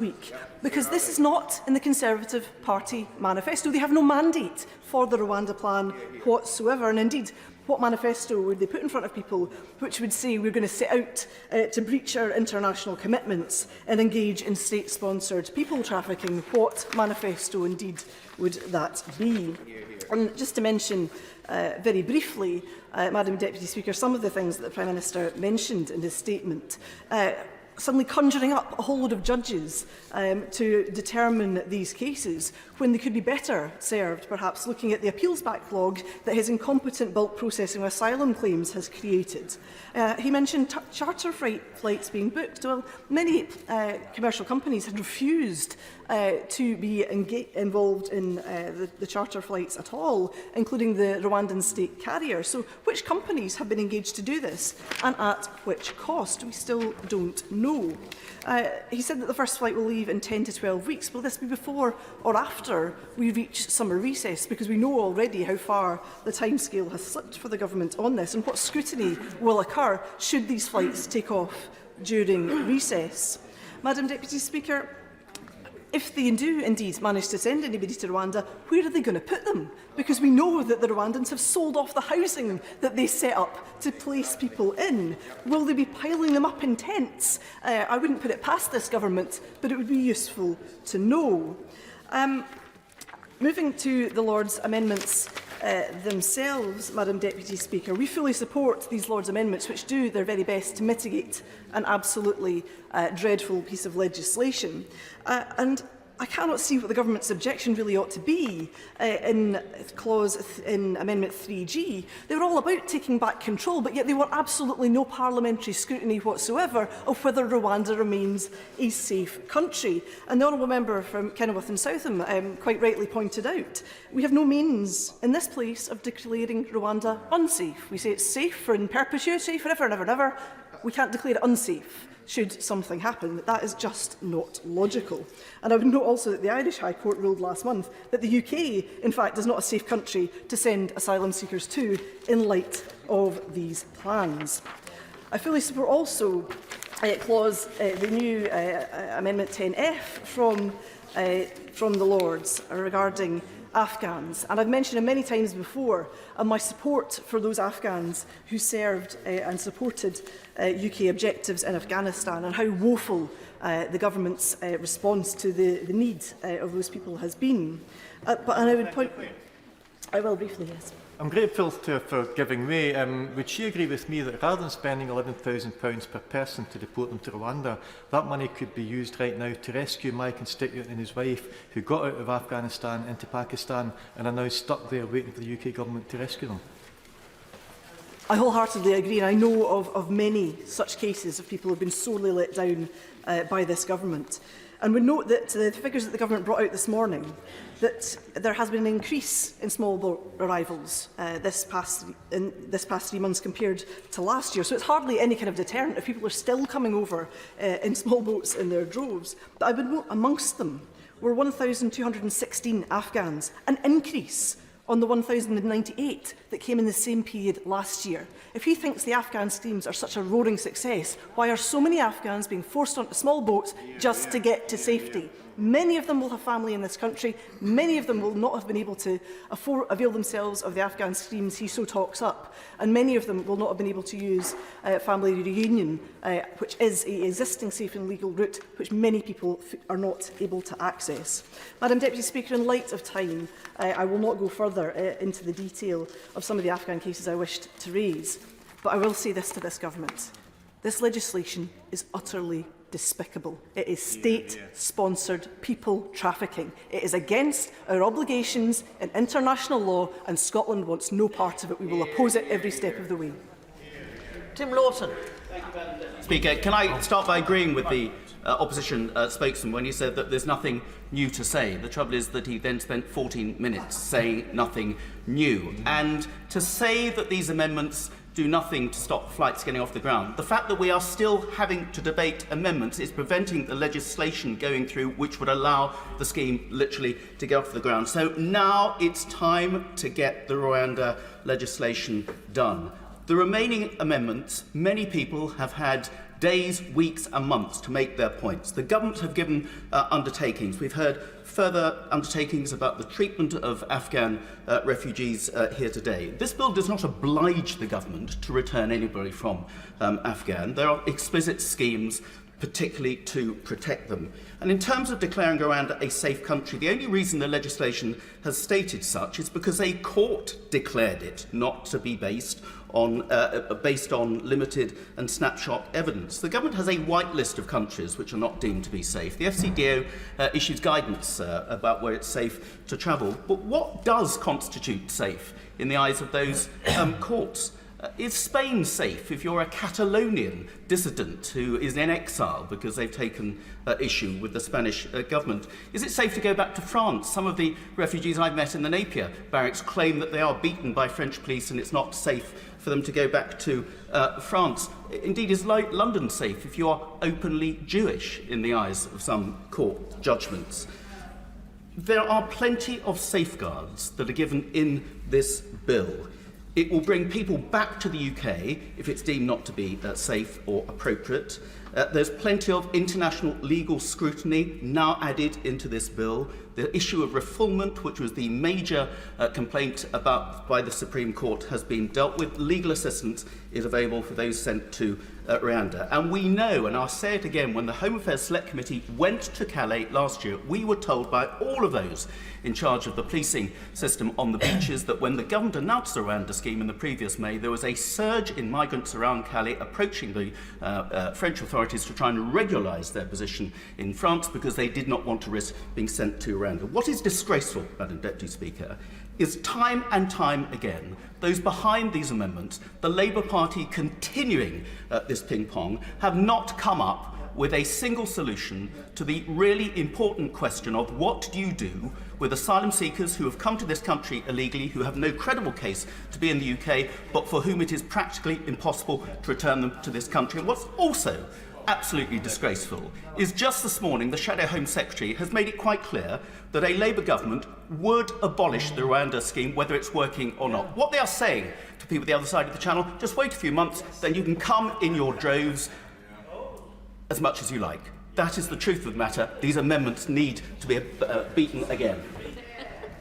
week, because this is not in the Conservative Party manifesto. They have no mandate for the Rwanda plan whatsoever, and indeed, what manifesto would they put in front of people which would say we're going to set out to breach our international commitments and engage in state-sponsored people trafficking? What manifesto indeed would that be? And just to mention very briefly, Madam Deputy Speaker, some of the things that the Prime Minister mentioned in his statement, suddenly conjuring up a whole load of judges to determine these cases, when they could be better served, perhaps, looking at the appeals backlog that his incompetent bulk processing of asylum claims has created. He mentioned charter flights being booked. Well, many commercial companies had refused to be involved in the charter flights at all, including the Rwandan state carrier. So which companies have been engaged to do this, and at which cost? We still don't know. He said that the first flight will leave in 10 to 12 weeks. Will this be before or after we reach summer recess? Because we know already how far the timescale has slipped for the government on this, and what scrutiny will occur should these flights take off during recess. Madam Deputy Speaker, if they do indeed manage to send anybody to Rwanda, where are they going to put them? Because we know that the Rwandans have sold off the housing that they set up to place people in. Will they be piling them up in tents? I wouldn't put it past this government, but it would be useful to know. Moving to the Lords' amendments themselves, Madam Deputy Speaker, we fully support these Lords' amendments, which do their very best to mitigate an absolutely dreadful piece of legislation. And I cannot see what the government's objection really ought to be in Amendment 3G. They were all about taking back control, but yet they want absolutely no parliamentary scrutiny whatsoever of whether Rwanda remains a safe country. And the honourable member from Kenilworth and Southam quite rightly pointed out, we have no means in this place of declaring Rwanda unsafe. We say it's safe for in perpetuity, forever and ever and ever. We can't declare it unsafe should something happen. That is just not logical. And I would note also that the Irish High Court ruled last month that the UK, in fact, is not a safe country to send asylum seekers to in light of these plans. I fully support also the new Amendment 10F from the Lords regarding Afghans. And I've mentioned it many times before, my support for those Afghans who served and supported UK objectives in Afghanistan, and how woeful the government's response to the need of those people has been. But I would point... I will briefly, yes. I'm grateful to her for giving way. Would she agree with me that rather than spending £11,000 per person to deport them to Rwanda, that money could be used right now to rescue my constituent and his wife, who got out of Afghanistan into Pakistan and are now stuck there waiting for the UK government to rescue them? I wholeheartedly agree, and I know of many such cases of people who have been sorely let down by this government. And we note that the figures that the government brought out this morning, that there has been an increase in small boat arrivals this past 3 months compared to last year. So it's hardly any kind of deterrent if people are still coming over in small boats in their droves. But I would note amongst them were 1,216 Afghans, an increase on the 1,098 that came in the same period last year. If he thinks the Afghan schemes are such a roaring success, why are so many Afghans being forced onto small boats just to get to safety? Many of them will have family in this country. Many of them will not have been able to avail themselves of the Afghan schemes he so talks up. And many of them will not have been able to use family reunion, which is an existing safe and legal route which many people are not able to access. Madam Deputy Speaker, in light of time, I will not go further into the detail of some of the Afghan cases I wished to raise. But I will say this to this government. This legislation is utterly despicable. It is state-sponsored people trafficking. It is against our obligations in international law, and Scotland wants no part of it. We will oppose it every step of the way. Tim Lawson. Speaker, can I start by agreeing with the opposition spokesman when he said that there's nothing new to say. The trouble is that he then spent 14 minutes saying nothing new. And to say that these amendments do nothing to stop flights getting off the ground. The fact that we are still having to debate amendments is preventing the legislation going through which would allow the scheme literally to get off the ground. So now it's time to get the Rwanda legislation done. The remaining amendments, many people have had days, weeks and months to make their points. The government have given undertakings. We've heard further undertakings about the treatment of Afghan refugees here today. This bill does not oblige the government to return anybody from Afghan. There are explicit schemes particularly to protect them. And in terms of declaring Rwanda a safe country, the only reason the legislation has stated such is because a court declared it not to be based on limited and snapshot evidence. The government has a white list of countries which are not deemed to be safe. The FCDO issues guidance about where it's safe to travel. But what does constitute safe in the eyes of those courts? Is Spain safe if you're a Catalonian dissident who is in exile because they've taken issue with the Spanish government? Is it safe to go back to France? Some of the refugees I've met in the Napier barracks claim that they are beaten by French police and it's not safe for them to go back to France. Indeed, is London safe if you are openly Jewish in the eyes of some court judgments? There are plenty of safeguards that are given in this bill. It will bring people back to the UK if it's deemed not to be safe or appropriate. There's plenty of international legal scrutiny now added into this bill. The issue of refoulement, which was the major complaint about by the Supreme Court, has been dealt with. Legal assistance is available for those sent to Rwanda. And we know, and I'll say it again, when the Home Affairs Select Committee went to Calais last year, we were told by all of those in charge of the policing system on the beaches that when the government announced the Rwanda scheme in the previous May, there was a surge in migrants around Calais approaching the French authorities to try and regularise their position in France because they did not want to risk being sent to Rwanda. What is disgraceful, Madam Deputy Speaker, is time and time again, those behind these amendments, the Labour Party continuing this ping-pong, have not come up with a single solution to the really important question of what do you do with asylum seekers who have come to this country illegally, who have no credible case to be in the UK, but for whom it is practically impossible to return them to this country. And what's also absolutely disgraceful is just this morning the Shadow Home Secretary has made it quite clear that a Labour government would abolish the Rwanda scheme, whether it's working or not. What they are saying to people the other side of the channel, just wait a few months, then you can come in your droves as much as you like. That is the truth of the matter. These amendments need to be beaten again.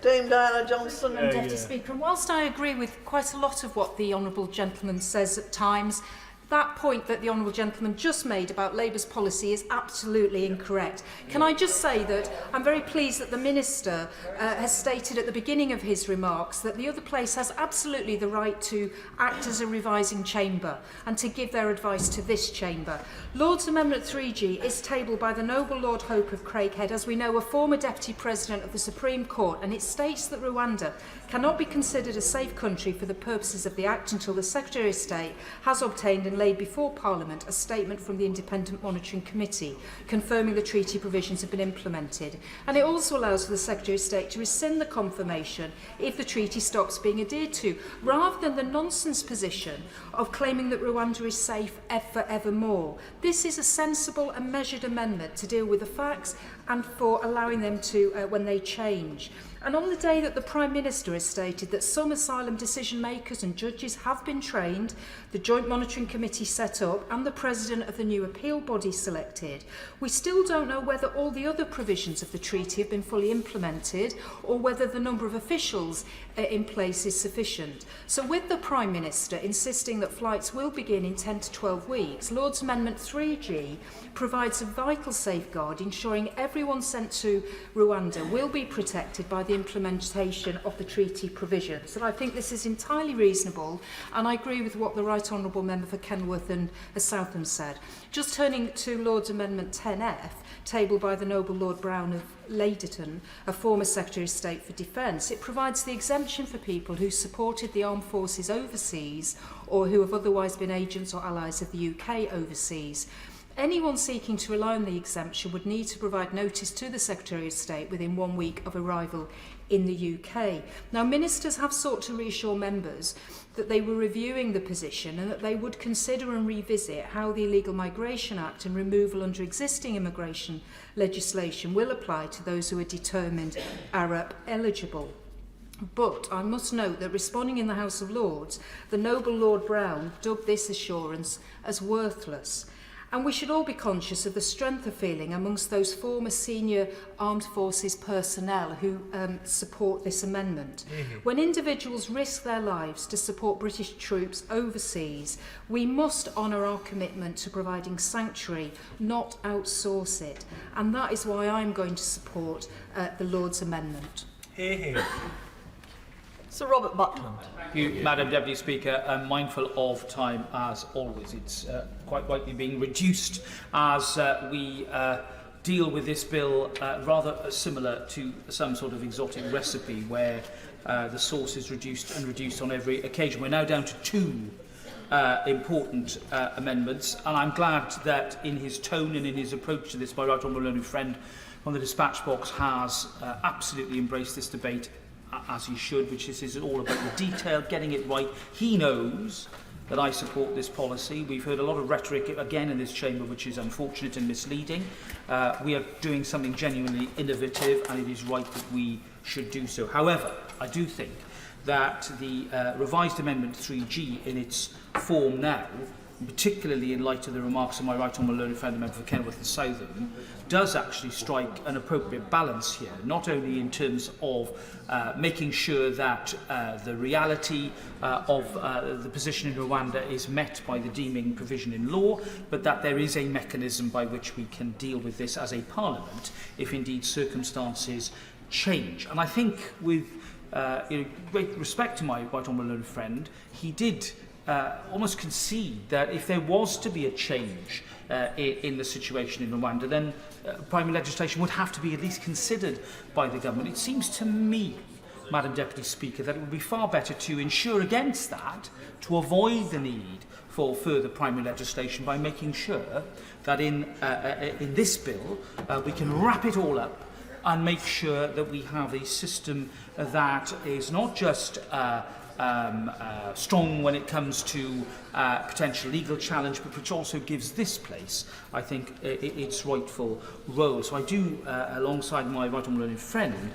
Dame Diana Johnson. Deputy Speaker, and whilst I agree with quite a lot of what the Honourable Gentleman says at times, that point that the Honourable Gentleman just made about Labour's policy is absolutely incorrect. Can I just say that I'm very pleased that the Minister has stated at the beginning of his remarks that the other place has absolutely the right to act as a revising chamber and to give their advice to this chamber. Lord's Amendment 3G is tabled by the Noble Lord Hope of Craighead, as we know, a former Deputy President of the Supreme Court, and it states that Rwanda cannot be considered a safe country for the purposes of the Act until the Secretary of State has obtained and laid before Parliament a statement from the Independent Monitoring Committee confirming the treaty provisions have been implemented. And it also allows for the Secretary of State to rescind the confirmation if the treaty stops being adhered to, rather than the nonsense position of claiming that Rwanda is safe forevermore. This is a sensible and measured amendment to deal with the facts and for allowing them to, when they change. And on the day that the Prime Minister has stated that some asylum decision makers and judges have been trained, the Joint Monitoring Committee set up and the President of the new appeal body selected, we still don't know whether all the other provisions of the treaty have been fully implemented or whether the number of officials in place is sufficient. So with the Prime Minister insisting that flights will begin in 10 to 12 weeks, Lord's Amendment 3G provides a vital safeguard ensuring everyone sent to Rwanda will be protected by the implementation of the treaty provisions. And I think this is entirely reasonable, and I agree with what the Right Honourable Member for Kenilworth and Southam said. Just turning to Lord's Amendment 10F, tabled by the Noble Lord Brown of Leyderton, a former Secretary of State for Defence, it provides the exemption for people who supported the armed forces overseas or who have otherwise been agents or allies of the UK overseas. Anyone seeking to rely on the exemption would need to provide notice to the Secretary of State within 1 week of arrival in the UK. Now, ministers have sought to reassure members that they were reviewing the position and that they would consider and revisit how the Illegal Migration Act and removal under existing immigration legislation will apply to those who are determined ARAP eligible. But I must note that responding in the House of Lords, the Noble Lord Brown dubbed this assurance as worthless. And we should all be conscious of the strength of feeling amongst those former senior armed forces personnel who support this amendment. When individuals risk their lives to support British troops overseas, we must honour our commitment to providing sanctuary, not outsource it. And that is why I'm going to support the Lord's amendment. Sir Robert Buckland. Thank you, Madam Deputy Speaker. I'm mindful of time as always. It's quite rightly being reduced as we deal with this bill rather similar to some sort of exotic recipe where the sauce is reduced and reduced on every occasion. We're now down to two important amendments, and I'm glad that in his tone and in his approach to this, my right honourable learned friend from the dispatch box has absolutely embraced this debate as he should, which is all about the detail, getting it right. He knows that I support this policy. We've heard a lot of rhetoric again in this chamber which is unfortunate and misleading. We are doing something genuinely innovative, and it is right that we should do so. However, I do think that the revised Amendment 3G in its form now, particularly in light of the remarks of my right honourable learned friend, the member for Kenilworth and Southern, does actually strike an appropriate balance here, not only in terms of making sure that the reality of the position in Rwanda is met by the deeming provision in law, but that there is a mechanism by which we can deal with this as a parliament if indeed circumstances change. And I think with great respect to my right honourable learned friend, he did almost concede that if there was to be a change in the situation in Rwanda, then primary legislation would have to be at least considered by the government. It seems to me, Madam Deputy Speaker, that it would be far better to ensure against that, to avoid the need for further primary legislation by making sure that in this bill we can wrap it all up and make sure that we have a system that is not just strong when it comes to potential legal challenge, but which also gives this place, I think, its rightful role. So I do, alongside my right honourable learned friend,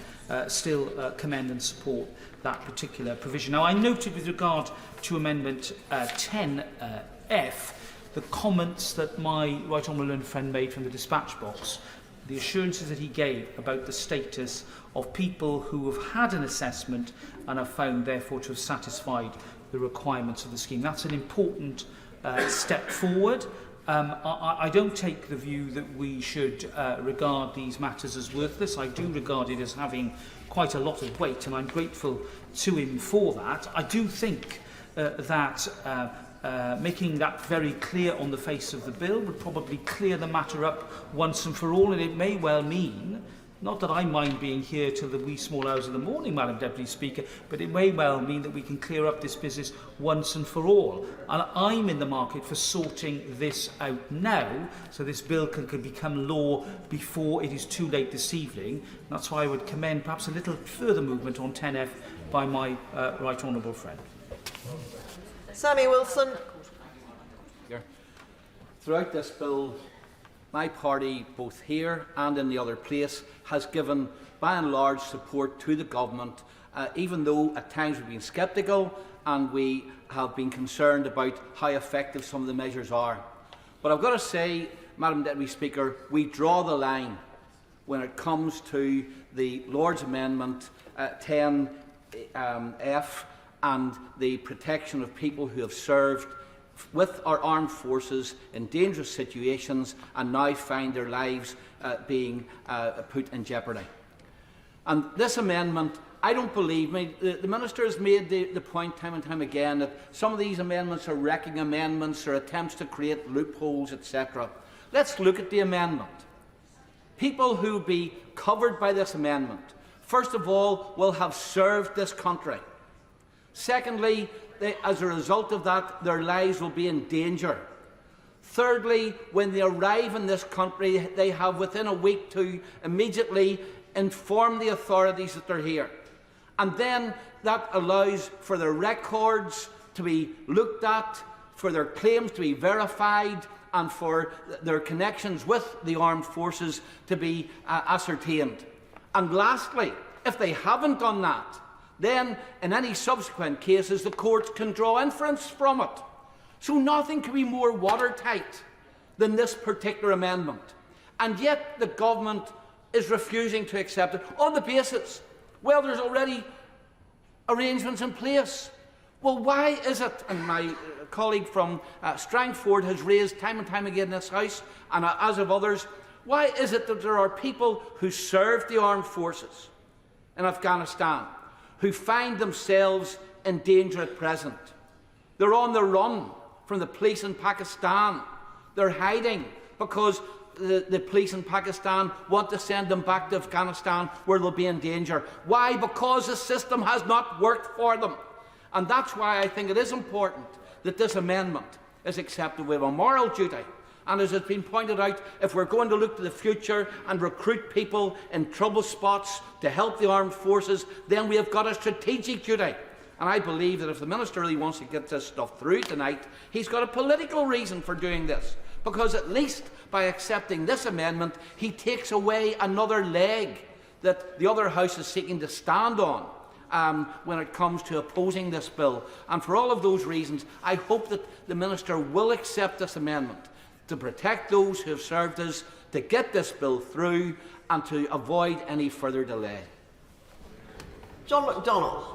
still commend and support that particular provision. Now, I noted with regard to Amendment 10F the comments that my right honourable learned friend made from the dispatch box, the assurances that he gave about the status of people who have had an assessment and are found therefore to have satisfied the requirements of the scheme. That's an important step forward. I don't take the view that we should regard these matters as worthless. I do regard it as having quite a lot of weight, and I'm grateful to him for that. I do think that making that very clear on the face of the bill would probably clear the matter up once and for all, and it may well mean, not that I mind being here till the wee small hours of the morning, Madam Deputy Speaker, but it may well mean that we can clear up this business once and for all. And I'm in the market for sorting this out now, so this bill can become law before it is too late this evening. That's why I would commend perhaps a little further movement on 10F by my right honourable friend. Sammy Wilson. Throughout this bill, my party, both here and in the other place, has given, by and large, support to the government, even though at times we've been sceptical and we have been concerned about how effective some of the measures are. But I've got to say, Madam Deputy Speaker, we draw the line when it comes to the Lord's Amendment 10F and the protection of people who have served with our armed forces in dangerous situations and now find their lives being put in jeopardy. And this amendment, I don't believe, the Minister has made the point time and time again that some of these amendments are wrecking amendments or attempts to create loopholes, etc. Let's look at the amendment. People who will be covered by this amendment, first of all, will have served this country. Secondly, as a result of that, their lives will be in danger. Thirdly, when they arrive in this country, they have within a week to immediately inform the authorities that they're here. And then that allows for their records to be looked at, for their claims to be verified, and for their connections with the armed forces to be ascertained. And lastly, if they haven't done that, then in any subsequent cases the courts can draw inference from it. So nothing can be more watertight than this particular amendment. And yet the government is refusing to accept it on the basis, well, there's already arrangements in place. Well, why is it, and my colleague from Strangford has raised time and time again in this House, and as of others, why is it that there are people who serve the armed forces in Afghanistan who find themselves in danger at present? They're on the run from the police in Pakistan. They're hiding because the police in Pakistan want to send them back to Afghanistan where they'll be in danger. Why? Because the system has not worked for them. And that's why I think it is important that this amendment is accepted. We have a moral duty. And as has been pointed out, if we're going to look to the future and recruit people in trouble spots to help the armed forces, then we have got a strategic duty. And I believe that if the Minister really wants to get this stuff through tonight, he's got a political reason for doing this. Because at least by accepting this amendment, he takes away another leg that the other House is seeking to stand on when it comes to opposing this bill. And for all of those reasons, I hope that the Minister will accept this amendment to protect those who have served us, to get this bill through, and to avoid any further delay. John MacDonald.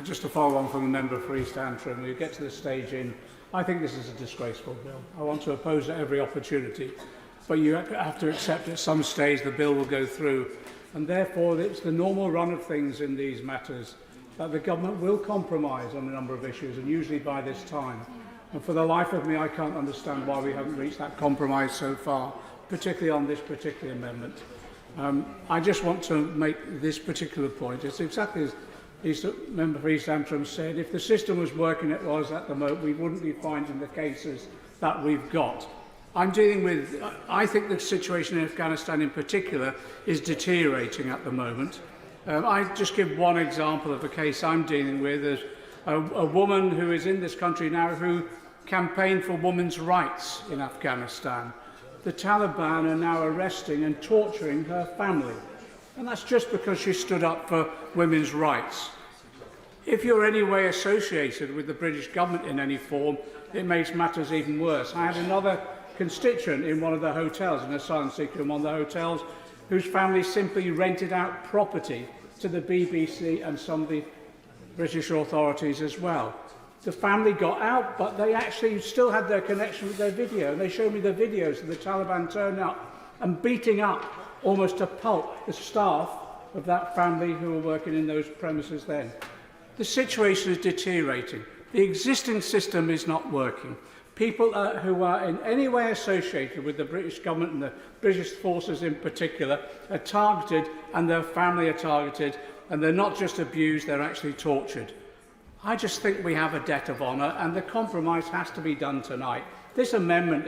Just to follow on from the member for East Antrim, we get to this stage I think this is a disgraceful bill. I want to oppose it at every opportunity, but you have to accept at some stage the bill will go through, and therefore it's the normal run of things in these matters that the government will compromise on a number of issues, and usually by this time. And for the life of me, I can't understand why we haven't reached that compromise so far, particularly on this particular amendment. I just want to make this particular point. It's exactly as the member for East Antrim said, if the system was working as it was at the moment, we wouldn't be finding the cases that we've got. I think the situation in Afghanistan in particular is deteriorating at the moment. I just give one example of a case I'm dealing with. There's a woman who is in this country now who campaigned for women's rights in Afghanistan. The Taliban are now arresting and torturing her family. And that's just because she stood up for women's rights. If you're any way associated with the British government in any form, it makes matters even worse. I had another constituent in one of the hotels, an asylum seeker in one of the hotels, whose family simply rented out property to the BBC and some of the British authorities as well. The family got out, but they actually still had their connection with their video. And they showed me the videos of the Taliban turning up and beating up almost to pulp the staff of that family who were working in those premises then. The situation is deteriorating. The existing system is not working. People who are in any way associated with the British government and the British forces in particular are targeted, and their family are targeted, and they're not just abused, they're actually tortured. I just think we have a debt of honour, and the compromise has to be done tonight. This amendment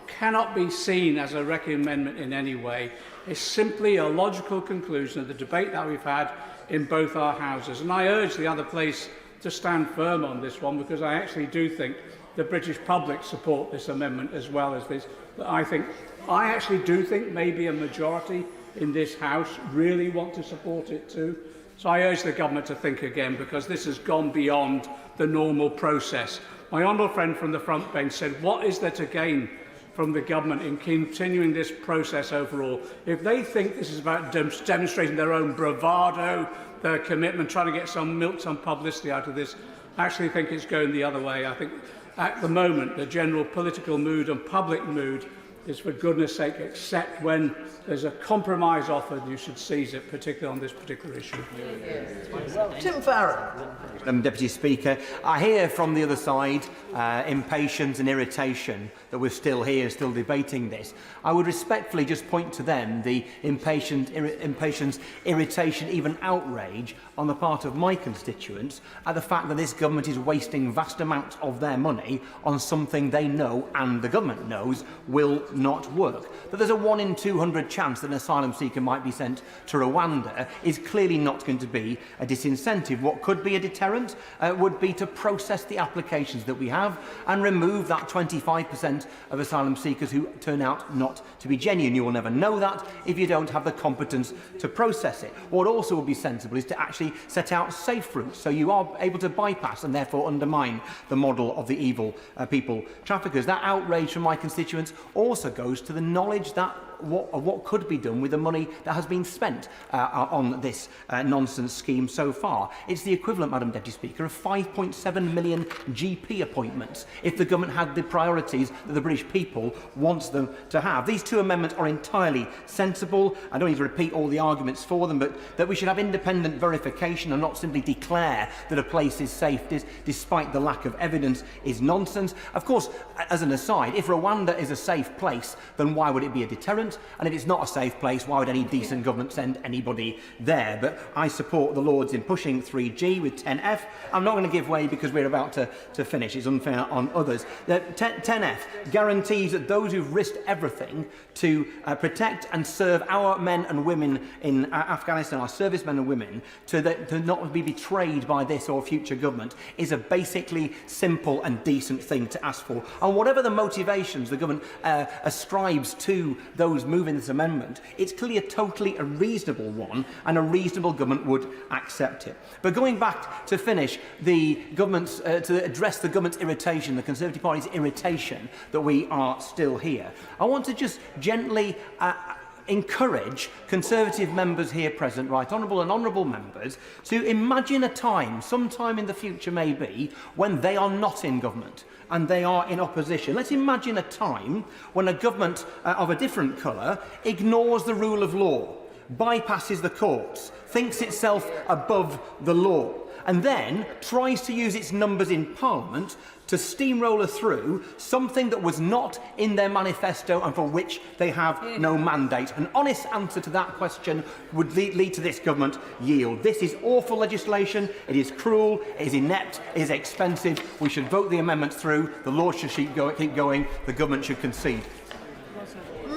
cannot be seen as a wrecking amendment in any way. It's simply a logical conclusion of the debate that we've had in both our houses. And I urge the other place to stand firm on this one, because I actually do think the British public support this amendment as well as this. But I actually do think maybe a majority in this House really want to support it too. So I urge the government to think again, because this has gone beyond the normal process. My honourable friend from the front bench said, what is there to gain from the government in continuing this process overall? If they think this is about demonstrating their own bravado, their commitment, trying to get some publicity out of this, I actually think it's going the other way. I think at the moment the general political mood and public mood is, for goodness sake, except when there's a compromise offered, you should seize it, particularly on this particular issue. Tim Farron. Deputy Speaker, I hear from the other side impatience and irritation that we're still here, still debating this. I would respectfully just point to them the impatience, irritation, even outrage on the part of my constituents at the fact that this government is wasting vast amounts of their money on something they know, and the government knows, will would not work. That there's a 1 in 200 chance that an asylum seeker might be sent to Rwanda is clearly not going to be a disincentive. What could be a deterrent would be to process the applications that we have and remove that 25% of asylum seekers who turn out not to be genuine. You will never know that if you don't have the competence to process it. What also would be sensible is to actually set out safe routes, so you are able to bypass and therefore undermine the model of the evil people traffickers. That outrage from my constituents also goes to the knowledge that what could be done with the money that has been spent on this nonsense scheme so far. It's the equivalent, Madam Deputy Speaker, of 5.7 million GP appointments if the government had the priorities that the British people wants them to have. These two amendments are entirely sensible. I don't need to repeat all the arguments for them, but that we should have independent verification and not simply declare that a place is safe despite the lack of evidence is nonsense. Of course, as an aside, if Rwanda is a safe place, then why would it be a deterrent? And if it's not a safe place, why would any decent government send anybody there? But I support the Lords in pushing 3G with 10F. I'm not going to give way because we're about to finish. It's unfair on others. 10F guarantees that those who've risked everything to protect and serve our men and women in Afghanistan, our servicemen and women, to not be betrayed by this or future government is a basically simple and decent thing to ask for. And whatever the motivations the government ascribes to those moving this amendment, it's clearly a totally reasonable one, and a reasonable government would accept it. But going back to finish the government's, to address the government's irritation, the Conservative Party's irritation that we are still here, I want to just gently encourage Conservative members here present, right honourable and honourable members, to imagine a time, sometime in the future maybe, when they are not in government and they are in opposition. Let's imagine a time when a government of a different colour ignores the rule of law, bypasses the courts, thinks itself above the law, and then tries to use its numbers in Parliament to steamroller through something that was not in their manifesto and for which they have no mandate. An honest answer to that question would lead to this government yield. This is awful legislation, it is cruel, it is inept, it is expensive. We should vote the amendments through, the law should keep going, the government should concede.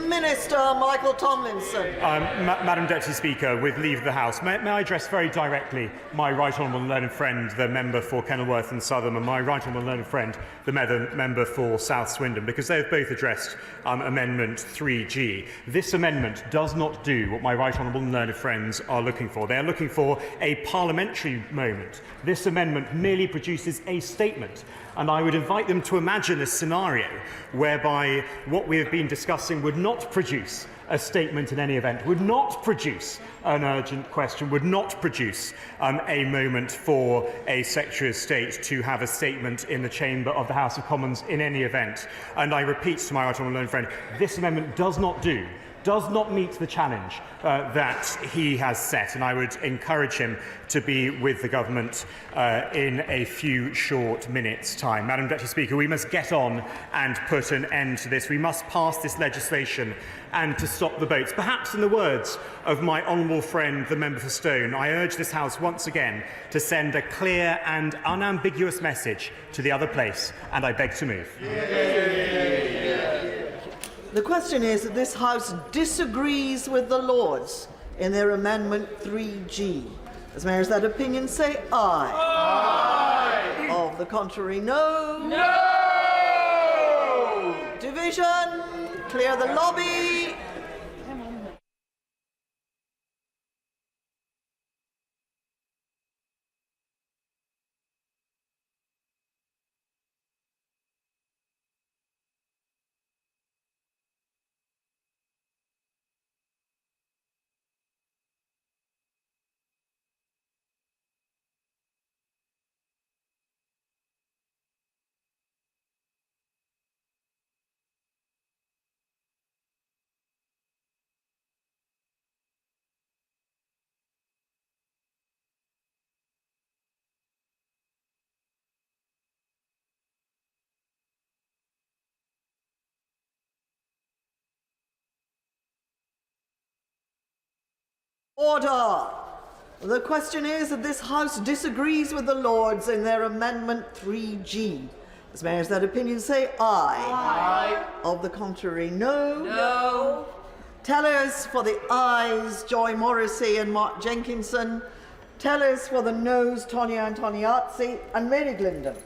Minister Michael Tomlinson. Madam Deputy Speaker, with leave of the House, may I address very directly my right honourable and learned friend, the member for Kenilworth and Southam, and my right honourable and learned friend, the member for South Swindon, because they have both addressed Amendment 3G. This amendment does not do what my right honourable and learned friends are looking for. They are looking for a parliamentary moment. This amendment merely produces a statement. And I would invite them to imagine a scenario whereby what we have been discussing would not produce a statement in any event, would not produce an urgent question, would not produce a moment for a Secretary of State to have a statement in the chamber of the House of Commons in any event. And I repeat to my right honourable learned friend, this amendment does not meet the challenge that he has set, and I would encourage him to be with the government in a few short minutes' time. Madam Deputy Speaker, we must get on and put an end to this. We must pass this legislation and to stop the boats. Perhaps in the words of my honourable friend, the member for Stone, I urge this House once again to send a clear and unambiguous message to the other place, and I beg to move. The question is that this House disagrees with the Lords in their Amendment 3G. As mayors that opinion say aye. Aye. Of the contrary, no. No. Division. Clear the lobby. Order. The question is that this House disagrees with the Lords in their Amendment 3G. As mayors that opinion say aye. Aye. Of the contrary, no. No. Tellers for the ayes, Joy Morrissey and Mark Jenkinson. Tellers for the noes, Tonia Antoniazzi and Mary Glindon.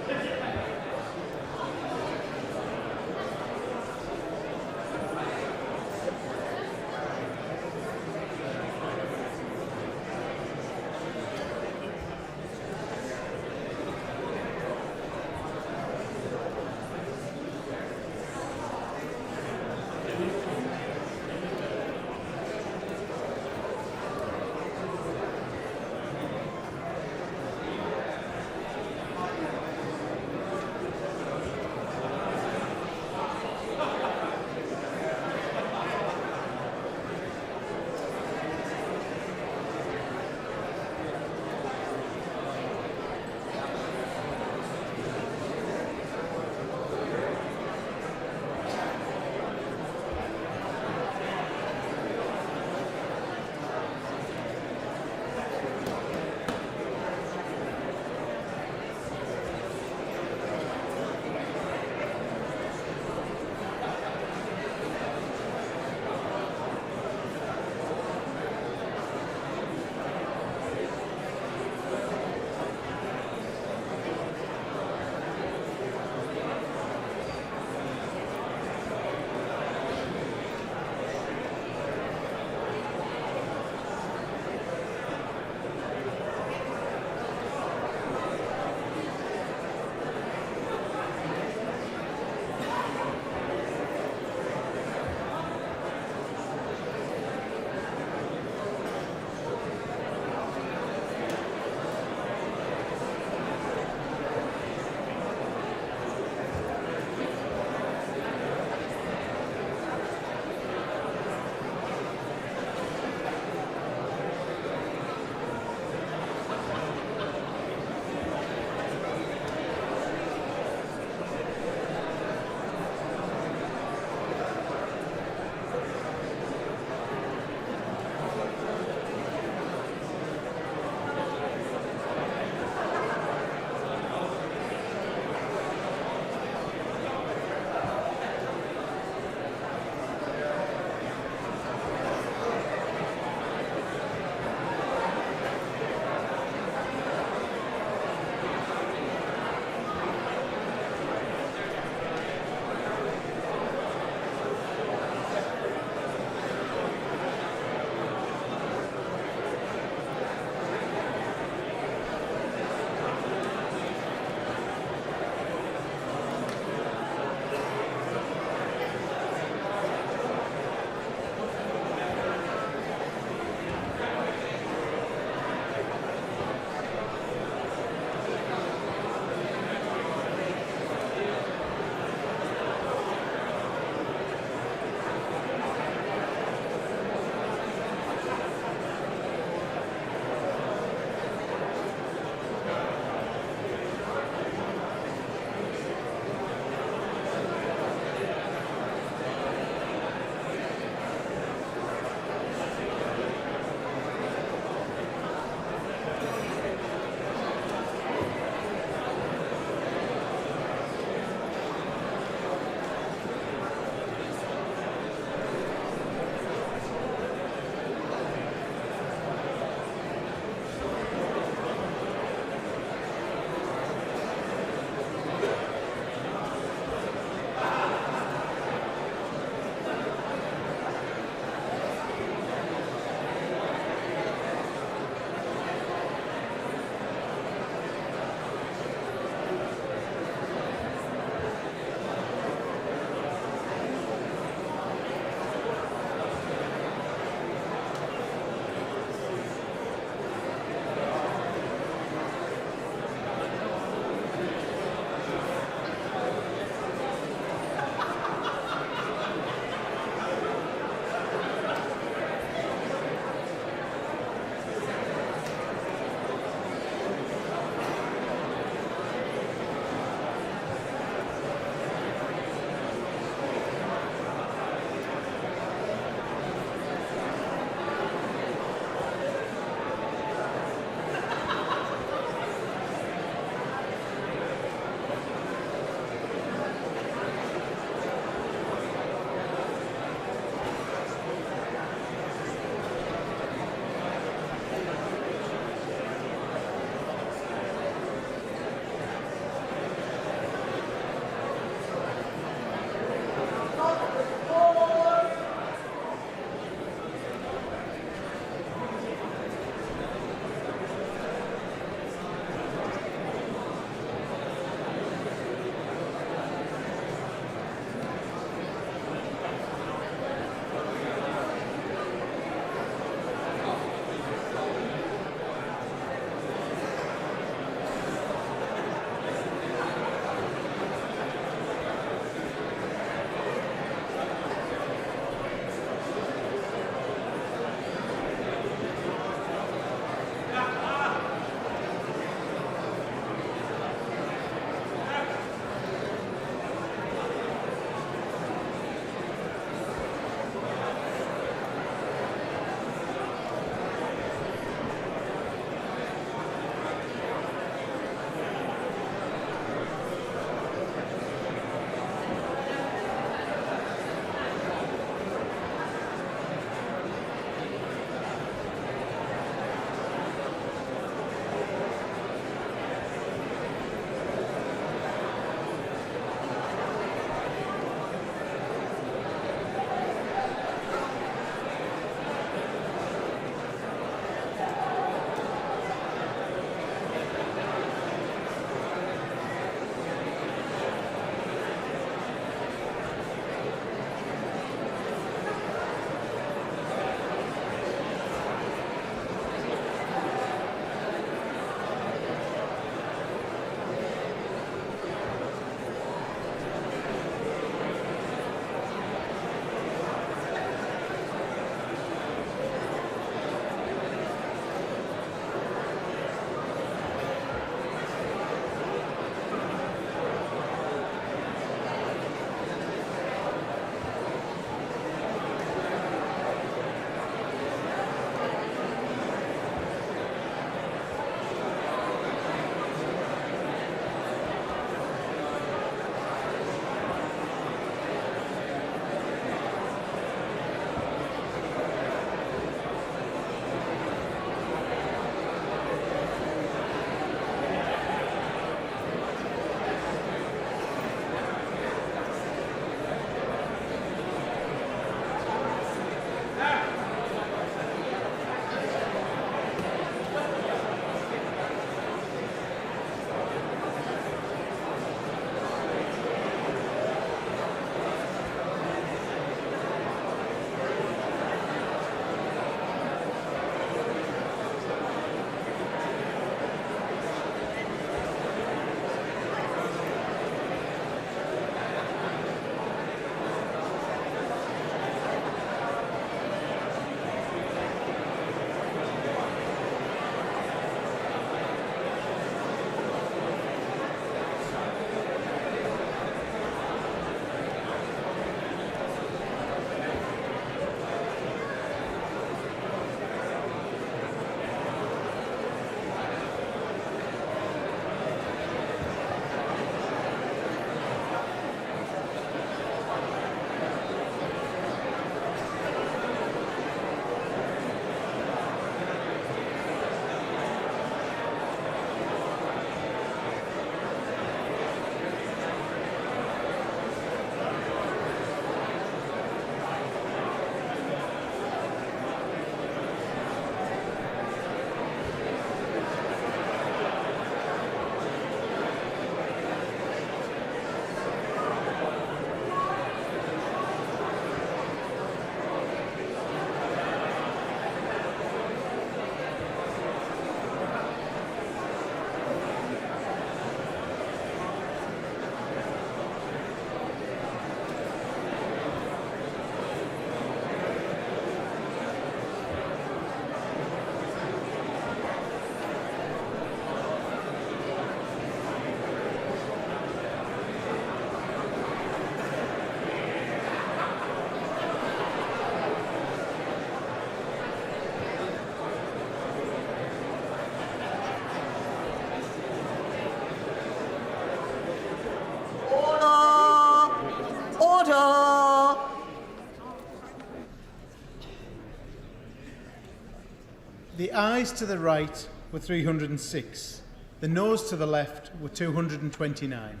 The ayes to the right were 306. The noes to the left were 229.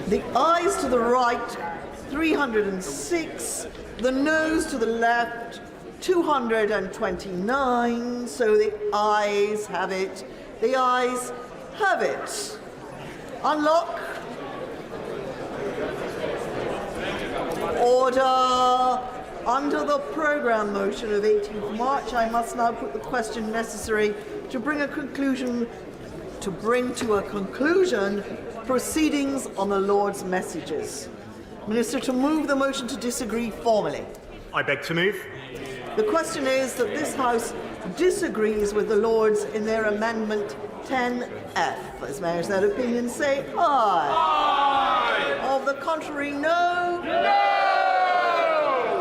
The ayes to the right, 306. The noes to the left, 229. So the ayes have it. The ayes have it. Unlock. Order. Under the programme motion of 18th March, I must now put the question necessary to bring to a conclusion proceedings on the Lord's messages. Minister, to move the motion to disagree formally. I beg to move. The question is that this House disagrees with the Lords in their Amendment 10F. As mayors that opinion say aye. Aye. Of the contrary, no. No.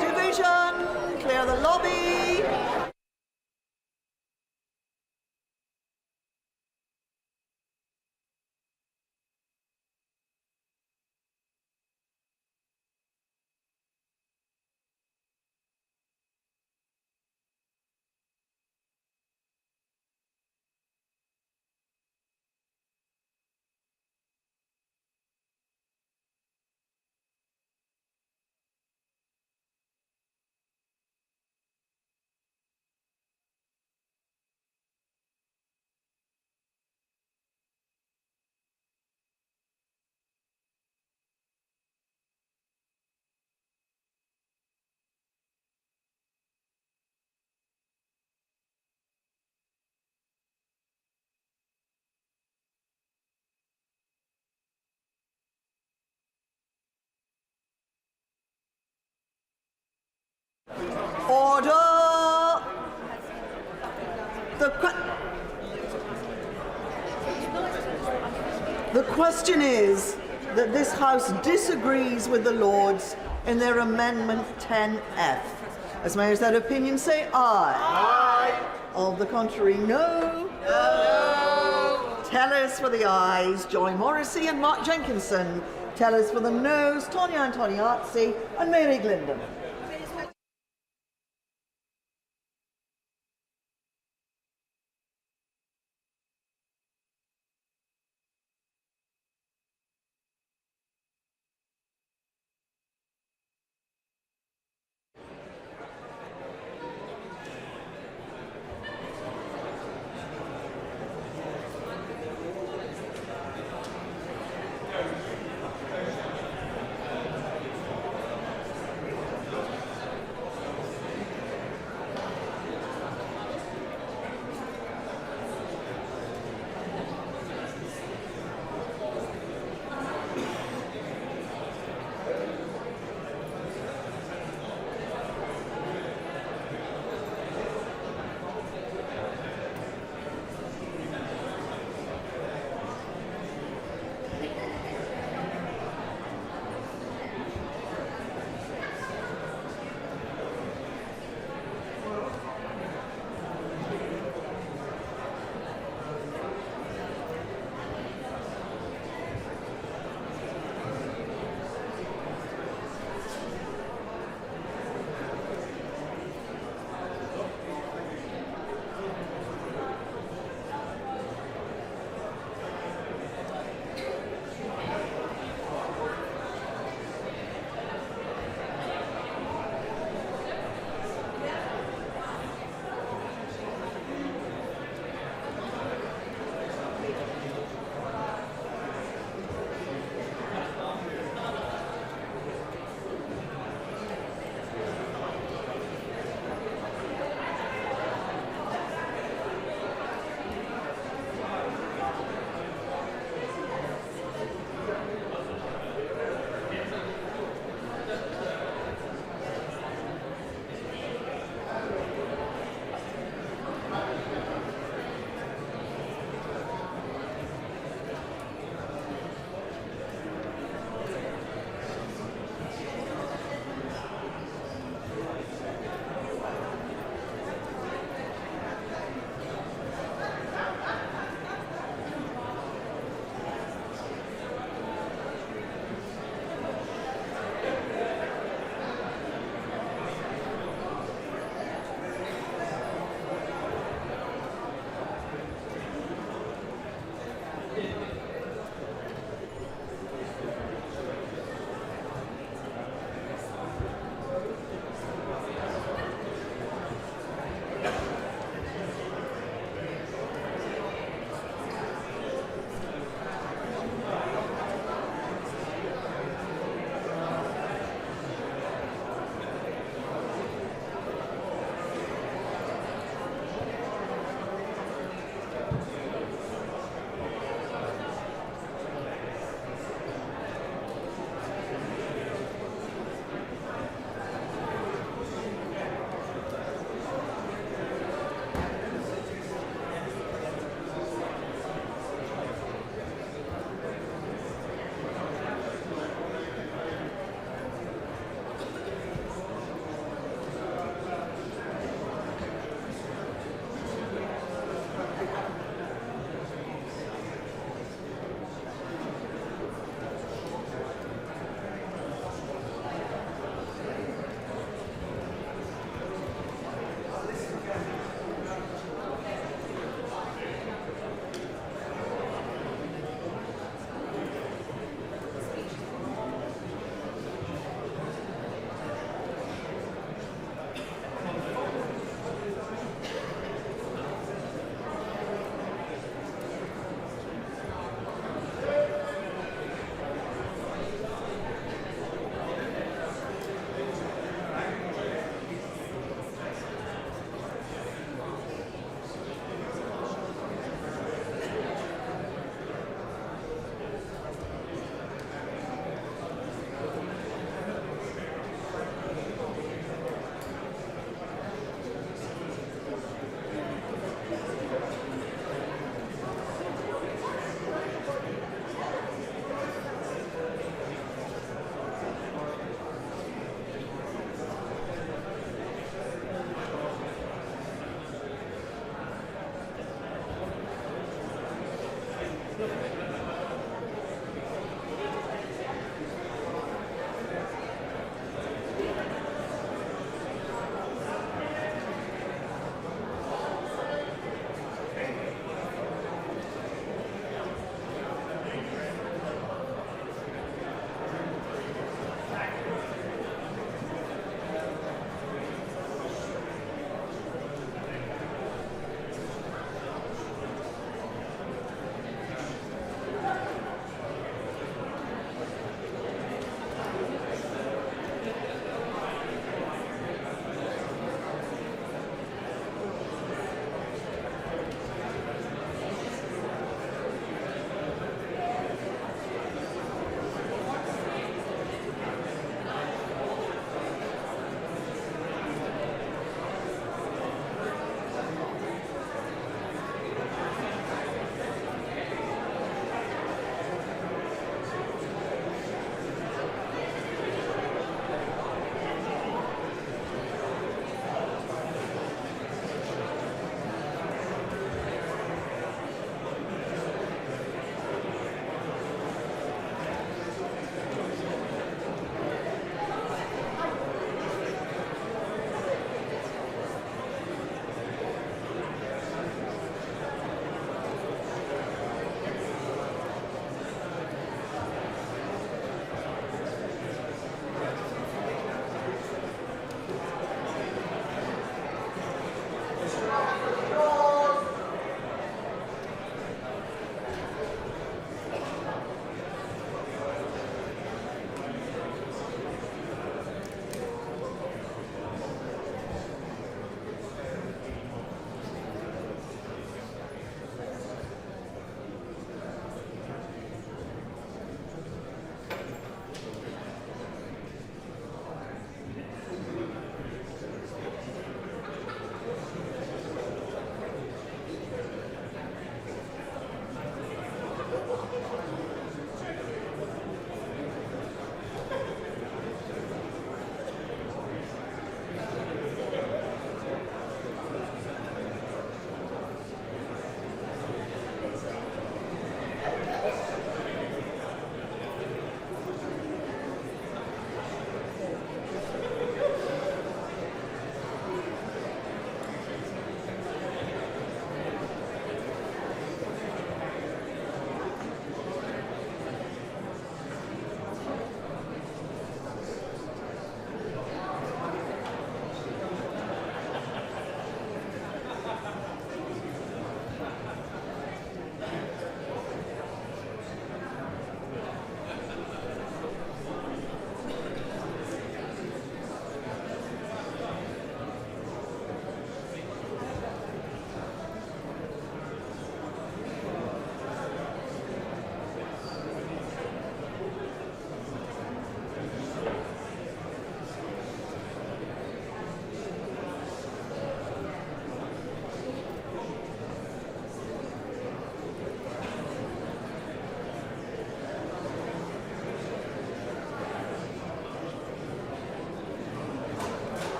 Division. Clear the lobby. Order. The question is that this House disagrees with the Lords in their Amendment 10F. As mayors that opinion say aye. Aye. Of the contrary, no. No. Tellers for the ayes, Joy Morrissey and Mark Jenkinson. Tellers for the noes, Tonya Antoniazzi and Mary Glindon.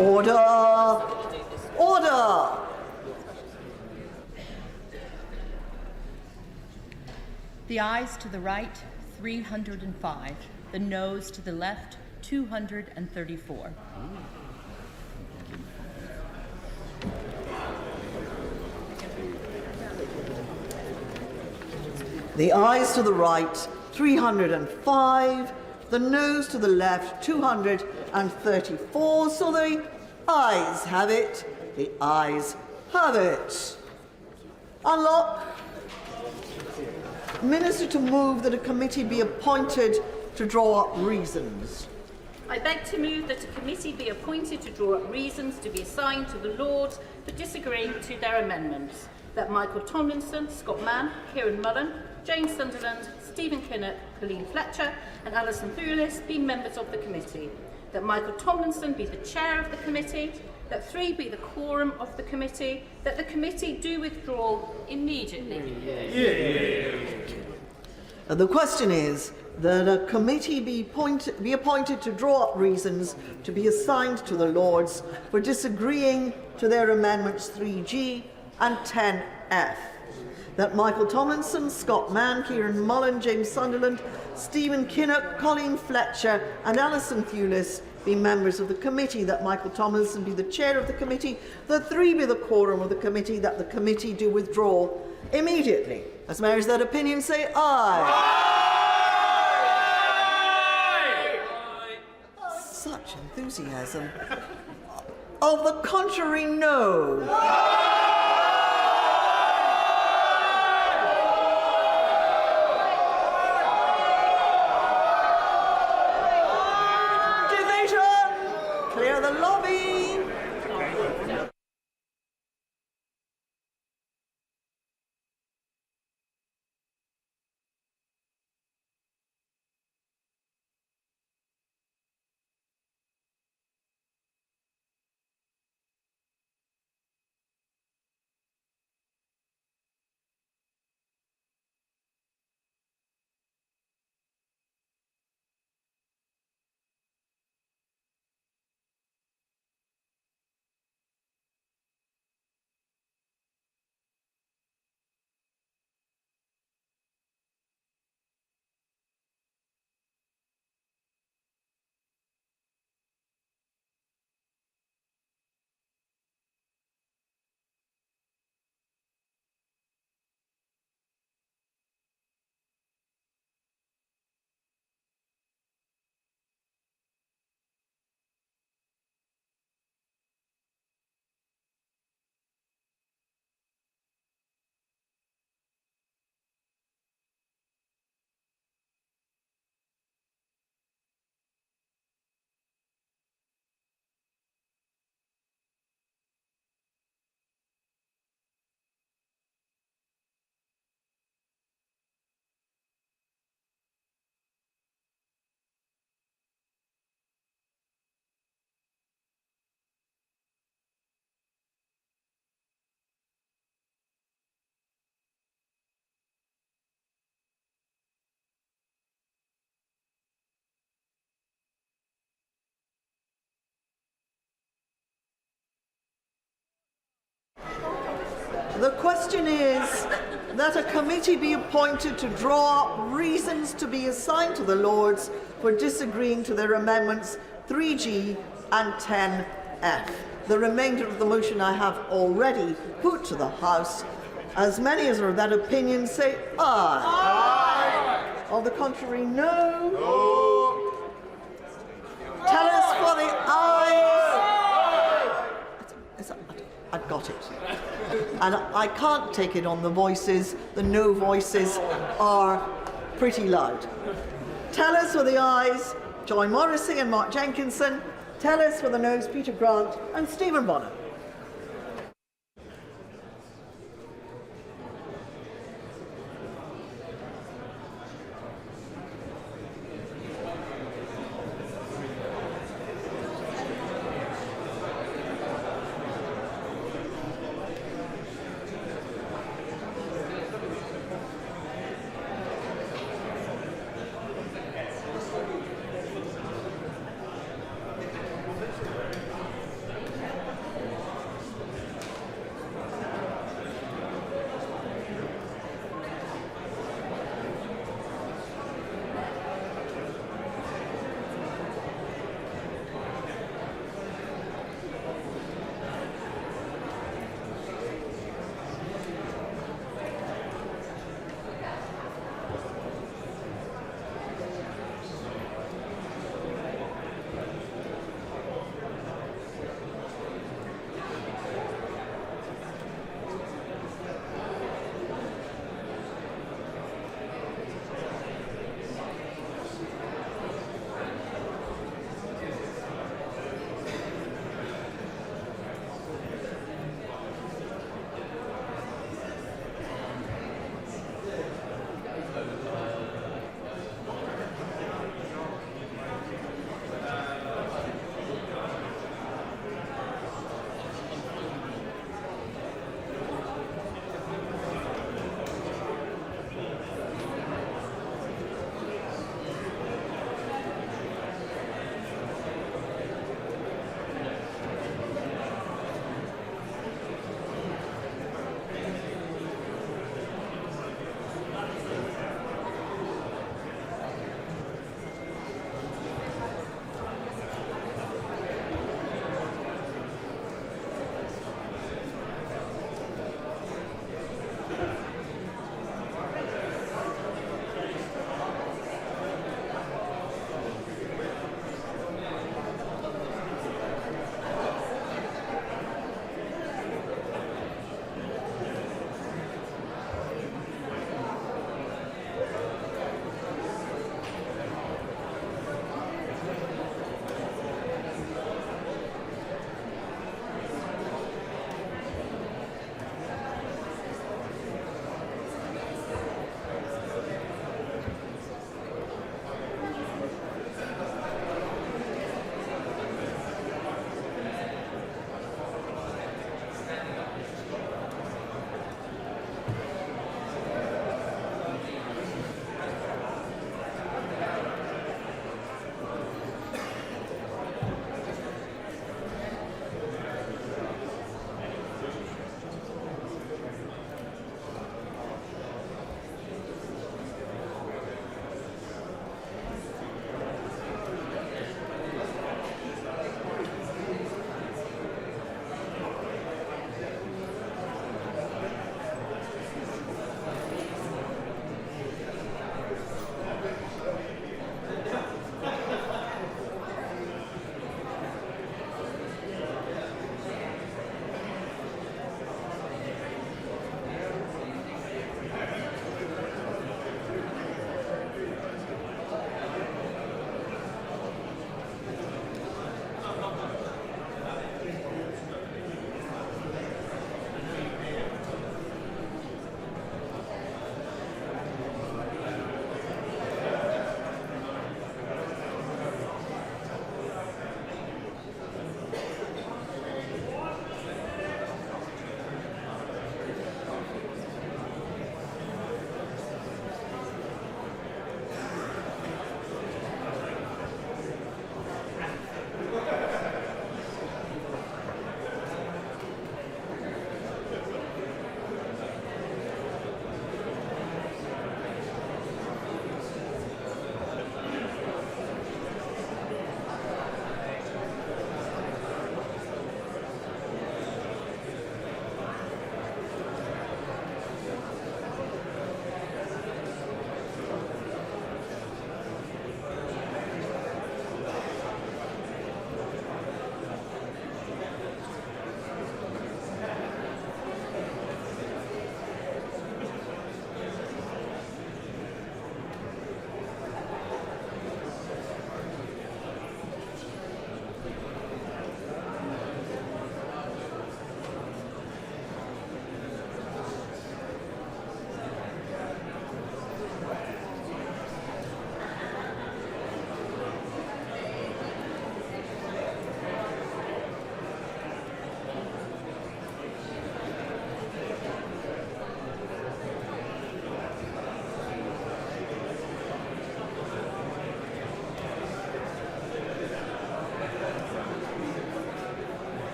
Order! Order! The ayes to the right, 305. The noes to the left, 234. The ayes to the right, 305. The noes to the left, 234. So the ayes have it. The ayes have it. Unlock. Minister to move that a committee be appointed to draw up reasons. I beg to move that a committee be appointed to draw up reasons to be assigned to the Lords for disagreeing to their amendments. That Michael Tomlinson, Scott Mann, Kieran Mullen, James Sunderland, Stephen Kinnock, Colleen Fletcher and Alison Thewlis be members of the committee. That Michael Tomlinson be the chair of the committee. That 3 be the quorum of the committee. That the committee do withdraw immediately. The question is that a committee be appointed to draw up reasons to be assigned to the Lords for disagreeing to their amendments 3G and 10F. That Michael Tomlinson, Scott Mann, Kieran Mullen, James Sunderland, Stephen Kinnock, Colleen Fletcher and Alison Thewlis be members of the committee. That Michael Tomlinson be the chair of the committee. That 3 be the quorum of the committee. That the committee do withdraw immediately. As mayors that opinion say aye. Aye. Such enthusiasm. Of the contrary, no. Clear the lobby. The question is that a committee be appointed to draw up reasons to be assigned to the Lords for disagreeing to their amendments 3G and 10F. The remainder of the motion I have already put to the House. As many as are of that opinion say aye. Aye. On the contrary, no. No. Tell us for the ayes. I've got it. And I can't take it on the voices. The no voices are pretty loud. Tell us for the ayes, Joy Morrissey and Mark Jenkinson. Tell us for the noes, Peter Grant and Stephen Bonner.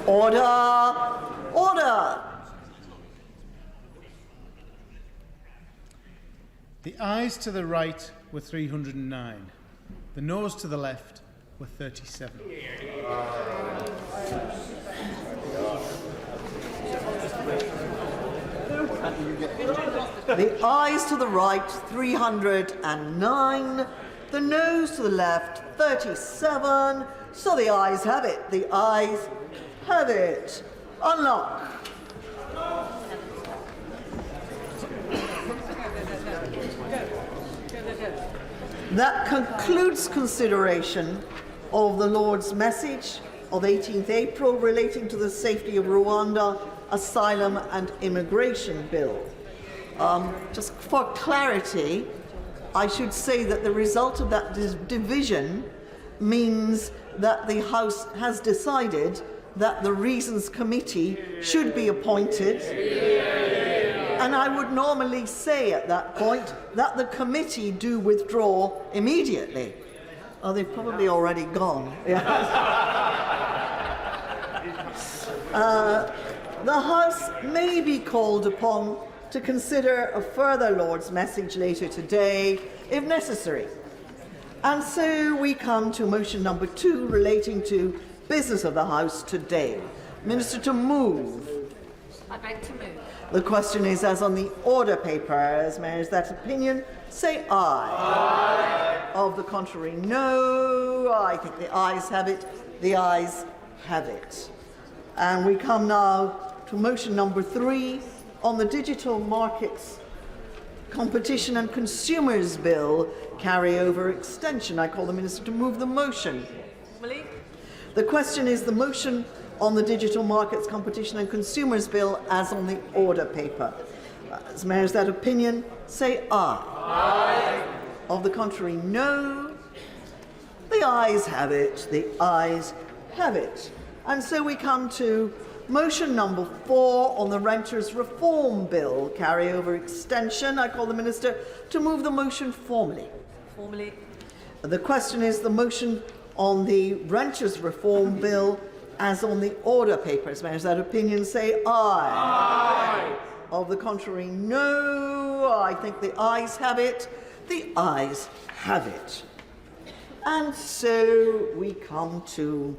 Order! Order! The ayes to the right were 309. The noes to the left were 37. The ayes to the right, 309. The noes to the left, 37. So the ayes have it. The ayes have it. Unlock. That concludes consideration of the Lord's message of 18th April relating to the safety of Rwanda Asylum and Immigration Bill. Just for clarity, I should say that the result of that division means that the House has decided that the Reasons Committee should be appointed. And I would normally say at that point that the committee do withdraw immediately. Oh, they've probably already gone. The House may be called upon to consider a further Lord's message later today, if necessary. And so we come to motion number 2 relating to business of the House today. Minister to move. I beg to move. The question is as on the order paper. As may is that opinion, say aye. Aye. Of the contrary, no. I think the ayes have it. The ayes have it. And we come now to motion number 3 on the Digital Markets Competition and Consumers Bill carryover extension. I call the Minister to move the motion. The question is the motion on the Digital Markets Competition and Consumers Bill as on the order paper. As Mayor is that opinion, say aye. Aye. Of the contrary, no. The ayes have it. The ayes have it. And so we come to motion number 4 on the Renters Reform Bill carryover extension. I call the Minister to move the motion formally. Formally. The question is the motion on the Renters Reform Bill as on the order papers. May I have that opinion say aye. Aye. Of the contrary, no. I think the ayes have it. The ayes have it. And so we come to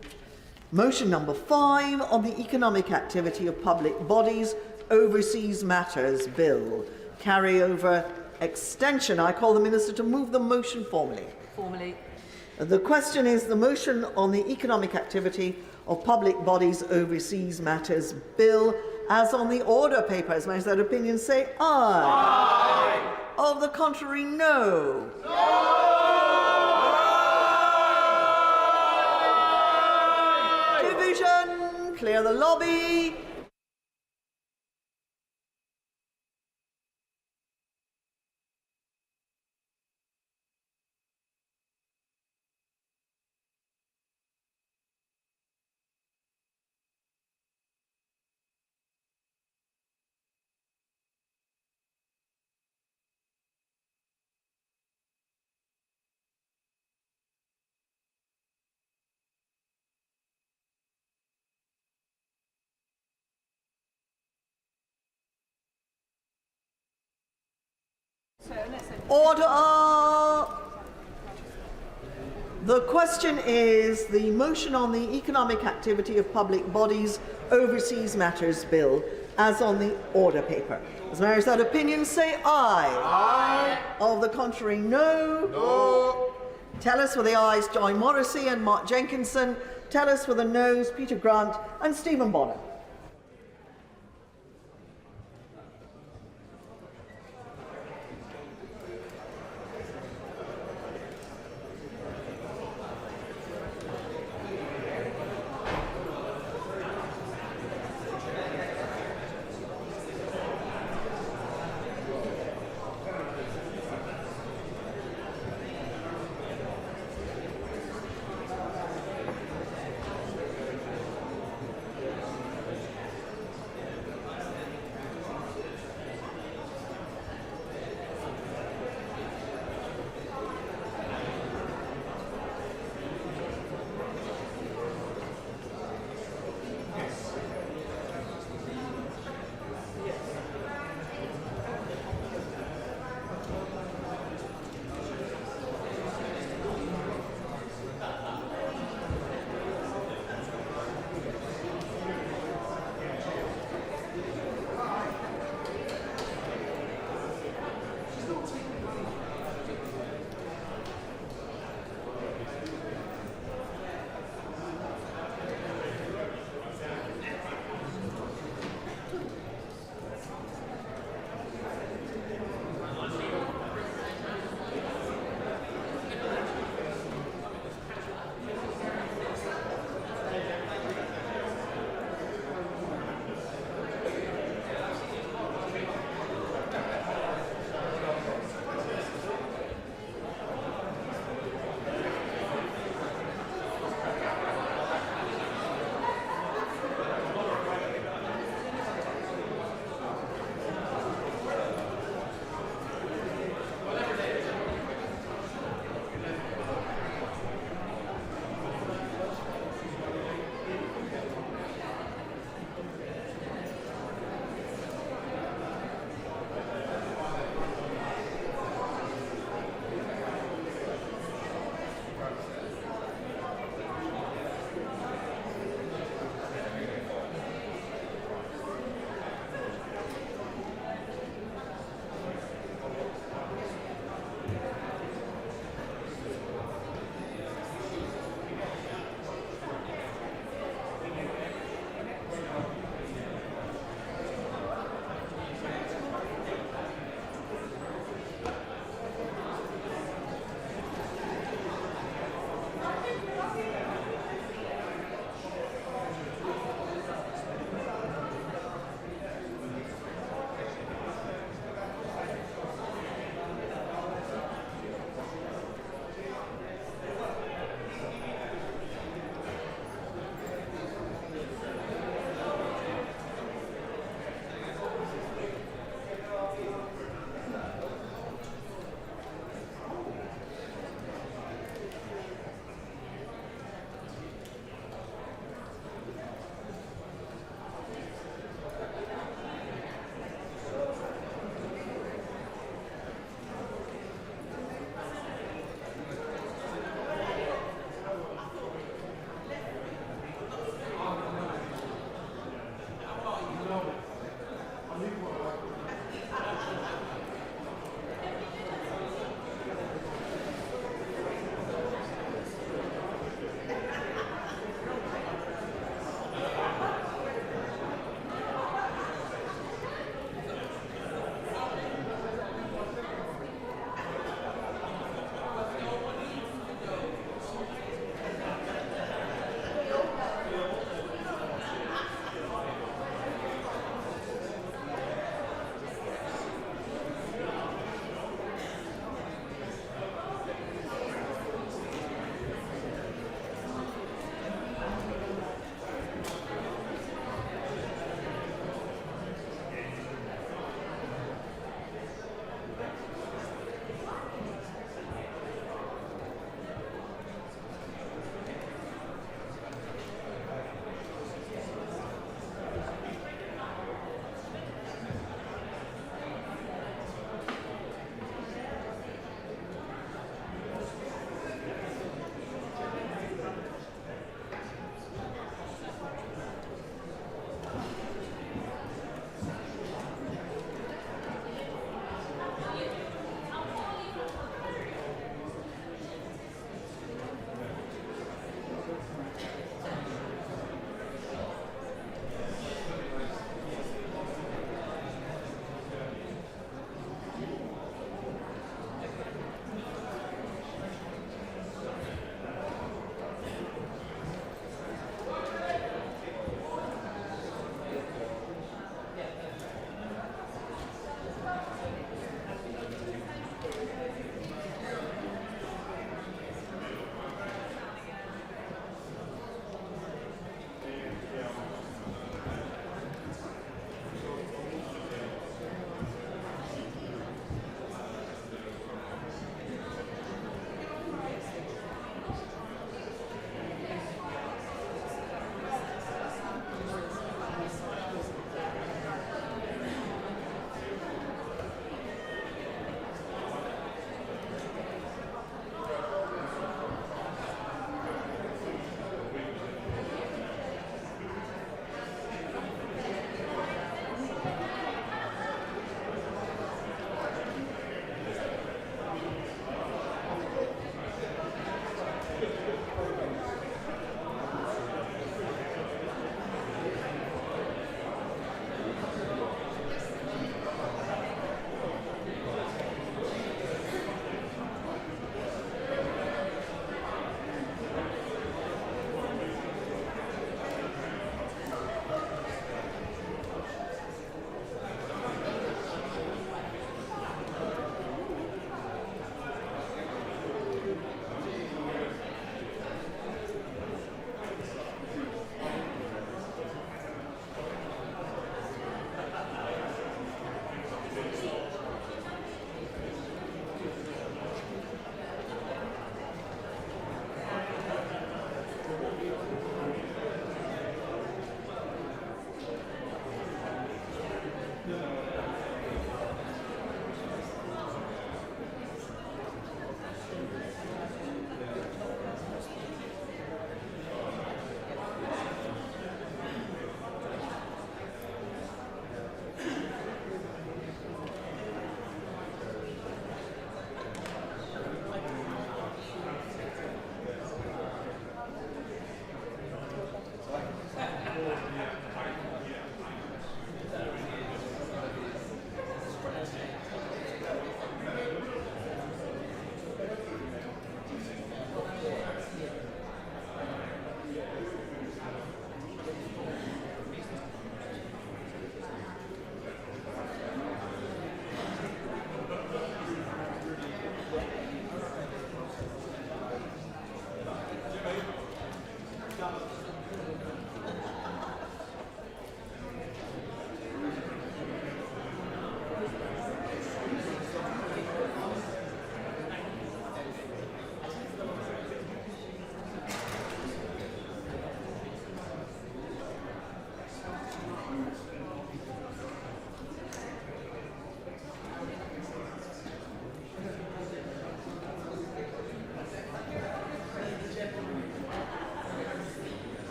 motion number 5 on the Economic Activity of Public Bodies Overseas Matters Bill carryover extension. I call the Minister to move the motion formally. Formally. The question is the motion on the Economic Activity of Public Bodies Overseas Matters Bill as on the order papers. May that opinion say aye. Aye. Of the contrary, no. No. Division, clear the lobby. Order! The question is the motion on the Economic Activity of Public Bodies Overseas Matters Bill as on the order paper. As Mayor is that opinion, say aye. Aye. Of the contrary, no. No. Tell us with the ayes Joy Morrissey and Mark Jenkinson. Tell us with the noes Peter Grant and Stephen Bonner.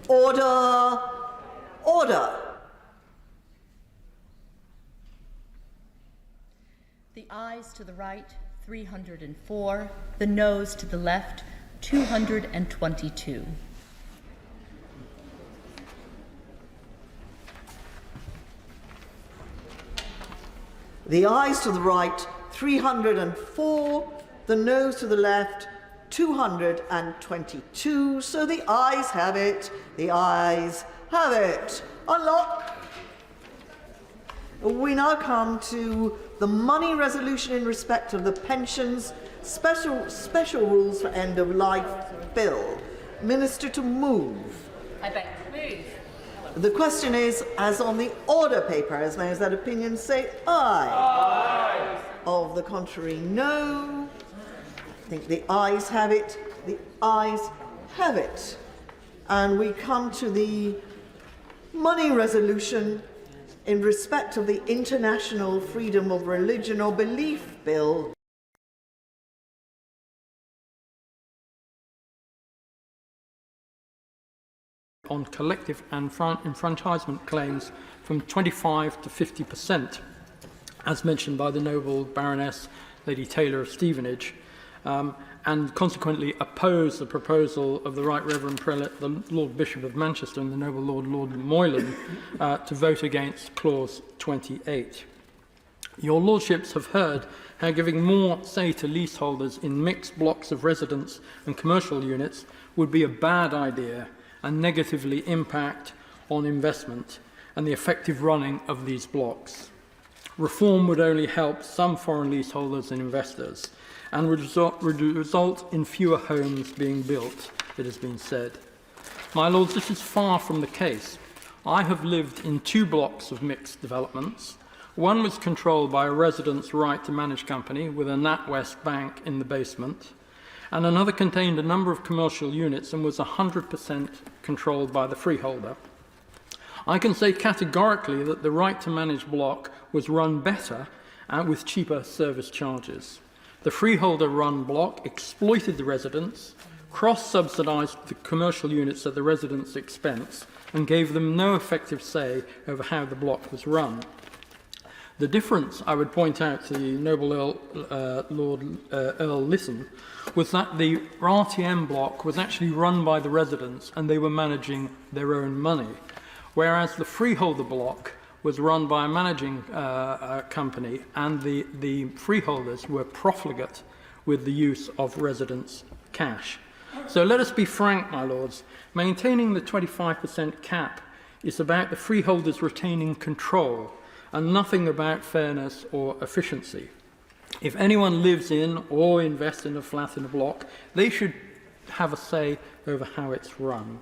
Order! Order! The ayes to the right, 304. The noes to the left, 222. The ayes to the right, 304. The noes to the left, 222. So the ayes have it. The ayes have it. Unlock. We now come to the money resolution in respect of the pensions special rules for end of life bill. Minister to move. I beg to move. The question is, as on the order paper, as many as that opinion say aye. Aye. Of the contrary, no. I think the ayes have it. The ayes have it. And we come to the money resolution in respect of the International Freedom of Religion or Belief Bill. On collective enfranchisement claims from 25 to 50%, as mentioned by the noble Baroness Lady Taylor of Stevenage, and consequently oppose the proposal of the Right Reverend Prelate, the Lord Bishop of Manchester, and the noble Lord Moylan to vote against Clause 28. Your Lordships have heard how giving more say to leaseholders in mixed blocks of residence and commercial units would be a bad idea and negatively impact on investment and the effective running of these blocks. Reform would only help some foreign leaseholders and investors and would result in fewer homes being built, it has been said. My Lords, this is far from the case. I have lived in 2 blocks of mixed developments. One was controlled by a residents' right to manage company with a NatWest bank in the basement, and another contained a number of commercial units and was 100% controlled by the freeholder. I can say categorically that the right to manage block was run better and with cheaper service charges. The freeholder-run block exploited the residents, cross-subsidised the commercial units at the residents' expense, and gave them no effective say over how the block was run. The difference, I would point out to the noble Earl Lisson, was that the RTM block was actually run by the residents and they were managing their own money, whereas the freeholder block was run by a managing company and the freeholders were profligate with the use of residents' cash. So let us be frank, my lords, maintaining the 25% cap is about the freeholders retaining control and nothing about fairness or efficiency. If anyone lives in or invests in a flat in a block, they should have a say over how it's run.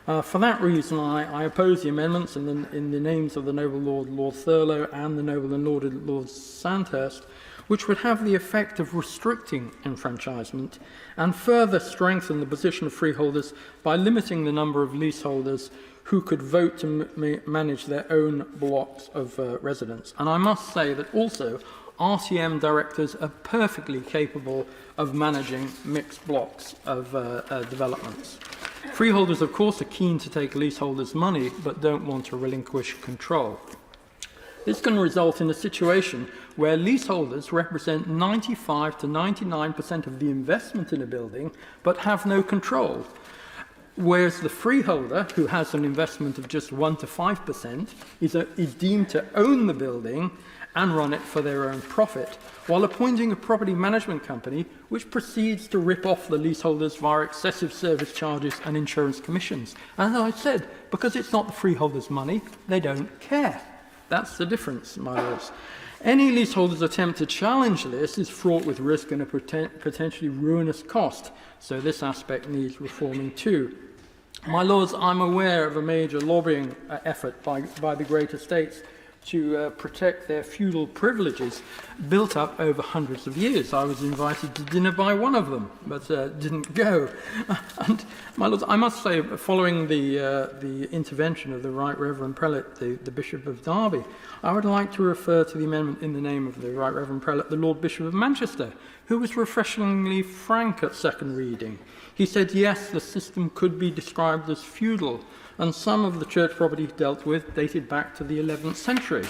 For that reason, I oppose the amendments in the names of the noble Lord Thurlow and the noble and Lord Sandhurst, which would have the effect of restricting enfranchisement and further strengthen the position of freeholders by limiting the number of leaseholders who could vote to manage their own blocks of residence. And I must say that also RTM directors are perfectly capable of managing mixed blocks of developments. Freeholders, of course, are keen to take leaseholders' money, but don't want to relinquish control. This can result in a situation where leaseholders represent 95 to 99% of the investment in a building, but have no control, whereas the freeholder, who has an investment of just 1 to 5%, is deemed to own the building and run it for their own profit, while appointing a property management company which proceeds to rip off the leaseholders via excessive service charges and insurance commissions. And as I said, because it's not the freeholders' money, they don't care. That's the difference, my lords. Any leaseholder's attempt to challenge this is fraught with risk and a potentially ruinous cost, so this aspect needs reforming too. My lords, I'm aware of a major lobbying effort by the great estates to protect their feudal privileges built up over hundreds of years. I was invited to dinner by one of them, but didn't go. And my lords, I must say, following the intervention of the Right Reverend Prelate, the Bishop of Derby, I would like to refer to the amendment in the name of the Right Reverend Prelate, the Lord Bishop of Manchester, who was refreshingly frank at second reading. He said, yes, the system could be described as feudal, and some of the church property dealt with dated back to the 11th century.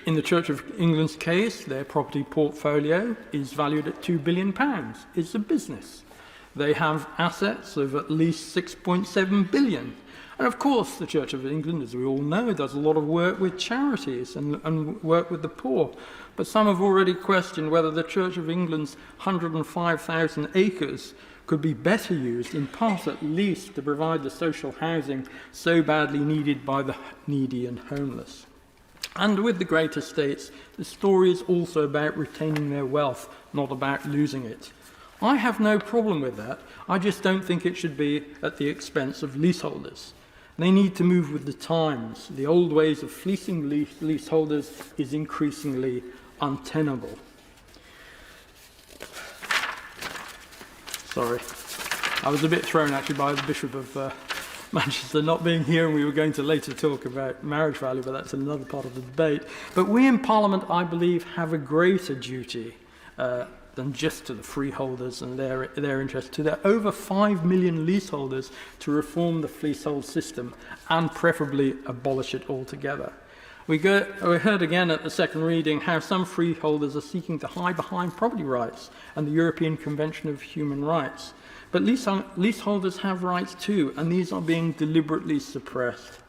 In the Church of England's case, their property portfolio is valued at £2 billion. It's a business. They have assets of at least 6.7 billion. And of course, the Church of England, as we all know, does a lot of work with charities and work with the poor. But some have already questioned whether the Church of England's 105,000 acres could be better used, in part at least, to provide the social housing so badly needed by the needy and homeless. And with the great estates, the story is also about retaining their wealth, not about losing it. I have no problem with that. I just don't think it should be at the expense of leaseholders. They need to move with the times. The old ways of fleecing leaseholders is increasingly untenable. Sorry. I was a bit thrown actually by the Bishop of Manchester not being here, and we were going to later talk about marriage value, but that's another part of the debate. But we in Parliament, I believe, have a greater duty than just to the freeholders and their interest, to their over 5 million leaseholders, to reform the leasehold system and preferably abolish it altogether. We heard again at the second reading how some freeholders are seeking to hide behind property rights and the European Convention of Human Rights. But leaseholders have rights too, and these are being deliberately suppressed.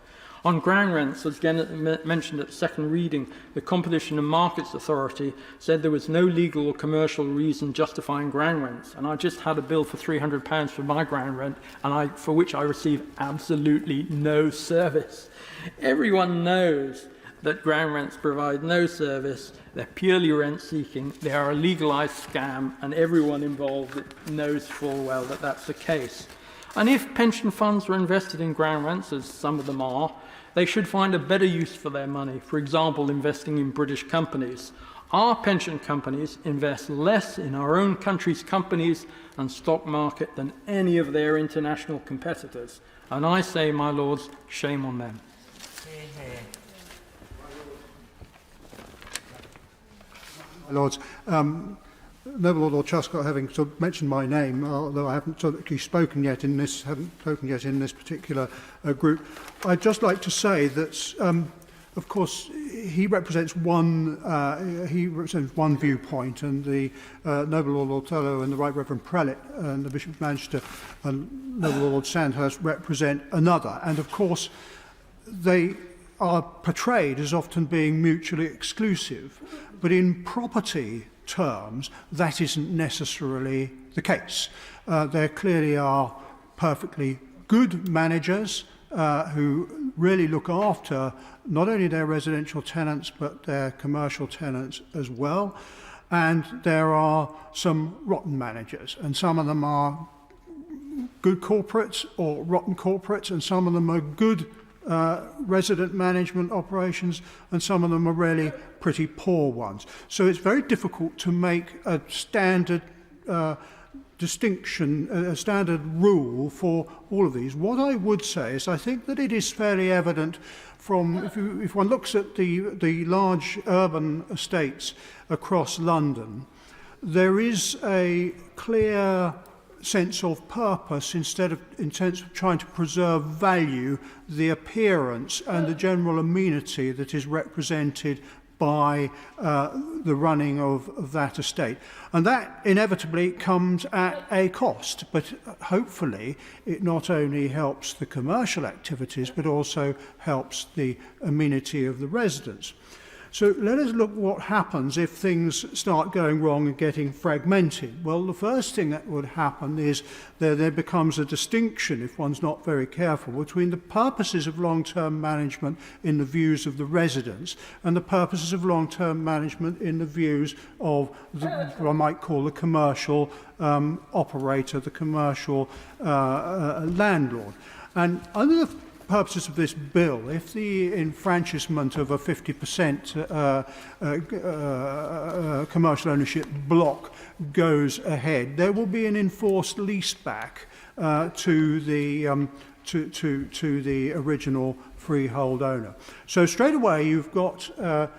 On ground rents, as mentioned at the second reading, the Competition and Markets Authority said there was no legal or commercial reason justifying ground rents. And I just had a bill for £300 for my ground rent, and for which I receive absolutely no service. Everyone knows that ground rents provide no service, they're purely rent-seeking, they are a legalised scam, and everyone involved knows full well that that's the case. And if pension funds were invested in ground rents, as some of them are, they should find a better use for their money, for example, investing in British companies. Our pension companies invest less in our own country's companies and stock market than any of their international competitors. And I say, my lords, shame on them. My Lords, Noble Lord Truscott, having sort of mentioned my name, although I haven't sort of spoken yet in this particular group, I'd just like to say that, of course, he represents one viewpoint, and the Noble Lord Othello and the Right Reverend Prelate and the Bishop of Manchester and Noble Lord Sandhurst represent another, and of course they are portrayed as often being mutually exclusive, but in property terms, that isn't necessarily the case. There clearly are perfectly good managers who really look after not only their residential tenants, but their commercial tenants as well. And there are some rotten managers, and some of them are good corporates or rotten corporates, and some of them are good resident management operations, and some of them are really pretty poor ones. So it's very difficult to make a standard distinction, a standard rule for all of these. What I would say is I think that it is fairly evident from, if one looks at the large urban estates across London, there is a clear sense of purpose in terms of trying to preserve value, the appearance and the general amenity that is represented by the running of that estate. And that inevitably comes at a cost, but hopefully it not only helps the commercial activities, but also helps the amenity of the residents. So let us look what happens if things start going wrong and getting fragmented. Well, the first thing that would happen is there becomes a distinction, if one's not very careful, between the purposes of long-term management in the views of the residents and the purposes of long-term management in the views of what I might call the commercial operator, the commercial landlord. And under the purposes of this bill, if the enfranchisement of a 50% commercial ownership block goes ahead, there will be an enforced lease back to the original freehold owner. So straight away you've got an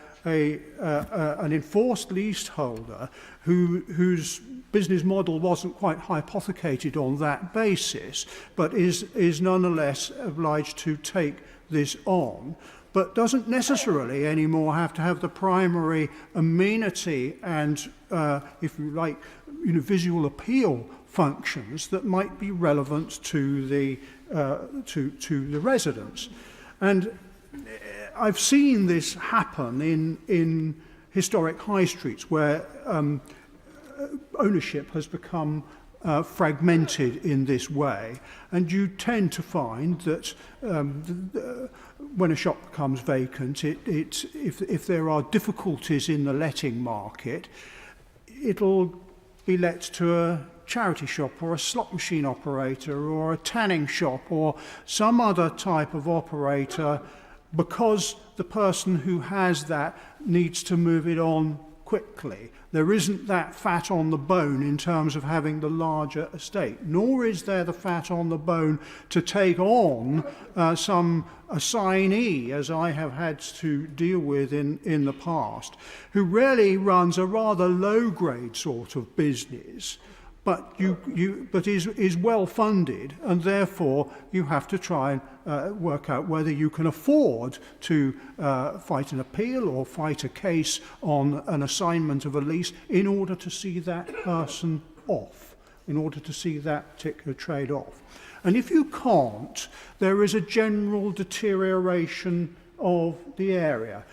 enforced leaseholder whose business model wasn't quite hypothecated on that basis, but is nonetheless obliged to take this on, but doesn't necessarily anymore have to have the primary amenity and, if you like, visual appeal functions that might be relevant to the residents. And I've seen this happen in historic high streets where ownership has become fragmented in this way, and you tend to find that when a shop becomes vacant, if there are difficulties in the letting market, it'll be let to a charity shop or a slot machine operator or a tanning shop or some other type of operator, because the person who has that needs to move it on quickly. There isn't that fat on the bone in terms of having the larger estate, nor is there the fat on the bone to take on some assignee, as I have had to deal with in the past, who really runs a rather low-grade sort of business, but is well funded, and therefore you have to try and work out whether you can afford to fight an appeal or fight a case on an assignment of a lease in order to see that person off, in order to see that particular trade off. And if you can't, there is a general deterioration of the area.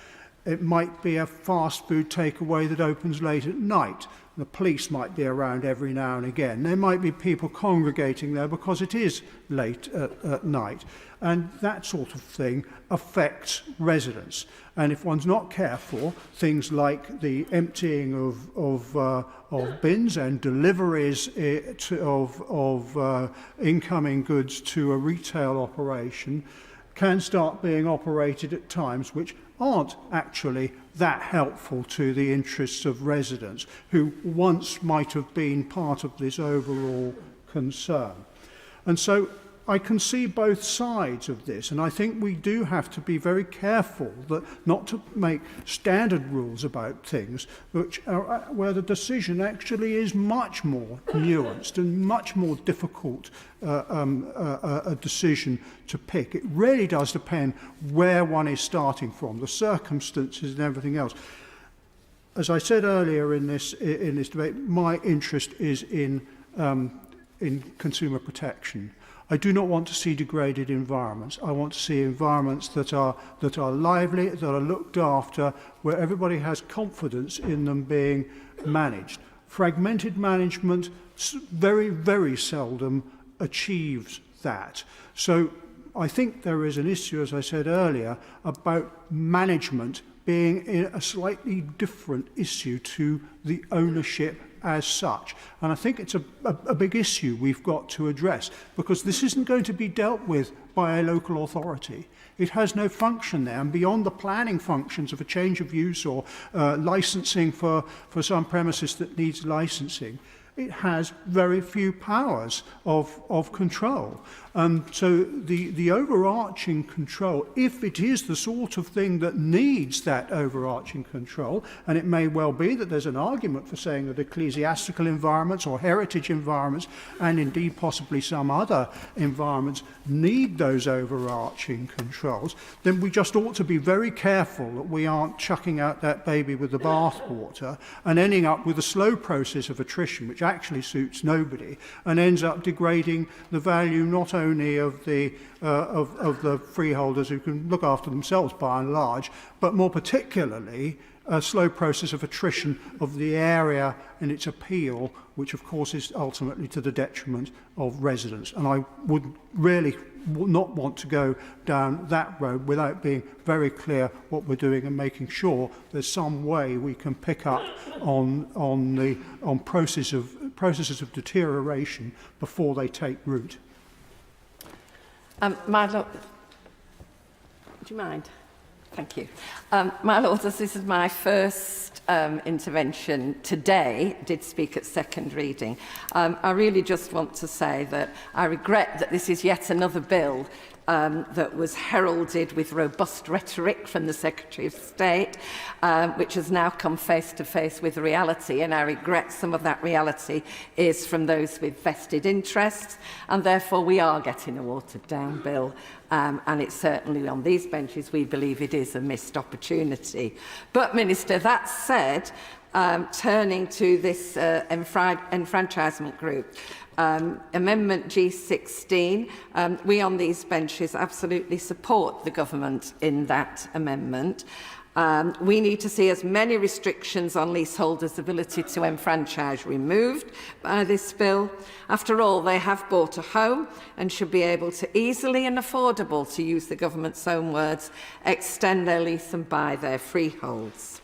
It might be a fast food takeaway that opens late at night. The police might be around every now and again. There might be people congregating there because it is late at night. And that sort of thing affects residents. And if one's not careful, things like the emptying of bins and deliveries of incoming goods to a retail operation can start being operated at times which aren't actually that helpful to the interests of residents who once might have been part of this overall concern. And so I can see both sides of this, and I think we do have to be very careful that not to make standard rules about things which are, where the decision actually is much more nuanced and much more difficult a decision to pick. It really does depend where one is starting from, the circumstances and everything else. As I said earlier in this debate, my interest is in consumer protection. I do not want to see degraded environments. I want to see environments that are lively, that are looked after, where everybody has confidence in them being managed. Fragmented management very, very seldom achieves that. So I think there is an issue, as I said earlier, about management being a slightly different issue to the ownership as such. And I think it's a big issue we've got to address, because this isn't going to be dealt with by a local authority. It has no function there, and beyond the planning functions of a change of use or licensing for some premises that needs licensing, it has very few powers of control. So the overarching control, if it is the sort of thing that needs that overarching control, and it may well be that there's an argument for saying that ecclesiastical environments or heritage environments, and indeed possibly some other environments, need those overarching controls, then we just ought to be very careful that we aren't chucking out that baby with the bathwater and ending up with a slow process of attrition, which actually suits nobody and ends up degrading the value not only of the freeholders who can look after themselves by and large, but more particularly a slow process of attrition of the area and its appeal, which of course is ultimately to the detriment of residents. And I would really not want to go down that road without being very clear what we're doing and making sure there's some way we can pick up on processes of deterioration before they take root. My Lord, do you mind? Thank you. My Lords, as this is my first intervention today, did speak at second reading. I really just want to say that I regret that this is yet another bill that was heralded with robust rhetoric from the Secretary of State, which has now come face to face with reality, and I regret some of that reality is from those with vested interests, and therefore we are getting a watered-down bill, and it's certainly on these benches we believe it is a missed opportunity. But, Minister, that said, turning to this enfranchisement group, Amendment G16, we on these benches absolutely support the government in that amendment. We need to see as many restrictions on leaseholders' ability to enfranchise removed by this bill. After all, they have bought a home and should be able to easily and affordable, to use the government's own words, extend their lease and buy their freeholds.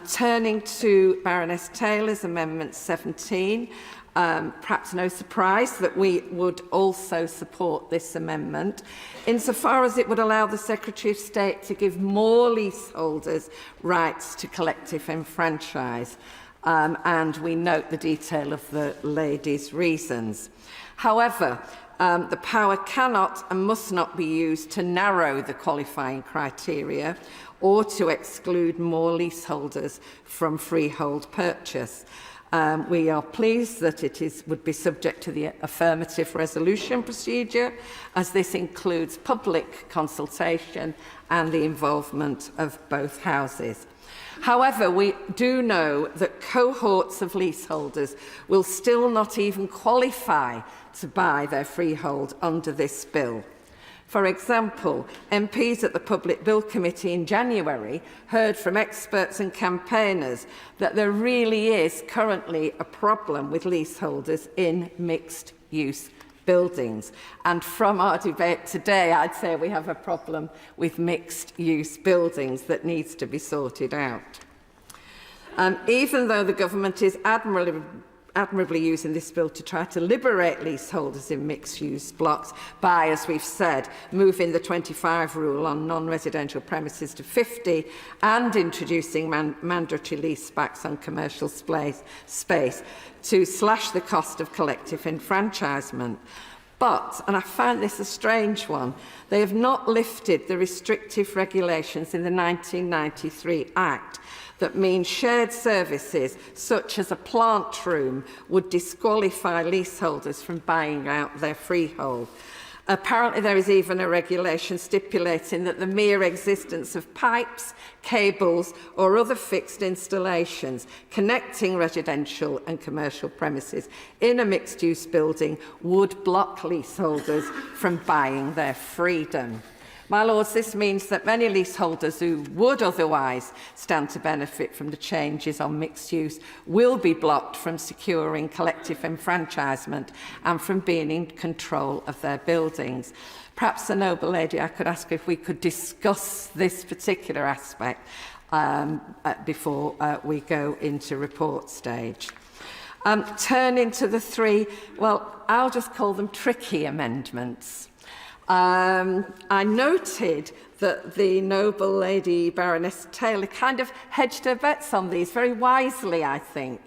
Turning to Baroness Taylor's Amendment 17, perhaps no surprise that we would also support this amendment, insofar as it would allow the Secretary of State to give more leaseholders rights to collective enfranchise, and we note the detail of the lady's reasons. However, the power cannot and must not be used to narrow the qualifying criteria or to exclude more leaseholders from freehold purchase. We are pleased that it would be subject to the affirmative resolution procedure, as this includes public consultation and the involvement of both houses. However, we do know that cohorts of leaseholders will still not even qualify to buy their freehold under this bill. For example, MPs at the Public Bill Committee in January heard from experts and campaigners that there really is currently a problem with leaseholders in mixed-use buildings. And from our debate today, I'd say we have a problem with mixed-use buildings that needs to be sorted out. Even though the government is admirably using this bill to try to liberate leaseholders in mixed-use blocks by, as we've said, moving the 25 rule on non-residential premises to 50 and introducing mandatory leasebacks on commercial space to slash the cost of collective enfranchisement. But, and I find this a strange one, they have not lifted the restrictive regulations in the 1993 Act that means shared services, such as a plant room, would disqualify leaseholders from buying out their freehold. Apparently, there is even a regulation stipulating that the mere existence of pipes, cables, or other fixed installations connecting residential and commercial premises in a mixed-use building would block leaseholders from buying their freedom. My Lords, this means that many leaseholders who would otherwise stand to benefit from the changes on mixed use will be blocked from securing collective enfranchisement and from being in control of their buildings. Perhaps the noble lady, I could ask if we could discuss this particular aspect before we go into report stage. Turning to the three, well, I'll just call them tricky amendments. I noted that the noble lady Baroness Taylor kind of hedged her bets on these very wisely, I think.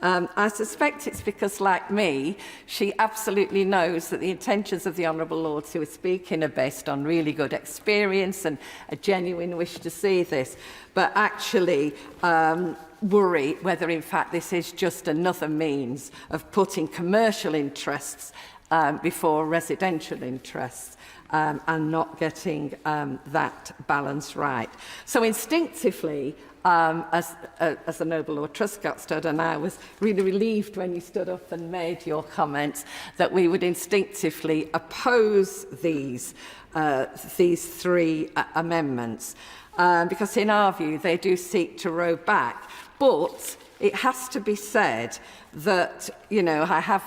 I suspect it's because, like me, she absolutely knows that the intentions of the Honourable Lords who are speaking are based on really good experience and a genuine wish to see this, but actually worry whether, in fact, this is just another means of putting commercial interests before residential interests. And not getting that balance right. So instinctively, as the noble Lord Truscott stood, and I was really relieved when you stood up and made your comments, that we would instinctively oppose these three amendments, because in our view they do seek to row back. But it has to be said that, you know, I have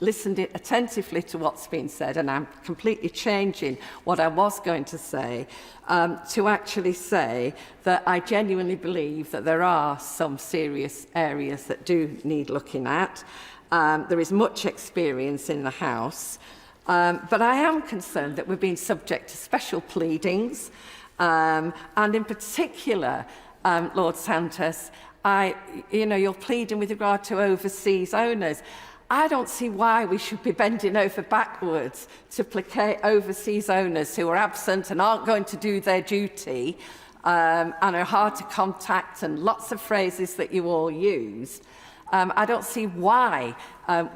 listened attentively to what's been said, and I'm completely changing what I was going to say to actually say that I genuinely believe that there are some serious areas that do need looking at. There is much experience in the House, but I am concerned that we're being subject to special pleadings, and in particular, Lord Santos, you're pleading with regard to overseas owners. I don't see why we should be bending over backwards to placate overseas owners who are absent and aren't going to do their duty and are hard to contact, and lots of phrases that you all use. I don't see why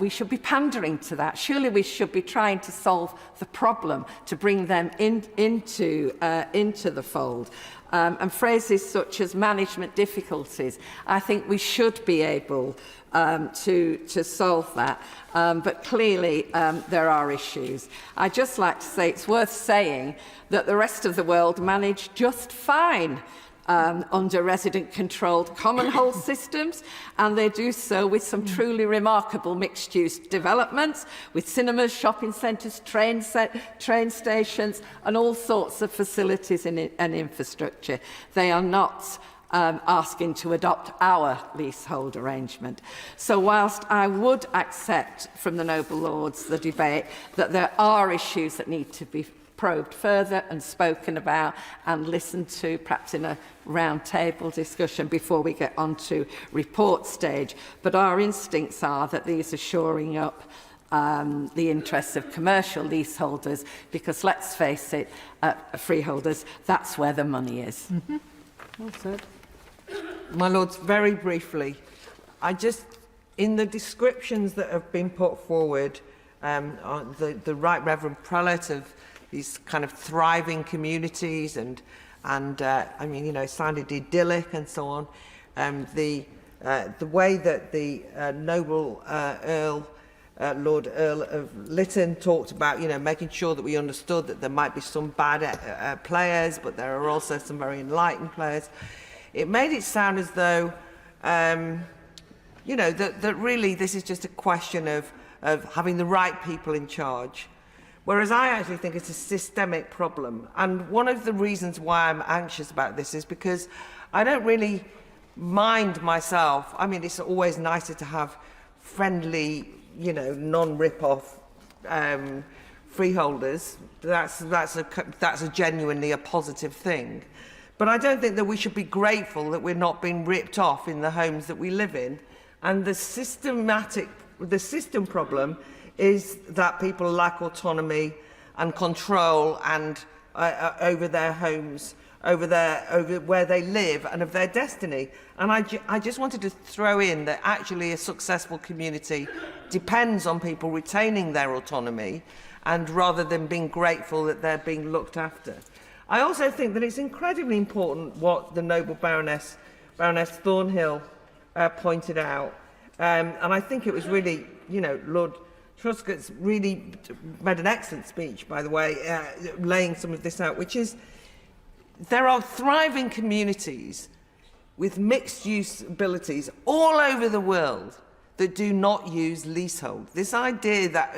we should be pandering to that. Surely we should be trying to solve the problem, to bring them into the fold. And phrases such as management difficulties, I think we should be able to solve that. But clearly there are issues. I'd just like to say it's worth saying that the rest of the world manage just fine under resident-controlled common-hold systems, and they do so with some truly remarkable mixed-use developments, with cinemas, shopping centres, train stations, and all sorts of facilities and infrastructure. They are not asking to adopt our leasehold arrangement. So whilst I would accept from the Noble Lords the debate that there are issues that need to be probed further and spoken about and listened to, perhaps in a round table discussion before we get on to report stage. But our instincts are that these are shoring up the interests of commercial leaseholders, because let's face it, freeholders, that's where the money is. Well said. My Lords, very briefly, in the descriptions that have been put forward, the Right Reverend Prelate of these kind of thriving communities, and I mean, you know, it sounded idyllic and so on. The way that the noble Lord Earl of Lytton talked about, you know, making sure that we understood that there might be some bad players, but there are also some very enlightened players. It made it sound as though, you know, that really this is just a question of having the right people in charge. Whereas I actually think it's a systemic problem. And one of the reasons why I'm anxious about this is because I don't really mind myself. I mean, it's always nicer to have friendly, you know, non-rip-off freeholders. That's a genuinely a positive thing. But I don't think that we should be grateful that we're not being ripped off in the homes that we live in. And the system problem is that people lack autonomy and control and over their homes, over where they live and of their destiny. And I just wanted to throw in that actually a successful community depends on people retaining their autonomy, and rather than being grateful that they're being looked after. I also think that it's incredibly important what the noble Baroness Thornhill pointed out. And I think it was really, you know, Lord Truscott's really made an excellent speech, by the way, laying some of this out, which is there are thriving communities with mixed-use abilities all over the world that do not use leasehold. This idea that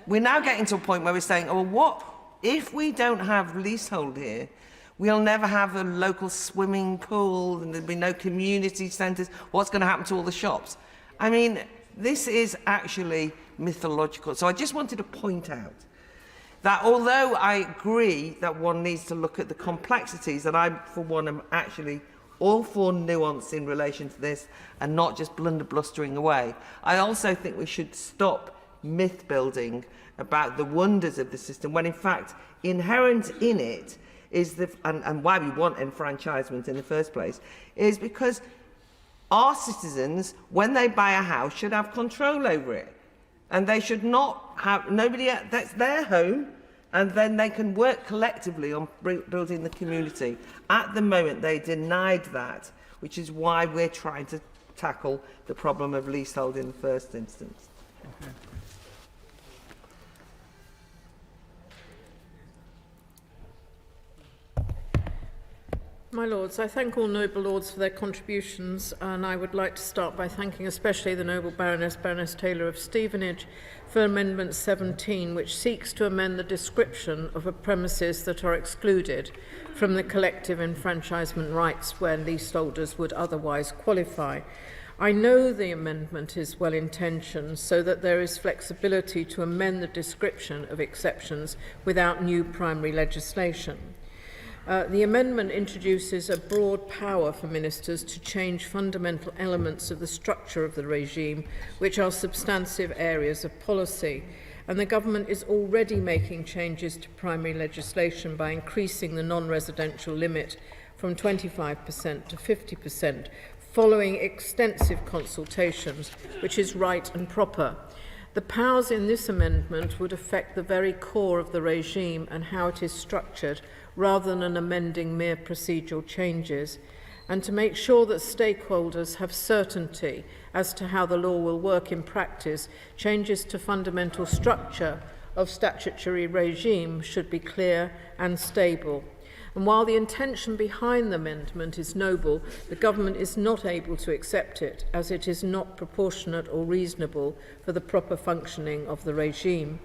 we're now getting to a point where we're saying, oh, well, what if we don't have leasehold here? We'll never have a local swimming pool, and there'll be no community centres. What's going to happen to all the shops? I mean, this is actually mythological. So I just wanted to point out that although I agree that one needs to look at the complexities, and I, for one, am actually all for nuance in relation to this and not just blustering away, I also think we should stop myth building about the wonders of the system, when in fact inherent in it is and why we want enfranchisement in the first place is because our citizens, when they buy a house, should have control over it. And they should not have nobody else, that's their home, and then they can work collectively on building the community. At the moment, they denied that, which is why we're trying to tackle the problem of leasehold in the first instance. Okay. My Lords, I thank all noble lords for their contributions, and I would like to start by thanking especially the noble Baroness Taylor of Stevenage for Amendment 17, which seeks to amend the description of a premises that are excluded from the collective enfranchisement rights where leaseholders would otherwise qualify. I know the amendment is well intentioned so that there is flexibility to amend the description of exceptions without new primary legislation. The amendment introduces a broad power for ministers to change fundamental elements of the structure of the regime, which are substantive areas of policy. And the government is already making changes to primary legislation by increasing the non-residential limit from 25% to 50%, following extensive consultations, which is right and proper. The powers in this amendment would affect the very core of the regime and how it is structured, rather than amending mere procedural changes, and to make sure that stakeholders have certainty as to how the law will work in practice, changes to fundamental structure of statutory regime should be clear and stable. And while the intention behind the amendment is noble, the government is not able to accept it, as it is not proportionate or reasonable for the proper functioning of the regime.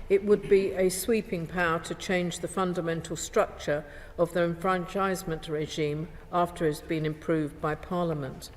It would be a sweeping power to change the fundamental structure of the enfranchisement regime after it has been improved by Parliament.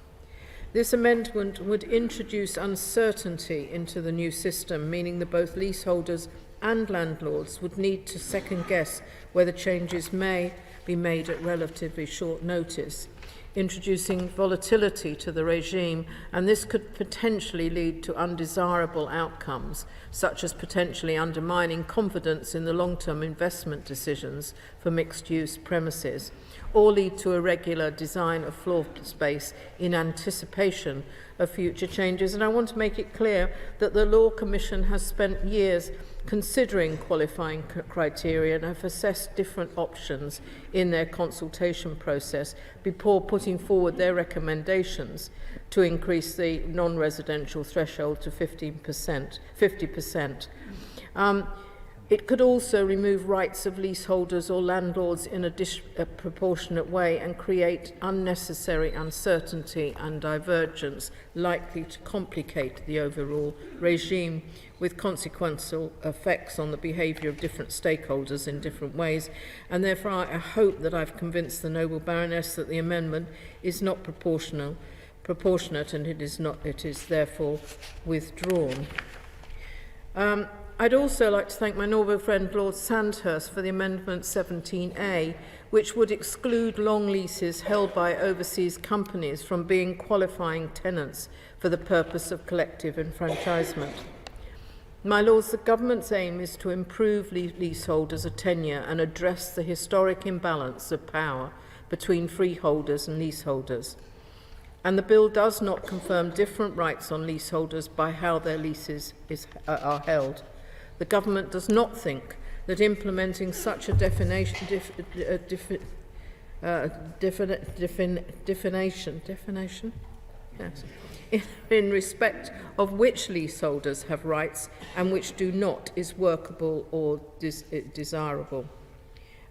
This amendment would introduce uncertainty into the new system, meaning that both leaseholders and landlords would need to second-guess whether changes may be made at relatively short notice, introducing volatility to the regime, and this could potentially lead to undesirable outcomes, such as potentially undermining confidence in the long-term investment decisions for mixed-use premises, or lead to irregular design of floor space in anticipation of future changes. And I want to make it clear that the Law Commission has spent years considering qualifying criteria and have assessed different options in their consultation process before putting forward their recommendations to increase the non-residential threshold to 50%. It could also remove rights of leaseholders or landlords in a proportionate way and create unnecessary uncertainty and divergence likely to complicate the overall regime, with consequential effects on the behaviour of different stakeholders in different ways. And therefore I hope that I've convinced the noble Baroness that the amendment is not proportionate and it is therefore withdrawn. I'd also like to thank my noble friend Lord Sandhurst for the Amendment 17A, which would exclude long leases held by overseas companies from being qualifying tenants for the purpose of collective enfranchisement. My Lords, the government's aim is to improve leaseholders' tenure and address the historic imbalance of power between freeholders and leaseholders. And the bill does not confirm different rights on leaseholders by how their leases are held. The government does not think that implementing such a definition yes, in respect of which leaseholders have rights and which do not is workable or desirable.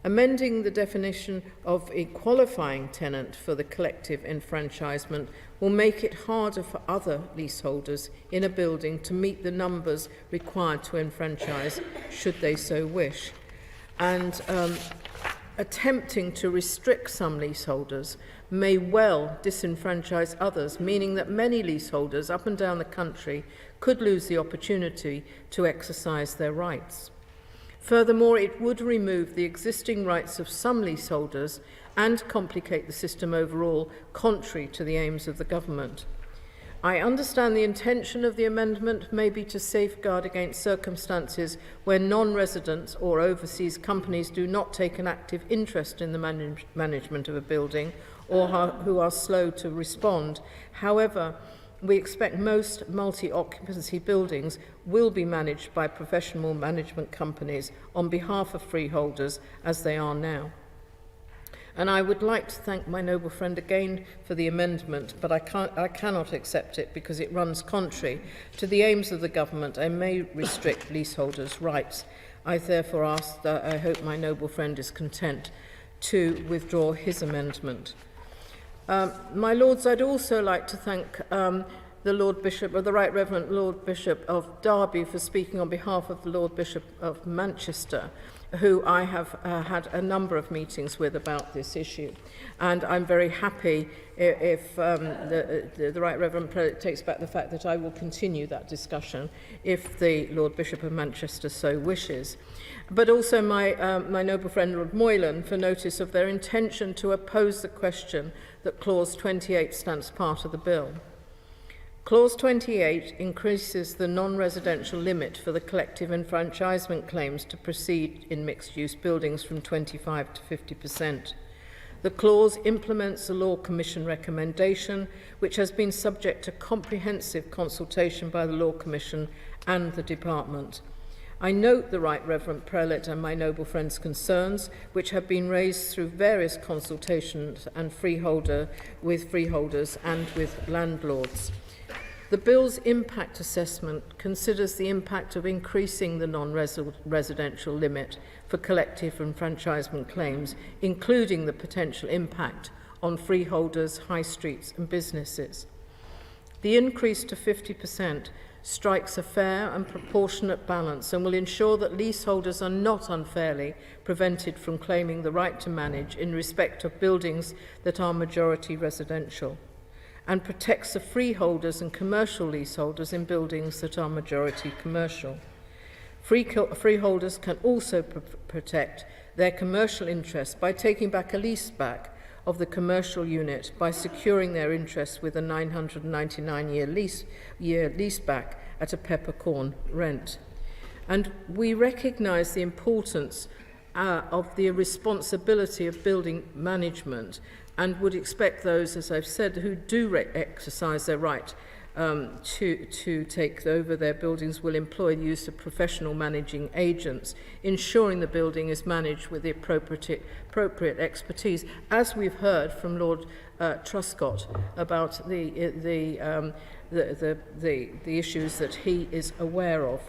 Amending the definition of a qualifying tenant for the collective enfranchisement will make it harder for other leaseholders in a building to meet the numbers required to enfranchise, should they so wish. And attempting to restrict some leaseholders may well disenfranchise others, meaning that many leaseholders up and down the country could lose the opportunity to exercise their rights. Furthermore, it would remove the existing rights of some leaseholders and complicate the system overall, contrary to the aims of the government. I understand the intention of the amendment may be to safeguard against circumstances where non-residents or overseas companies do not take an active interest in the management of a building or who are slow to respond. However, we expect most multi-occupancy buildings will be managed by professional management companies on behalf of freeholders, as they are now. And I would like to thank my noble friend again for the amendment, but I cannot accept it because it runs contrary to the aims of the government and may restrict leaseholders' rights. I therefore ask that I hope my noble friend is content to withdraw his amendment. My Lords, I'd also like to thank the Lord Bishop, or the Right Reverend Lord Bishop of Derby, for speaking on behalf of the Lord Bishop of Manchester, who I have had a number of meetings with about this issue. And I'm very happy if the Right Reverend Prelate takes back the fact that I will continue that discussion if the Lord Bishop of Manchester so wishes. But also my noble friend Lord Moylan for notice of their intention to oppose the question that Clause 28 stands part of the bill. Clause 28 increases the non-residential limit for the collective enfranchisement claims to proceed in mixed-use buildings from 25 to 50%. The clause implements the Law Commission recommendation, which has been subject to comprehensive consultation by the Law Commission and the Department. I note the Right Reverend Prelate and my noble friend's concerns, which have been raised through various consultations and with freeholders and with landlords. The bill's impact assessment considers the impact of increasing the non-residential limit for collective enfranchisement claims, including the potential impact on freeholders, high streets and businesses. The increase to 50% strikes a fair and proportionate balance and will ensure that leaseholders are not unfairly prevented from claiming the right to manage in respect of buildings that are majority residential, and protects the freeholders and commercial leaseholders in buildings that are majority commercial. Freeholders can also protect their commercial interests by taking back a lease back of the commercial unit by securing their interests with a 999-year lease back at a peppercorn rent. And we recognise the importance of the responsibility of building management, and would expect those, as I've said, who do exercise their right to take over their buildings will employ the use of professional managing agents, ensuring the building is managed with the appropriate expertise, as we've heard from Lord Truscott about the issues that he is aware of.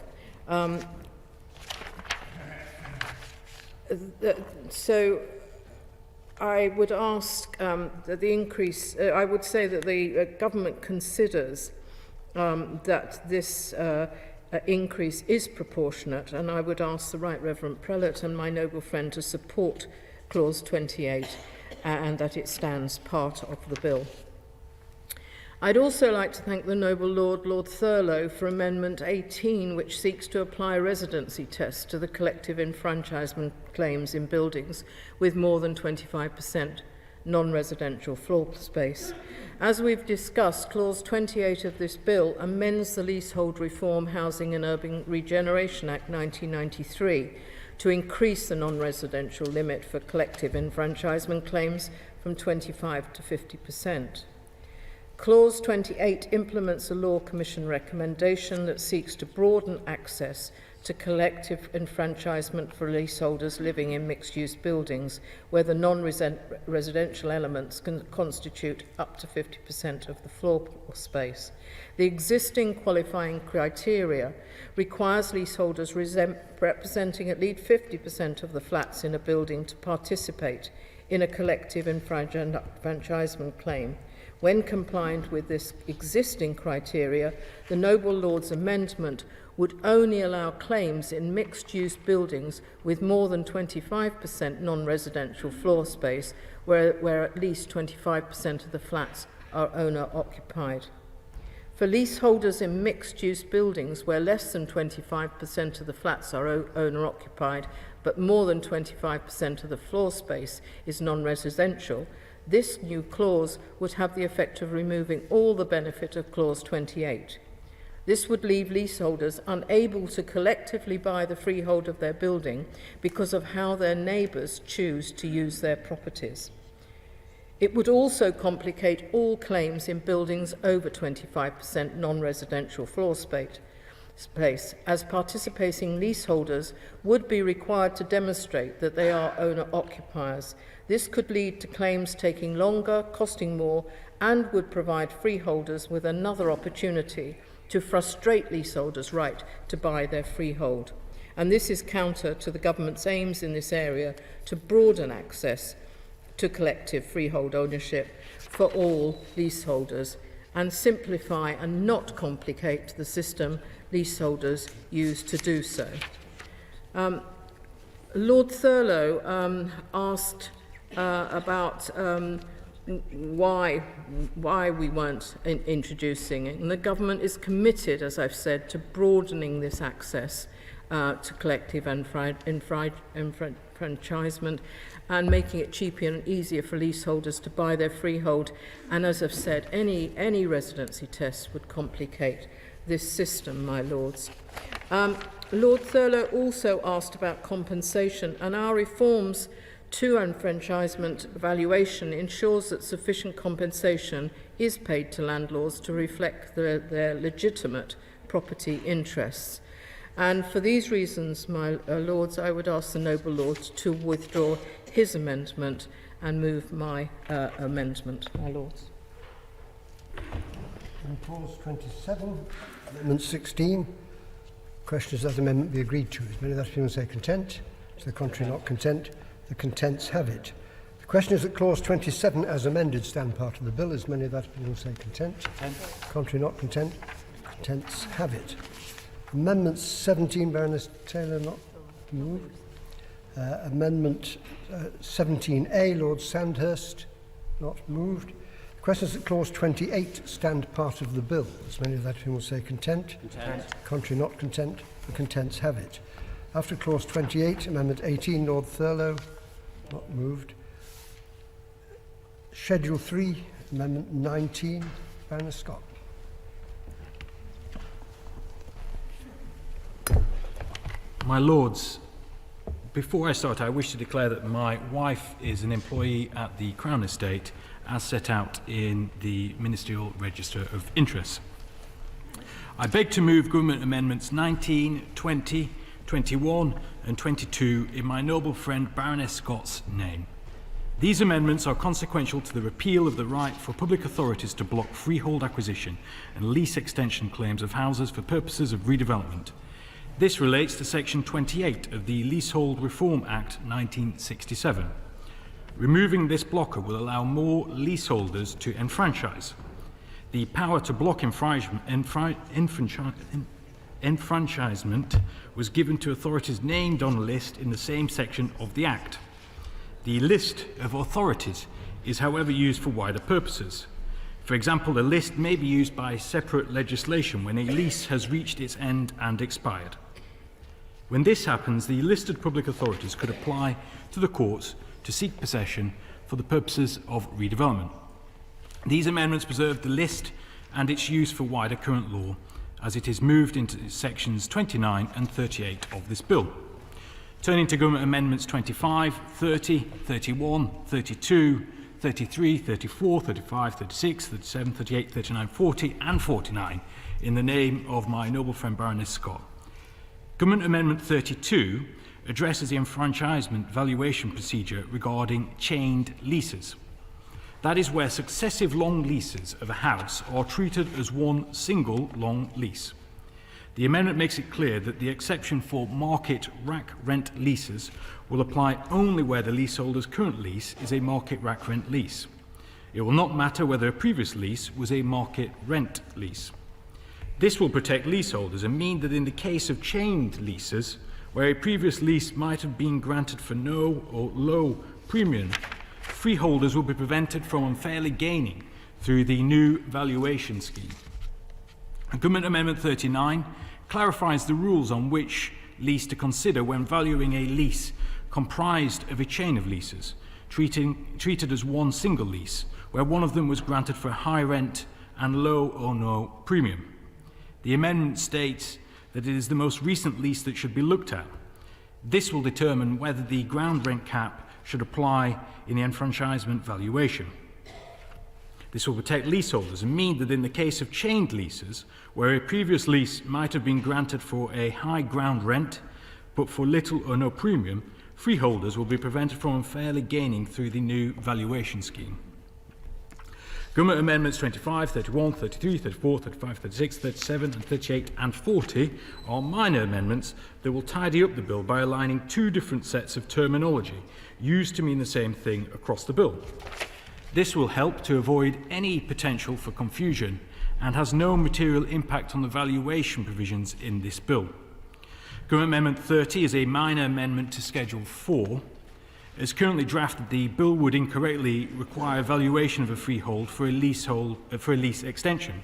So I would ask that the increase, I would say that the government considers that this increase is proportionate, and I would ask the Right Reverend Prelate and my noble friend to support Clause 28 and that it stands part of the bill. I'd also like to thank the noble Lord Thurlow, for Amendment 18, which seeks to apply residency tests to the collective enfranchisement claims in buildings with more than 25% non-residential floor space. As we've discussed, Clause 28 of this bill amends the Leasehold Reform, Housing and Urban Regeneration Act 1993 to increase the non-residential limit for collective enfranchisement claims from 25 to 50%. Clause 28 implements a Law Commission recommendation that seeks to broaden access to collective enfranchisement for leaseholders living in mixed-use buildings where the non-residential elements can constitute up to 50% of the floor space. The existing qualifying criteria requires leaseholders representing at least 50% of the flats in a building to participate in a collective enfranchisement claim. When compliant with this existing criteria, the noble Lord's amendment would only allow claims in mixed-use buildings with more than 25% non-residential floor space, where at least 25% of the flats are owner-occupied. For leaseholders in mixed-use buildings where less than 25% of the flats are owner-occupied, but more than 25% of the floor space is non-residential, this new clause would have the effect of removing all the benefit of Clause 28. This would leave leaseholders unable to collectively buy the freehold of their building because of how their neighbours choose to use their properties. It would also complicate all claims in buildings over 25% non-residential floor space, as participating leaseholders would be required to demonstrate that they are owner-occupiers. This could lead to claims taking longer, costing more, and would provide freeholders with another opportunity to frustrate leaseholders' right to buy their freehold. And this is counter to the government's aims in this area to broaden access to collective freehold ownership for all leaseholders and simplify and not complicate the system leaseholders use to do so. Lord Thurlow asked about why we weren't introducing it, and the government is committed, as I've said, to broadening this access to collective enfranchisement and making it cheaper and easier for leaseholders to buy their freehold. And as I've said, any residency test would complicate this system, my lords. Lord Thurlow also asked about compensation, and our reforms to enfranchisement valuation ensures that sufficient compensation is paid to landlords to reflect their legitimate property interests. And for these reasons, my lords, I would ask the noble lord to withdraw his amendment and move my amendment, my lords. On clause 27, amendment 16. Question is that the amendment be agreed to. As many of that people say content. To the contrary, not content. The contents have it. The question is that clause 27 as amended stand part of the bill. As many of that people say content. Contrary, not content. Contents have it. Amendment 17, Baroness Taylor, not moved. Amendment 17A, Lord Sandhurst, not moved. The question is that clause 28 stand part of the bill. As many of that people say content. Contrary, not content. The contents have it. After clause 28, amendment 18, Lord Thurlow, not moved. Schedule 3, amendment 19, Baroness Scott. My Lords, before I start, I wish to declare that my wife is an employee at the Crown Estate as set out in the Ministerial Register of Interests. I beg to move Government Amendments 19, 20, 21 and 22 in my noble friend Baroness Scott's name. These amendments are consequential to the repeal of the right for public authorities to block freehold acquisition and lease extension claims of houses for purposes of redevelopment. This relates to Section 28 of the Leasehold Reform Act 1967. Removing this blocker will allow more leaseholders to enfranchise. The power to block enfranchisement was given to authorities named on a list in the same section of the Act. The list of authorities is, however, used for wider purposes. For example, a list may be used by separate legislation when a lease has reached its end and expired. When this happens, the listed public authorities could apply to the courts to seek possession for the purposes of redevelopment. These amendments preserve the list and its use for wider current law as it is moved into sections 29 and 38 of this bill. Turning to Government Amendments 25, 30, 31, 32, 33, 34, 35, 36, 37, 38, 39, 40 and 49 in the name of my noble friend Baroness Scott. Government Amendment 32 addresses the enfranchisement valuation procedure regarding chained leases. That is where successive long leases of a house are treated as one single long lease. The amendment makes it clear that the exception for market rack rent leases will apply only where the leaseholder's current lease is a market rack rent lease. It will not matter whether a previous lease was a market rent lease. This will protect leaseholders and mean that in the case of chained leases, where a previous lease might have been granted for no or low premium, freeholders will be prevented from unfairly gaining through the new valuation scheme. Government Amendment 39 clarifies the rules on which lease to consider when valuing a lease comprised of a chain of leases, treated as one single lease, where one of them was granted for high rent and low or no premium. The amendment states that it is the most recent lease that should be looked at. This will determine whether the ground rent cap should apply in the enfranchisement valuation. This will protect leaseholders and mean that in the case of chained leases, where a previous lease might have been granted for a high ground rent, but for little or no premium, freeholders will be prevented from unfairly gaining through the new valuation scheme. Government Amendments 25, 31, 33, 34, 35, 36, 37 and 38 and 40 are minor amendments that will tidy up the bill by aligning two different sets of terminology used to mean the same thing across the bill. This will help to avoid any potential for confusion and has no material impact on the valuation provisions in this bill. Government Amendment 30 is a minor amendment to Schedule 4. As currently drafted, the bill would incorrectly require valuation of a freehold for a lease extension.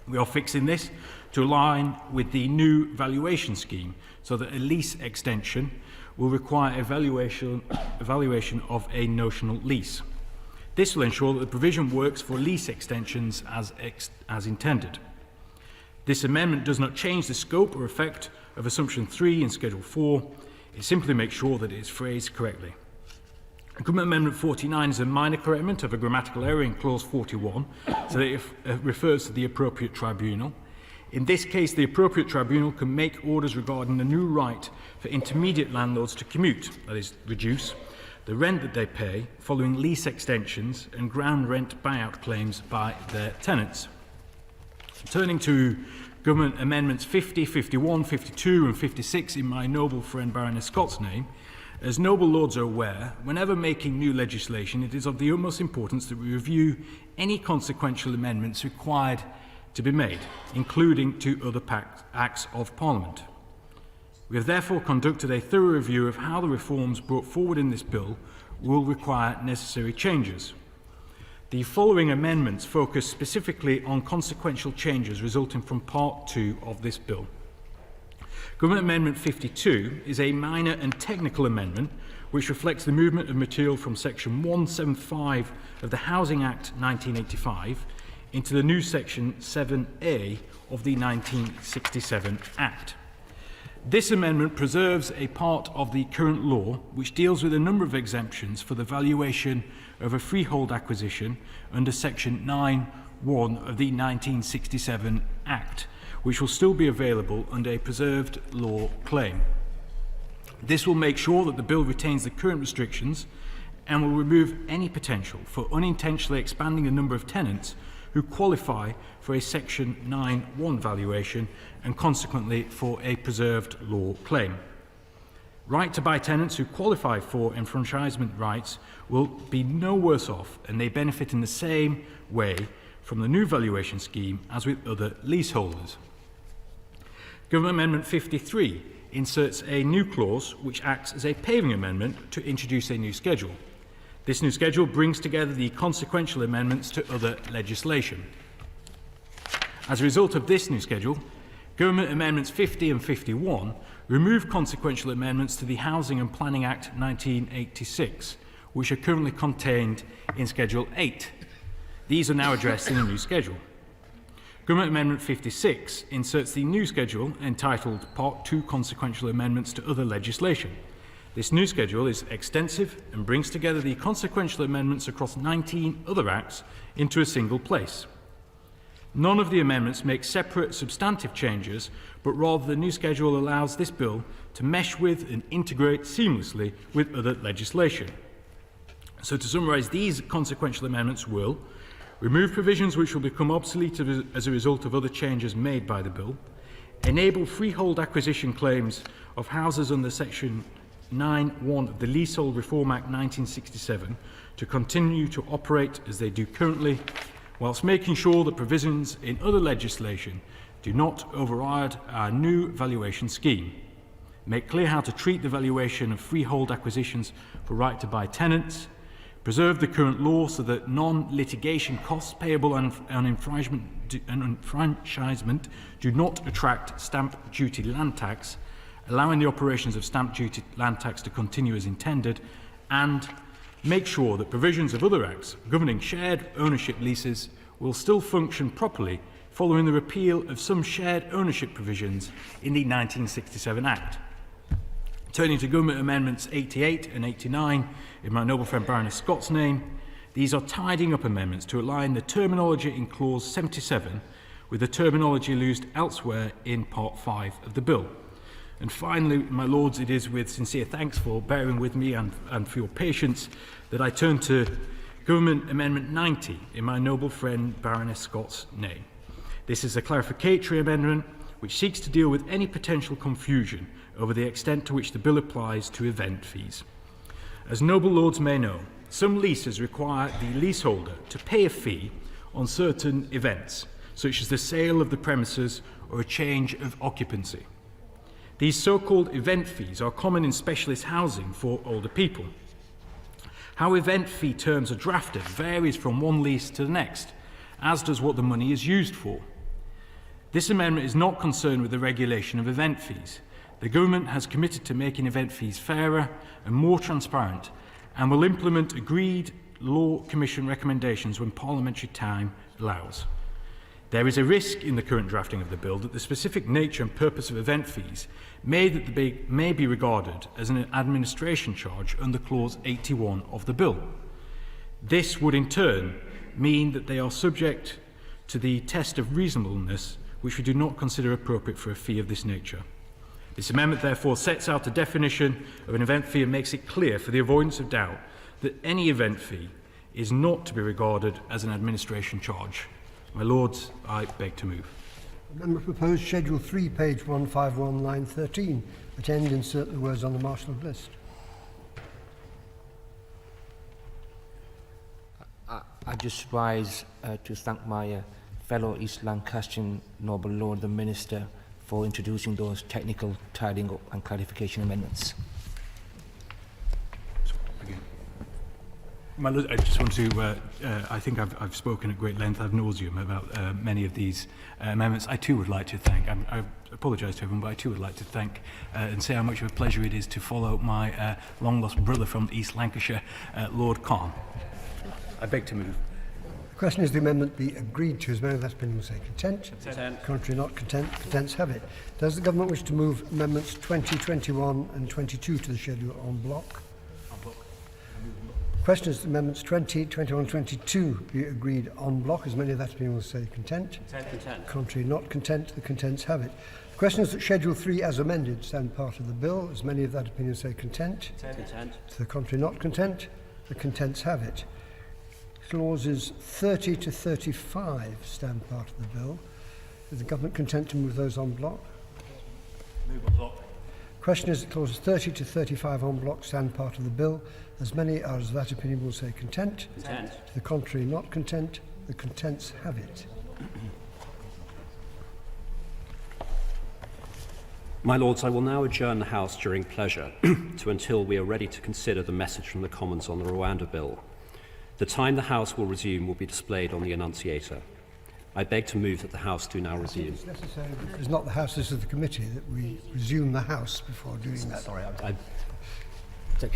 We are fixing this to align with the new valuation scheme so that a lease extension will require a valuation of a notional lease. This will ensure that the provision works for lease extensions as intended. This amendment does not change the scope or effect of Assumption 3 in Schedule 4. It simply makes sure that it is phrased correctly. Government Amendment 49 is a minor correctment of a grammatical error in Clause 41, so that it refers to the appropriate tribunal. In this case, the appropriate tribunal can make orders regarding the new right for intermediate landlords to commute, that is, reduce, the rent that they pay following lease extensions and ground rent buyout claims by their tenants. Turning to Government Amendments 50, 51, 52 and 56 in my noble friend Baroness Scott's name, as noble lords are aware, whenever making new legislation, it is of the utmost importance that we review any consequential amendments required to be made, including to other acts of Parliament. We have therefore conducted a thorough review of how the reforms brought forward in this bill will require necessary changes. The following amendments focus specifically on consequential changes resulting from Part 2 of this bill. Government Amendment 52 is a minor and technical amendment which reflects the movement of material from Section 175 of the Housing Act 1985 into the new Section 7A of the 1967 Act. This amendment preserves a part of the current law which deals with a number of exemptions for the valuation of a freehold acquisition under Section 9(1) of the 1967 Act, which will still be available under a preserved law claim. This will make sure that the bill retains the current restrictions and will remove any potential for unintentionally expanding the number of tenants who qualify for a Section 9(1) valuation and consequently for a preserved law claim. Right to buy tenants who qualify for enfranchisement rights will be no worse off, and they benefit in the same way from the new valuation scheme as with other leaseholders. Government Amendment 53 inserts a new clause which acts as a paving amendment to introduce a new schedule. This new schedule brings together the consequential amendments to other legislation. As a result of this new schedule, Government Amendments 50 and 51 remove consequential amendments to the Housing and Planning Act 1986, which are currently contained in Schedule 8. These are now addressed in a new schedule. Government Amendment 56 inserts the new schedule entitled Part 2 Consequential Amendments to Other Legislation. This new schedule is extensive and brings together the consequential amendments across 19 other acts into a single place. None of the amendments make separate substantive changes, but rather the new schedule allows this bill to mesh with and integrate seamlessly with other legislation. So to summarise, these consequential amendments will remove provisions which will become obsolete as a result of other changes made by the bill, enable freehold acquisition claims of houses under Section 9(1) of the Leasehold Reform Act 1967 to continue to operate as they do currently, whilst making sure that provisions in other legislation do not override our new valuation scheme, make clear how to treat the valuation of freehold acquisitions for right-to-buy tenants, preserve the current law so that non-litigation costs payable on enfranchisement do not attract stamp duty land tax, allowing the operations of stamp duty land tax to continue as intended, and make sure that provisions of other acts governing shared ownership leases will still function properly following the repeal of some shared ownership provisions in the 1967 Act. Turning to Government Amendments 88 and 89 in my noble friend Baroness Scott's name, these are tidying up amendments to align the terminology in Clause 77 with the terminology used elsewhere in Part 5 of the bill. And finally, my lords, it is with sincere thanks for bearing with me and for your patience that I turn to Government Amendment 90 in my noble friend Baroness Scott's name. This is a clarificatory amendment which seeks to deal with any potential confusion over the extent to which the bill applies to event fees. As noble lords may know, some leases require the leaseholder to pay a fee on certain events, such as the sale of the premises or a change of occupancy. These so-called event fees are common in specialist housing for older people. How event fee terms are drafted varies from one lease to the next, as does what the money is used for. This amendment is not concerned with the regulation of event fees. The government has committed to making event fees fairer and more transparent, and will implement agreed Law Commission recommendations when parliamentary time allows. There is a risk in the current drafting of the bill that the specific nature and purpose of event fees may be regarded as an administration charge under Clause 81 of the bill. This would in turn mean that they are subject to the test of reasonableness, which we do not consider appropriate for a fee of this nature. This amendment therefore sets out the definition of an event fee and makes it clear, for the avoidance of doubt, that any event fee is not to be regarded as an administration charge. My Lords, I beg to move. Amendment proposed, Schedule 3, page 151, line 13. At end, insert the words on the marshalled list. I just rise to thank my fellow East Lancastrian Noble Lord, the Minister, for introducing those technical tidying up and clarification amendments. My Lord, I just want to, I think I've spoken at great length ad nauseum about many of these amendments. I too would like to thank, I apologise to everyone, but I too would like to thank and say how much of a pleasure it is to follow my long-lost brother from East Lancashire, Lord Khan. I beg to move. The question is the amendment be agreed to. As many of that's been will say content. Content. Contrary not content. Contents have it. Does the government wish to move amendments 20, 21 and 22 to the schedule en bloc? Question is amendments 20, 21, 22 be agreed en bloc. As many of that have been will say content. Content. Contrary not content. The contents have it. The question is that Schedule 3 as amended stand part of the bill. As many of that opinion say content. Content. To the contrary not content. The contents have it. Clauses 30 to 35 stand part of the bill. Is the government content to move those en bloc? Move en bloc. Question is that clauses 30 to 35 en bloc stand part of the bill. As many are as that opinion will say content. Content. To the contrary not content. The contents have it. My Lords, I will now adjourn the House during pleasure to until we are ready to consider the message from the Commons on the Rwanda Bill. The time the House will resume will be displayed on the Annunciator. I beg to move that the House do now resume. It's necessary, it's not the House, this is the committee, that we resume the House before doing that. Sorry,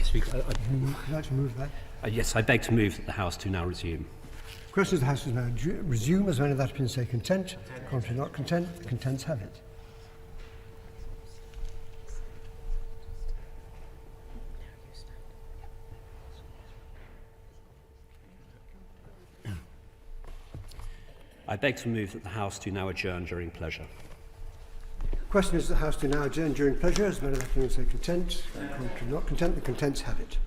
Speaker, would you like to move that? yes, I beg to move that the House do now resume. Question is the House does now resume. As many of that opinion say content. Contrary not content. The contents have it. I beg to move that the House do now adjourn during pleasure. Question is the House do now adjourn during pleasure. As many of that opinion say content. Contrary not content. The contents have it.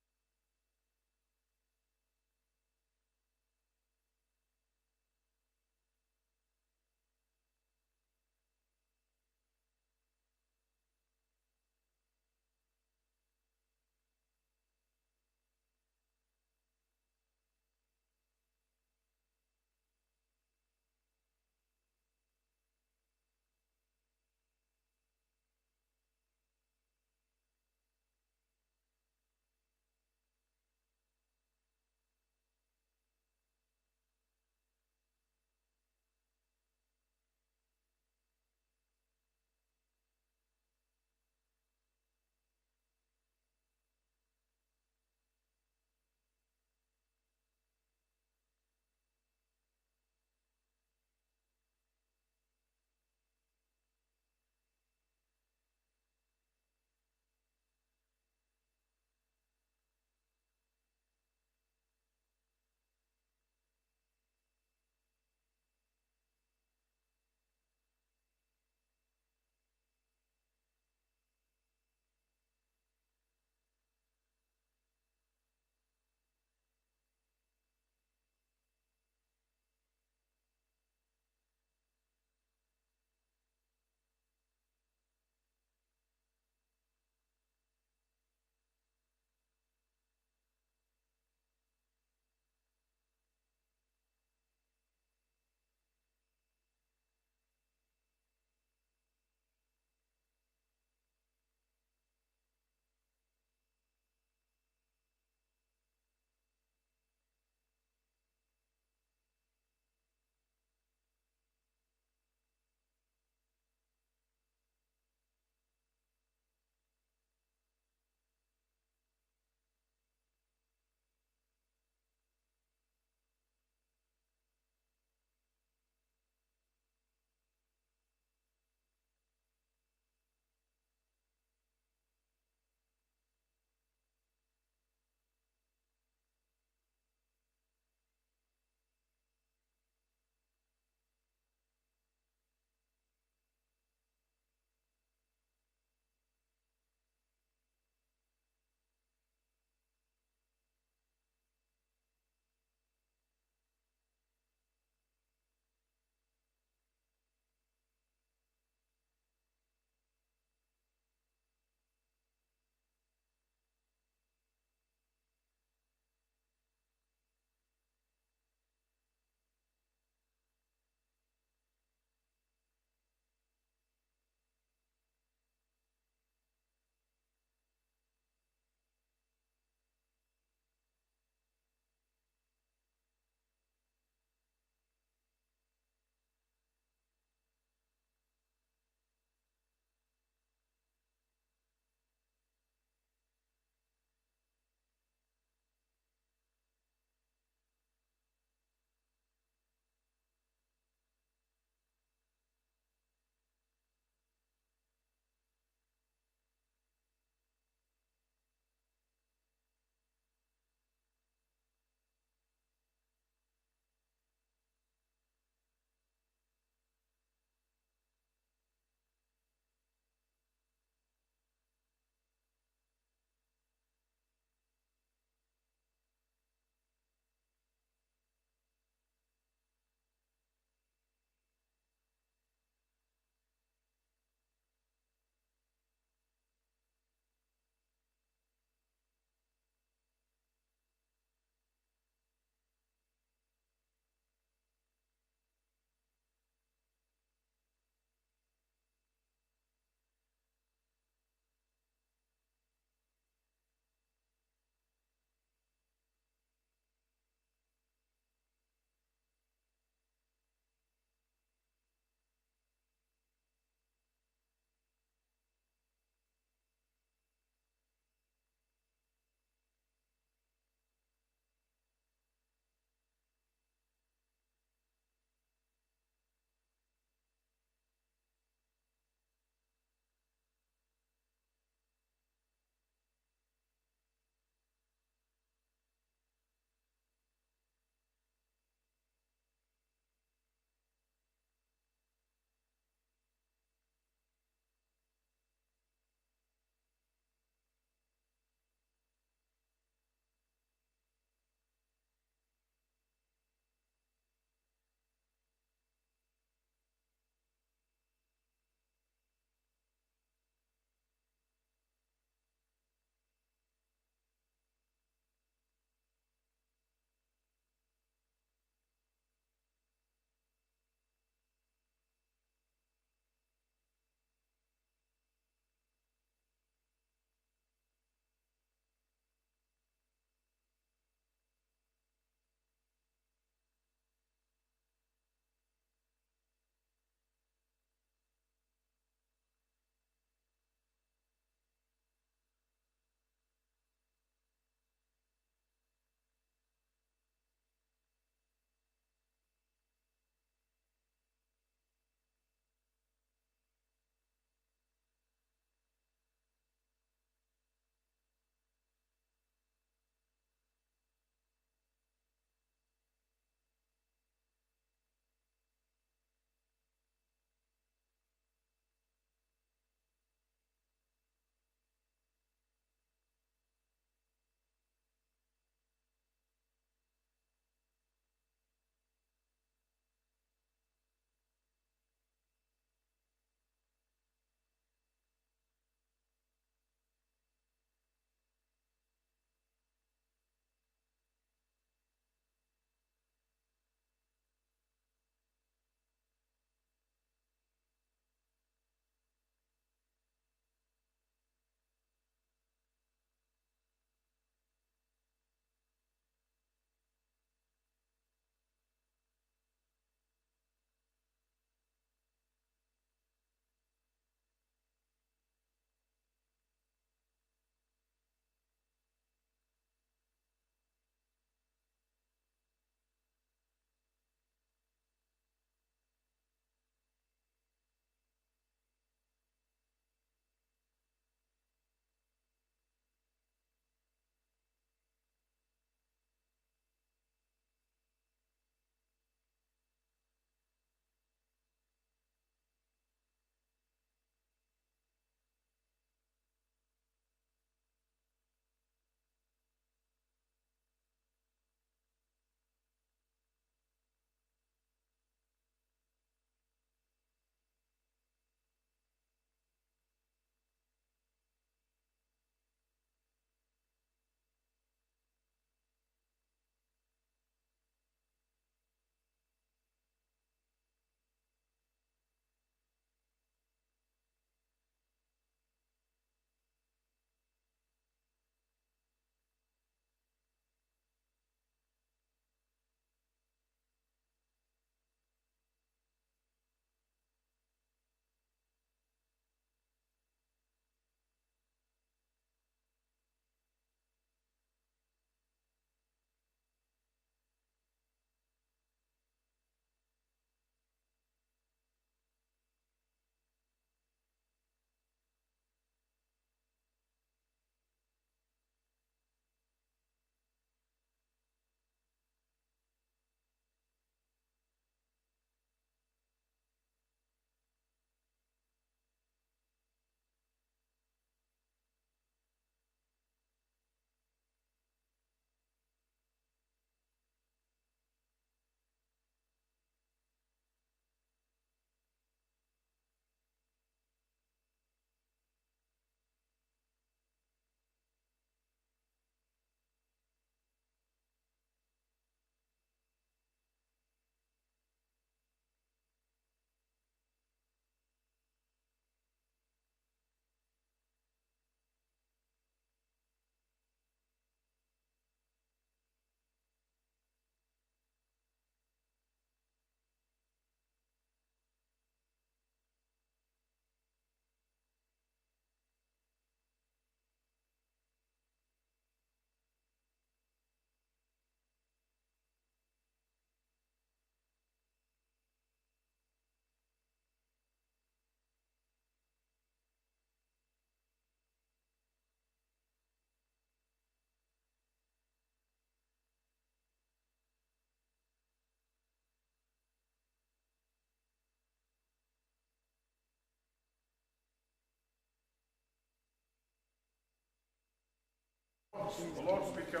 The Lord Speaker.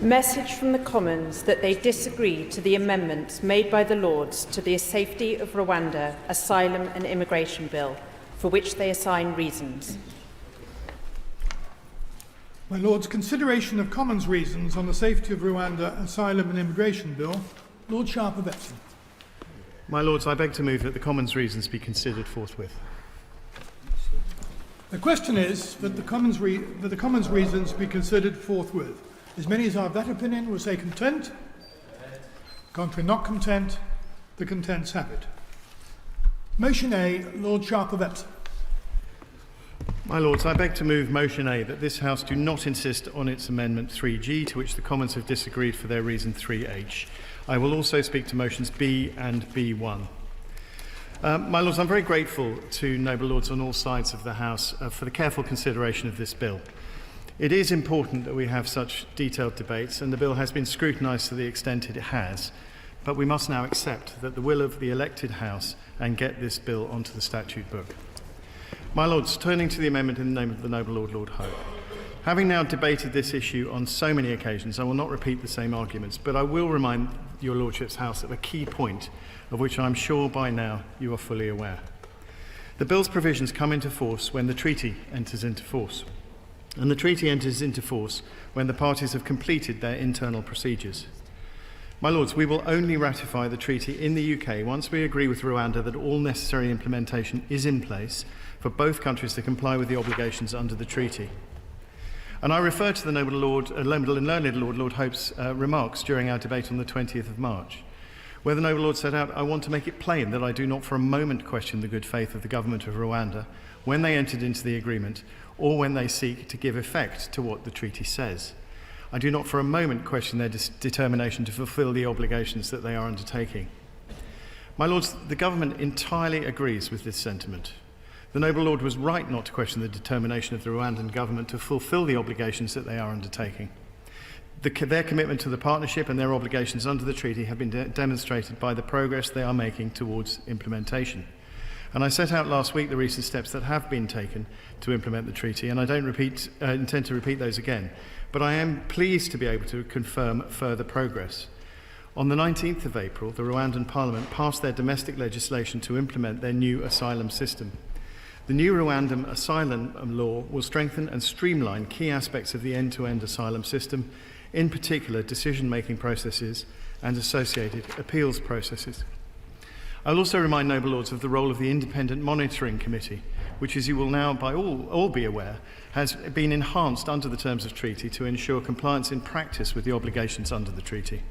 Message from the Commons that they disagree to the amendments made by the Lords to the Safety of Rwanda Asylum and Immigration Bill, for which they assign reasons. My Lord's, consideration of Commons reasons on the Safety of Rwanda Asylum and Immigration Bill. Lord Sharp of Epsom. My Lords, I beg to move that the Commons reasons be considered forthwith. The question is that the Commons reasons be considered forthwith. As many as are of that opinion will say content. Contrary not content, the contents have it. Motion A, Lord Sharp of Epsom. My Lords, I beg to move motion A that this House do not insist on its amendment 3G, to which the Commons have disagreed for their reason 3H. I will also speak to motions B and B1. My Lords, I'm very grateful to noble Lords on all sides of the House for the careful consideration of this bill. It is important that we have such detailed debates, and the bill has been scrutinised to the extent it has, but we must now accept that the will of the elected House and get this bill onto the statute book. My Lords, turning to the amendment in the name of the noble Lord, Lord Hope. Having now debated this issue on so many occasions, I will not repeat the same arguments, but I will remind your Lordship's House of a key point of which I am sure by now you are fully aware. The bill's provisions come into force when the treaty enters into force. And the treaty enters into force when the parties have completed their internal procedures. My Lords, we will only ratify the treaty in the UK once we agree with Rwanda that all necessary implementation is in place for both countries to comply with the obligations under the treaty. And I refer to the noble and learned Lord Hope's remarks during our debate on the 20th of March, where the noble Lord set out, I want to make it plain that I do not for a moment question the good faith of the government of Rwanda when they entered into the agreement or when they seek to give effect to what the treaty says. I do not for a moment question their determination to fulfil the obligations that they are undertaking. My Lords, the government entirely agrees with this sentiment. The noble Lord was right not to question the determination of the Rwandan government to fulfil the obligations that they are undertaking. Their commitment to the partnership and their obligations under the treaty have been demonstrated by the progress they are making towards implementation. And I set out last week the recent steps that have been taken to implement the treaty, and I don't intend to repeat those again, but I am pleased to be able to confirm further progress. On the 19th of April, the Rwandan Parliament passed their domestic legislation to implement their new asylum system. The new Rwandan asylum law will strengthen and streamline key aspects of the end-to-end asylum system, in particular decision-making processes and associated appeals processes. I will also remind noble Lords of the role of the Independent Monitoring Committee, which, as you will now by all be aware, has been enhanced under the terms of treaty to ensure compliance in practice with the obligations under the treaty.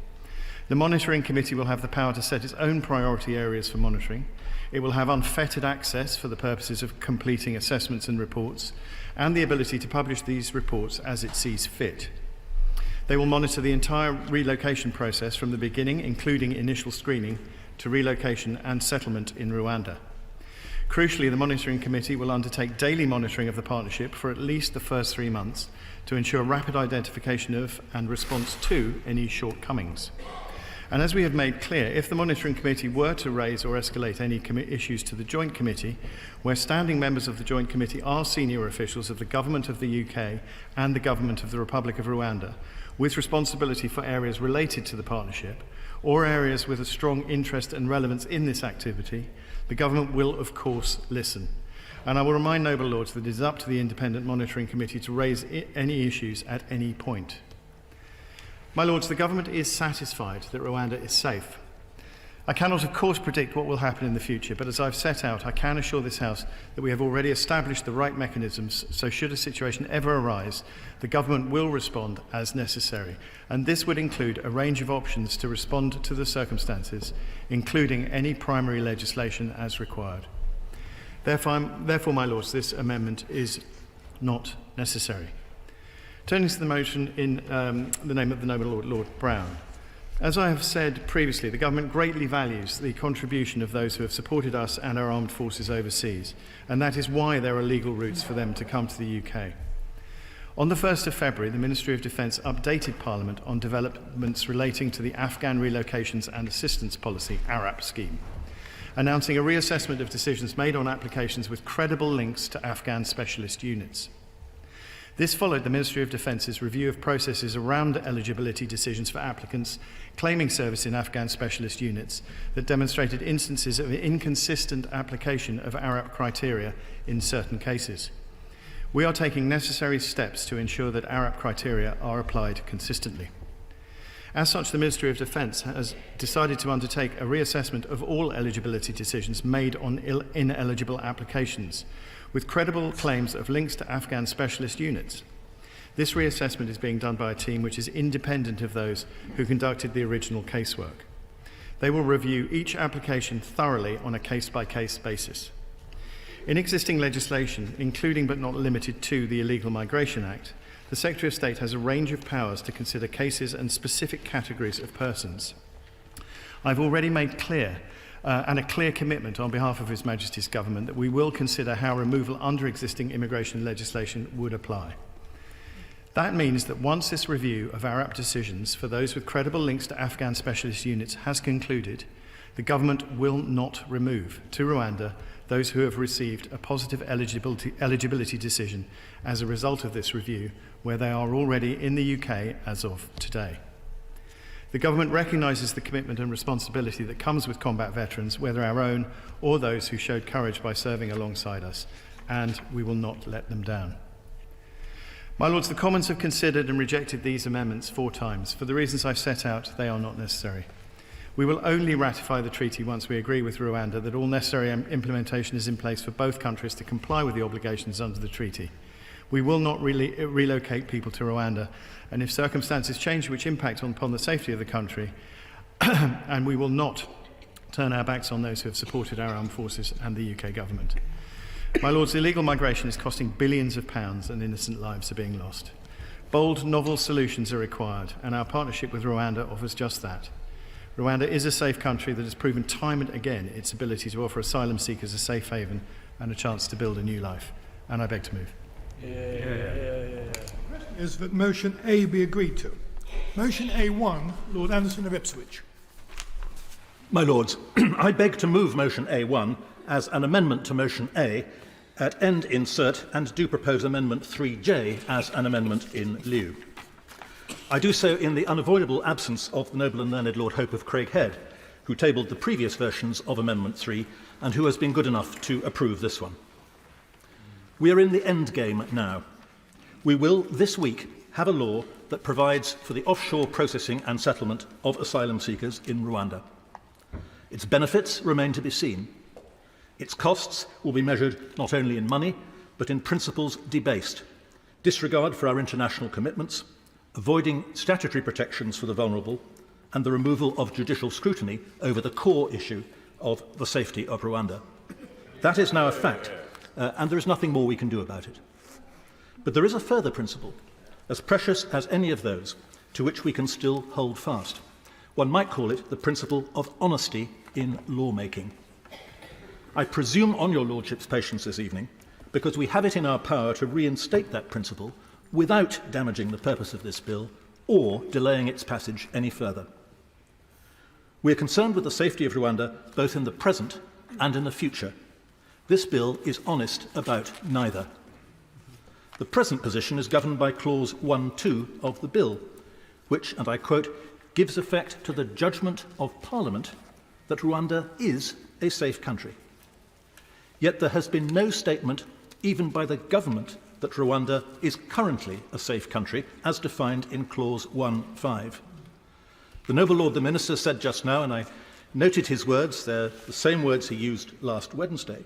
The Monitoring Committee will have the power to set its own priority areas for monitoring. It will have unfettered access for the purposes of completing assessments and reports, and the ability to publish these reports as it sees fit. They will monitor the entire relocation process from the beginning, including initial screening, to relocation and settlement in Rwanda. Crucially, the Monitoring Committee will undertake daily monitoring of the partnership for at least the first 3 months to ensure rapid identification of and response to any shortcomings. And as we have made clear, if the Monitoring Committee were to raise or escalate any issues to the Joint Committee, where standing members of the Joint Committee are senior officials of the Government of the UK and the Government of the Republic of Rwanda, with responsibility for areas related to the partnership, or areas with a strong interest and relevance in this activity, the government will, of course, listen. And I will remind noble Lords that it is up to the Independent Monitoring Committee to raise any issues at any point. My Lords, the government is satisfied that Rwanda is safe. I cannot, of course, predict what will happen in the future, but as I've set out, I can assure this House that we have already established the right mechanisms, so should a situation ever arise, the government will respond as necessary. And this would include a range of options to respond to the circumstances, including any primary legislation as required. Therefore, my Lords, this amendment is not necessary. Turning to the motion in the name of the noble Lord Brown. As I have said previously, the government greatly values the contribution of those who have supported us and our armed forces overseas, and that is why there are legal routes for them to come to the UK. On the 1st of February, the Ministry of Defence updated Parliament on developments relating to the Afghan Relocations and Assistance Policy, ARAP scheme, announcing a reassessment of decisions made on applications with credible links to Afghan specialist units. This followed the Ministry of Defence's review of processes around eligibility decisions for applicants claiming service in Afghan specialist units that demonstrated instances of inconsistent application of ARAP criteria in certain cases. We are taking necessary steps to ensure that ARAP criteria are applied consistently. As such, the Ministry of Defence has decided to undertake a reassessment of all eligibility decisions made on ineligible applications, with credible claims of links to Afghan specialist units. This reassessment is being done by a team which is independent of those who conducted the original casework. They will review each application thoroughly on a case-by-case basis. In existing legislation, including but not limited to the Illegal Migration Act, the Secretary of State has a range of powers to consider cases and specific categories of persons. I've already made clear and a clear commitment on behalf of His Majesty's Government that we will consider how removal under existing immigration legislation would apply. That means that once this review of ARAP decisions for those with credible links to Afghan specialist units has concluded, the Government will not remove to Rwanda those who have received a positive eligibility decision as a result of this review, where they are already in the UK as of today. The Government recognises the commitment and responsibility that comes with combat veterans, whether our own or those who showed courage by serving alongside us, and we will not let them down. My Lords, the Commons have considered and rejected these amendments 4 times. For the reasons I've set out, they are not necessary. We will only ratify the treaty once we agree with Rwanda that all necessary implementation is in place for both countries to comply with the obligations under the treaty. We will not relocate people to Rwanda, and if circumstances change which impact upon the safety of the country, and we will not turn our backs on those who have supported our armed forces and the UK government. My Lords, illegal migration is costing billions of pounds and innocent lives are being lost. Bold, novel solutions are required, and our partnership with Rwanda offers just that. Rwanda is a safe country that has proven time and again its ability to offer asylum seekers a safe haven and a chance to build a new life. And I beg to move. Is that motion A be agreed to? Motion A1, Lord Anderson of Ipswich. My Lords, I beg to move motion A1 as an amendment to motion A at end insert, and do propose amendment 3J as an amendment in lieu. I do so in the unavoidable absence of the noble and learned Lord Hope of Craighead, who tabled the previous versions of Amendment 3 and who has been good enough to approve this one. We are in the end game now. We will, this week, have a law that provides for the offshore processing and settlement of asylum seekers in Rwanda. Its benefits remain to be seen. Its costs will be measured not only in money, but in principles debased, disregard for our international commitments, avoiding statutory protections for the vulnerable, and the removal of judicial scrutiny over the core issue of the safety of Rwanda. That is now a fact, and there is nothing more we can do about it. But there is a further principle, as precious as any of those, to which we can still hold fast. One might call it the principle of honesty in lawmaking. I presume on your Lordship's patience this evening, because we have it in our power to reinstate that principle without damaging the purpose of this bill or delaying its passage any further. We are concerned with the safety of Rwanda both in the present and in the future. This bill is honest about neither. The present position is governed by Clause 1(2) of the bill, which, and I quote, gives effect to the judgment of Parliament that Rwanda is a safe country. Yet there has been no statement, even by the government, that Rwanda is currently a safe country, as defined in Clause 1(5). The noble Lord the Minister said just now, and I noted his words, they're the same words he used last Wednesday,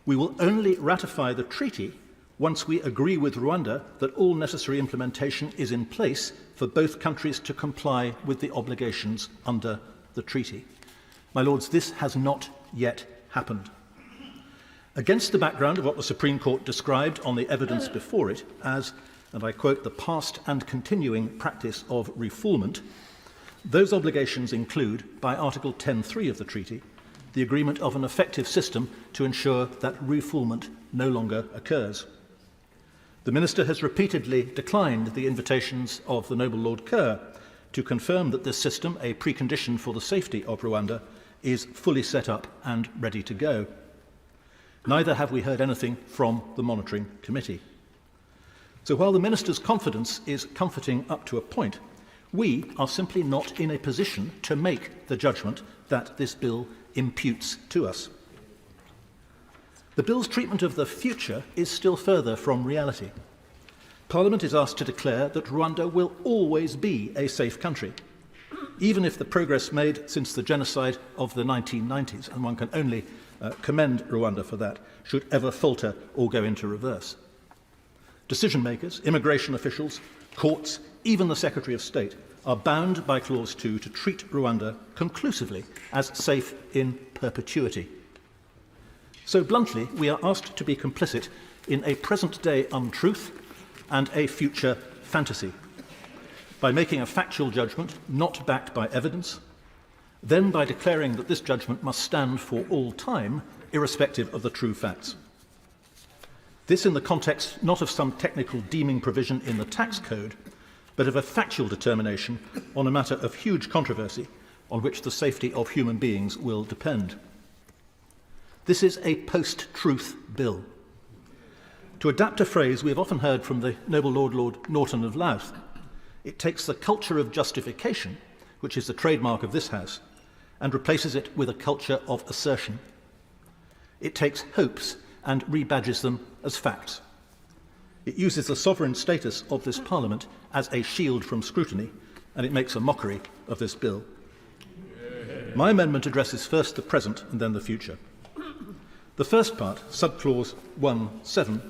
we will only ratify the treaty once we agree with Rwanda that all necessary implementation is in place for both countries to comply with the obligations under the treaty. My Lords, this has not yet happened. Against the background of what the Supreme Court described on the evidence before it as, and I quote, the past and continuing practice of refoulement, Those obligations include, by Article 10.3 of the treaty, the agreement of an effective system to ensure that refoulement no longer occurs. The Minister has repeatedly declined the invitations of the Noble Lord Kerr to confirm that this system, a precondition for the safety of Rwanda, is fully set up and ready to go. Neither have we heard anything from the Monitoring Committee. So while the Minister's confidence is comforting up to a point, we are simply not in a position to make the judgment that this bill imputes to us. The bill's treatment of the future is still further from reality. Parliament is asked to declare that Rwanda will always be a safe country, even if the progress made since the genocide of the 1990s, and one can only commend Rwanda for that, should ever falter or go into reverse. Decision makers, immigration officials, courts, even the Secretary of State are bound by Clause 2 to treat Rwanda conclusively as safe in perpetuity. So bluntly, we are asked to be complicit in a present-day untruth and a future fantasy by making a factual judgment not backed by evidence, then by declaring that this judgment must stand for all time, irrespective of the true facts. This in the context not of some technical deeming provision in the tax code, but of a factual determination on a matter of huge controversy on which the safety of human beings will depend. This is a post-truth bill. To adapt a phrase we have often heard from the Noble Lord Norton of Louth, it takes the culture of justification, which is the trademark of this House, and replaces it with a culture of assertion. It takes hopes and rebadges them as facts. It uses the sovereign status of this Parliament as a shield from scrutiny, and it makes a mockery of this bill. My amendment addresses first the present and then the future. The first part, subclause 1.7,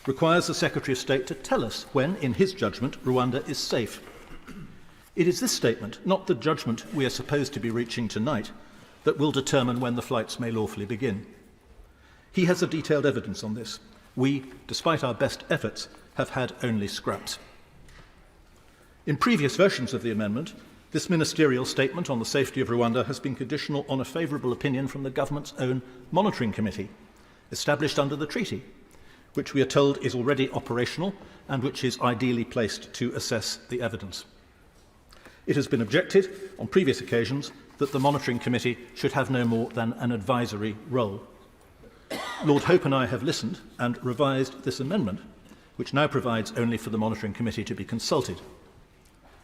requires the Secretary of State to tell us when, in his judgment, Rwanda is safe. It is this statement, not the judgment we are supposed to be reaching tonight, that will determine when the flights may lawfully begin. He has a detailed evidence on this. We, despite our best efforts, have had only scraps. In previous versions of the amendment, this ministerial statement on the safety of Rwanda has been conditional on a favourable opinion from the government's own monitoring committee, established under the treaty, which we are told is already operational and which is ideally placed to assess the evidence. It has been objected on previous occasions that the monitoring committee should have no more than an advisory role. Lord Hope and I have listened and revised this amendment, which now provides only for the monitoring committee to be consulted.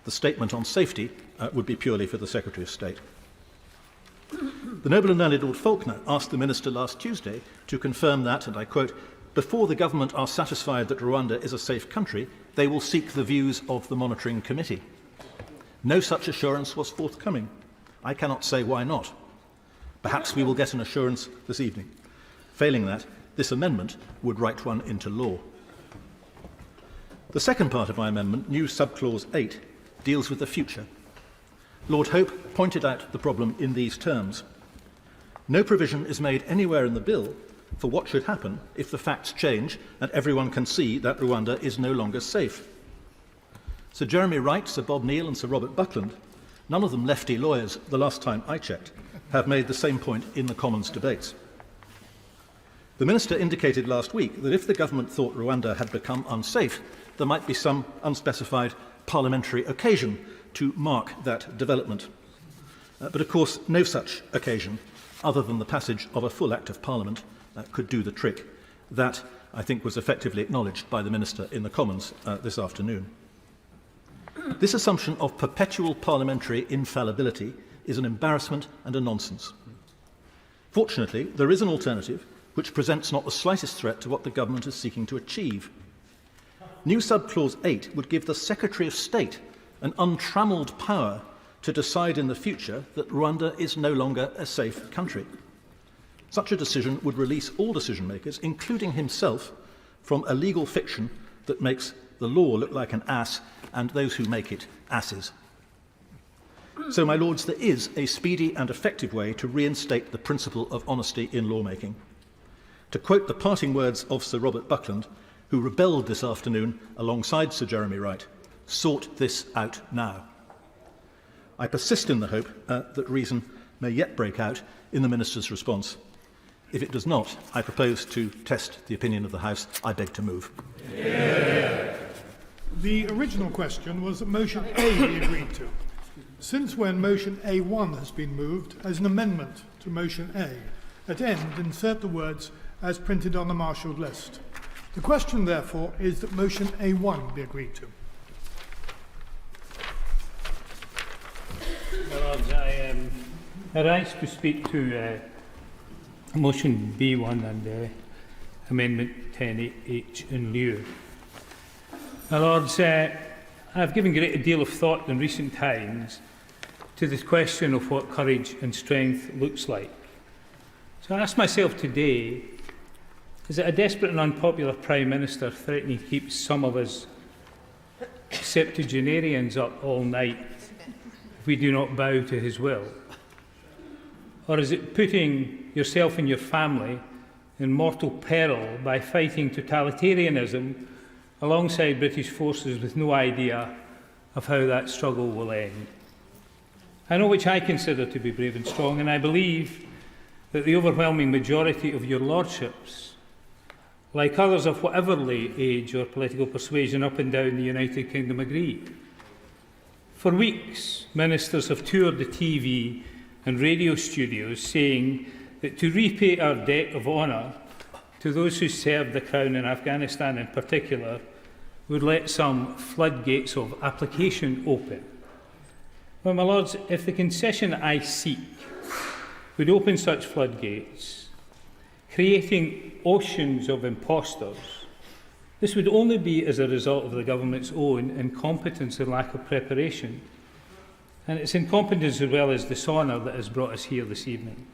The statement on safety would be purely for the Secretary of State. The Noble and Learned Lord Faulkner asked the Minister last Tuesday to confirm that, and I quote, "Before the government are satisfied that Rwanda is a safe country, they will seek the views of the monitoring committee." No such assurance was forthcoming. I cannot say why not. Perhaps we will get an assurance this evening. Failing that, this amendment would write one into law. The second part of my amendment, new subclause 8, deals with the future. Lord Hope pointed out the problem in these terms. No provision is made anywhere in the bill for what should happen if the facts change and everyone can see that Rwanda is no longer safe. Sir Jeremy Wright, Sir Bob Neill and Sir Robert Buckland, none of them lefty lawyers the last time I checked, have made the same point in the Commons debates. The Minister indicated last week that if the government thought Rwanda had become unsafe, there might be some unspecified parliamentary occasion to mark that development. But of course, no such occasion, other than the passage of a full Act of Parliament, could do the trick. That, I think, was effectively acknowledged by the Minister in the Commons this afternoon. This assumption of perpetual parliamentary infallibility is an embarrassment and a nonsense. Fortunately, there is an alternative which presents not the slightest threat to what the government is seeking to achieve. New subclause 8 would give the Secretary of State an untrammelled power to decide in the future that Rwanda is no longer a safe country. Such a decision would release all decision makers, including himself, from a legal fiction that makes the law look like an ass and those who make it asses. So, my lords, there is a speedy and effective way to reinstate the principle of honesty in lawmaking. To quote the parting words of Sir Robert Buckland, who rebelled this afternoon alongside Sir Jeremy Wright, "Sort this out now." I persist in the hope that reason may yet break out in the Minister's response. If it does not, I propose to test the opinion of the House. I beg to move. Yeah. The original question was that motion A be agreed to. Since when motion A1 has been moved as an amendment to motion A, at end insert the words as printed on the marshalled list. The question, therefore, is that motion A1 be agreed to. Lords, I rise to speak to motion B1 and amendment 10H in lieu. My Lords, I've given a great deal of thought in recent times to the question of what courage and strength looks like. So I ask myself today, is it a desperate and unpopular Prime Minister threatening to keep some of us septuagenarians up all night if we do not bow to his will? Or is it putting yourself and your family in mortal peril by fighting totalitarianism alongside British forces with no idea of how that struggle will end? I know which I consider to be brave and strong, and I believe that the overwhelming majority of your lordships, like others of whatever age or political persuasion up and down the United Kingdom, agree. For weeks, ministers have toured the TV and radio studios saying that to repay our debt of honour to those who served the Crown in Afghanistan in particular would let some floodgates of application open. Well, my Lords, if the concession I seek would open such floodgates, creating oceans of impostors, this would only be as a result of the government's own incompetence and lack of preparation. And it's incompetence as well as dishonour that has brought us here this evening.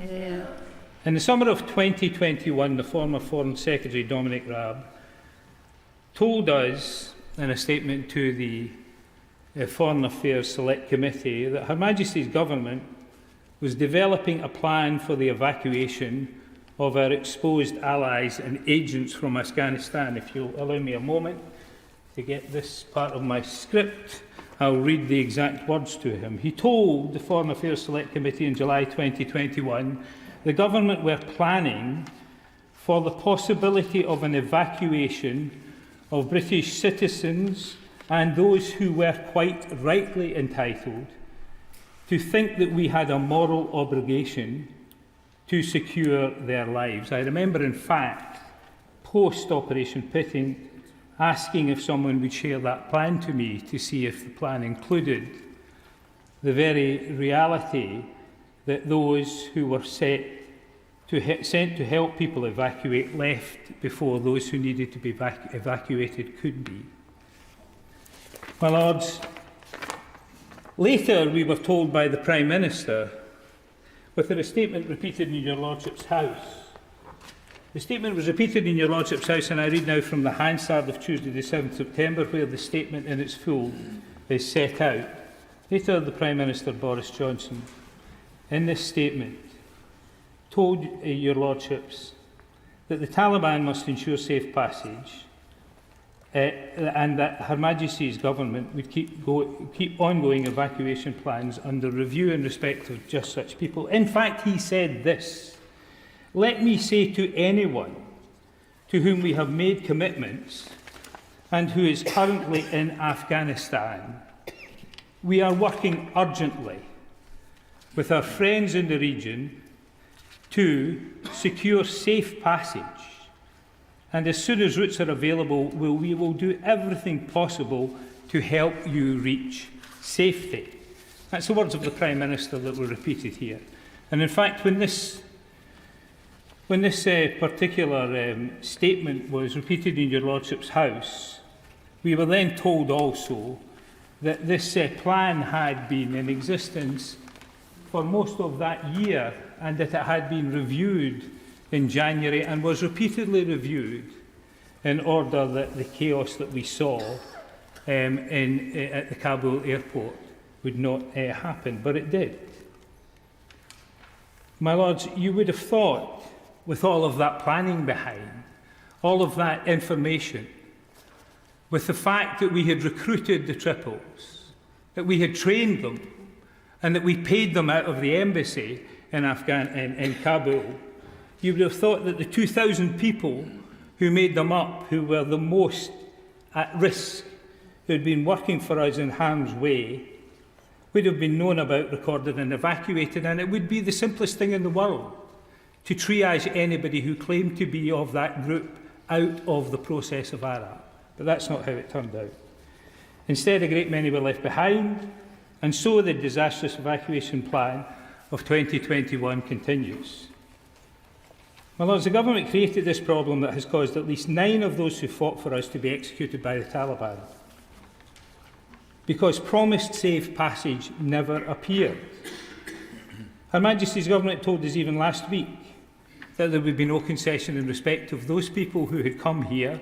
Yeah. In the summer of 2021, the former Foreign Secretary, Dominic Raab, told us in a statement to the Foreign Affairs Select Committee that Her Majesty's Government was developing a plan for the evacuation of our exposed allies and agents from Afghanistan. If you'll allow me a moment to get this part of my script, I'll read the exact words to him. He told the Foreign Affairs Select Committee in July 2021 the government were planning for the possibility of an evacuation of British citizens and those who were quite rightly entitled to think that we had a moral obligation to secure their lives. I remember, in fact, post-Operation Pitting, asking if someone would share that plan to me to see if the plan included the very reality that those who were sent to help people evacuate left before those who needed to be evacuated could be. My Lords, later we were told by the Prime Minister, with a statement repeated in your Lordship's House. The statement was repeated in your Lordship's House, and I read now from the Hansard of Tuesday the 7th September, where the statement in its full is set out. Later, the Prime Minister, Boris Johnson, in this statement, told your Lordships that the Taliban must ensure safe passage and that Her Majesty's Government would keep ongoing evacuation plans under review in respect of just such people. In fact, he said this: "Let me say to anyone to whom we have made commitments and who is currently in Afghanistan, we are working urgently with our friends in the region to secure safe passage. And as soon as routes are available, we will do everything possible to help you reach safety." That's the words of the Prime Minister that were repeated here. And in fact, when this particular statement was repeated in your Lordship's House, we were then told also that this plan had been in existence for most of that year and that it had been reviewed in January and was repeatedly reviewed in order that the chaos that we saw at the Kabul airport would not happen, but it did. My Lords, you would have thought, with all of that planning behind, all of that information, with the fact that we had recruited the triples, that we had trained them, and that we paid them out of the embassy in in Kabul, you would have thought that the 2,000 people who made them up, who were the most at risk, who had been working for us in harm's way, would have been known about, recorded and evacuated, and it would be the simplest thing in the world to triage anybody who claimed to be of that group out of the process of Arab. But that's not how it turned out. Instead, a great many were left behind, and so the disastrous evacuation plan of 2021 continues. My Lords, the government created this problem that has caused at least 9 of those who fought for us to be executed by the Taliban, because promised safe passage never appeared. Her Majesty's government told us even last week that there would be no concession in respect of those people who had come here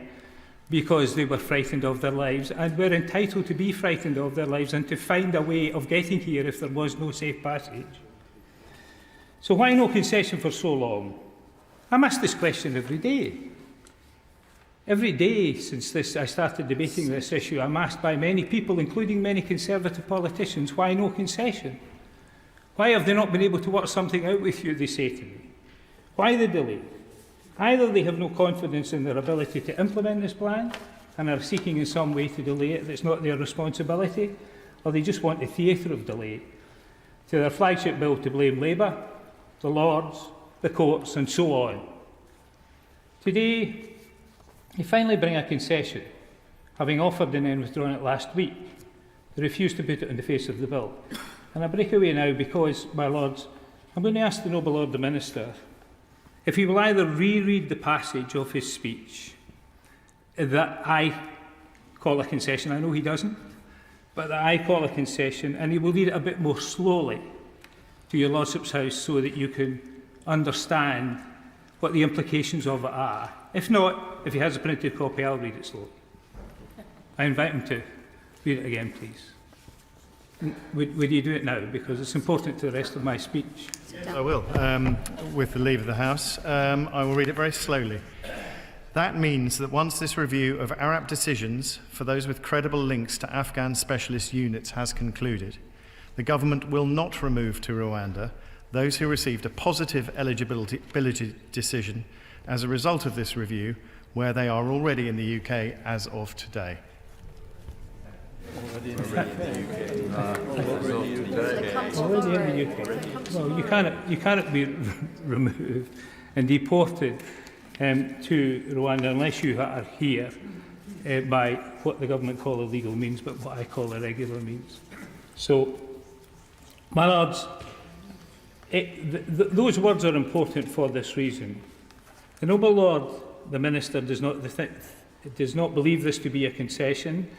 because they were frightened of their lives and were entitled to be frightened of their lives and to find a way of getting here if there was no safe passage. So why no concession for so long? I'm asked this question every day. Every day since I started debating this issue, I'm asked by many people, including many Conservative politicians, why no concession? Why have they not been able to work something out with you, they say to me. Why the delay? Either they have no confidence in their ability to implement this plan and are seeking in some way to delay it that's not their responsibility, or they just want the theatre of delay to their flagship bill to blame Labour, the Lords, the courts and so on. Today, they finally bring a concession, having offered and then withdrawn it last week. They refuse to put it in the face of the bill. And I break away now because, my Lords, I'm going to ask the Noble Lord the Minister if he will either reread the passage of his speech that I call a concession. I know he doesn't, but that I call a concession, and he will read it a bit more slowly to your Lordship's House so that you can understand what the implications of it are. If not, if he has a printed copy, I'll read it slowly. I invite him to read it again, please. Would you do it now? Because it's important to the rest of my speech. I will. With the leave of the House, I will read it very slowly. That means that once this review of Arab decisions for those with credible links to Afghan specialist units has concluded, the government will not remove to Rwanda those who received a positive eligibility decision as a result of this review, where they are already in the UK as of today. Already in the UK. Well, you cannot be removed and deported to Rwanda unless you are here by what the government call illegal means, but what I call irregular means. So, my Lords, those words are important for this reason. The Noble Lord, the Minister, does not believe this to be a concession.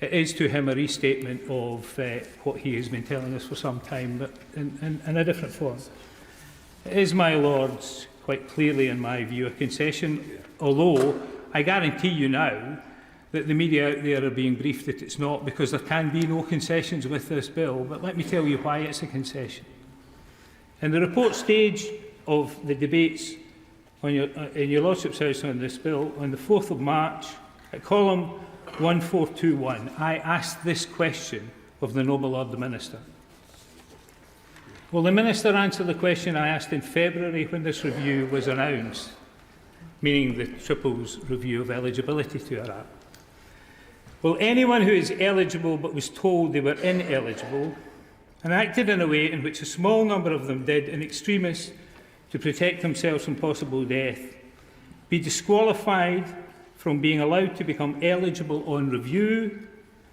It is to him a restatement of what he has been telling us for some time, but in a different form. It is, my Lords, quite clearly in my view, a concession, although I guarantee you now that the media out there are being briefed that it's not, because there can be no concessions with this bill. But let me tell you why it's a concession. In the report stage of the debates in your Lordship's House on this bill, on the 4th of March, at column 1421, I asked this question of the Noble Lord the Minister. Will the Minister answer the question I asked in February when this review was announced, meaning the Triples review of eligibility to Iraq? Will anyone who is eligible but was told they were ineligible and acted in a way in which a small number of them did in extremis to protect themselves from possible death be disqualified from being allowed to become eligible on review?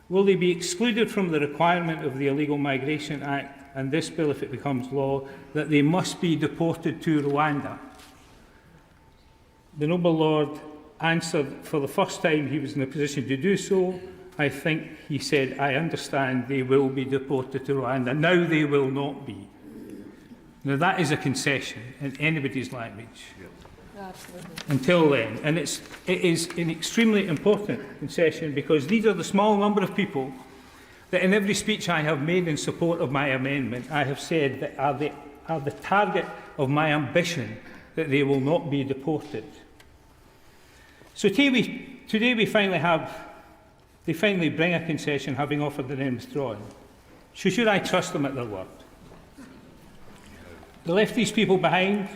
Will they be excluded from the requirement of the Illegal Migration Act and this bill, if it becomes law, that they must be deported to Rwanda? The Noble Lord answered for the first time he was in a position to do so. I think he said, I understand they will be deported to Rwanda. Now they will not be. Now that is a concession in anybody's language. Absolutely. Until then. And it is an extremely important concession, because these are the small number of people that in every speech I have made in support of my amendment, I have said that are the target of my ambition, that they will not be deported. So today they finally bring a concession, having offered and then withdrawn. So should I trust them at their word? They left these people behind.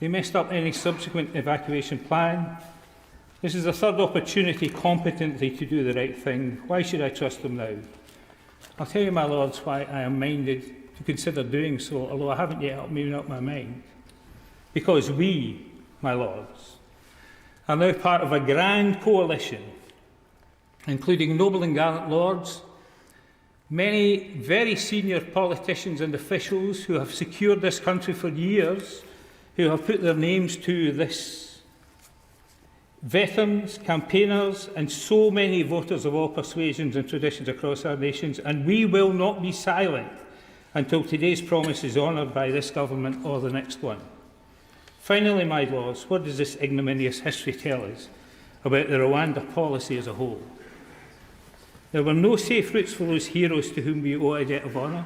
They messed up any subsequent evacuation plan. This is the third opportunity competently to do the right thing. Why should I trust them now? I'll tell you, my lords, why I am minded to consider doing so, although I haven't yet made up my mind. Because we, my lords, are now part of a grand coalition, including noble and gallant lords, many very senior politicians and officials who have secured this country for years, who have put their names to this, veterans, campaigners, and so many voters of all persuasions and traditions across our nations, and we will not be silent until today's promise is honoured by this government or the next one. Finally, my lords, what does this ignominious history tell us about the Rwanda policy as a whole? There were no safe routes for those heroes to whom we owe a debt of honour.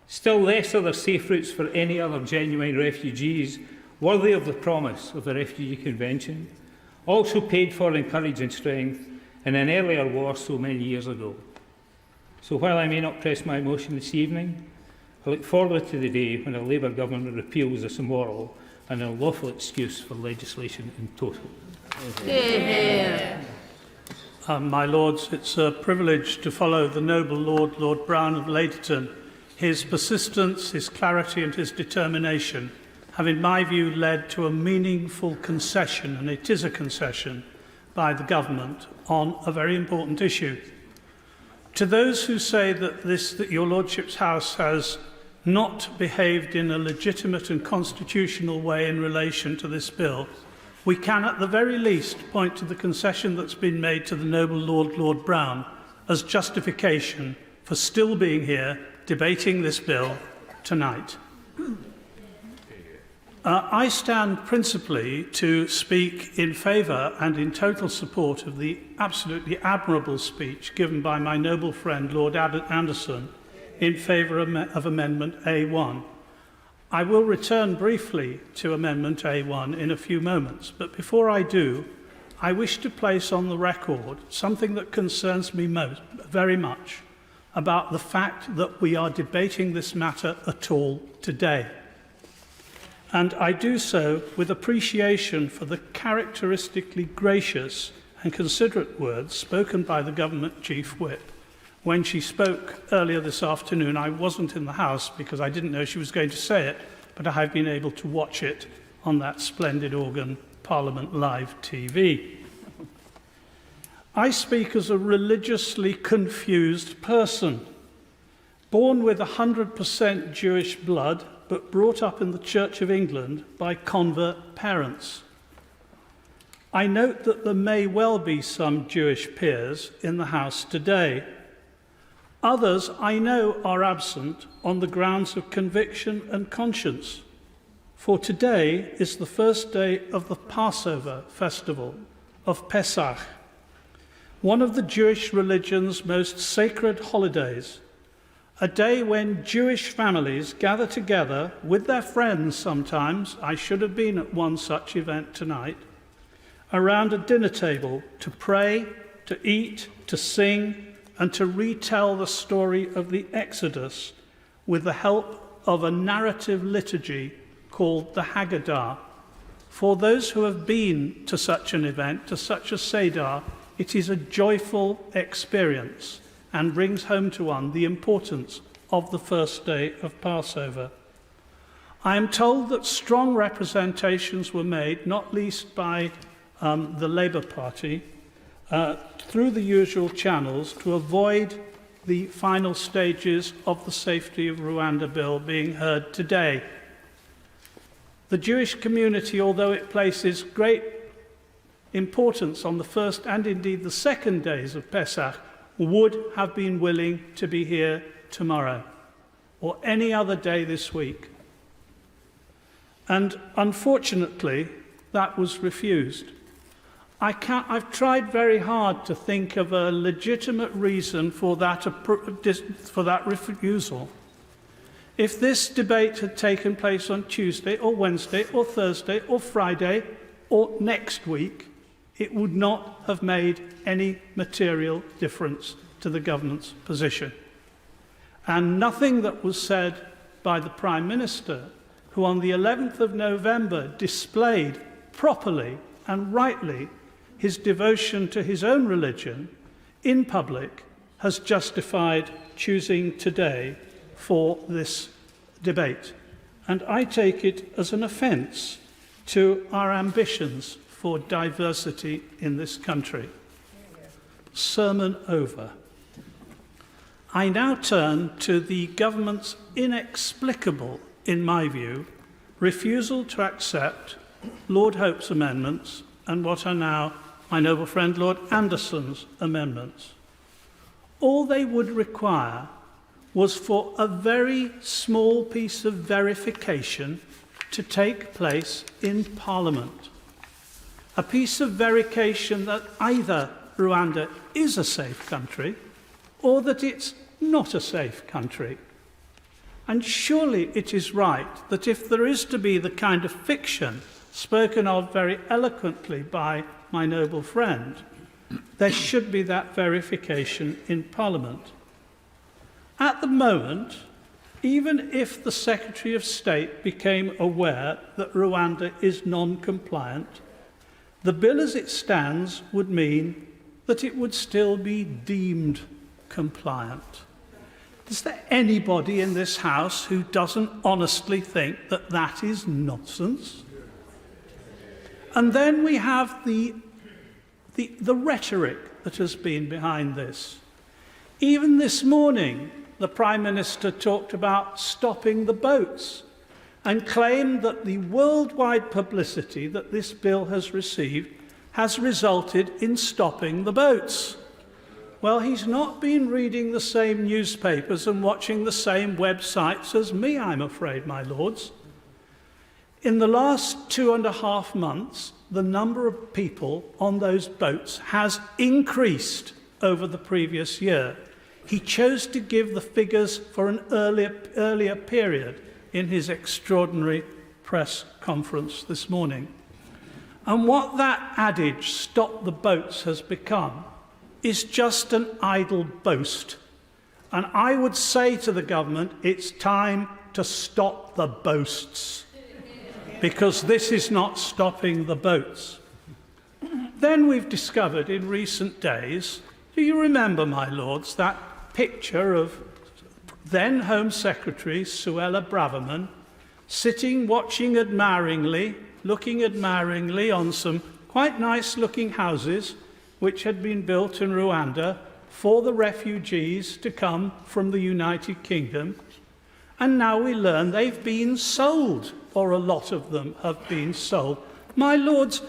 Still less are there safe routes for any other genuine refugees worthy of the promise of the Refugee Convention, also paid for in courage and strength in an earlier war so many years ago. So while I may not press my motion this evening, I look forward to the day when a Labour government repeals this immoral and unlawful excuse for legislation in total. My Lords, it's a privilege to follow the noble Lord, Lord Brown of Ladyton. His persistence, his clarity and his determination have, in my view, led to a meaningful concession, and it is a concession, by the government on a very important issue. To those who say that your Lordship's House has not behaved in a legitimate and constitutional way in relation to this bill, we can at the very least point to the concession that's been made to the noble Lord, Lord Brown, as justification for still being here debating this bill tonight. I stand principally to speak in favour and in total support of the absolutely admirable speech given by my noble friend Lord Anderson in favour of Amendment A1. I will return briefly to Amendment A1 in a few moments, but before I do, I wish to place on the record something that concerns me very much about the fact that we are debating this matter at all today. And I do so with appreciation for the characteristically gracious and considerate words spoken by the Government Chief Whip. When she spoke earlier this afternoon, I wasn't in the House because I didn't know she was going to say it, but I have been able to watch it on that splendid organ, Parliament Live TV. I speak as a religiously confused person, born with 100% Jewish blood, but brought up in the Church of England by convert parents. I note that there may well be some Jewish peers in the House today. Others I know are absent on the grounds of conviction and conscience, for today is the first day of the Passover festival of Pesach, one of the Jewish religion's most sacred holidays, a day when Jewish families gather together with their friends sometimes, I should have been at one such event tonight, around a dinner table to pray, to eat, to sing, and to retell the story of the Exodus with the help of a narrative liturgy called the Haggadah. For those who have been to such an event, to such a Seder, it is a joyful experience and brings home to one the importance of the first day of Passover. I am told that strong representations were made, not least by the Labour Party, through the usual channels to avoid the final stages of the Safety of Rwanda Bill being heard today. The Jewish community, although it places great importance on the first and indeed the second days of Pesach, would have been willing to be here tomorrow or any other day this week. And unfortunately, that was refused. I've tried very hard to think of a legitimate reason for that refusal. If this debate had taken place on Tuesday or Wednesday or Thursday or Friday or next week, it would not have made any material difference to the government's position. and nothing that was said by the Prime Minister, who on the 11th of November displayed properly and rightly his devotion to his own religion in public, has justified choosing today for this debate. And I take it as an offence to our ambitions for diversity in this country. Sermon over. I now turn to the government's inexplicable, in my view, refusal to accept Lord Hope's amendments and what are now my noble friend Lord Anderson's amendments. All they would require was for a very small piece of verification to take place in Parliament. A piece of verification that either Rwanda is a safe country or that it's not a safe country. And surely it is right that if there is to be the kind of fiction spoken of very eloquently by my noble friend, there should be that verification in Parliament. At the moment, even if the Secretary of State became aware that Rwanda is non-compliant, the bill as it stands would mean that it would still be deemed compliant. Is there anybody in this House who doesn't honestly think that that is nonsense? And then we have the rhetoric that has been behind this. Even this morning, the Prime Minister talked about stopping the boats and claimed that the worldwide publicity that this bill has received has resulted in stopping the boats. Well, he's not been reading the same newspapers and watching the same websites as me, I'm afraid, my lords. In the last 2.5 months, the number of people on those boats has increased over the previous year. He chose to give the figures for an earlier period in his extraordinary press conference this morning. And what that adage, "stop the boats," has become is just an idle boast. And I would say to the government, it's time to stop the boasts, because this is not stopping the boats. Then we've discovered in recent days, do you remember, my lords, that picture of then Home Secretary Suella Braverman sitting, watching admiringly, looking admiringly on some quite nice-looking houses which had been built in Rwanda for the refugees to come from the United Kingdom. And now we learn they've been sold, or a lot of them have been sold. My lords,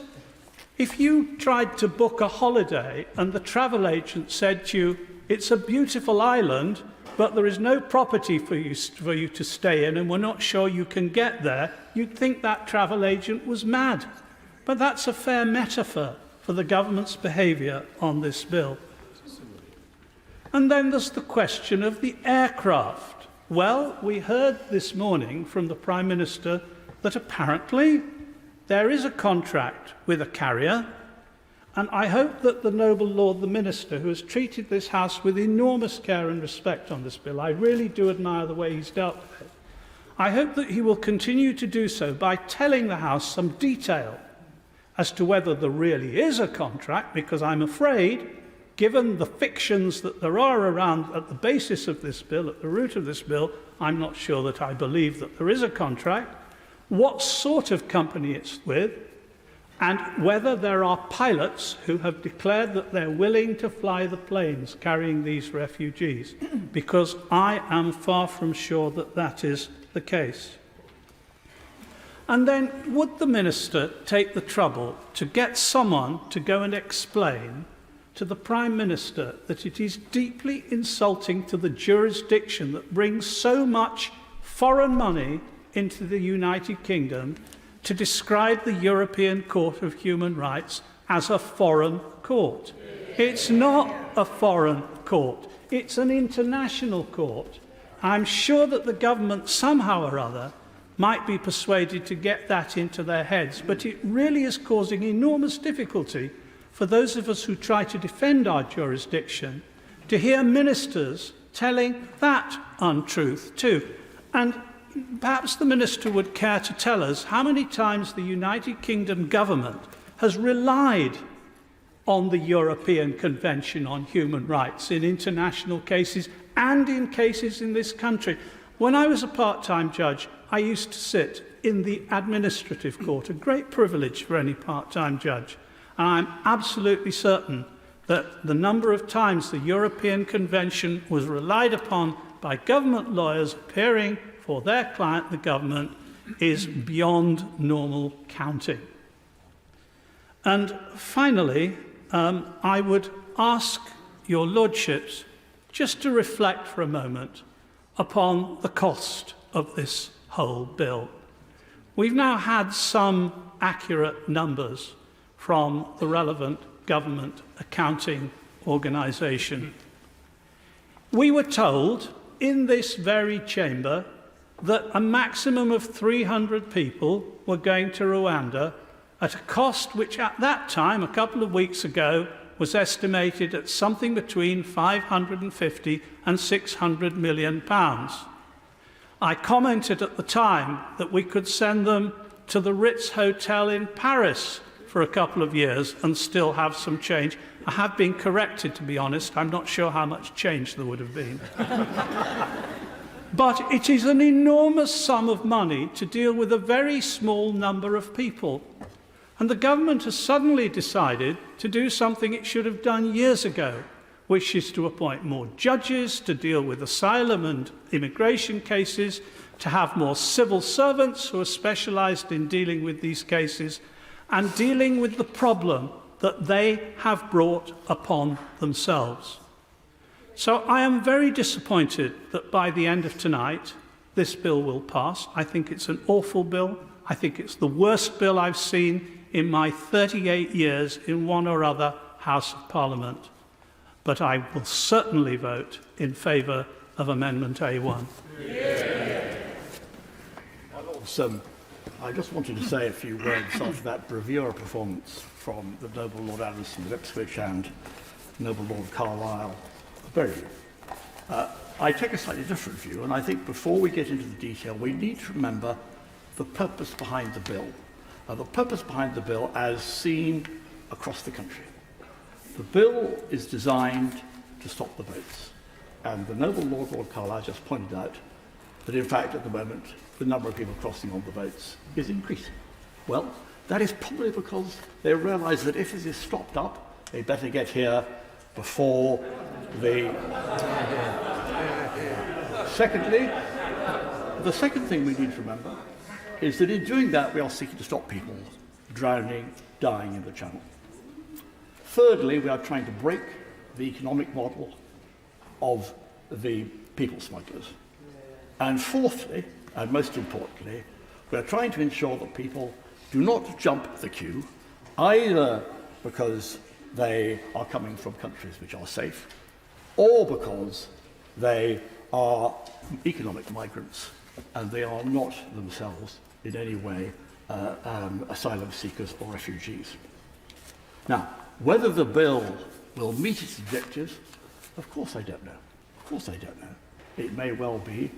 if you tried to book a holiday and the travel agent said to you, it's a beautiful island, but there is no property for you to stay in and we're not sure you can get there, you'd think that travel agent was mad. But that's a fair metaphor for the government's behaviour on this bill. And then there's the question of the aircraft. Well, we heard this morning from the Prime Minister that apparently there is a contract with a carrier, and I hope that the noble Lord the Minister, who has treated this House with enormous care and respect on this bill, I really do admire the way he's dealt with it, I hope that he will continue to do so by telling the House some detail as to whether there really is a contract, because I'm afraid, given the fictions that there are around at the basis of this bill, at the root of this bill, I'm not sure that I believe that there is a contract, what sort of company it's with, and whether there are pilots who have declared that they're willing to fly the planes carrying these refugees, because I am far from sure that that is the case. And then, would the Minister take the trouble to get someone to go and explain to the Prime Minister that it is deeply insulting to the jurisdiction that brings so much foreign money into the United Kingdom to describe the European Court of Human Rights as a foreign court? It's not a foreign court. It's an international court. I'm sure that the government somehow or other might be persuaded to get that into their heads, but it really is causing enormous difficulty for those of us who try to defend our jurisdiction to hear ministers telling that untruth too. And perhaps the Minister would care to tell us how many times the United Kingdom government has relied on the European Convention on Human Rights in international cases and in cases in this country. When I was a part-time judge, I used to sit in the administrative court, a great privilege for any part-time judge. And I'm absolutely certain that the number of times the European Convention was relied upon by government lawyers appearing for their client, the government, is beyond normal counting. And finally, I would ask your lordships just to reflect for a moment upon the cost of this whole bill. We've now had some accurate numbers from the relevant government accounting organisation. We were told in this very chamber that a maximum of 300 people were going to Rwanda at a cost which at that time, a couple of weeks ago, was estimated at something between 550 and 600 million pounds. I commented at the time that we could send them to the Ritz Hotel in Paris for a couple of years and still have some change. I have been corrected, to be honest. I'm not sure how much change there would have been. But it is an enormous sum of money to deal with a very small number of people. And the government has suddenly decided to do something it should have done years ago, which is to appoint more judges to deal with asylum and immigration cases, to have more civil servants who are specialised in dealing with these cases and dealing with the problem that they have brought upon themselves. So I am very disappointed that by the end of tonight, this bill will pass. I think it's an awful bill. I think it's the worst bill I've seen in my 38 years in one or other House of Parliament. But I will certainly vote in favour of Amendment A1. My Lords, I just wanted to say a few words after that bravura performance from the Noble Lord Addison of Ipswich and Noble Lord Carlisle. Very good. I take a slightly different view, and I think before we get into the detail, we need to remember the purpose behind the bill. The purpose behind the bill as seen across the country. The bill is designed to stop the boats. And the Noble Lord Carlisle just pointed out that, in fact, at the moment, the number of people crossing on the boats is increasing. Well, that is probably because they realise that if it is stopped up, they better get here before the... Secondly, the second thing we need to remember is that in doing that, we are seeking to stop people drowning, dying in the Channel. Thirdly, we are trying to break the economic model of the people smugglers. And fourthly, and most importantly, we are trying to ensure that people do not jump the queue, either because they are coming from countries which are safe, or because they are economic migrants and they are not themselves in any way asylum seekers or refugees. Now, whether the bill will meet its objectives, of course I don't know. Of course I don't know. It may well be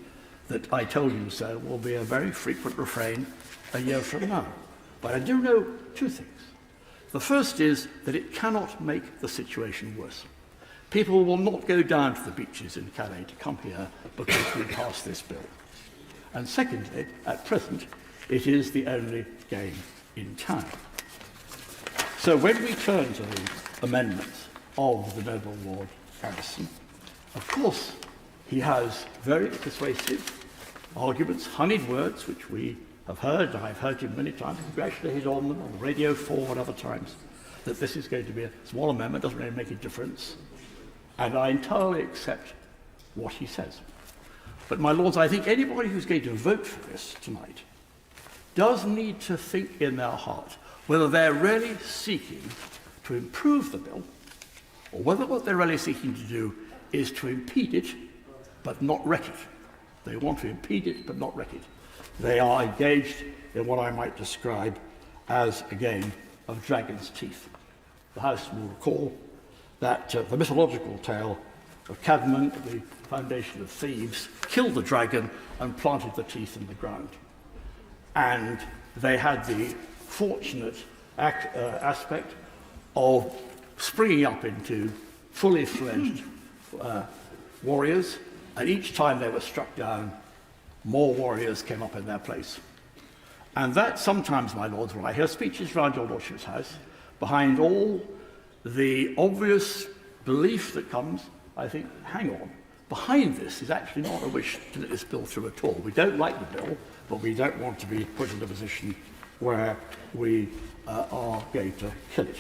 that "I told you so" will be a very frequent refrain a year from now. But I do know two things. The first is that it cannot make the situation worse. People will not go down to the beaches in Calais to come here because we passed this bill. And secondly, at present, it is the only game in town. So when we turn to the amendments of the Noble Lord Addison, of course, he has very persuasive arguments, honeyed words, which we have heard, and I've heard him many times, congratulated on them on the Radio 4 and other times, that this is going to be a small amendment, doesn't really make a difference. And I entirely accept what he says. But, my lords, I think anybody who's going to vote for this tonight does need to think in their heart whether they're really seeking to improve the bill, or whether what they're really seeking to do is to impede it, but not wreck it. They want to impede it, but not wreck it. They are engaged in what I might describe as a game of dragon's teeth. The House will recall that the mythological tale of Cadman, the foundation of thieves, killed the dragon and planted the teeth in the ground. And they had the fortunate aspect of springing up into fully fledged warriors, and each time they were struck down, more warriors came up in their place. And that sometimes, my lords, when I hear speeches around your lordship's house, behind all the obvious belief that comes, I think, hang on, behind this is actually not a wish to let this bill through at all. We don't like the bill, but we don't want to be put in a position where we are going to kill it.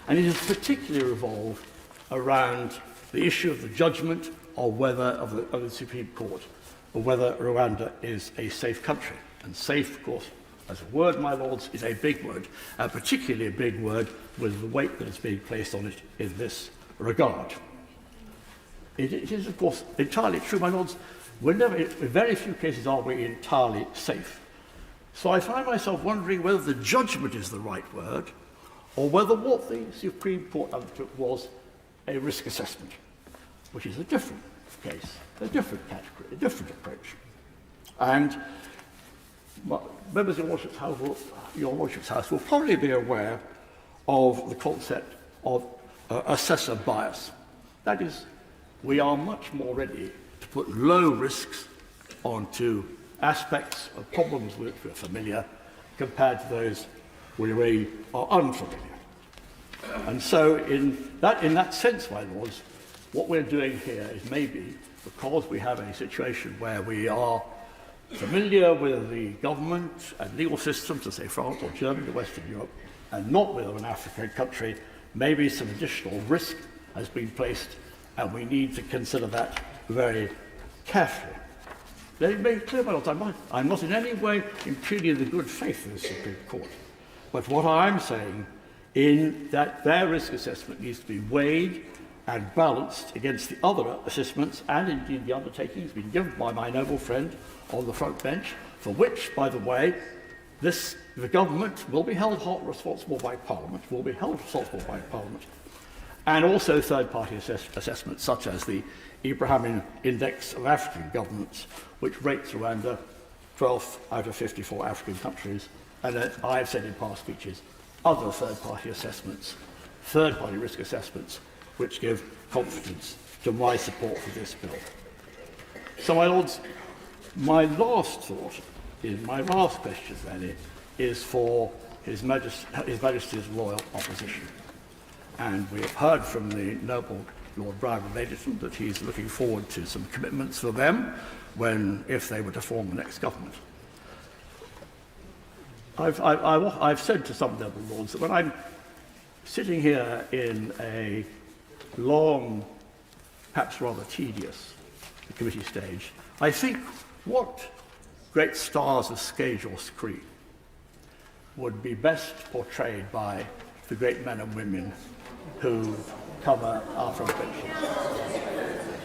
And it is particularly revolved around the issue of the judgment of whether of the Supreme Court, or whether Rwanda is a safe country. And safe, of course, as a word, my lords, is a big word, and particularly a big word with the weight that is being placed on it in this regard. It is, of course, entirely true, my lords, in very few cases are we entirely safe. So I find myself wondering whether the judgment is the right word, or whether what the Supreme Court undertook was a risk assessment, which is a different case, a different category, a different approach. And members of your lordship's house will probably be aware of the concept of assessor bias. That is, we are much more ready to put low risks onto aspects of problems with which we're familiar compared to those where we are unfamiliar. And so in that sense, my lords, what we're doing here is maybe because we have a situation where we are familiar with the government and legal systems of, say, France or Germany or Western Europe, and not with an African country, maybe some additional risk has been placed, and we need to consider that very carefully. Let me make it clear, my lords, I'm not in any way impugning the good faith of the Supreme Court. But what I'm saying in that their risk assessment needs to be weighed and balanced against the other assessments and indeed the undertakings being given by my noble friend on the front bench, for which, by the way, the government will be held responsible by Parliament, and also third-party assessments such as the Ibrahim Index of African Governments, which rates Rwanda 12th out of 54 African countries, and I have said in past speeches, other third-party assessments, third-party risk assessments, which give confidence to my support for this bill. So, my lords, my last thought, my last question then is for His Majesty's Royal Opposition. And we have heard from the noble Lord Brian of Ladyton that he's looking forward to some commitments for them if they were to form the next government. I've said to some noble lords that when I'm sitting here in a long, perhaps rather tedious committee stage, I think what great stars of stage or screen would be best portrayed by the great men and women who cover our front benches.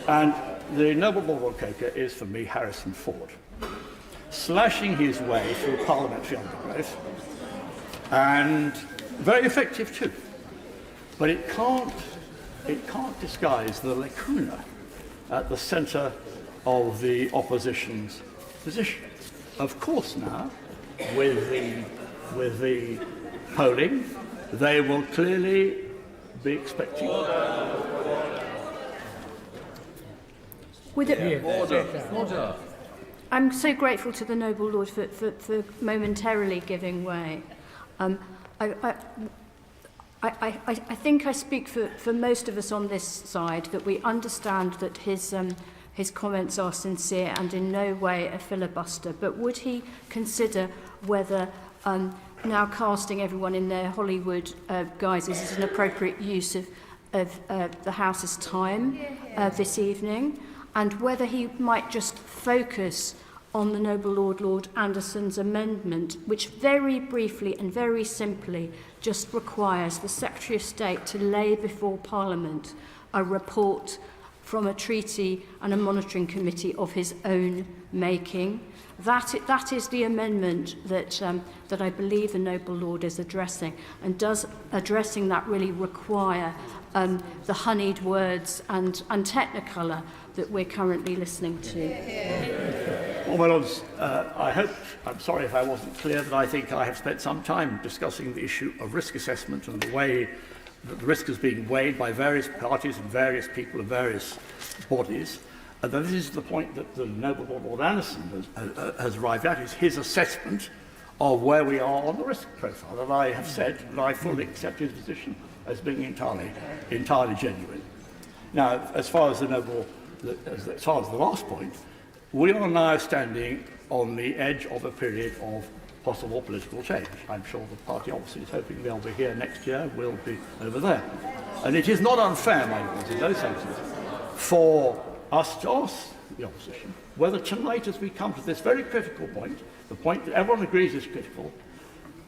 And the noble Lord Coker is, for me, Harrison Ford, slashing his way through parliamentary undergrowth, and very effective too. But it can't disguise the lacuna at the centre of the opposition's position. Of course, now, with the polling, they will clearly be expecting. With it, Order. I'm so grateful to the noble lord for momentarily giving way. I think I speak for most of us on this side that we understand that his comments are sincere and in no way a filibuster. But would he consider whether now casting everyone in their Hollywood guises is an appropriate use of the House's time this evening, and whether he might just focus on the noble Lord Anderson's amendment, which very briefly and very simply just requires the Secretary of State to lay before Parliament a report from a treaty and a monitoring committee of his own making. That is the amendment that I believe the noble lord is addressing. And does addressing that really require the honeyed words and technicolor that we're currently listening to? Well, my lords, I'm sorry if I wasn't clear, that I think I have spent some time discussing the issue of risk assessment and the way that the risk is being weighed by various parties and various people and various bodies. And this is the point that the noble Lord Anderson has arrived at, is his assessment of where we are on the risk profile. And I have said that I fully accept his position as being entirely genuine. Now, as far as the last point, we are now standing on the edge of a period of possible political change. I'm sure the party obviously is hoping they'll be here next year, we'll be over there. And it is not unfair, my lords, in those senses, for us to ask the opposition whether tonight, as we come to this very critical point, the point that everyone agrees is critical,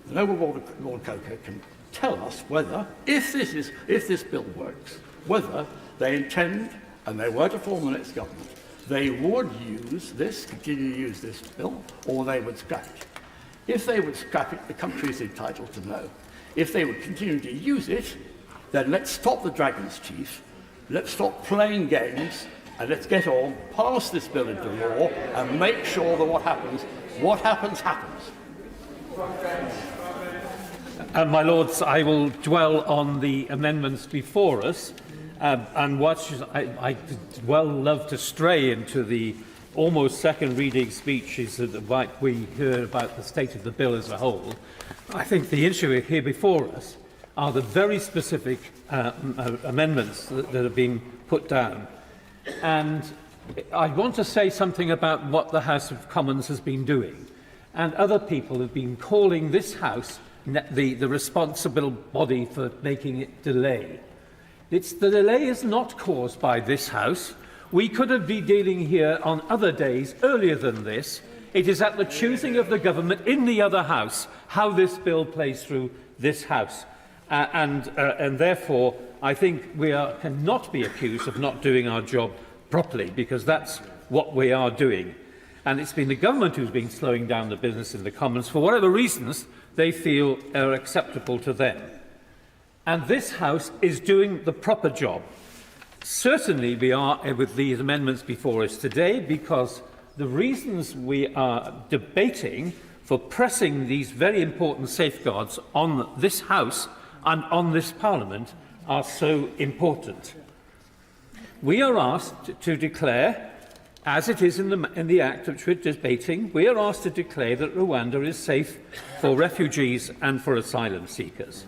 the noble Lord Coker can tell us whether, if this bill works, whether they intend, and they were to form the next government, they would continue to use this bill, or they would scrap it. If they would scrap it, the country is entitled to know. If they would continue to use it, then let's stop the dragon's teeth, let's stop playing games, and let's get on, pass this bill into law, and make sure that what happens, happens. My Lords, I will dwell on the amendments before us, and what I well love to stray into the almost second reading speeches that we heard about the state of the bill as a whole. I think the issue here before us are the very specific amendments that have been put down. And I want to say something about what the House of Commons has been doing. And other people have been calling this House the responsible body for making it delay. The delay is not caused by this House. We could have been dealing here on other days earlier than this. It is at the choosing of the government in the other House how this bill plays through this House. And therefore, I think we cannot be accused of not doing our job properly, because that's what we are doing. And it's been the government who's been slowing down the business in the Commons for whatever reasons they feel are acceptable to them. And this House is doing the proper job. Certainly we are with these amendments before us today, because the reasons we are debating for pressing these very important safeguards on this House and on this Parliament are so important. We are asked to declare, as it is in the Act which we're debating, we are asked to declare that Rwanda is safe for refugees and for asylum seekers.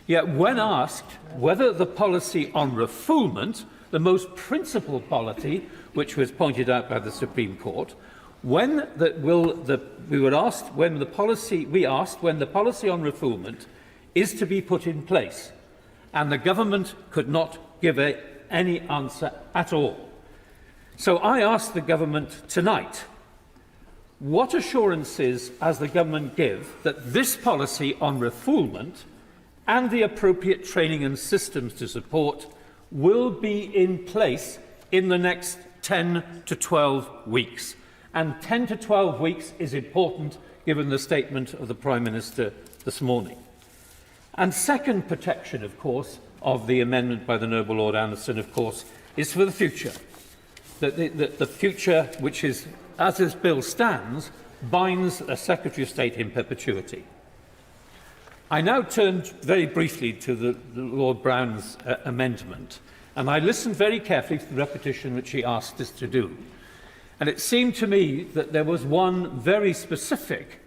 Yet when asked whether the policy on refoulement, the most principled policy, which was pointed out by the Supreme Court, we asked when the policy on refoulement is to be put in place, and the government could not give any answer at all. So I ask the government tonight, what assurances has the government give that this policy on refoulement and the appropriate training and systems to support will be in place in the next 10 to 12 weeks? And 10 to 12 weeks is important given the statement of the Prime Minister this morning. And second protection, of course, of the amendment by the noble Lord Anderson, of course, is for the future. The future, which is, as this bill stands, binds a Secretary of State in perpetuity. I now turn very briefly to the Lord Brown's amendment, and I listened very carefully to the repetition which he asked us to do. And it seemed to me that there was one very specific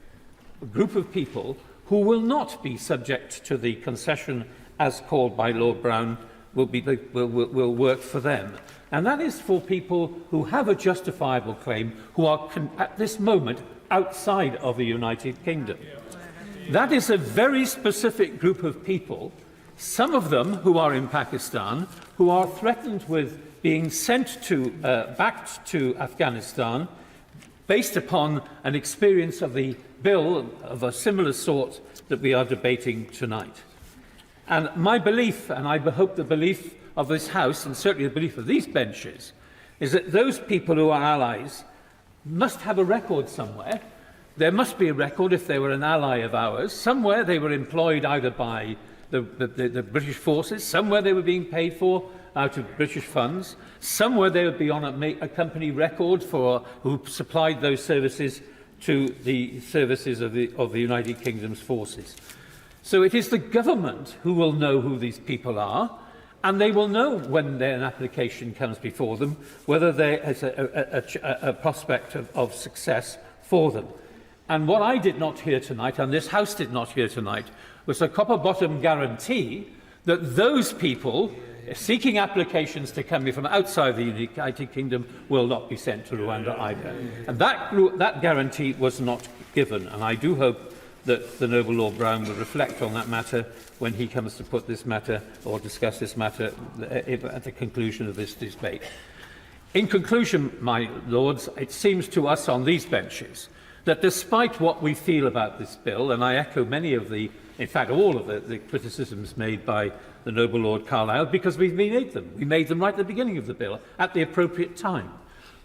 group of people who will not be subject to the concession as called by Lord Brown will work for them. And that is for people who have a justifiable claim, who are at this moment outside of the United Kingdom. That is a very specific group of people, some of them who are in Pakistan, who are threatened with being sent back to Afghanistan based upon an experience of the bill of a similar sort that we are debating tonight. And my belief, and I hope the belief of this House, and certainly the belief of these benches, is that those people who are allies must have a record somewhere. There must be a record if they were an ally of ours. Somewhere they were employed either by the British forces, somewhere they were being paid for out of British funds, somewhere they would be on a company record for who supplied those services to the services of the United Kingdom's forces. So it is the government who will know who these people are, and they will know when an application comes before them whether there is a prospect of success for them. And what I did not hear tonight, and this House did not hear tonight, was a copper-bottom guarantee that those people seeking applications to come from outside the United Kingdom will not be sent to Rwanda either. And that guarantee was not given, and I do hope that the Noble Lord Brown will reflect on that matter when he comes to put this matter or discuss this matter at the conclusion of this debate. In conclusion, my Lords, it seems to us on these benches that despite what we feel about this bill, and I echo many of in fact all of the criticisms made by the Noble Lord Carlisle, because we made them. We made them right at the beginning of the bill, at the appropriate time.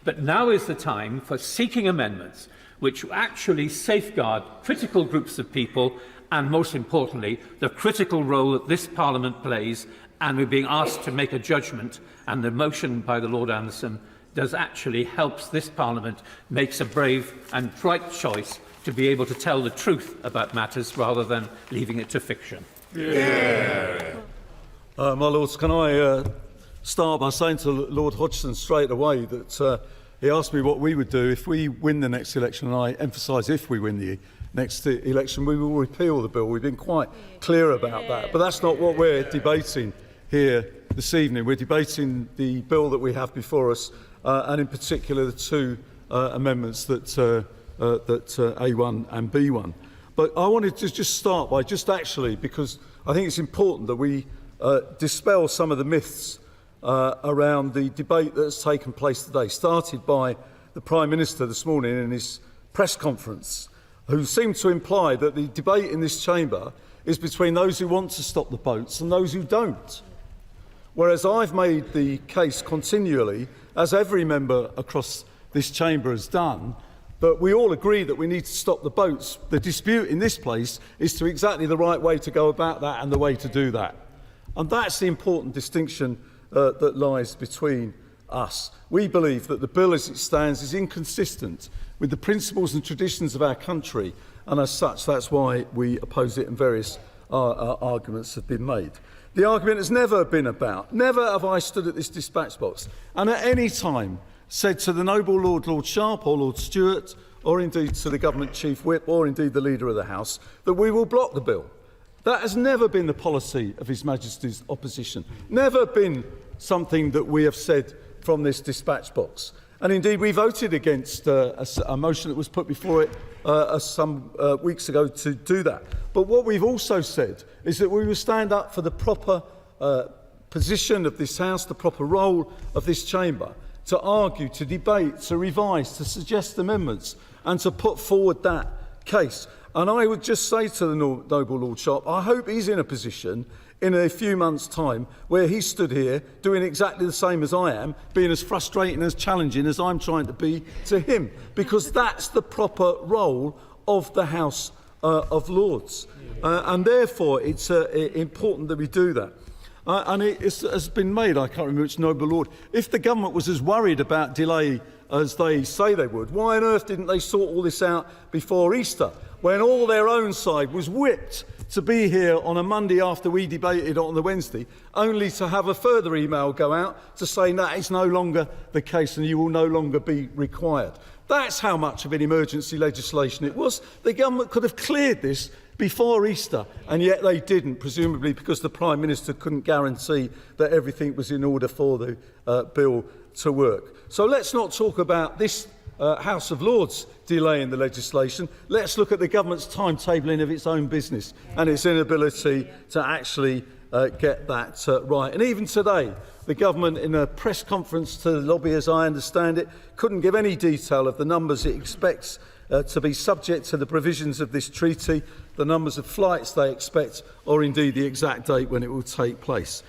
But now is the time for seeking amendments which actually safeguard critical groups of people and, most importantly, the critical role that this Parliament plays, and we're being asked to make a judgment, and the motion by the Lord Anderson does actually helps this Parliament makes a brave and right choice to be able to tell the truth about matters rather than leaving it to fiction. Yeah. My Lords, can I start by saying to Lord Hodgson straight away that he asked me what we would do if we win the next election, and I emphasise if we win the next election, we will repeal the bill. We've been quite clear about that. But that's not what we're debating here this evening. We're debating the bill that we have before us, and in particular the two amendments that A1 and B1. But I wanted to just start by because I think it's important that we dispel some of the myths around the debate that has taken place today, started by the Prime Minister this morning in his press conference, who seemed to imply that the debate in this chamber is between those who want to stop the boats and those who don't. Whereas I've made the case continually, as every member across this chamber has done, but we all agree that we need to stop the boats. The dispute in this place is to exactly the right way to go about that and the way to do that. And that's the important distinction that lies between us. We believe that the bill as it stands is inconsistent with the principles and traditions of our country, and as such that's why we oppose it, and various arguments have been made. The argument has never been about, never have I stood at this dispatch box and at any time said to the Noble Lord Sharp or Lord Stewart, or indeed to the Government Chief Whip, or indeed the Leader of the House, that we will block the bill. That has never been the policy of His Majesty's opposition, never been something that we have said from this dispatch box. And indeed we voted against a motion that was put before it some weeks ago to do that. But what we've also said is that we will stand up for the proper position of this House, the proper role of this chamber, to argue, to debate, to revise, to suggest amendments, and to put forward that case. And I would just say to the Noble Lord Sharp, I hope he's in a position in a few months' time where he stood here doing exactly the same as I am, being as frustrating and as challenging as I'm trying to be to him, because that's the proper role of the House of Lords. And therefore it's important that we do that. And it has been made, I can't remember which Noble Lord, if the government was as worried about delay as they say they would, why on earth didn't they sort all this out before Easter, when all their own side was whipped to be here on a Monday after we debated on the Wednesday, only to have a further email go out to say that is no longer the case and you will no longer be required. That's how much of an emergency legislation it was. The government could have cleared this before Easter, and yet they didn't, presumably because the Prime Minister couldn't guarantee that everything was in order for the bill to work. So let's not talk about this House of Lords delaying the legislation. Let's look at the government's timetabling of its own business and its inability to actually get that right. And even today, the government, in a press conference to the lobby, as I understand it, couldn't give any detail of the numbers it expects to be subject to the provisions of this treaty, the numbers of flights they expect, or indeed the exact date when it will take place.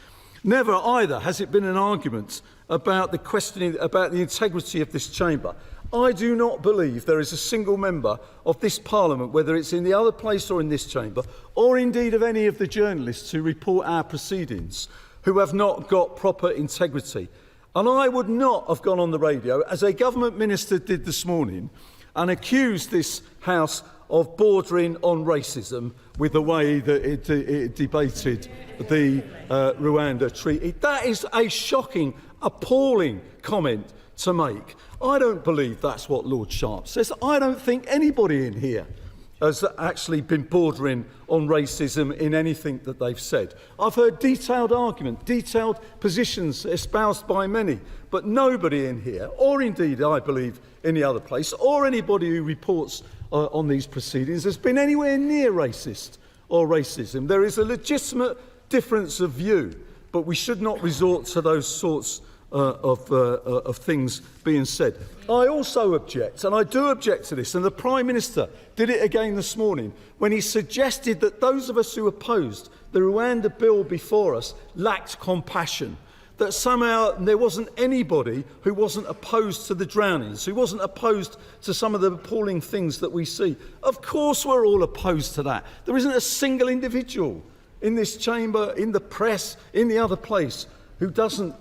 Never either has it been an argument about the questioning about the integrity of this chamber. I do not believe there is a single member of this Parliament, whether it's in the other place or in this chamber, or indeed of any of the journalists who report our proceedings, who have not got proper integrity. And I would not have gone on the radio, as a government minister did this morning, and accused this House of bordering on racism with the way that it debated the Rwanda Treaty. That is a shocking, appalling comment to make. I don't believe that's what Lord Sharp says. I don't think anybody in here has actually been bordering on racism in anything that they've said. I've heard detailed argument, detailed positions espoused by many, but nobody in here, or indeed I believe any other place, or anybody who reports on these proceedings has been anywhere near racist or racism. There is a legitimate difference of view, but we should not resort to those sorts of things being said. I also object, and I do object to this, and the Prime Minister did it again this morning, when he suggested that those of us who opposed the Rwanda bill before us lacked compassion, that somehow there wasn't anybody who wasn't opposed to the drownings, who wasn't opposed to some of the appalling things that we see. Of course we're all opposed to that. There isn't a single individual in this chamber, in the press, in the other place, who doesn't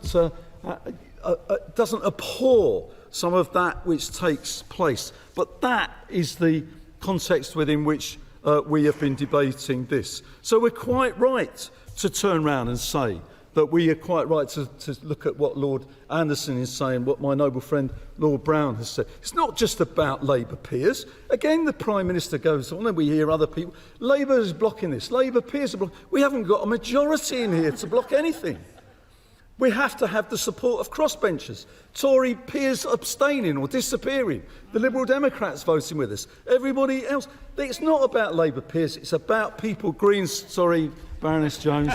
abhor some of that which takes place. But that is the context within which we have been debating this. So we're quite right to turn round and say that we are quite right to look at what Lord Anderson is saying, what my noble friend Lord Brown has said. It's not just about Labour peers. Again, the Prime Minister goes on, and we hear other people. Labour is blocking this. Labour peers are blocking. We haven't got a majority in here to block anything. We have to have the support of crossbenchers, Tory peers abstaining or disappearing, the Liberal Democrats voting with us, everybody else. It's not about Labour peers, it's about people, Greens, sorry, Baroness Jones.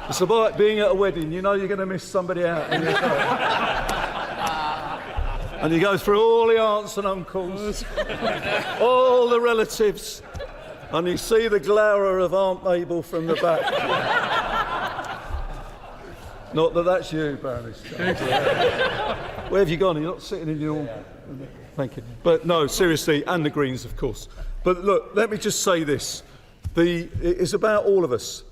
It's about being at a wedding, you know you're going to miss somebody out. And you go through all the aunts and uncles, all the relatives, and you see the glower of Aunt Mabel from the back. Not that that's you, Baroness. Where have you gone? You're not sitting in your... Thank you. But no, seriously, and the Greens, of course. But look, let me just say this. It's about all of us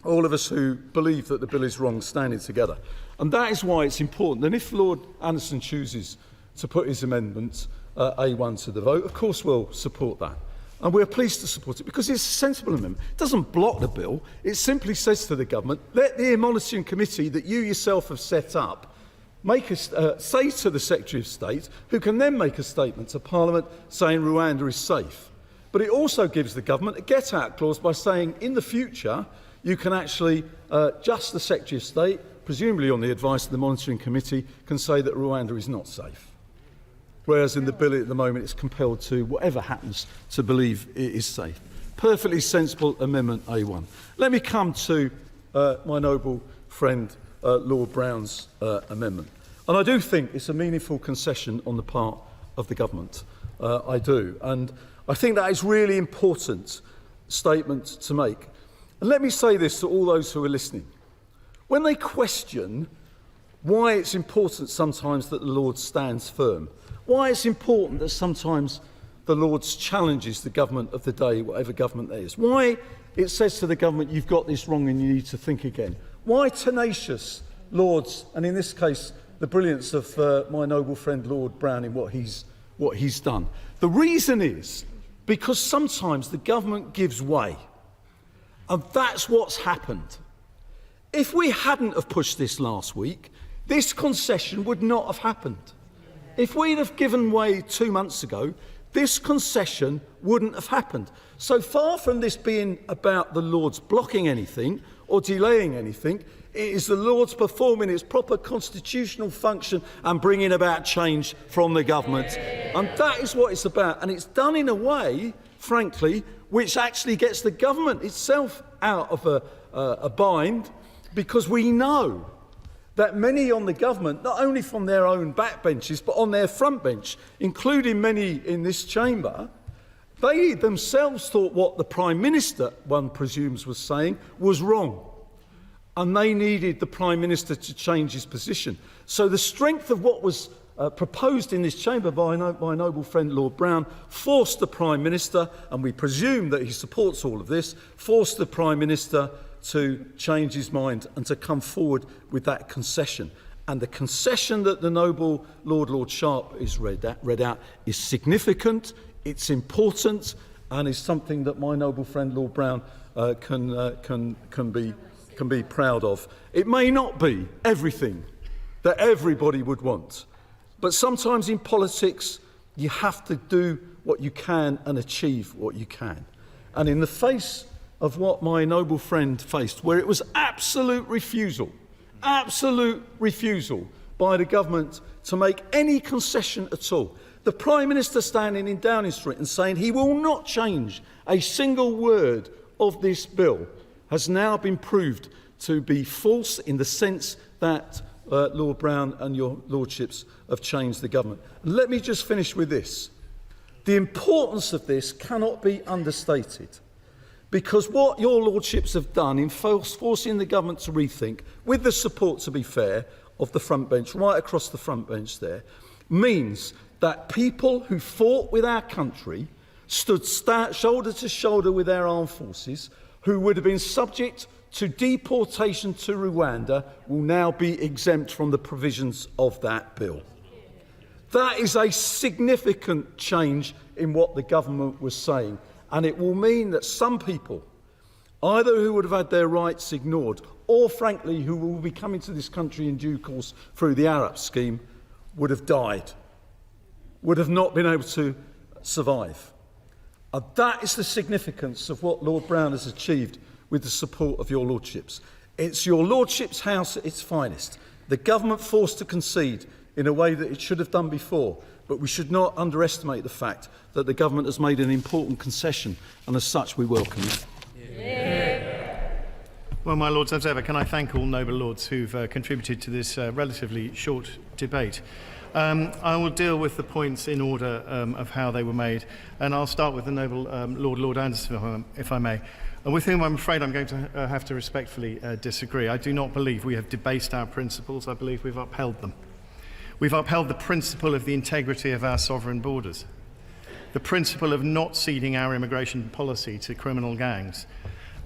who believe that the bill is wrong, standing together. And that is why it's important. And if Lord Anderson chooses to put his amendment A1 to the vote, of course we'll support that. And we're pleased to support it because it's a sensible amendment. It doesn't block the bill. It simply says to the government, let the monitoring committee that you yourself have set up say to the Secretary of State, who can then make a statement to Parliament saying Rwanda is safe. But it also gives the government a get-out clause by saying in the future you can actually, just the Secretary of State, presumably on the advice of the monitoring committee, can say that Rwanda is not safe. Whereas in the bill at the moment it's compelled to, whatever happens, to believe it is safe. Perfectly sensible amendment A1. Let me come to my noble friend Lord Brown's amendment. And I do think it's a meaningful concession on the part of the government. I do. And I think that is really important statement to make. And let me say this to all those who are listening. When they question why it's important sometimes that the Lord stands firm, why it's important that sometimes the Lord challenges the government of the day, whatever government that is, why it says to the government, you've got this wrong and you need to think again, why tenacious Lords, and in this case, the brilliance of my noble friend Lord Brown in what he's done. The reason is because sometimes the government gives way. And that's what's happened. If we hadn't have pushed this last week, this concession would not have happened. If we'd have given way 2 months ago, this concession wouldn't have happened. So far from this being about the Lords blocking anything or delaying anything, it is the Lords performing its proper constitutional function and bringing about change from the government. And that is what it's about. And it's done in a way, frankly, which actually gets the government itself out of a bind, because we know that many on the government, not only from their own backbenches, but on their front bench, including many in this chamber, they themselves thought what the Prime Minister, one presumes, was saying was wrong. And they needed the Prime Minister to change his position. So the strength of what was proposed in this chamber by my noble friend Lord Brown, forced the Prime Minister, and we presume that he supports all of this, forced the Prime Minister to change his mind and to come forward with that concession. And the concession that the noble Lord Sharp is read out is significant, it's important, and is something that my noble friend Lord Brown can be proud of. It may not be everything that everybody would want, but sometimes in politics you have to do what you can and achieve what you can. And in the face of what my noble friend faced, where it was absolute refusal by the government to make any concession at all, the Prime Minister standing in Downing Street and saying he will not change a single word of this bill has now been proved to be false in the sense that Lord Brown and your lordships have changed the government. And let me just finish with this. The importance of this cannot be understated, because what your lordships have done in forcing the government to rethink, with the support, to be fair, of the front bench, right across the front bench there, means that people who fought with our country, stood shoulder to shoulder with our armed forces, who would have been subject to deportation to Rwanda, will now be exempt from the provisions of that bill. That is a significant change in what the government was saying, and it will mean that some people, either who would have had their rights ignored, or frankly who will be coming to this country in due course through the Arab scheme, would have died, would have not been able to survive. And that is the significance of what Lord Brown has achieved with the support of your lordships. It's your lordships' house at its finest. The government forced to concede in a way that it should have done before, but we should not underestimate the fact that the government has made an important concession, and as such we welcome it. Well, my lords, as ever, can I thank all noble lords who've contributed to this relatively short debate. I will deal with the points in order of how they were made, and I'll start with the noble Lord Anderson, if I may, with whom I'm afraid I'm going to have to respectfully disagree. I do not believe we have debased our principles. I believe we've upheld them. We've upheld the principle of the integrity of our sovereign borders, the principle of not ceding our immigration policy to criminal gangs,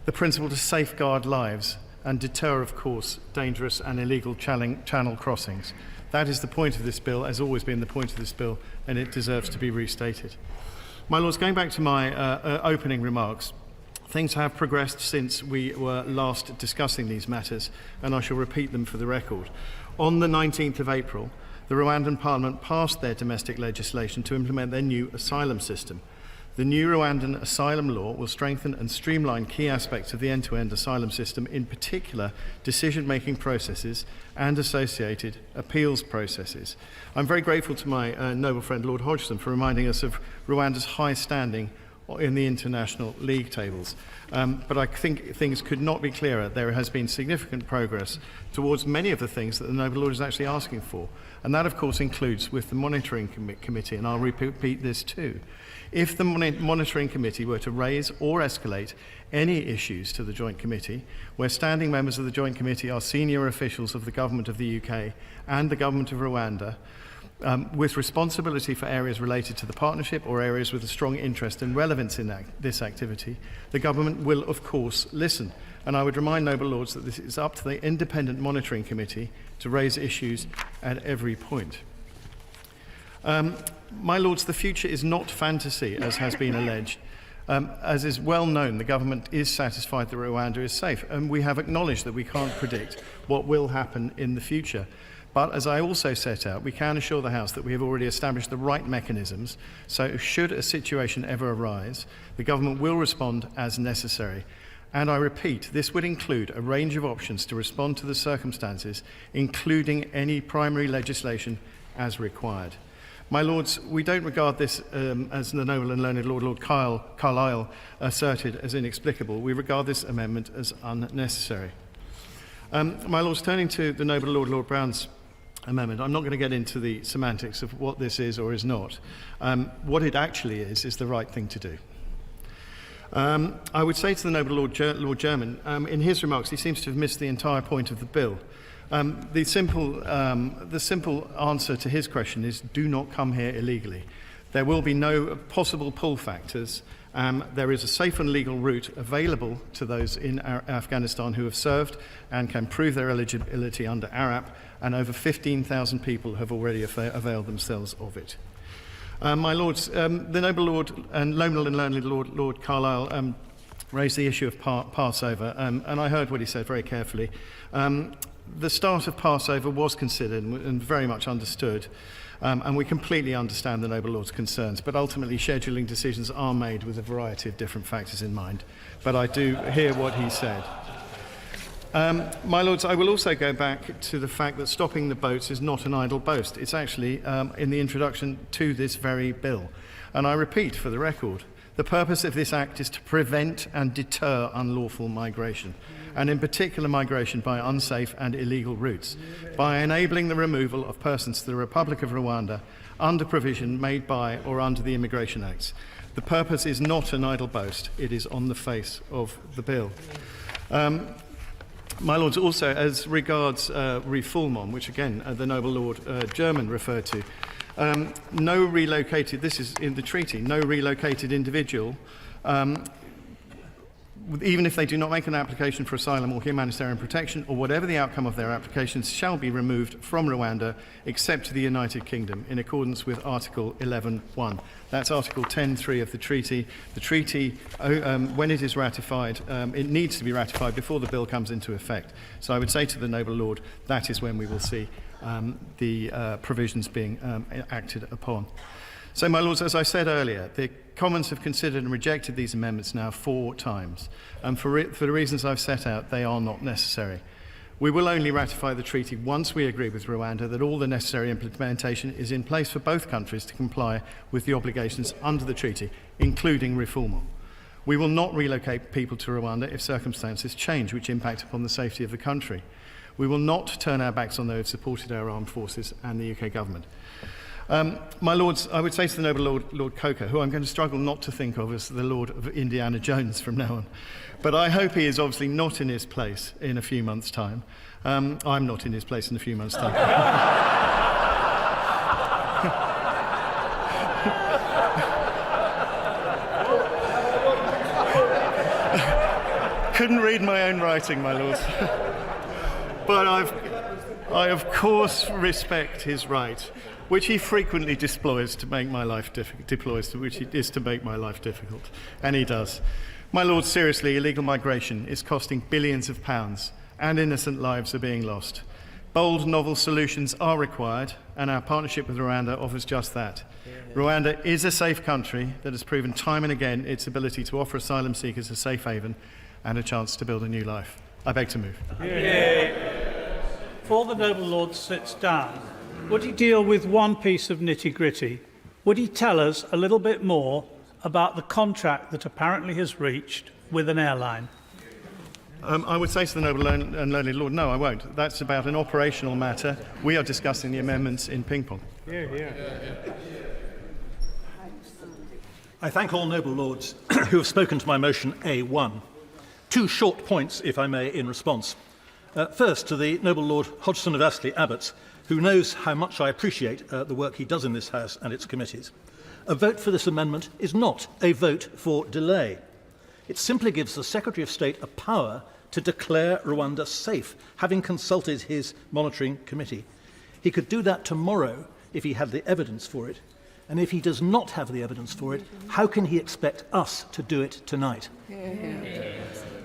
the principle to safeguard lives and deter, of course, dangerous and illegal channel crossings. That is the point of this bill, has always been the point of this bill, and it deserves to be restated. My lords, going back to my opening remarks, things have progressed since we were last discussing these matters, and I shall repeat them for the record. On the 19th of April, the Rwandan Parliament passed their domestic legislation to implement their new asylum system. The new Rwandan asylum law will strengthen and streamline key aspects of the end-to-end asylum system, in particular decision-making processes and associated appeals processes. I'm very grateful to my noble friend Lord Hodgson for reminding us of Rwanda's high standing in the international league tables. But I think things could not be clearer. There has been significant progress towards many of the things that the noble lord is actually asking for. And that, of course, includes with the monitoring committee, and I'll repeat this too. If the monitoring committee were to raise or escalate any issues to the Joint Committee, where standing members of the Joint Committee are senior officials of the Government of the UK and the Government of Rwanda, with responsibility for areas related to the partnership or areas with a strong interest and relevance in this activity, the government will, of course, listen. And I would remind noble lords that this is up to the independent monitoring committee to raise issues at every point. My lords, the future is not fantasy, as has been alleged. As is well known, the government is satisfied that Rwanda is safe, and we have acknowledged that we can't predict what will happen in the future. But as I also set out, we can assure the House that we have already established the right mechanisms, so should a situation ever arise, the government will respond as necessary. And I repeat, this would include a range of options to respond to the circumstances, including any primary legislation as required. My lords, we don't regard this as the noble and learned Lord Carlyle asserted as inexplicable. We regard this amendment as unnecessary. My lords, turning to the noble Lord Brown's amendment, I'm not going to get into the semantics of what this is or is not. What it actually is the right thing to do. I would say to the noble Lord German, in his remarks, he seems to have missed the entire point of the bill. The simple answer to his question is do not come here illegally. There will be no possible pull factors. There is a safe and legal route available to those in Afghanistan who have served and can prove their eligibility under ARAP, and over 15,000 people have already availed themselves of it. My Lords, the Noble Lord and Learned Lord Carlisle raised the issue of Passover, and I heard what he said very carefully. The start of Passover was considered and very much understood, and we completely understand the Noble Lord's concerns, but ultimately scheduling decisions are made with a variety of different factors in mind. But I do hear what he said. My Lords, I will also go back to the fact that stopping the boats is not an idle boast. It's actually in the introduction to this very bill. And I repeat for the record, the purpose of this act is to prevent and deter unlawful migration, and in particular migration by unsafe and illegal routes, by enabling the removal of persons to the Republic of Rwanda under provision made by or under the Immigration Acts. The purpose is not an idle boast, it is on the face of the bill. My Lords, also as regards refoulement, which again the Noble Lord German referred to, no relocated, this is in the treaty, no relocated individual, even if they do not make an application for asylum or humanitarian protection, or whatever the outcome of their applications, shall be removed from Rwanda except to the United Kingdom in accordance with Article 11.1. That's Article 10.3 of the treaty. The treaty, when it is ratified, it needs to be ratified before the bill comes into effect. So I would say to the Noble Lord, that is when we will see the provisions being acted upon. So, my Lords, as I said earlier, the Commons have considered and rejected these amendments now 4 times, and for the reasons I've set out, they are not necessary. We will only ratify the treaty once we agree with Rwanda that all the necessary implementation is in place for both countries to comply with the obligations under the treaty, including refoulement. We will not relocate people to Rwanda if circumstances change which impact upon the safety of the country. We will not turn our backs on those who have supported our armed forces and the UK government. My Lords, I would say to the Noble Lord Coker, who I'm going to struggle not to think of as the Lord of Indiana Jones from now on, but I hope he is obviously not in his place in a few months' time. I'm not in his place in a few months' time. Couldn't read my own writing, my Lords. But I of course respect his right, which he frequently deploys to make my life difficult, and he does. My Lord, seriously, illegal migration is costing billions of pounds, and innocent lives are being lost. Bold, novel solutions are required, and our partnership with Rwanda offers just that. Rwanda is a safe country that has proven time and again its ability to offer asylum seekers a safe haven and a chance to build a new life. I beg to move. Before the Noble Lord sits down, would he deal with one piece of nitty-gritty? Would he tell us a little bit more about the contract that apparently has reached with an airline? I would say to the Noble and Learned Lord, no, I won't. That's about an operational matter. We are discussing the amendments in ping-pong. I thank all Noble Lords who have spoken to my motion A1. 2 short points, if I may, in response. First, to the Noble Lord Hodgson of Astley Abbots, who knows how much I appreciate the work he does in this House and its committees. A vote for this amendment is not a vote for delay. It simply gives the Secretary of State a power to declare Rwanda safe, having consulted his monitoring committee. He could do that tomorrow if he had the evidence for it. And if he does not have the evidence for it, how can he expect us to do it tonight?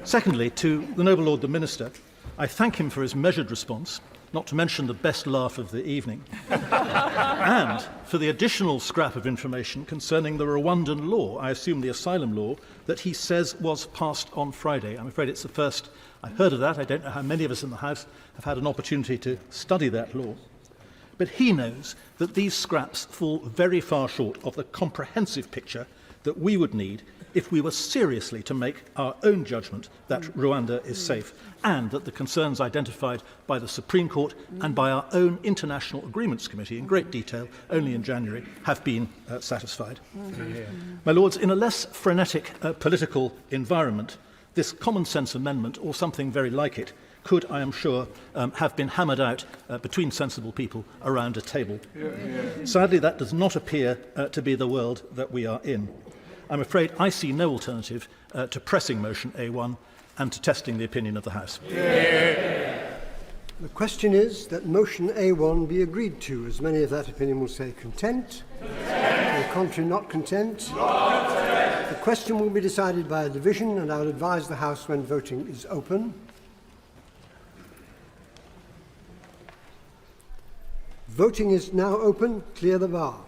Secondly, to the Noble Lord the Minister, I thank him for his measured response, not to mention the best laugh of the evening, and for the additional scrap of information concerning the Rwandan law, I assume the asylum law, that he says was passed on Friday. I'm afraid it's the first I've heard of that. I don't know how many of us in the House have had an opportunity to study that law. But he knows that these scraps fall very far short of the comprehensive picture that we would need if we were seriously to make our own judgment that Rwanda is safe, and that the concerns identified by the Supreme Court and by our own International Agreements Committee in great detail only in January have been satisfied. My Lords, in a less frenetic political environment, this common sense amendment, or something very like it, could, I am sure, have been hammered out between sensible people around a table. Sadly, that does not appear to be the world that we are in. I'm afraid I see no alternative to pressing motion A1 and to testing the opinion of the House. The question is that motion A1 be agreed to. As many of that opinion will say content. The contrary, not content. The question will be decided by a division, and I will advise the House when voting is open. Voting is now open. Clear the bar.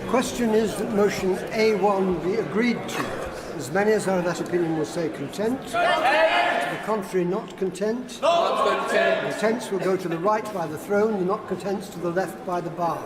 The question is that motion A1 be agreed to. As many as are of that opinion will say content. To the contrary, not content. Not content. The contents will go to the right by the throne, the not contents to the left by the bar.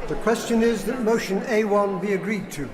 The question is that motion A1 be agreed to.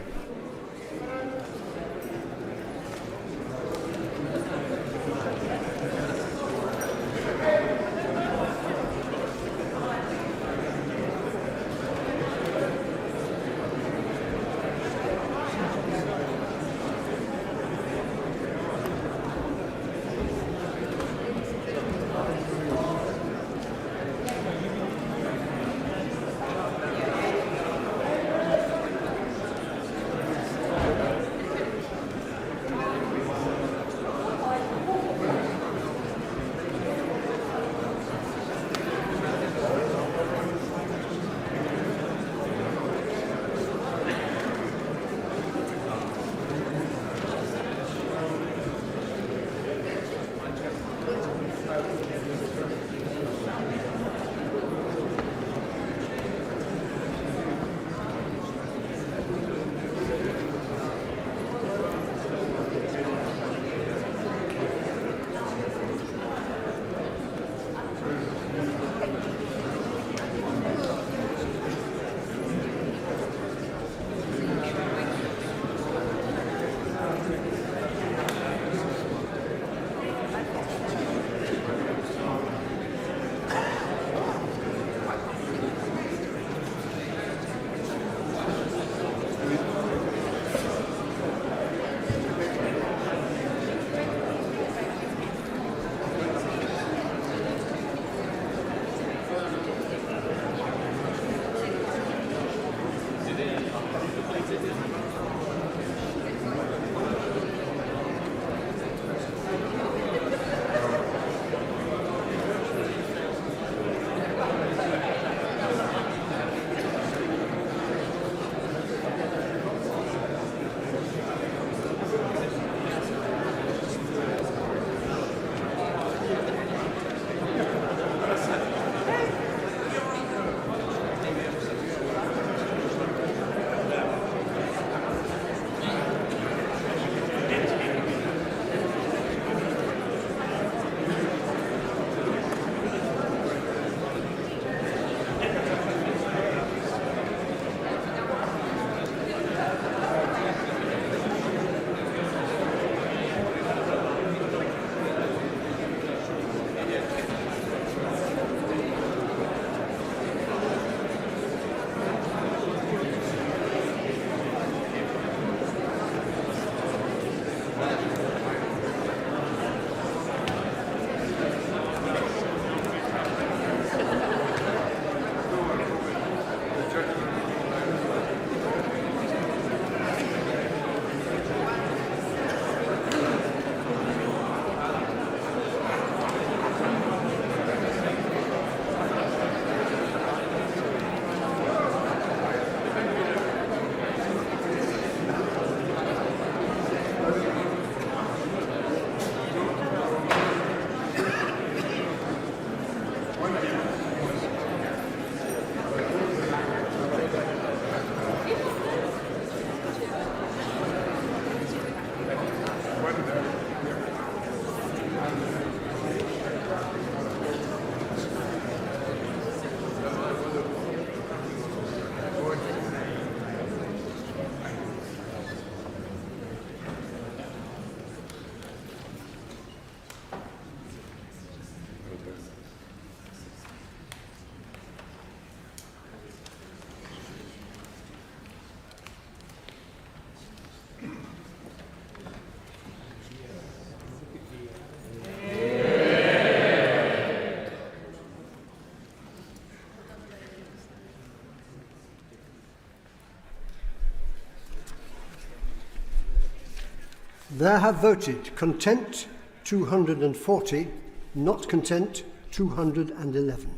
There have voted content 240, not content 211.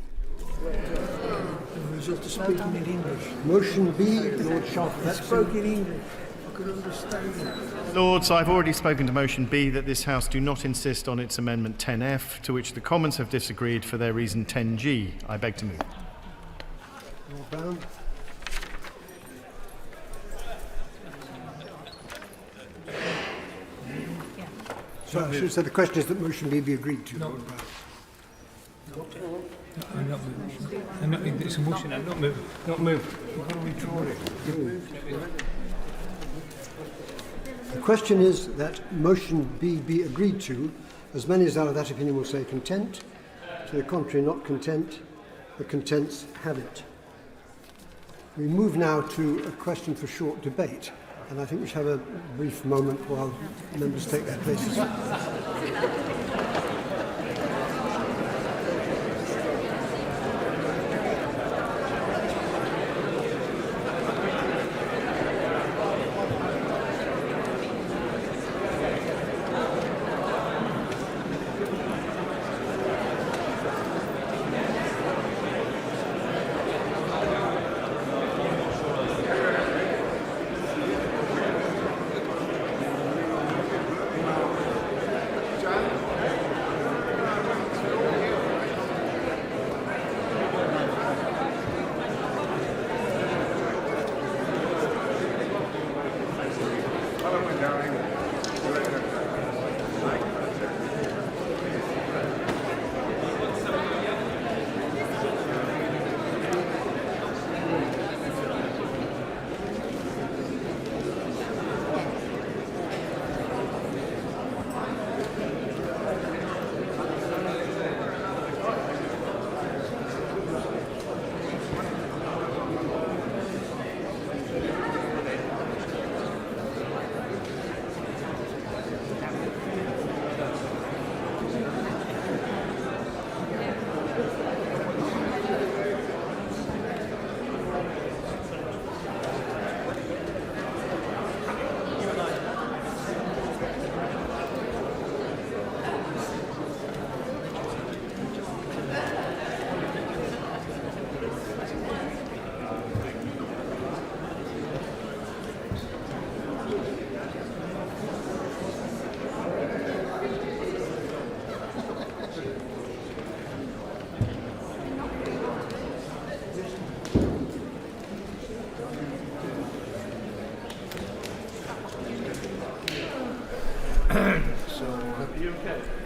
The result is speaking in English. Motion B, Lord That's spoken in English. I could understand it. Lords, I've already spoken to motion B that this House do not insist on its amendment 10F, to which the Commons have disagreed for their reason 10G. I beg to move. Lord Brown. So the question is that motion B be agreed to, Lord Brown. It's a motion. I'm not moving. Not move. You've got to withdraw it. The question is that motion B be agreed to. As many as are of that opinion will say content. To the contrary, not content. The contents have it. We move now to a question for short debate, and I think we should have a brief moment while members take their places.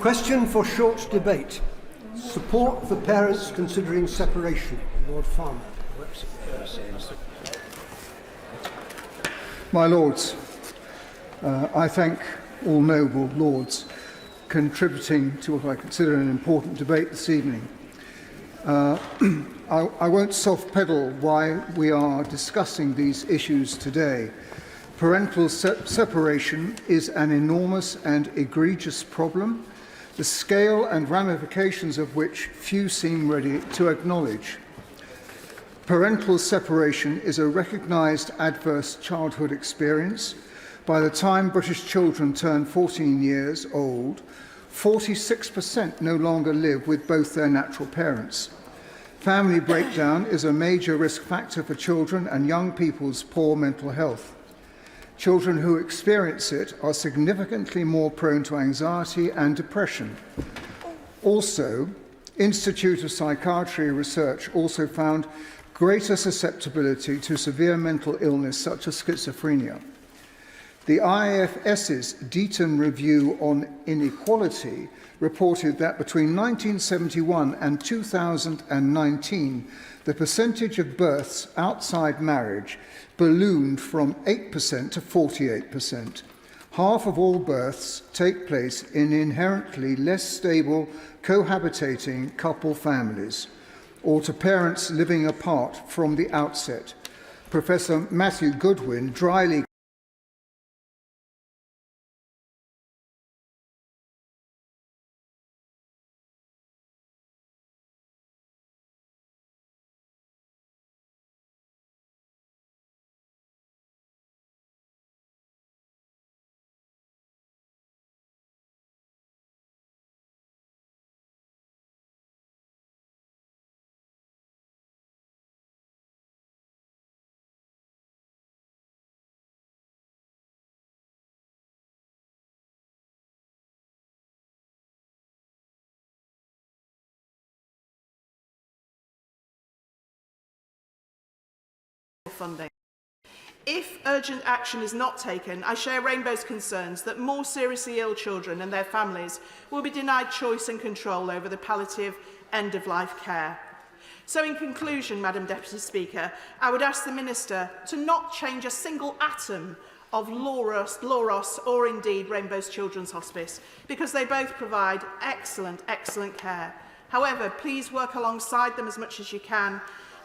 Question for short debate. Support for parents considering separation. Lord Farmer. My Lords, I thank all noble Lords contributing to what I consider an important debate this evening. I won't soft-pedal why we are discussing these issues today. Parental separation is an enormous and egregious problem, the scale and ramifications of which few seem ready to acknowledge. Parental separation is a recognised adverse childhood experience. By the time British children turn 14 years old, 46% no longer live with both their natural parents. Family breakdown is a major risk factor for children and young people's poor mental health. Children who experience it are significantly more prone to anxiety and depression. Also, Institute of Psychiatry research also found greater susceptibility to severe mental illness such as schizophrenia. The IFS's Deaton Review on Inequality reported that between 1971 and 2019, the percentage of births outside marriage ballooned from 8% to 48%. Half of all births take place in inherently less stable cohabitating couple families, or to parents living apart from the outset. Professor Matthew Goodwin dryly funding. If urgent action is not taken, I share Rainbow's concerns that more seriously ill children and their families will be denied choice and control over the palliative end-of-life care. So in conclusion, Madam Deputy Speaker, I would ask the Minister to not change a single atom of Loros or indeed Rainbow's Children's Hospice, because they both provide excellent care. However, please work alongside them as much as you can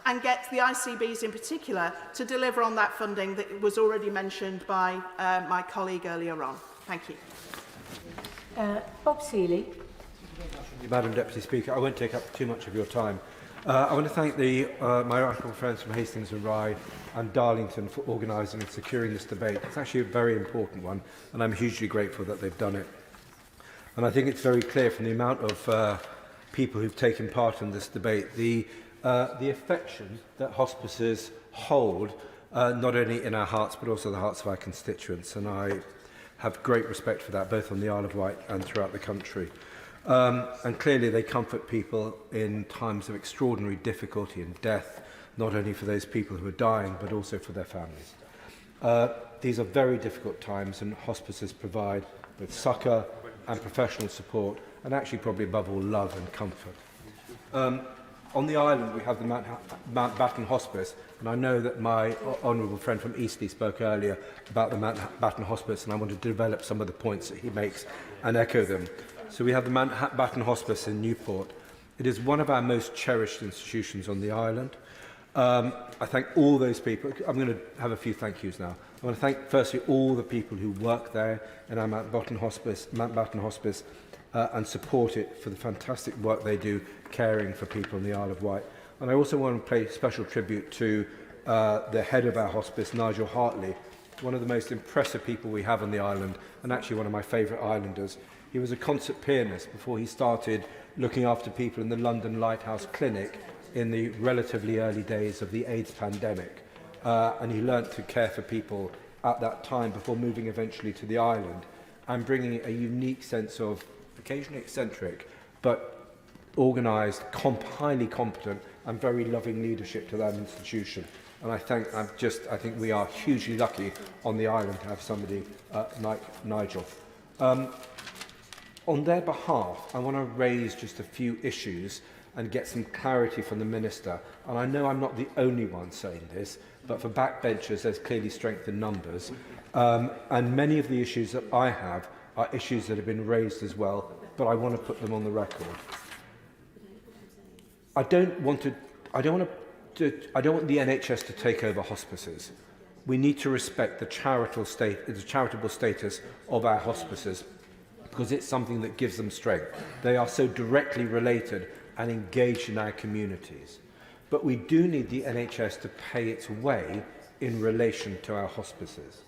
and get the ICBs in particular to deliver on that funding that was already mentioned by my colleague earlier on. Thank you. Bob Seeley. Madam Deputy Speaker, I won't take up too much of your time. I want to thank my honourable friends from Hastings and Rye and Darlington for organising and securing this debate. It's actually a very important one, and I'm hugely grateful that they've done it. And I think it's very clear from the amount of people who've taken part in this debate, the affection that hospices hold, not only in our hearts but also the hearts of our constituents. And I have great respect for that, both on the Isle of Wight and throughout the country. And clearly they comfort people in times of extraordinary difficulty and death, not only for those people who are dying, but also for their families. These are very difficult times, and hospices provide both succour and professional support, and actually probably above all love and comfort. On the island we have the Mountbatten Hospice, and I know that my honourable friend from Eastleigh spoke earlier about the Mountbatten Hospice, and I want to develop some of the points that he makes and echo them. So we have the Mountbatten Hospice in Newport. It is one of our most cherished institutions on the island. I thank all those people. I'm going to have a few thank yous now. I want to thank firstly all the people who work there in our Mountbatten Hospice and support it for the fantastic work they do caring for people on the Isle of Wight. And I also want to pay special tribute to the head of our hospice, Nigel Hartley, one of the most impressive people we have on the island, and actually one of my favourite islanders. He was a concert pianist before he started looking after people in the London Lighthouse Clinic in the relatively early days of the AIDS pandemic. And he learnt to care for people at that time before moving eventually to the island and bringing a unique sense of occasionally eccentric but organised, highly competent and very loving leadership to that institution. And I think we are hugely lucky on the island to have somebody like Nigel. On their behalf, I want to raise just a few issues and get some clarity from the Minister. And I know I'm not the only one saying this, but for backbenchers, there's clearly strength in numbers. And many of the issues that I have are issues that have been raised as well, but I want to put them on the record. I don't want the NHS to take over hospices. We need to respect the charitable status of our hospices, because it's something that gives them strength. They are so directly related and engaged in our communities. But we do need the NHS to pay its way in relation to our hospices.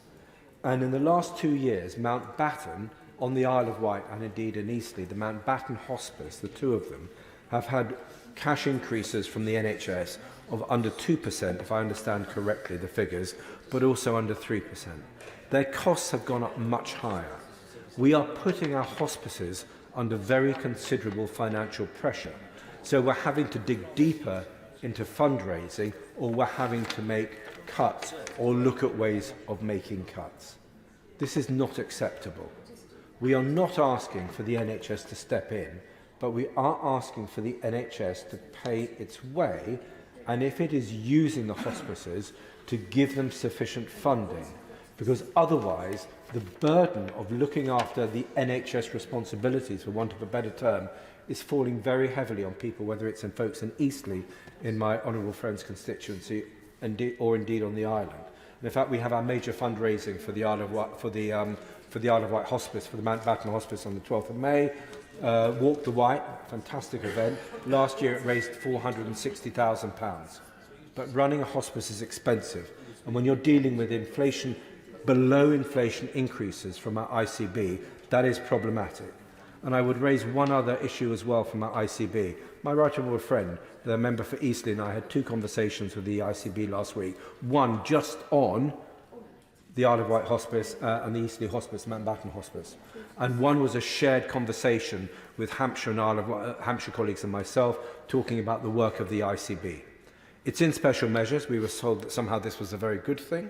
And in the last 2 years, Mountbatten on the Isle of Wight and indeed in Eastleigh, the Mountbatten Hospice, the two of them, have had cash increases from the NHS of under 2%, if I understand correctly the figures, but also under 3%. Their costs have gone up much higher. We are putting our hospices under very considerable financial pressure. So we're having to dig deeper into fundraising, or we're having to make cuts or look at ways of making cuts. This is not acceptable. We are not asking for the NHS to step in, but we are asking for the NHS to pay its way, and if it is using the hospices, to give them sufficient funding, because otherwise the burden of looking after the NHS responsibilities, for want of a better term, is falling very heavily on people, whether it's in folks in Eastleigh, in my honourable friend's constituency, or indeed on the island. And in fact, we have our major fundraising for the Isle of Wight, for the Isle of Wight Hospice, for the Mountbatten Hospice on the 12th of May. Walk the Wight, fantastic event. Last year it raised £460,000. But running a hospice is expensive. And when you're dealing with inflation, below inflation increases from our ICB, that is problematic. And I would raise one other issue as well from our ICB. My right honourable friend, the member for Eastleigh, and I had two conversations with the ICB last week. One just on the Isle of Wight Hospice and the Eastleigh Hospice, Mountbatten Hospice. And one was a shared conversation with Hampshire and Isle of Wight, Hampshire colleagues and myself, talking about the work of the ICB. It's in special measures. We were told that somehow this was a very good thing,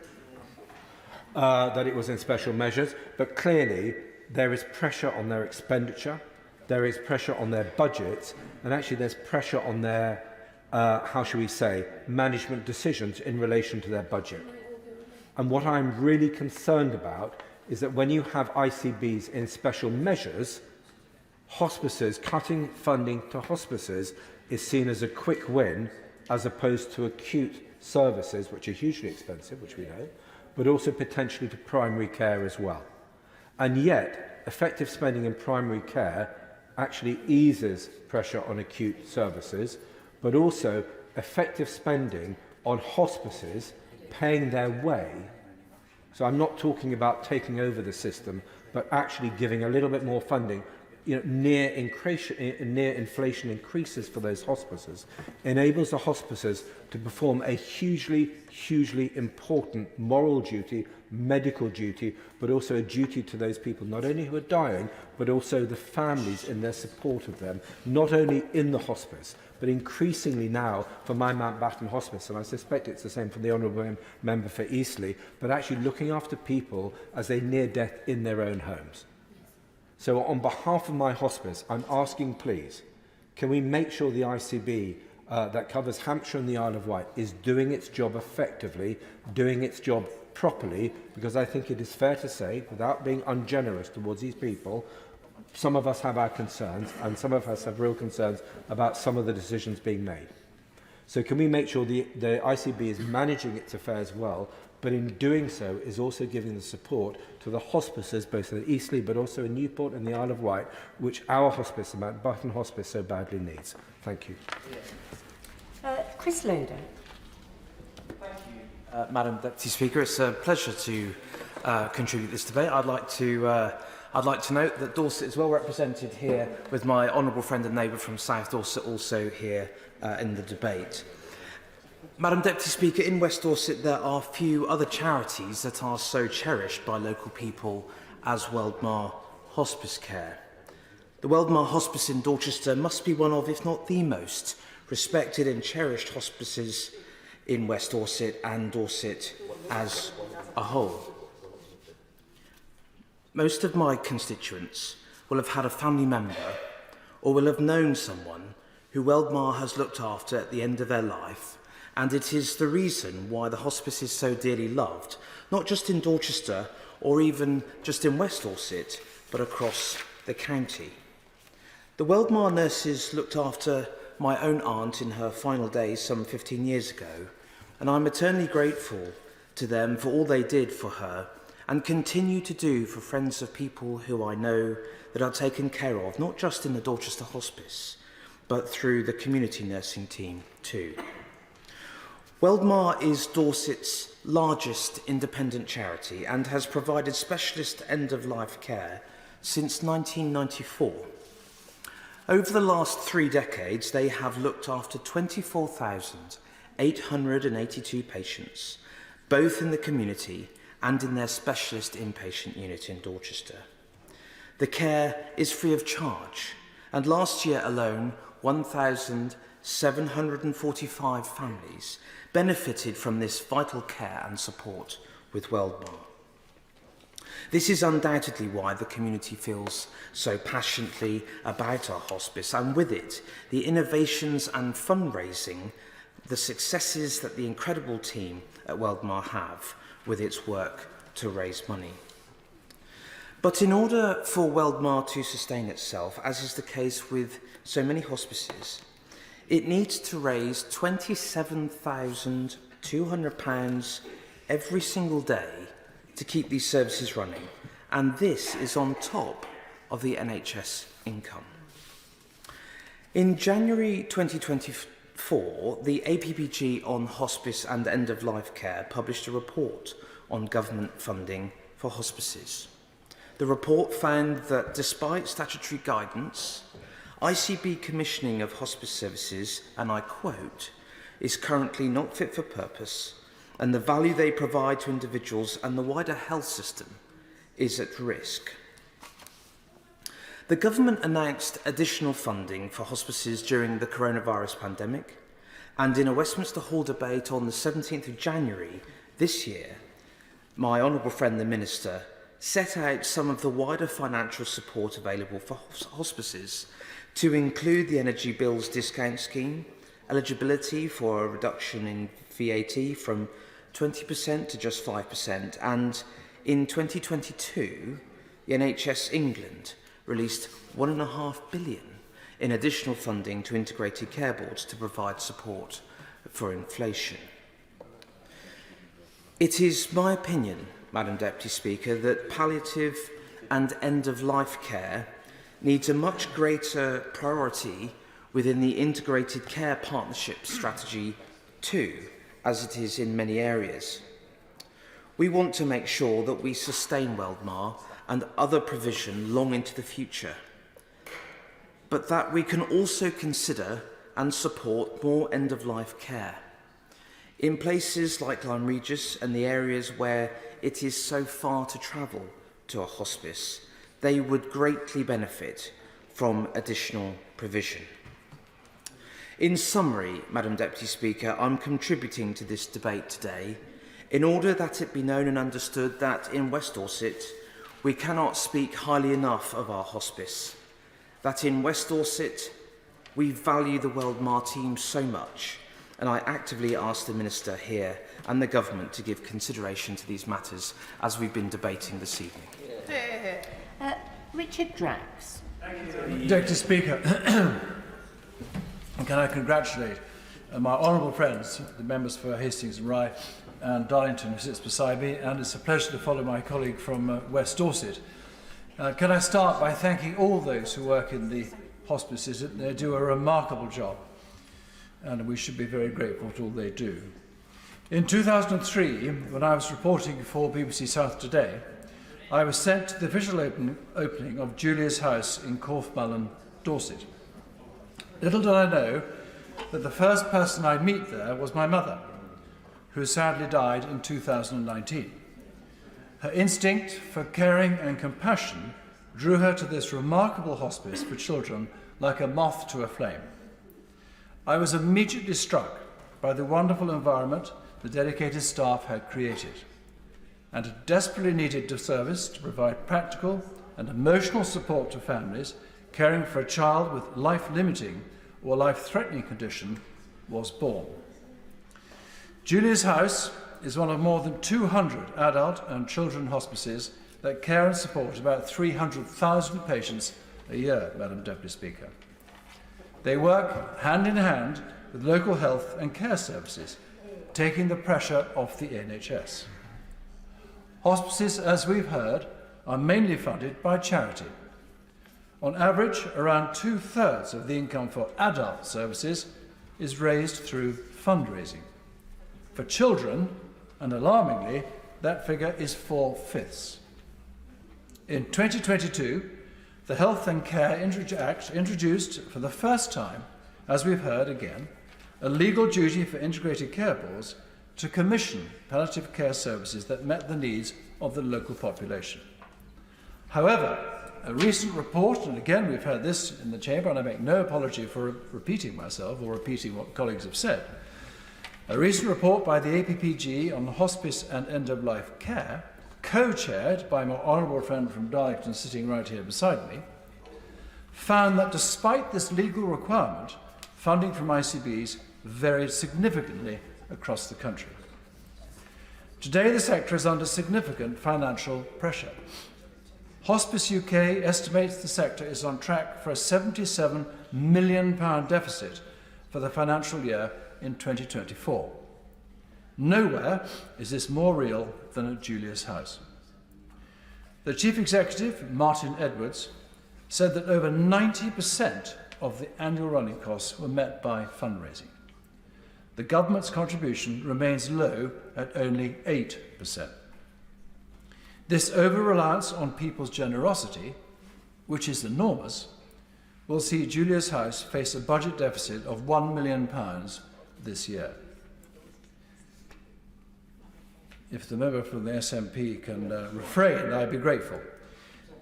that it was in special measures, but clearly there is pressure on their expenditure, there is pressure on their budgets, and actually there's pressure on their how shall we say, management decisions in relation to their budget. And what I'm really concerned about is that when you have ICBs in special measures, hospices, cutting funding to hospices is seen as a quick win as opposed to acute services, which are hugely expensive, which we know, but also potentially to primary care as well. And yet, effective spending in primary care actually eases pressure on acute services, but also effective spending on hospices paying their way. So I'm not talking about taking over the system, but actually giving a little bit more funding, near inflation increases for those hospices, enables the hospices to perform a hugely, hugely important moral duty, medical duty, but also a duty to those people, not only who are dying, but also the families in their support of them, not only in the hospice, but increasingly now for my Mountbatten Hospice, and I suspect it's the same for the Honourable Member for Eastleigh, but actually looking after people as they near death in their own homes. So on behalf of my hospice, I'm asking, please, can we make sure the ICB that covers Hampshire and the Isle of Wight is doing its job effectively, doing its job properly, because I think it is fair to say, without being ungenerous towards these people, some of us have our concerns, and some of us have real concerns about some of the decisions being made. So can we make sure the ICB is managing its affairs well, but in doing so is also giving the support to the hospices, both in Eastleigh but also in Newport and the Isle of Wight, which our hospice, the Mountbatten Hospice, so badly needs. Thank you. Chris Loder. Thank you, Madam Deputy Speaker. It's a pleasure to contribute this debate. I'd like to note that Dorset is well represented here, with my honourable friend and neighbour from South Dorset also here in the debate. Madam Deputy Speaker, in West Dorset there are few other charities that are so cherished by local people as Weldmar Hospice Care. The Weldmar Hospice in Dorchester must be one of, if not the most, respected and cherished hospices in West Dorset and Dorset as a whole. Most of my constituents will have had a family member or will have known someone who Weldmar has looked after at the end of their life, and it is the reason why the hospice is so dearly loved, not just in Dorchester or even just in West Dorset, but across the county. The Weldmar nurses looked after my own aunt in her final days some 15 years ago, and I'm eternally grateful to them for all they did for her and continue to do for friends of people who I know that are taken care of, not just in the Dorchester Hospice, but through the community nursing team too. Weldmar is Dorset's largest independent charity and has provided specialist end-of-life care since 1994. Over the last 3 decades, they have looked after 24,882 patients, both in the community and in their specialist inpatient unit in Dorchester. The care is free of charge, and last year alone, 1,745 families benefited from this vital care and support with Weldmar. This is undoubtedly why the community feels so passionately about our hospice, and with it, the innovations and fundraising, the successes that the incredible team at Weldmar have with its work to raise money. But in order for Weldmar to sustain itself, as is the case with so many hospices, it needs to raise £27,200 every single day to keep these services running, and this is on top of the NHS income. In January 2024, the APPG on hospice and end-of-life care published a report on government funding for hospices. The report found that despite statutory guidance, ICB commissioning of hospice services, and I quote, is currently not fit for purpose, and the value they provide to individuals and the wider health system is at risk. The government announced additional funding for hospices during the coronavirus pandemic, and in a Westminster Hall debate on the 17th of January this year, my honourable friend the Minister set out some of the wider financial support available for hospices, to include the Energy Bills Discount Scheme eligibility for a reduction in VAT from 20% to just 5%, and in 2022, the NHS England released £1.5 billion in additional funding to integrated care boards to provide support for inflation. It is my opinion, Madam Deputy Speaker, that palliative and end-of-life care needs a much greater priority within the Integrated Care Partnership Strategy 2, as it is in many areas. We want to make sure that we sustain Weldmar and other provision long into the future, but that we can also consider and support more end-of-life care. In places like Lyme Regis and the areas where it is so far to travel to a hospice, they would greatly benefit from additional provision. In summary, Madam Deputy Speaker, I'm contributing to this debate today in order that it be known and understood that in West Dorset we cannot speak highly enough of our hospice, that in West Dorset we value the Weldmar team so much, and I actively ask the Minister here and the Government to give consideration to these matters as we've been debating this evening. Richard Drax. Deputy Speaker, can I congratulate my honourable friends, the members for Hastings and Rye and Darlington, who sits beside me, and it's a pleasure to follow my colleague from West Dorset. Can I start by thanking all those who work in the hospices? They do a remarkable job, and we should be very grateful for all they do. In 2003, when I was reporting for BBC South Today, I was sent to the official opening of Julia's house in Corfmullen, Dorset. Little did I know that the first person I'd meet there was my mother, who sadly died in 2019. Her instinct for caring and compassion drew her to this remarkable hospice for children like a moth to a flame. I was immediately struck by the wonderful environment the dedicated staff had created, and a desperately needed service to provide practical and emotional support to families caring for a child with life-limiting or life-threatening condition was born. Julia's House is one of more than 200 adult and children hospices that care and support about 300,000 patients a year, Madam Deputy Speaker. They work hand in hand with local health and care services, taking the pressure off the NHS. Hospices, as we've heard, are mainly funded by charity. On average, around 2/3 of the income for adult services is raised through fundraising. For children, and alarmingly, that figure is 4/5. In 2022, the Health and Care Act introduced for the first time, as we've heard again, a legal duty for integrated care boards to commission palliative care services that met the needs of the local population. However, a recent report, and again we've heard this in the Chamber, and I make no apology for repeating myself or repeating what colleagues have said, a recent report by the APPG on hospice and end-of-life care, co-chaired by my honourable friend from Darlington sitting right here beside me, found that despite this legal requirement, funding from ICBs varied significantly across the country. Today, the sector is under significant financial pressure. Hospice UK estimates the sector is on track for a £77 million deficit for the financial year in 2024. Nowhere is this more real than at Julia's House. The Chief Executive, Martin Edwards, said that over 90% of the annual running costs were met by fundraising. The government's contribution remains low at only 8%. This over-reliance on people's generosity, which is enormous, will see Julia's House face a budget deficit of £1 million this year. If the member from the SNP can refrain, I'd be grateful.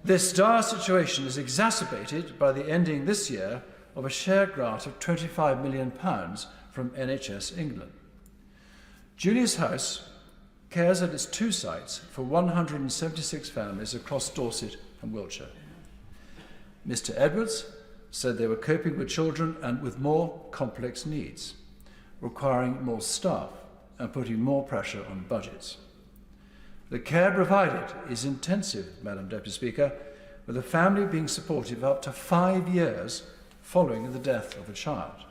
This dire situation is exacerbated by the ending this year of a share grant of £25 million from NHS England. Julia's House cares at its 2 sites for 176 families across Dorset and Wiltshire. Mr. Edwards said they were coping with children and with more complex needs, requiring more staff and putting more pressure on budgets. The care provided is intensive, Madam Deputy Speaker, with a family being supported for up to 5 years following the death of a child.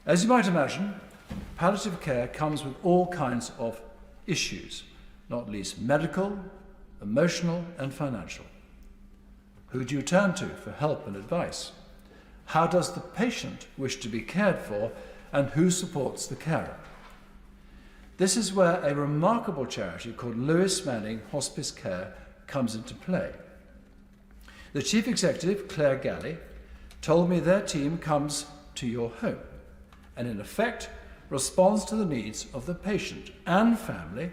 As you might imagine, palliative care comes with all kinds of issues, not least medical, emotional and financial. Who do you turn to for help and advice? How does the patient wish to be cared for, and who supports the carer? This is where a remarkable charity called Lewis Manning Hospice Care comes into play. The Chief Executive, Claire Galley, told me their team comes to your home and in effect responds to the needs of the patient and family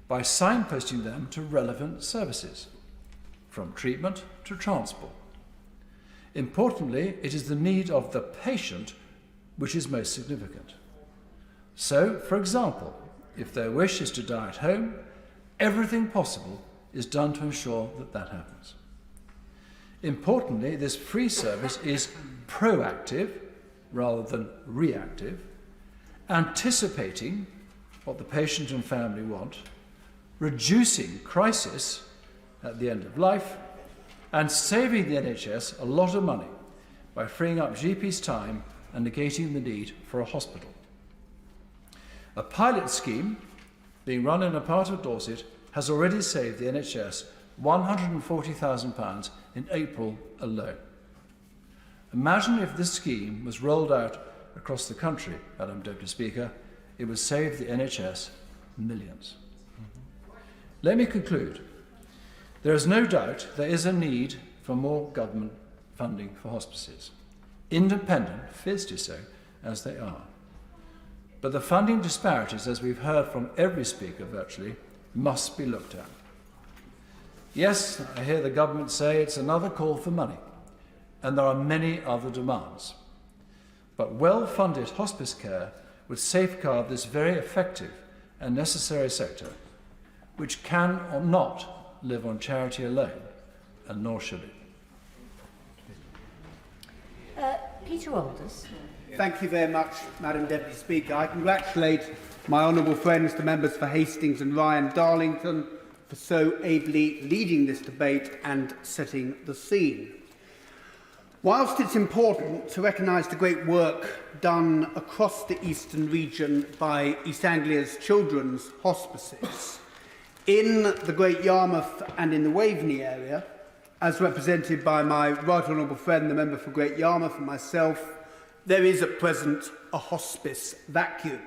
by signposting them to relevant services, from treatment to transport. Importantly, it is the need of the patient which is most significant. So, for example, if their wish is to die at home, everything possible is done to ensure that that happens. Importantly, this free service is proactive rather than reactive, anticipating what the patient and family want, reducing crisis at the end of life, and saving the NHS a lot of money by freeing up GPs' time and negating the need for a hospital. A pilot scheme being run in a part of Dorset has already saved the NHS £140,000 in April alone. Imagine if this scheme was rolled out across the country, Madam Deputy Speaker, it would save the NHS millions. Let me conclude. There is no doubt there is a need for more government funding for hospices, independent, fiercely so, as they are. But the funding disparities, as we've heard from every speaker virtually, must be looked at. Yes, I hear the government say it's another call for money, and there are many other demands. But well-funded hospice care would safeguard this very effective and necessary sector, which can or not live on charity alone, and nor should it. Peter Alders. Thank you very much, Madam Deputy Speaker. I congratulate my honourable friends, the members for Hastings and Ryan Darlington, for so ably leading this debate and setting the scene. Whilst it's important to recognise the great work done across the eastern region by East Anglia's children's hospices, in the Great Yarmouth and in the Waveney area, as represented by my right honourable friend, the member for Great Yarmouth, and myself, there is at present a hospice vacuum.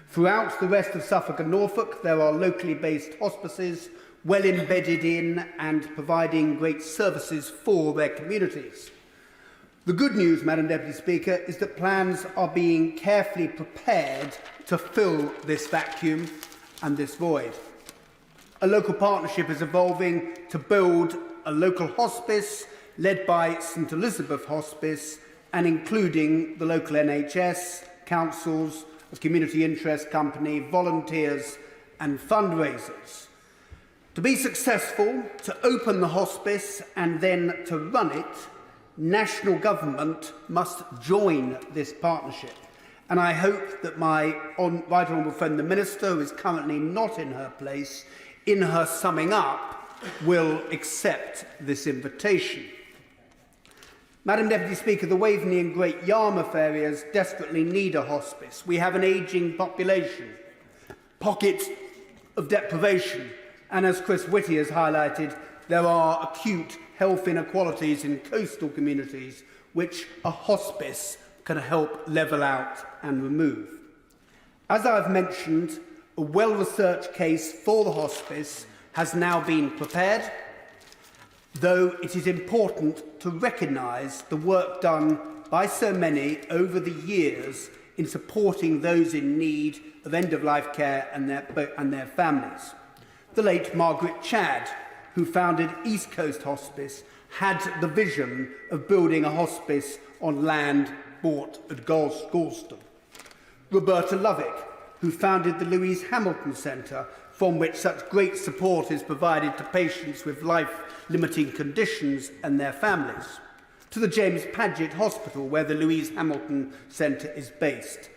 Throughout the rest of Suffolk and Norfolk, there are locally based hospices well embedded in and providing great services for their communities. The good news, Madam Deputy Speaker, is that plans are being carefully prepared to fill this vacuum and this void. A local partnership is evolving to build a local hospice led by St Elizabeth Hospice and including the local NHS, councils, a community interest company, volunteers and fundraisers. To be successful, to open the hospice and then to run it, national government must join this partnership. And I hope that my right honourable friend, the Minister, who is currently not in her place, in her summing up, will accept this invitation. Madam Deputy Speaker, the Waveney and Great Yarmouth areas desperately need a hospice. We have an ageing population, pockets of deprivation, and as Chris Whitty has highlighted, there are acute health inequalities in coastal communities which a hospice can help level out and remove. As I've mentioned, a well-researched case for the hospice has now been prepared, though it is important to recognise the work done by so many over the years in supporting those in need of end-of-life care and their families. The late Margaret Chadd, who founded East Coast Hospice, had the vision of building a hospice on land bought at Galston. Roberta Lovick, who founded the Louise Hamilton Centre, from which such great support is provided to patients with life-limiting conditions and their families. to the James Paget Hospital, where the Louise Hamilton Centre is based,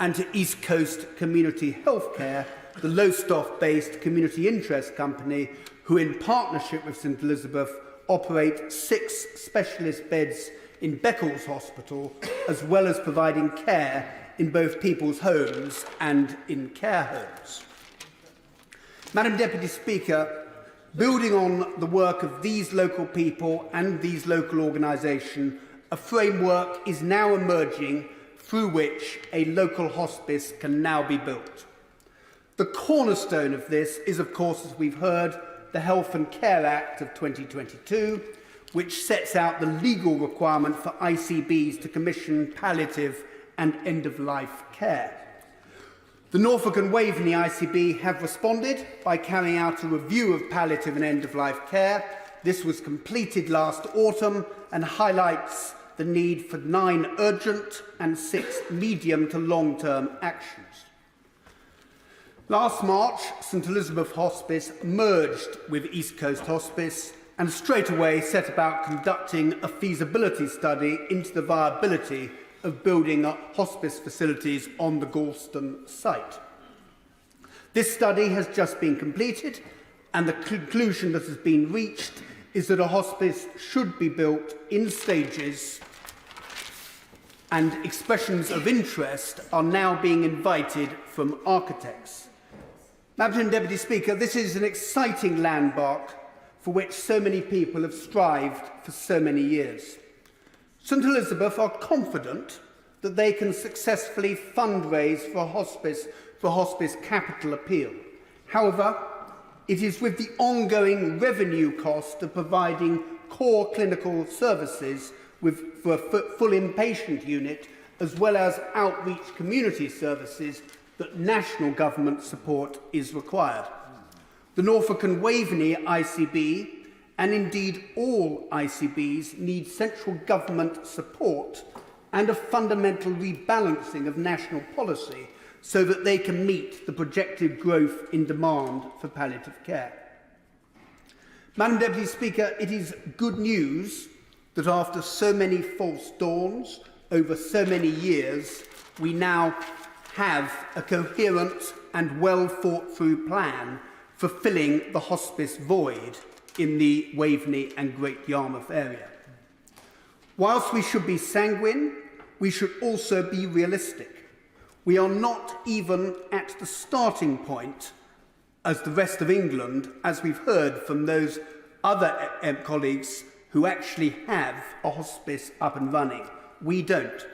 and to East Coast Community Healthcare, the Lowestoft-based community interest company, who in partnership with St Elizabeth operate 6 specialist beds in Beccles Hospital, as well as providing care in both people's homes and in care homes. Madam Deputy Speaker, building on the work of these local people and these local organisations, a framework is now emerging through which a local hospice can now be built. The cornerstone of this is, of course, as we've heard, the Health and Care Act of 2022, which sets out the legal requirement for ICBs to commission palliative and end-of-life care. The Norfolk and Waveney ICB have responded by carrying out a review of palliative and end-of-life care. This was completed last autumn and highlights the need for 9 urgent and 6 medium to long-term actions. Last March, St Elizabeth Hospice merged with East Coast Hospice and straight away set about conducting a feasibility study into the viability of building up hospice facilities on the Galston site. This study has just been completed, and the conclusion that has been reached is that a hospice should be built in stages, and expressions of interest are now being invited from architects. Madam Deputy Speaker, this is an exciting landmark for which so many people have strived for so many years. St Elizabeth are confident that they can successfully fundraise for hospice capital appeal. However, it is with the ongoing revenue cost of providing core clinical services for a full inpatient unit, as well as outreach community services, that national government support is required. The Norfolk and Waveney ICB, and indeed all ICBs, need central government support and a fundamental rebalancing of national policy so that they can meet the projected growth in demand for palliative care. Madam Deputy Speaker, it is good news that after so many false dawns over so many years, we now have a coherent and well thought through plan for filling the hospice void in the Waveney and Great Yarmouth area. Whilst we should be sanguine, we should also be realistic. We are not even at the starting point as the rest of England, as we've heard from those other colleagues who actually have a hospice up and running. We don't.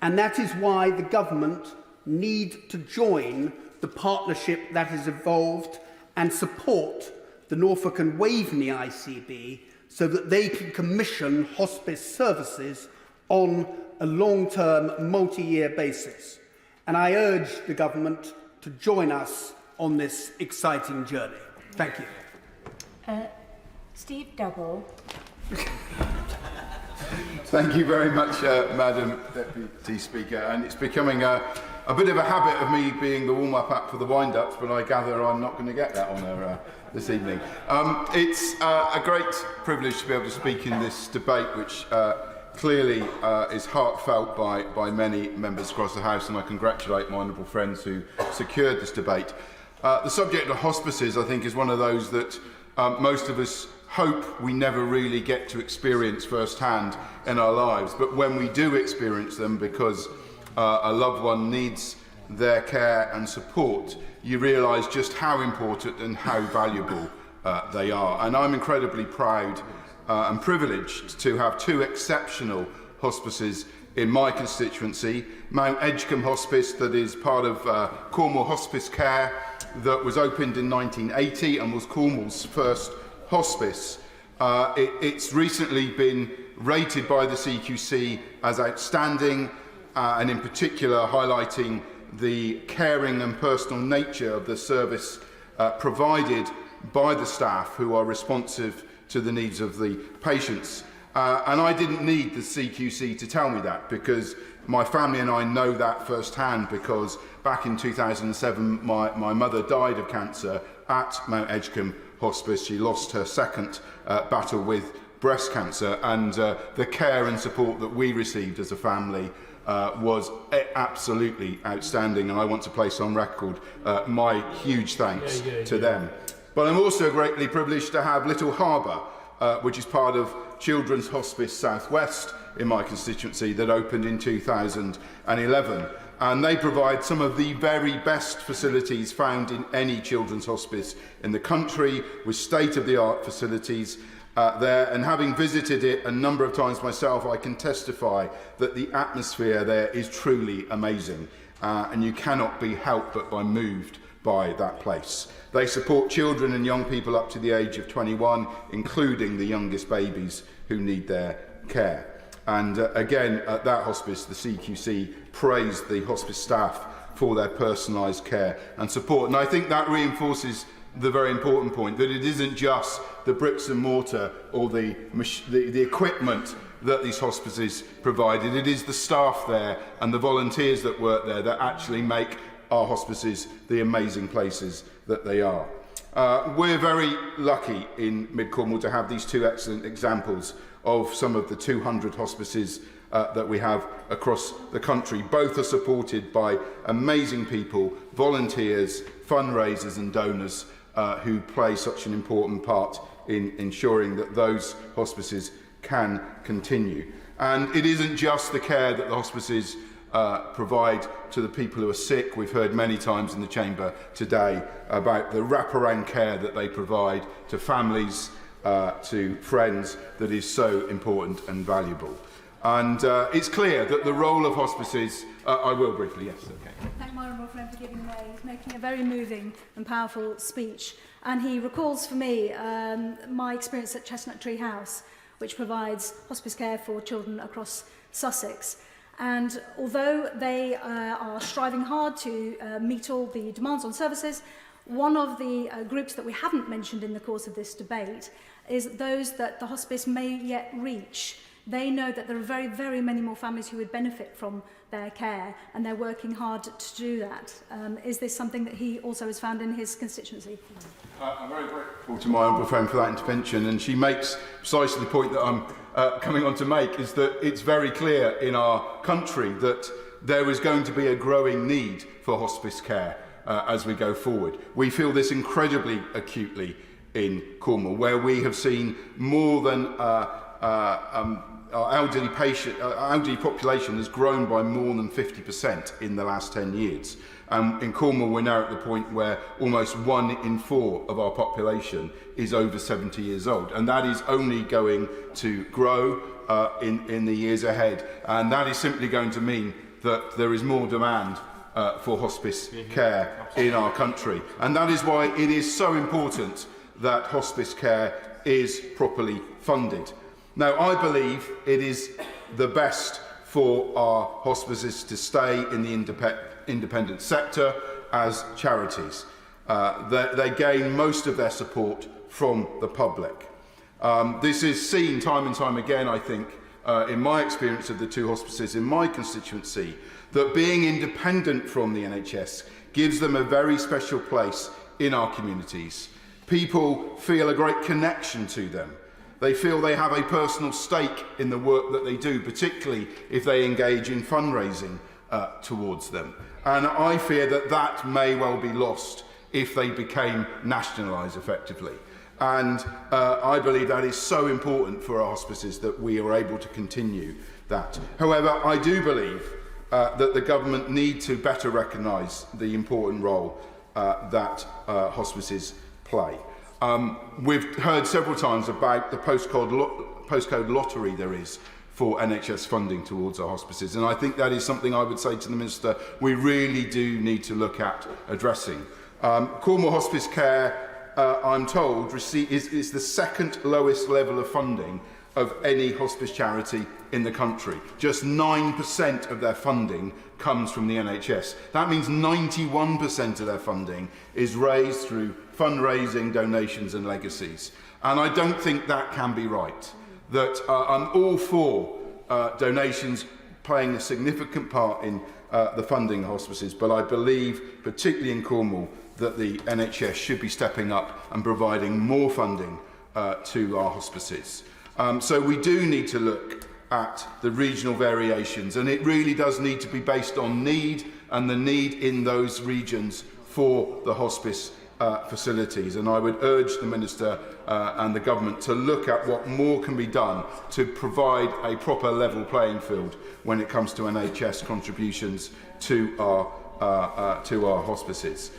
And that is why the government need to join the partnership that has evolved and support the Norfolk and Waveney ICB so that they can commission hospice services on a long-term, multi-year basis. And I urge the government to join us on this exciting journey. Thank you. Steve Double. Thank you very much, Madam Deputy Speaker. And it's becoming a bit of a habit of me being the warm-up act for the wind-ups, but I gather I'm not going to get that honour this evening. It's a great privilege to be able to speak in this debate, which clearly is heartfelt by many members across the House, and I congratulate my honourable friends who secured this debate. The subject of hospices, I think, is one of those that most of us hope we never really get to experience firsthand in our lives, but when we do experience them because a loved one needs their care and support, you realise just how important and how valuable they are. And I'm incredibly proud and privileged to have 2 exceptional hospices in my constituency. Mount Edgecombe Hospice, that is part of Cornwall Hospice Care, that was opened in 1980 and was Cornwall's first hospice. It's recently been rated by the CQC as outstanding, and in particular highlighting the caring and personal nature of the service provided by the staff who are responsive to the needs of the patients. And I didn't need the CQC to tell me that, because my family and I know that firsthand, because back in 2007 my mother died of cancer at Mount Edgecombe Hospice. She lost her second battle with breast cancer, and the care and support that we received as a family was absolutely outstanding, and I want to place on record my huge thanks to them. But I'm also greatly privileged to have Little Harbour, which is part of Children's Hospice South West in my constituency, that opened in 2011. And they provide some of the very best facilities found in any children's hospice in the country, with state-of-the-art facilities there. And having visited it a number of times myself, I can testify that the atmosphere there is truly amazing. And you cannot be helped but be moved by that place. They support children and young people up to the age of 21, including the youngest babies who need their care. And again, at that hospice, the CQC praised the hospice staff for their personalised care and support. And I think that reinforces the very important point that it isn't just the bricks and mortar or the equipment that these hospices provided. It is the staff there and the volunteers that work there that actually make our hospices the amazing places that they are. We're very lucky in Mid-Cornwall to have these two excellent examples of some of the 200 hospices that we have across the country. Both are supported by amazing people, volunteers, fundraisers and donors who play such an important part in ensuring that those hospices can continue. And it isn't just the care that the hospices provide to the people who are sick. We've heard many times in the chamber today about the wraparound care that they provide to families, to friends, that is so important and valuable. And it's clear that the role of hospices... I will briefly, yes. Okay. Thank my honourable friend for giving way. He's making a very moving and powerful speech. And he recalls for me my experience at Chestnut Tree House, which provides hospice care for children across Sussex. And although they are striving hard to meet all the demands on services, one of the groups that we haven't mentioned in the course of this debate is those that the hospice may yet reach. They know that there are very, very many more families who would benefit from their care, and they're working hard to do that. Is this something that he also has found in his constituency? I'm very grateful to my honourable friend for that intervention, and she makes precisely the point that I'm coming on to make, is that it's very clear in our country that there is going to be a growing need for hospice care as we go forward. We feel this incredibly acutely in Cornwall, where we have seen more than our elderly population has grown by more than 50% in the last 10 years. In Cornwall, we're now at the point where almost 1 in 4 of our population is over 70 years old. And that is only going to grow in the years ahead. And that is simply going to mean that there is more demand for hospice care in our country. And that is why it is so important that hospice care is properly funded. Now, I believe it is the best for our hospices to stay in the independent sector as charities. They gain most of their support from the public. This is seen time and time again, I think, in my experience of the two hospices in my constituency, that being independent from the NHS gives them a very special place in our communities. People feel a great connection to them. They feel they have a personal stake in the work that they do, particularly if they engage in fundraising towards them. And I fear that that may well be lost if they became nationalised effectively. And I believe that is so important for our hospices that we are able to continue that. However, I do believe that the government need to better recognise the important role that hospices play. We've heard several times about the postcode lottery there is for NHS funding towards our hospices, and I think that is something I would say to the Minister we really do need to look at addressing. Cornwall Hospice Care, I'm told, is the second lowest level of funding of any hospice charity in the country. Just 9% of their funding comes from the NHS. That means 91% of their funding is raised through fundraising, donations and legacies. And I don't think that can be right. That I'm all for donations playing a significant part in the funding of hospices, but I believe, particularly in Cornwall, that the NHS should be stepping up and providing more funding to our hospices. So we do need to look at the regional variations, and it really does need to be based on need and the need in those regions for the hospice facilities. And I would urge the Minister and the Government to look at what more can be done to provide a proper level playing field when it comes to NHS contributions to our hospices.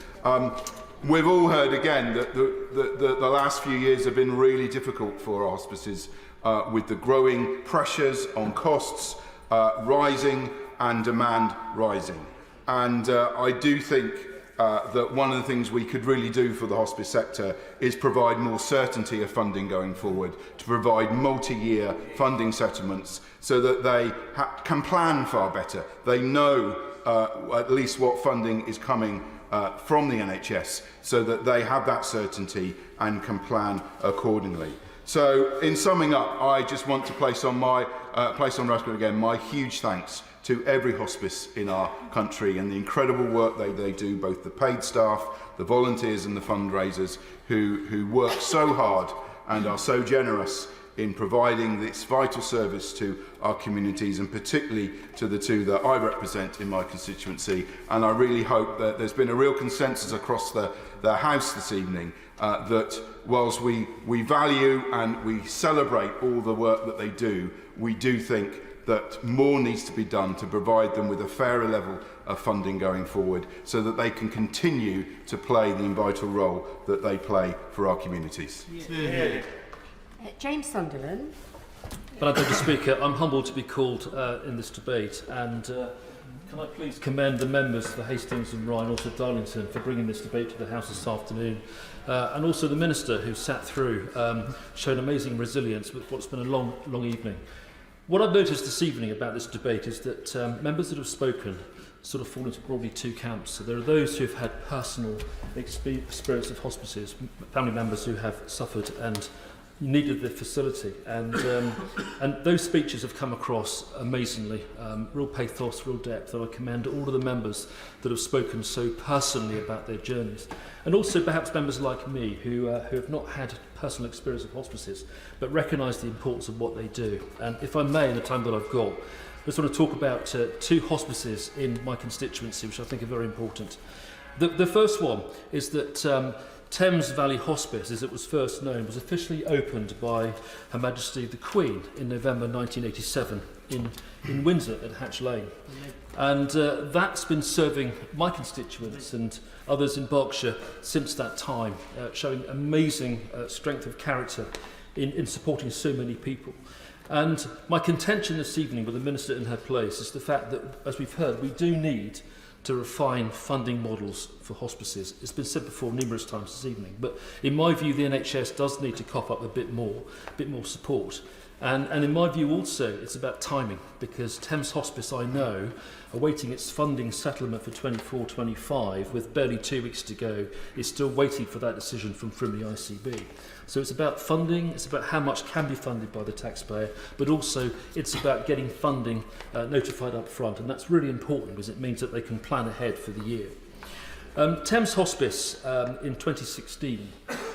We've all heard again that the last few years have been really difficult for our hospices, with the growing pressures on costs rising and demand rising. And I do think that one of the things we could really do for the hospice sector is provide more certainty of funding going forward, to provide multi-year funding settlements so that they can plan far better. They know at least what funding is coming from the NHS, so that they have that certainty and can plan accordingly. So, in summing up, I just want to place on record again my huge thanks to every hospice in our country and the incredible work they do, both the paid staff, the volunteers and the fundraisers who work so hard and are so generous in providing this vital service to our communities, and particularly to the two that I represent in my constituency. And I really hope that there's been a real consensus across the House this evening that whilst we value and we celebrate all the work that they do, we do think that more needs to be done to provide them with a fairer level of funding going forward, so that they can continue to play the vital role that they play for our communities. James Sunderland. Madam Speaker, I'm humbled to be called in this debate, and can I please commend the members for Hastings and Rye, and also Darlington, for bringing this debate to the House this afternoon, and also the Minister who sat through, shown amazing resilience with what's been a long evening. What I've noticed this evening about this debate is that members that have spoken sort of fall into broadly two camps. So there are those who've had personal experience of hospices, family members who have suffered and needed the facility, and those speeches have come across amazingly, real pathos, real depth, and I commend all of the members that have spoken so personally about their journeys, and also perhaps members like me who have not had personal experience of hospices but recognise the importance of what they do. And if I may, in the time that I've got, I just want to talk about two hospices in my constituency which I think are very important. The first one is that Thames Valley Hospice, as it was first known, was officially opened by Her Majesty the Queen in November 1987 in Windsor at Hatch Lane. And that's been serving my constituents and others in Berkshire since that time, showing amazing strength of character in supporting so many people. And my contention this evening with the Minister in her place is the fact that, as we've heard, we do need to refine funding models for hospices. It's been said before numerous times this evening, but in my view the NHS does need to cough up a bit more support. And in my view also it's about timing, because Thames Hospice, I know, awaiting its funding settlement for 24-25 with barely 2 weeks to go, is still waiting for that decision from the ICB. So it's about funding, it's about how much can be funded by the taxpayer, but also it's about getting funding notified up front, and that's really important because it means that they can plan ahead for the year. Thames Hospice in 2016,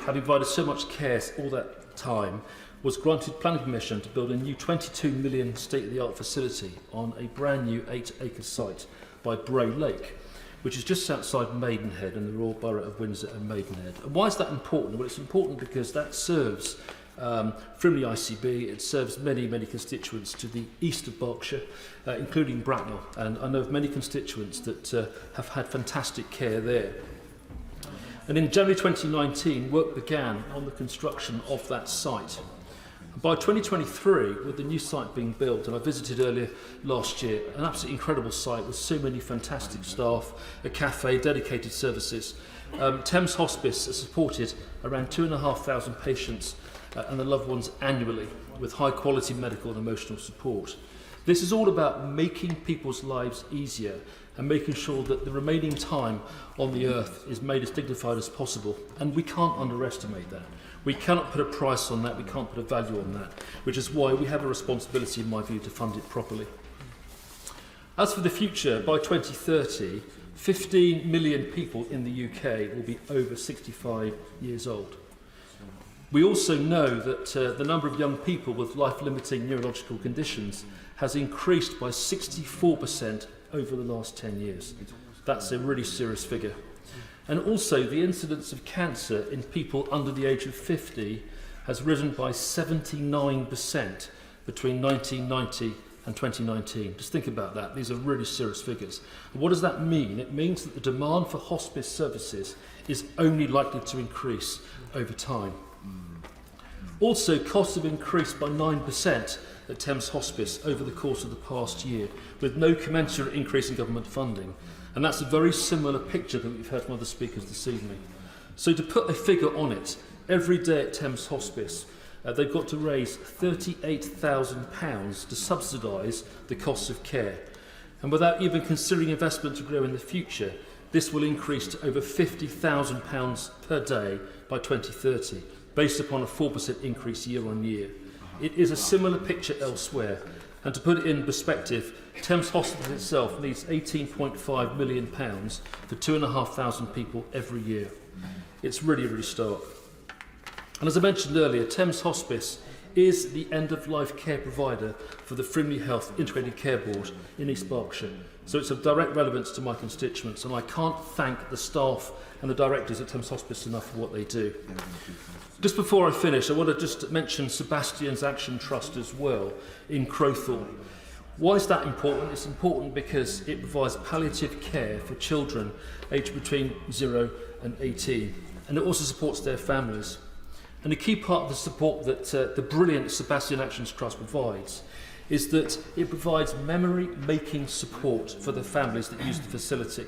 having provided so much care all that time, was granted planning permission to build a new 22 million state-of-the-art facility on a brand new 8-acre site by Bray Lake, which is just outside Maidenhead in the Royal Borough of Windsor and Maidenhead. And why is that important? Well, it's important because that serves Frimley ICB, it serves many constituents to the east of Berkshire, including Bracknell, and I know of many constituents that have had fantastic care there. And in January 2019, work began on the construction of that site. By 2023, with the new site being built, and I visited earlier last year, an absolutely incredible site with so many fantastic staff, a cafe, dedicated services. Thames Hospice has supported around 2,500 patients and their loved ones annually with high quality medical and emotional support. This is all about making people's lives easier and making sure that the remaining time on the earth is made as dignified as possible, and we can't underestimate that. We cannot put a price on that, we can't put a value on that, which is why we have a responsibility, in my view, to fund it properly. As for the future, by 2030, 15 million people in the UK will be over 65 years old. We also know that the number of young people with life-limiting neurological conditions has increased by 64% over the last 10 years. That's a really serious figure. And also the incidence of cancer in people under the age of 50 has risen by 79% between 1990 and 2019. Just think about that. These are really serious figures. And what does that mean? It means that the demand for hospice services is only likely to increase over time. Also, costs have increased by 9% at Thames Hospice over the course of the past year, with no commensurate increase in government funding. And that's a very similar picture that we've heard from other speakers this evening. So to put a figure on it, every day at Thames Hospice, they've got to raise £38,000 to subsidise the costs of care. And without even considering investment to grow in the future, this will increase to over £50,000 per day by 2030, based upon a 4% increase year on year. It is a similar picture elsewhere. And to put it in perspective, Thames Hospital itself needs £18.5 million for 2,500 people every year. It's really, really stark. And as I mentioned earlier, Thames Hospice is the end-of-life care provider for the Frimley Health Integrated Care Board in East Berkshire. So it's of direct relevance to my constituents, and I can't thank the staff and the directors at Thames Hospice enough for what they do. Just before I finish, I want to just mention Sebastian's Action Trust as well in Crowthorne. Why is that important? It's important because it provides palliative care for children aged between 0 and 18, and it also supports their families. And a key part of the support that the brilliant Sebastian Actions Trust provides is that it provides memory-making support for the families that use the facility.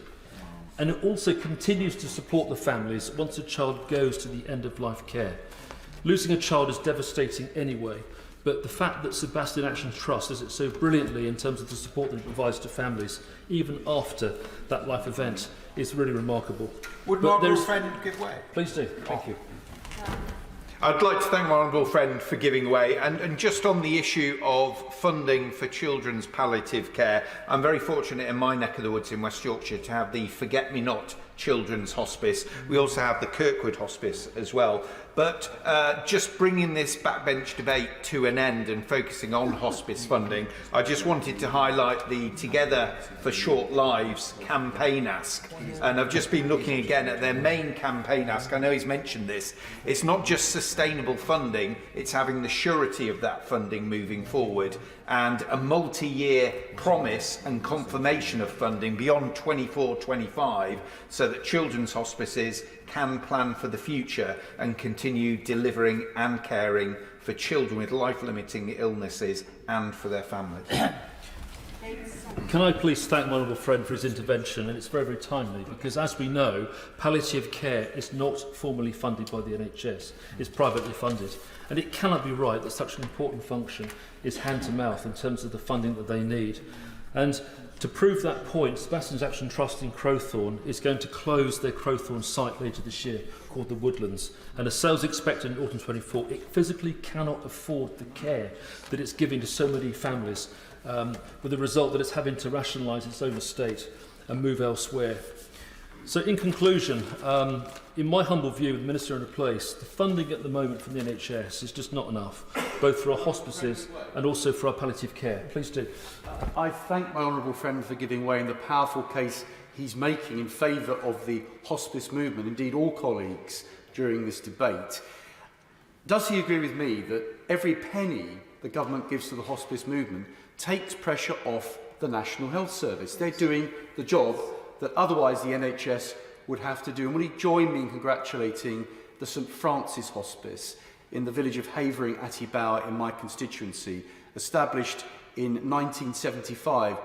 And it also continues to support the families once a child goes to the end-of-life care. Losing a child is devastating anyway, but the fact that Sebastian Actions Trust does it so brilliantly in terms of the support that it provides to families, even after that life event, is really remarkable. Would my honourable friend give way? Please do. Thank you. I'd like to thank my honourable friend for giving way, and just on the issue of funding for children's palliative care, I'm very fortunate in my neck of the woods in West Yorkshire to have the Forget-Me-Not Children's Hospice. We also have the Kirkwood Hospice as well. But just bringing this backbench debate to an end and focusing on hospice funding, I just wanted to highlight the Together for Short Lives campaign ask. And I've just been looking again at their main campaign ask. I know he's mentioned this. It's not just sustainable funding, it's having the surety of that funding moving forward and a multi-year promise and confirmation of funding beyond 24-25 so that children's hospices can plan for the future and continue delivering and caring for children with life-limiting illnesses and for their families. Can I please thank my honourable friend for his intervention, and it's very, very timely because, as we know, palliative care is not formally funded by the NHS, it's privately funded, and it cannot be right that such an important function is hand-to-mouth in terms of the funding that they need. And to prove that point, Sebastian's Action Trust in Crowthorne is going to close their Crowthorne site later this year, called the Woodlands. And as sales expected in autumn 24, it physically cannot afford the care that it's giving to so many families, with the result that it's having to rationalise its own estate and move elsewhere. So in conclusion, in my humble view, with the Minister in place, the funding at the moment from the NHS is just not enough, both for our hospices and also for our palliative care. Please do. I thank my honourable friend for giving way in the powerful case he's making in favour of the hospice movement, indeed all colleagues, during this debate. Does he agree with me that every penny the government gives to the hospice movement takes pressure off the National Health Service? They're doing the job that otherwise the NHS would have to do. And will he join me in congratulating the St Francis Hospice in the village of Havering, Attybower in my constituency, established in 1975,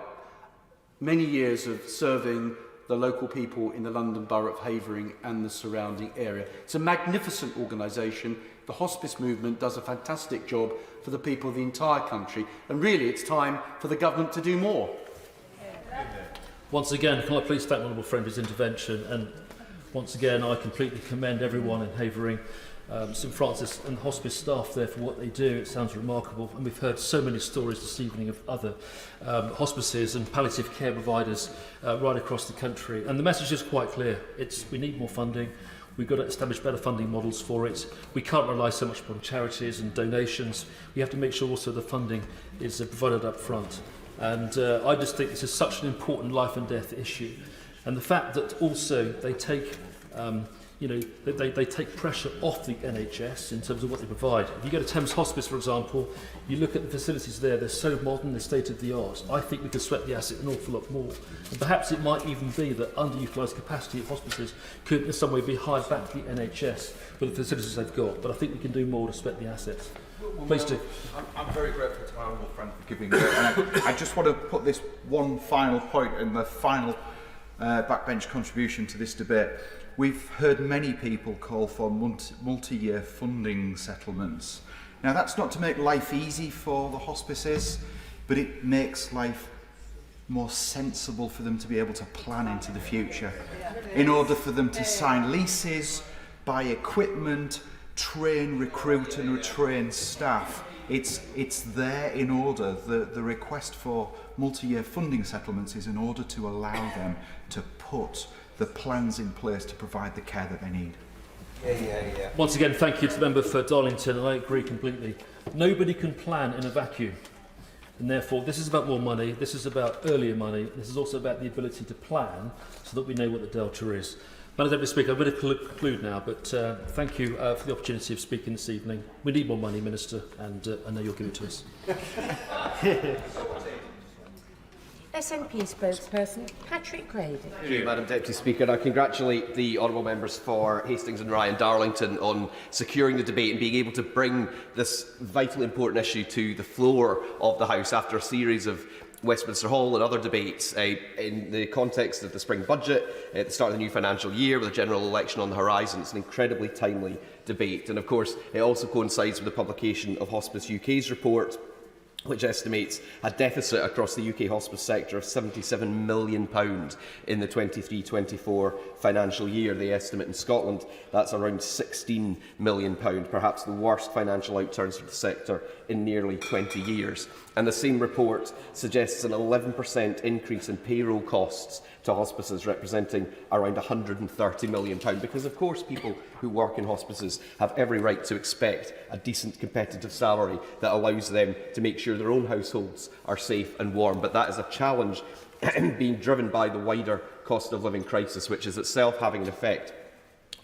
many years of serving the local people in the London Borough of Havering and the surrounding area. It's a magnificent organisation. The hospice movement does a fantastic job for the people of the entire country, and really it's time for the government to do more. Once again, can I please thank my honourable friend for his intervention, and once again I completely commend everyone in Havering, St Francis and hospice staff there for what they do. It sounds remarkable, and we've heard so many stories this evening of other hospices and palliative care providers right across the country, and the message is quite clear. We need more funding, We've got to establish better funding models for it. We can't rely so much upon charities and donations. We have to make sure also the funding is provided up front. And I just think this is such an important life and death issue. And the fact that also they take they take pressure off the NHS in terms of what they provide. If you go to Thames Hospice, for example, you look at the facilities there, they're so modern, they're state-of-the-art. I think we could sweat the asset an awful lot more. And perhaps it might even be that underutilised capacity of hospices could in some way be hired back to the NHS for the facilities they've got. But I think we can do more to sweat the assets. Please do. I'm very grateful to my honourable friend for giving me that. I just want to put this one final point in the final backbench contribution to this debate. We've heard many people call for multi-year funding settlements. Now, that's not to make life easy for the hospices, but it makes life more sensible for them to be able to plan into the future. In order for them to sign leases, buy equipment, train, recruit and retrain staff, it's there in order. The request for multi-year funding settlements is in order to allow them to put the plans in place to provide the care that they need. Once again, thank you to the member for Darlington, and I agree completely. Nobody can plan in a vacuum, and therefore this is about more money, this is about earlier money, this is also about the ability to plan so that we know what the delta is. Madam Deputy Speaker, I'm going to conclude now, but thank you for the opportunity of speaking this evening. We need more money, Minister, and I know you'll give it to us. SNP spokesperson Patrick Grady. Thank you, Madam Deputy Speaker. I congratulate the honourable members for Hastings and Rye and Darlington on securing the debate and being able to bring this vitally important issue to the floor of the House after a series of Westminster Hall and other debates in the context of the spring budget, at the start of the new financial year with a general election on the horizon. It's an incredibly timely debate, and of course it also coincides with the publication of Hospice UK's report, which estimates a deficit across the UK hospice sector of £77 million in the 23-24 financial year. The estimate in Scotland, that's around £16 million, perhaps the worst financial outturns for the sector in nearly 20 years. And the same report suggests an 11% increase in payroll costs to hospices, representing around £130 million, because of course people who work in hospices have every right to expect a decent competitive salary that allows them to make sure their own households are safe and warm. But that is a challenge being driven by the wider cost of living crisis, which is itself having an effect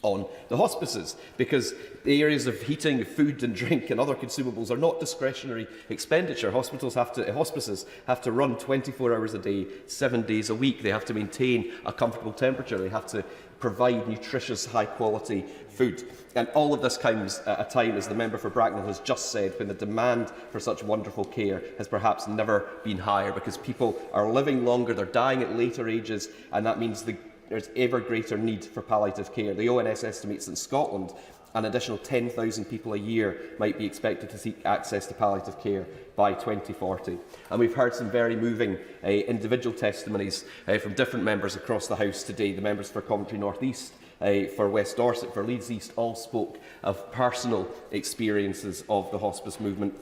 on the hospices, because the areas of heating, food and drink and other consumables are not discretionary expenditure. Hospices have to run 24 hours a day, 7 days a week. They have to maintain a comfortable temperature. They have to provide nutritious, high-quality food. And all of this comes at a time, as the member for Bracknell has just said, when the demand for such wonderful care has perhaps never been higher, because people are living longer, they're dying at later ages, and that means there's ever greater need for palliative care. The ONS estimates in Scotland an additional 10,000 people a year might be expected to seek access to palliative care by 2040. And we've heard some very moving individual testimonies from different members across the House today. The members for Coventry North East, for West Dorset, for Leeds East, all spoke of personal experiences of the hospice movement.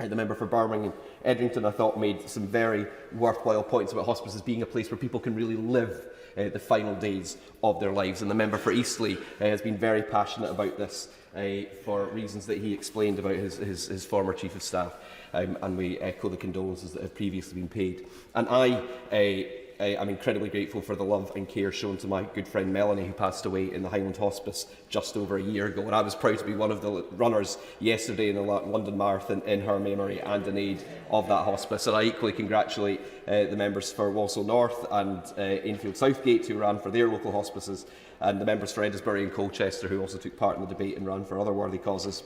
The member for Birmingham Edrington, I thought, made some very worthwhile points about hospices being a place where people can really live the final days of their lives. And the member for Eastleigh has been very passionate about this for reasons that he explained about his former Chief of Staff. And we echo the condolences that have previously been paid. And I'm incredibly grateful for the love and care shown to my good friend Melanie, who passed away in the Highland Hospice just over a year ago. And I was proud to be one of the runners yesterday in the London Marathon in her memory and in aid of that hospice. And I equally congratulate the members for Walsall North and Enfield Southgate, who ran for their local hospices, and the members for Edinburgh and Colchester, who also took part in the debate and ran for other worthy causes.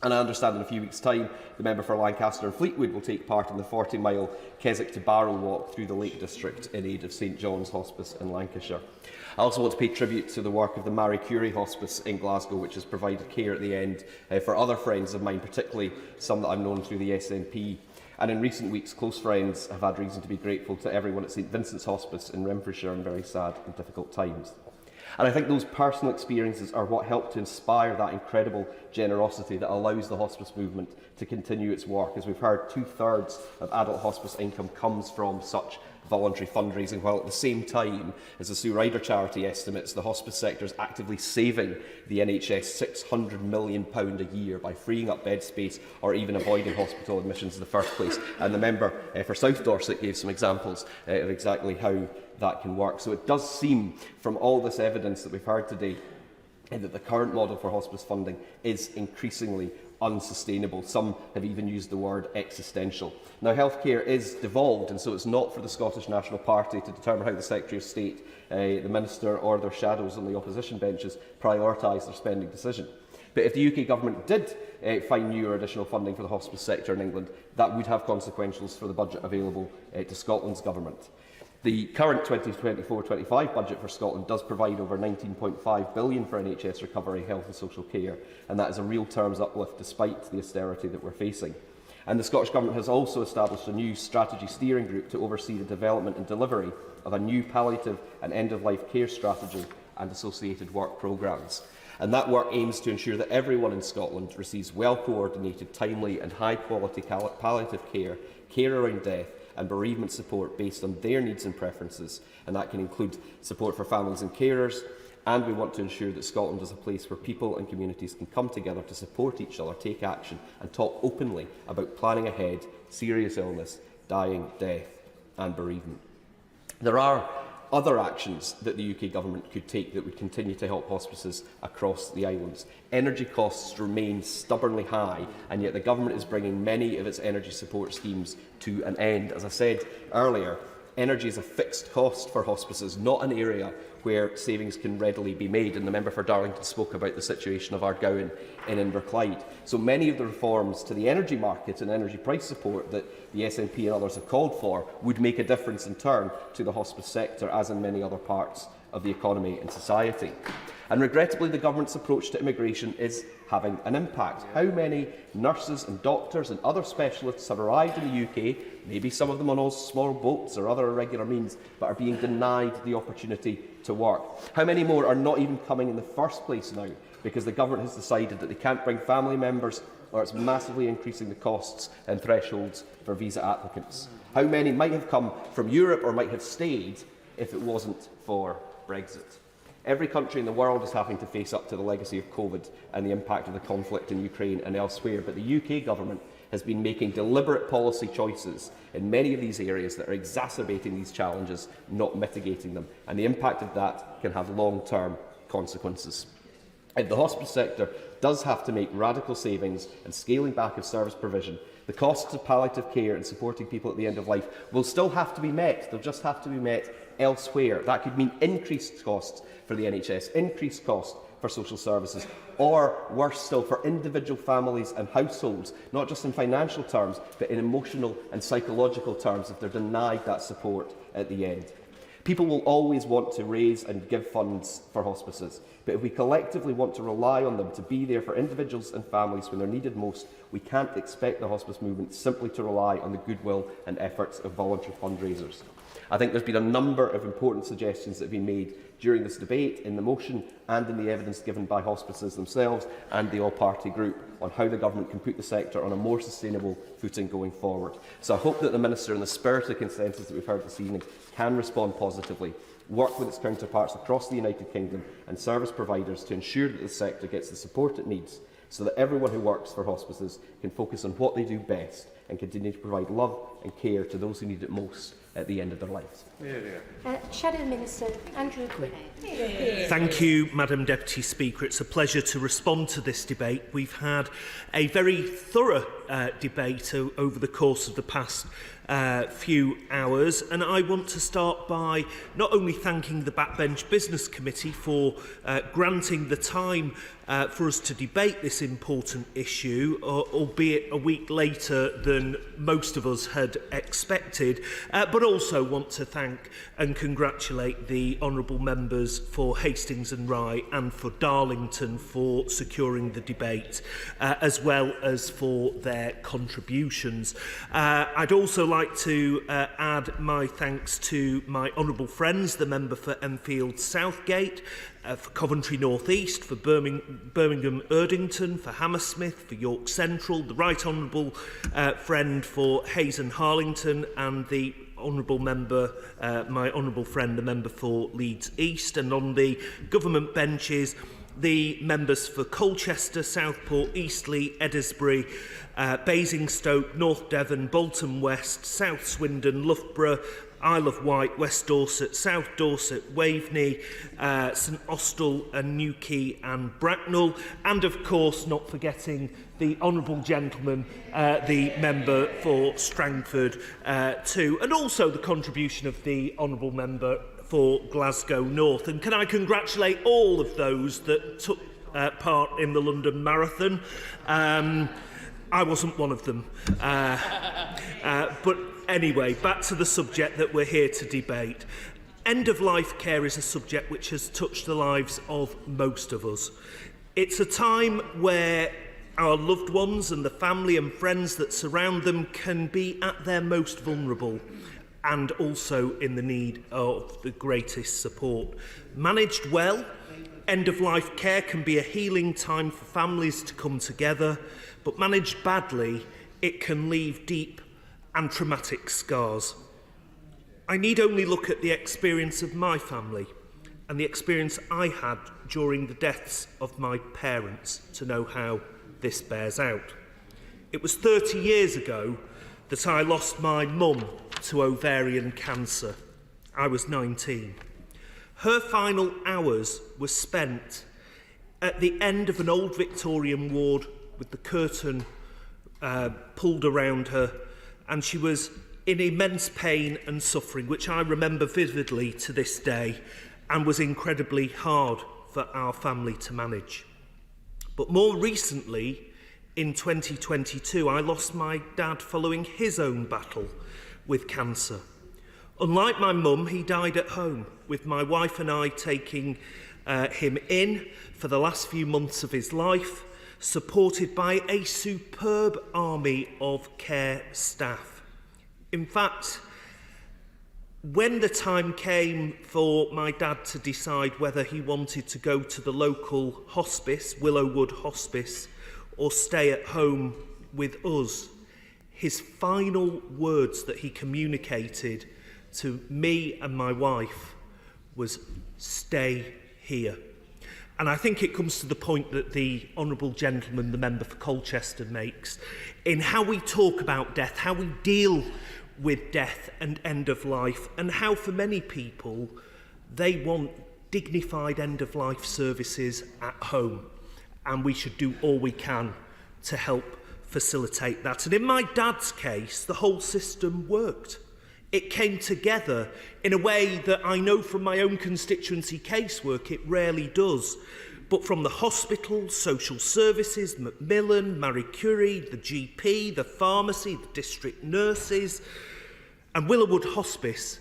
And I understand in a few weeks' time, the member for Lancaster and Fleetwood will take part in the 40-mile Keswick to Barrow walk through the Lake District in aid of St John's Hospice in Lancashire. I also want to pay tribute to the work of the Marie Curie Hospice in Glasgow, which has provided care at the end for other friends of mine, particularly some that I've known through the SNP. And in recent weeks, close friends have had reason to be grateful to everyone at St Vincent's Hospice in Renfrewshire in very sad and difficult times. And I think those personal experiences are what help to inspire that incredible generosity that allows the hospice movement to continue its work. As we've heard, 2/3 of adult hospice income comes from such voluntary fundraising, while at the same time, as the Sue Ryder charity estimates, the hospice sector is actively saving the NHS £600 million a year by freeing up bed space or even avoiding hospital admissions in the first place. And the member for South Dorset gave some examples of exactly how that can work. So it does seem, from all this evidence that we've heard today, that the current model for hospice funding is increasingly unsustainable. Some have even used the word existential. Now, healthcare is devolved, and so it's not for the Scottish National Party to determine how the Secretary of State, the Minister or their shadows on the opposition benches prioritise their spending decision. But if the UK Government did find new or additional funding for the hospice sector in England, that would have consequences for the budget available to Scotland's Government. The current 2024-25 budget for Scotland does provide over £19.5 billion for NHS recovery, health and social care, and that is a real terms uplift despite the austerity that we're facing. And the Scottish Government has also established a new strategy steering group to oversee the development and delivery of a new palliative and end-of-life care strategy and associated work programmes. And that work aims to ensure that everyone in Scotland receives well-coordinated, timely and high-quality palliative care, care around death, and bereavement support based on their needs and preferences, and that can include support for families and carers. And we want to ensure that Scotland is a place where people and communities can come together to support each other, take action and talk openly about planning ahead serious illness, dying, death and bereavement. There are other actions that the UK Government could take that would continue to help hospices across the islands. Energy costs remain stubbornly high, and yet the Government is bringing many of its energy support schemes to an end. As I said earlier, energy is a fixed cost for hospices, not an area where savings can readily be made, and the member for Darlington spoke about the situation of Ardgowan in Inverclyde. So many of the reforms to the energy market and energy price support that the SNP and others have called for would make a difference in turn to the hospice sector, as in many other parts of the economy and society. And regrettably, the Government's approach to immigration is having an impact. How many nurses and doctors and other specialists have arrived in the UK, maybe some of them on all small boats or other irregular means, but are being denied the opportunity to work? How many more are not even coming in the first place now because the Government has decided that they can't bring family members, or it's massively increasing the costs and thresholds for visa applicants? How many might have come from Europe or might have stayed if it wasn't for Brexit? Every country in the world is having to face up to the legacy of COVID and the impact of the conflict in Ukraine and elsewhere, but the UK Government has been making deliberate policy choices in many of these areas that are exacerbating these challenges, not mitigating them, and the impact of that can have long-term consequences. If the hospice sector does have to make radical savings and scaling back of service provision, the costs of palliative care and supporting people at the end of life will still have to be met. They'll just have to be met elsewhere. That could mean increased costs for the NHS, increased costs for social services, or worse still, for individual families and households, not just in financial terms, but in emotional and psychological terms if they're denied that support at the end. People will always want to raise and give funds for hospices, but if we collectively want to rely on them to be there for individuals and families when they're needed most, we can't expect the hospice movement simply to rely on the goodwill and efforts of voluntary fundraisers. I think there's been a number of important suggestions that have been made during this debate, in the motion and in the evidence given by hospices themselves and the all-party group, on how the Government can put the sector on a more sustainable footing going forward. So I hope that the Minister, in the spirit of consensus that we've heard this evening, can respond positively, work with its counterparts across the United Kingdom and service providers to ensure that the sector gets the support it needs, so that everyone who works for hospices can focus on what they do best and continue to provide love and care to those who need it most at the end of their lives. Shadow Minister Andrew Gwynne. Thank you, Madam Deputy Speaker. It's a pleasure to respond to this debate. We've had a very thorough debate over the course of the past few hours, and I want to start by not only thanking the Backbench Business Committee for granting the time for us to debate this important issue, albeit a week later than most of us had expected, but also want to thank and congratulate the honourable members for Hastings and Rye and for Darlington for securing the debate, as well as for their contributions. I'd also like to add my thanks to my honourable friends, the member for Enfield Southgate, for Coventry North East, for Birmingham Erdington, for Hammersmith, for York Central, the Right Honourable friend for Hayes and Harlington, and the honourable member, my honourable friend, the member for Leeds East, and on the government benches, the members for Colchester, Southport, Eastleigh, Eddisbury, Basingstoke, North Devon, Bolton West, South Swindon, Loughborough, Isle of Wight, West Dorset, South Dorset, Waveney, St Austell and Newquay and Bracknell, and of course not forgetting the honourable gentleman, the member for Strangford too, and also the contribution of the honourable member for Glasgow North. And can I congratulate all of those that took part in the London Marathon? I wasn't one of them. But anyway, back to the subject that we're here to debate. End-of-life care is a subject which has touched the lives of most of us. It's a time where our loved ones and the family and friends that surround them can be at their most vulnerable and also in the need of the greatest support. Managed well, end-of-life care can be a healing time for families to come together, but managed badly, it can leave deep and traumatic scars. I need only look at the experience of my family and the experience I had during the deaths of my parents to know how this bears out. It was 30 years ago that I lost my mum to ovarian cancer. I was 19. Her final hours were spent at the end of an old Victorian ward with the curtain pulled around her, and she was in immense pain and suffering, which I remember vividly to this day, and was incredibly hard for our family to manage. But more recently, in 2022, I lost my dad following his own battle with cancer. Unlike my mum, he died at home, with my wife and I taking him in for the last few months of his life, supported by a superb army of care staff. In fact, when the time came for my dad to decide whether he wanted to go to the local hospice, Willowwood Hospice, or stay at home with us, his final words that he communicated to me and my wife was, "Stay here." And I think it comes to the point that the honourable gentleman, the member for Colchester, makes in how we talk about death, how we deal with death and end of life, and how for many people they want dignified end of life services at home, and we should do all we can to help facilitate that. And in my dad's case, the whole system worked. It came together in a way that I know from my own constituency casework it rarely does. But from the hospital, social services, Macmillan, Marie Curie, the GP, the pharmacy, the district nurses, and Willowwood Hospice,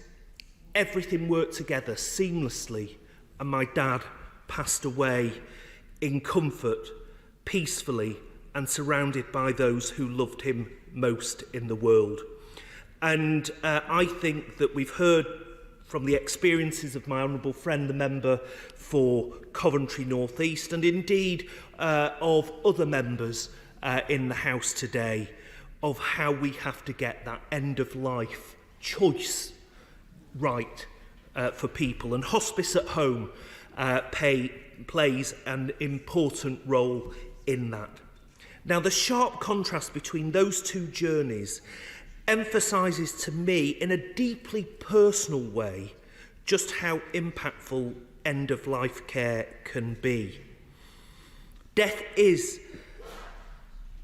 everything worked together seamlessly, and my dad passed away in comfort, peacefully, and surrounded by those who loved him most in the world. And I think that we've heard from the experiences of my honourable friend, the member for Coventry North East, and indeed of other members in the House today, of how we have to get that end-of-life choice right for people. And hospice at home plays an important role in that. Now, the sharp contrast between those two journeys emphasises to me in a deeply personal way just how impactful end-of-life care can be. Death is,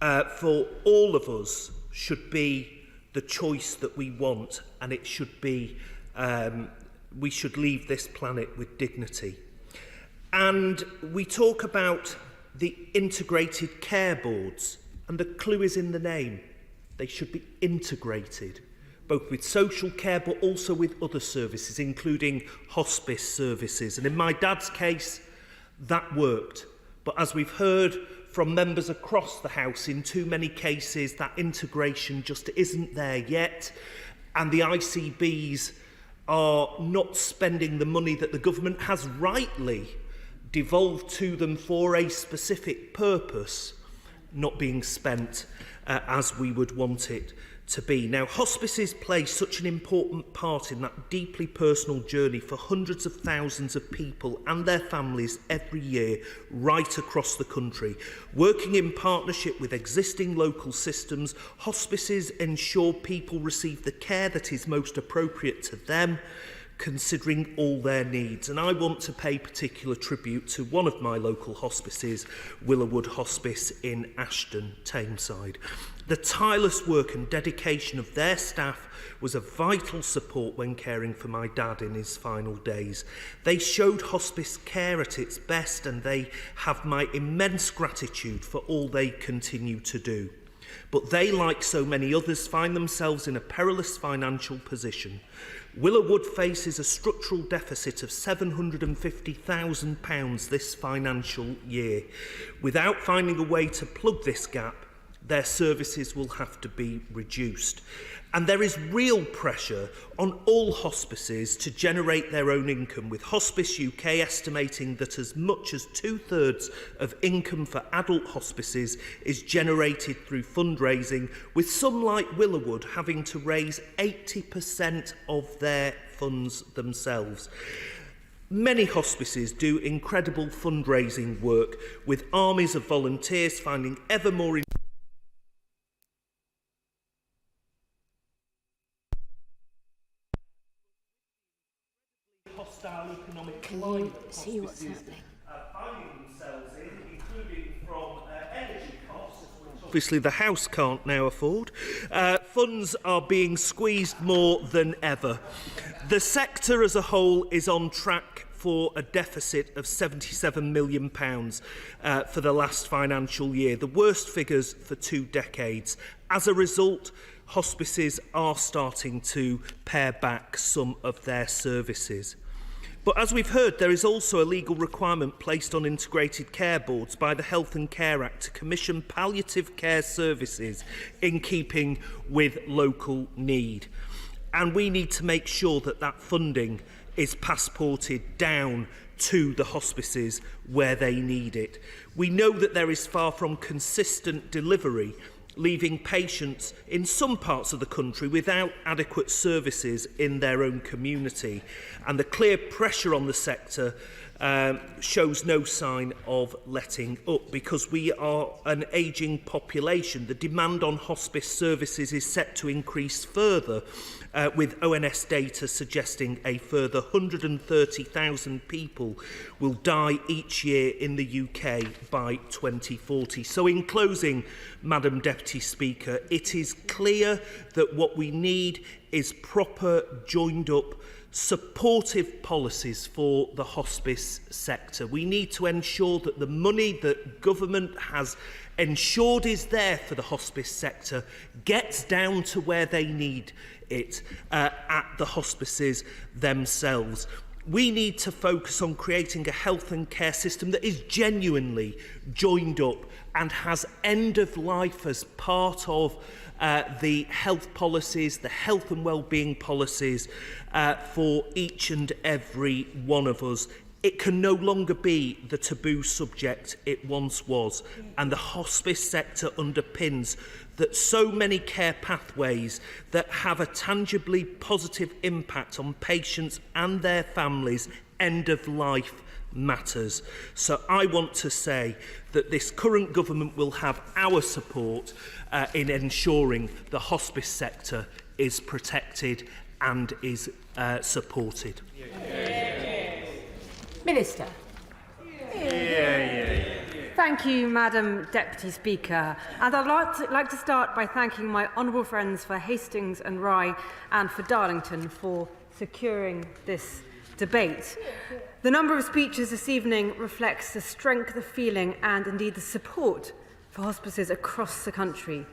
for all of us, should be the choice that we want, and it should be, we should leave this planet with dignity. And we talk about the integrated care boards, and the clue is in the name. They should be integrated, both with social care but also with other services, including hospice services. And in my dad's case, that worked. But as we've heard from members across the House, in too many cases, that integration just isn't there yet. And the ICBs are not spending the money that the government has rightly devolved to them for a specific purpose, not being spent as we would want it to be. Now, hospices play such an important part in that deeply personal journey for hundreds of thousands of people and their families every year right across the country. Working in partnership with existing local systems, hospices ensure people receive the care that is most appropriate to them, considering all their needs. And I want to pay particular tribute to one of my local hospices, Willowood Hospice in Ashton, Tameside. The tireless work and dedication of their staff was a vital support when caring for my dad in his final days. They showed hospice care at its best, and they have my immense gratitude for all they continue to do. But they, like so many others, find themselves in a perilous financial position. Willowood faces a structural deficit of £750,000 this financial year. Without finding a way to plug this gap, their services will have to be reduced. And there is real pressure on all hospices to generate their own income, with Hospice UK estimating that as much as 2/3 of income for adult hospices is generated through fundraising, with some like Willowood having to raise 80% of their funds themselves. Many hospices do incredible fundraising work, with armies of volunteers finding ever more hostile economic climate see what's happening? Finding themselves in, including from energy costs, which obviously the House can't now afford. Funds are being squeezed more than ever. The sector as a whole is on track for a deficit of £77 million for the last financial year, the worst figures for 2 decades. As a result, hospices are starting to pare back some of their services. But as we've heard, there is also a legal requirement placed on integrated care boards by the Health and Care Act to commission palliative care services in keeping with local need. And we need to make sure that that funding is passported down to the hospices where they need it. We know that there is far from consistent delivery, leaving patients in some parts of the country without adequate services in their own community. And the clear pressure on the sector shows no sign of letting up, because we are an ageing population. The demand on hospice services is set to increase further, with ONS data suggesting a further 130,000 people will die each year in the UK by 2040. So in closing, Madam Deputy Speaker, it is clear that what we need is proper, joined-up, supportive policies for the hospice sector. We need to ensure that the money that government has ensured is there for the hospice sector gets down to where they need it, at the hospices themselves. We need to focus on creating a health and care system that is genuinely joined up and has end of life as part of the health policies, the health and well-being policies for each and every one of us. It can no longer be the taboo subject it once was, and the hospice sector underpins that so many care pathways that have a tangibly positive impact on patients and their families' end of life matters. So I want to say that this current government will have our support in ensuring the hospice sector is protected and is supported. Minister. Thank you, Madam Deputy Speaker. And I'd like to start by thanking my honourable friends for Hastings and Rye and for Darlington for securing this debate. The number of speeches this evening reflects the strength, the feeling and indeed the support for hospices across the country.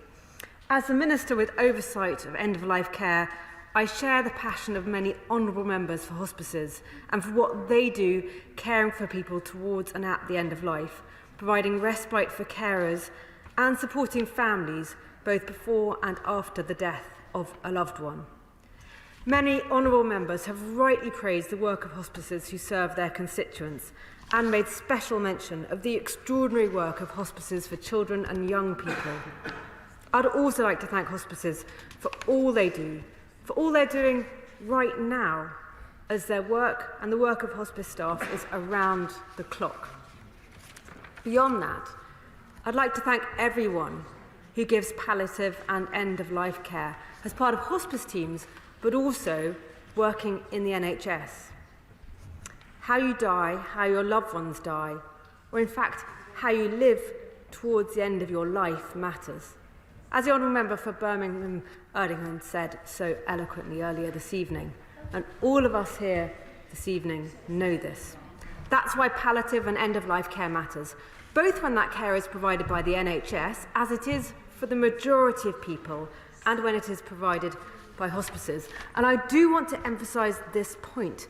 As the Minister with oversight of end-of-life care, I share the passion of many honourable members for hospices and for what they do caring for people towards and at the end of life, providing respite for carers and supporting families both before and after the death of a loved one. Many honourable members have rightly praised the work of hospices who serve their constituents and made special mention of the extraordinary work of hospices for children and young people. I'd also like to thank hospices for all they do, for all they're doing right now, as their work and the work of hospice staff is around the clock. Beyond that, I'd like to thank everyone who gives palliative and end-of-life care as part of hospice teams, but also working in the NHS. How you die, how your loved ones die, or in fact, how you live towards the end of your life matters. As the Honourable Member for Birmingham Erdingham said so eloquently earlier this evening, and all of us here this evening know this. That's why palliative and end-of-life care matters, both when that care is provided by the NHS, as it is for the majority of people, and when it is provided by hospices. And I do want to emphasise this point,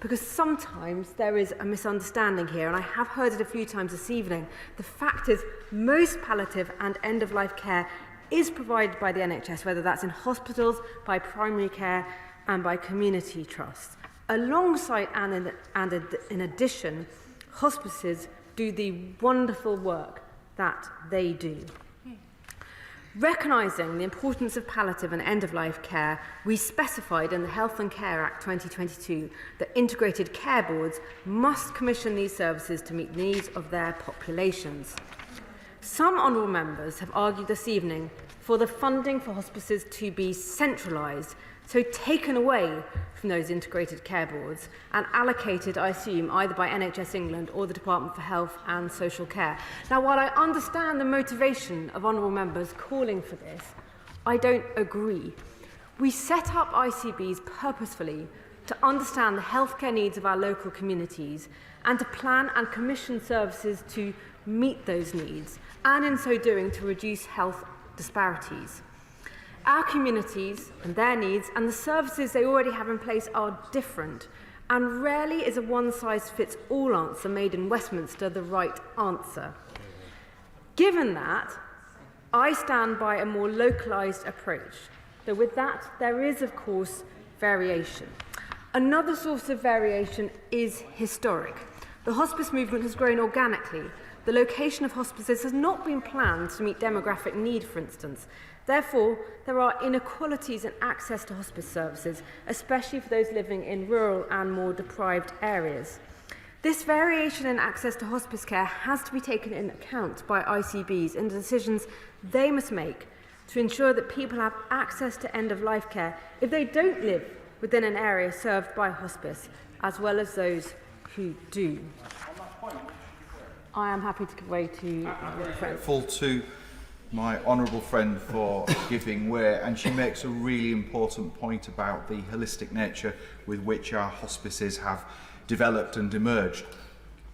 because sometimes there is a misunderstanding here, and I have heard it a few times this evening. The fact is, most palliative and end-of-life care is provided by the NHS, whether that's in hospitals, by primary care, and by community trusts. Alongside and in addition, hospices do the wonderful work that they do. Recognising the importance of palliative and end-of-life care, we specified in the Health and Care Act 2022 that integrated care boards must commission these services to meet the needs of their populations. Some honourable members have argued this evening for the funding for hospices to be centralised, so taken away from those integrated care boards and allocated, I assume, either by NHS England or the Department for Health and Social Care. Now, while I understand the motivation of honourable members calling for this, I don't agree. We set up ICBs purposefully to understand the healthcare needs of our local communities and to plan and commission services to meet those needs, and in so doing to reduce health disparities. Our communities and their needs and the services they already have in place are different, and rarely is a one-size-fits-all answer made in Westminster the right answer. Given that, I stand by a more localised approach, though with that there is, of course, variation. Another source of variation is historic. The hospice movement has grown organically. The location of hospices has not been planned to meet demographic need, for instance. Therefore, there are inequalities in access to hospice services, especially for those living in rural and more deprived areas. This variation in access to hospice care has to be taken into account by ICBs in the decisions they must make to ensure that people have access to end-of-life care if they don't live within an area served by hospice, as well as those who do. I am happy to give way to Grateful to my honourable friend for giving way, and she makes a really important point about the holistic nature with which our hospices have developed and emerged.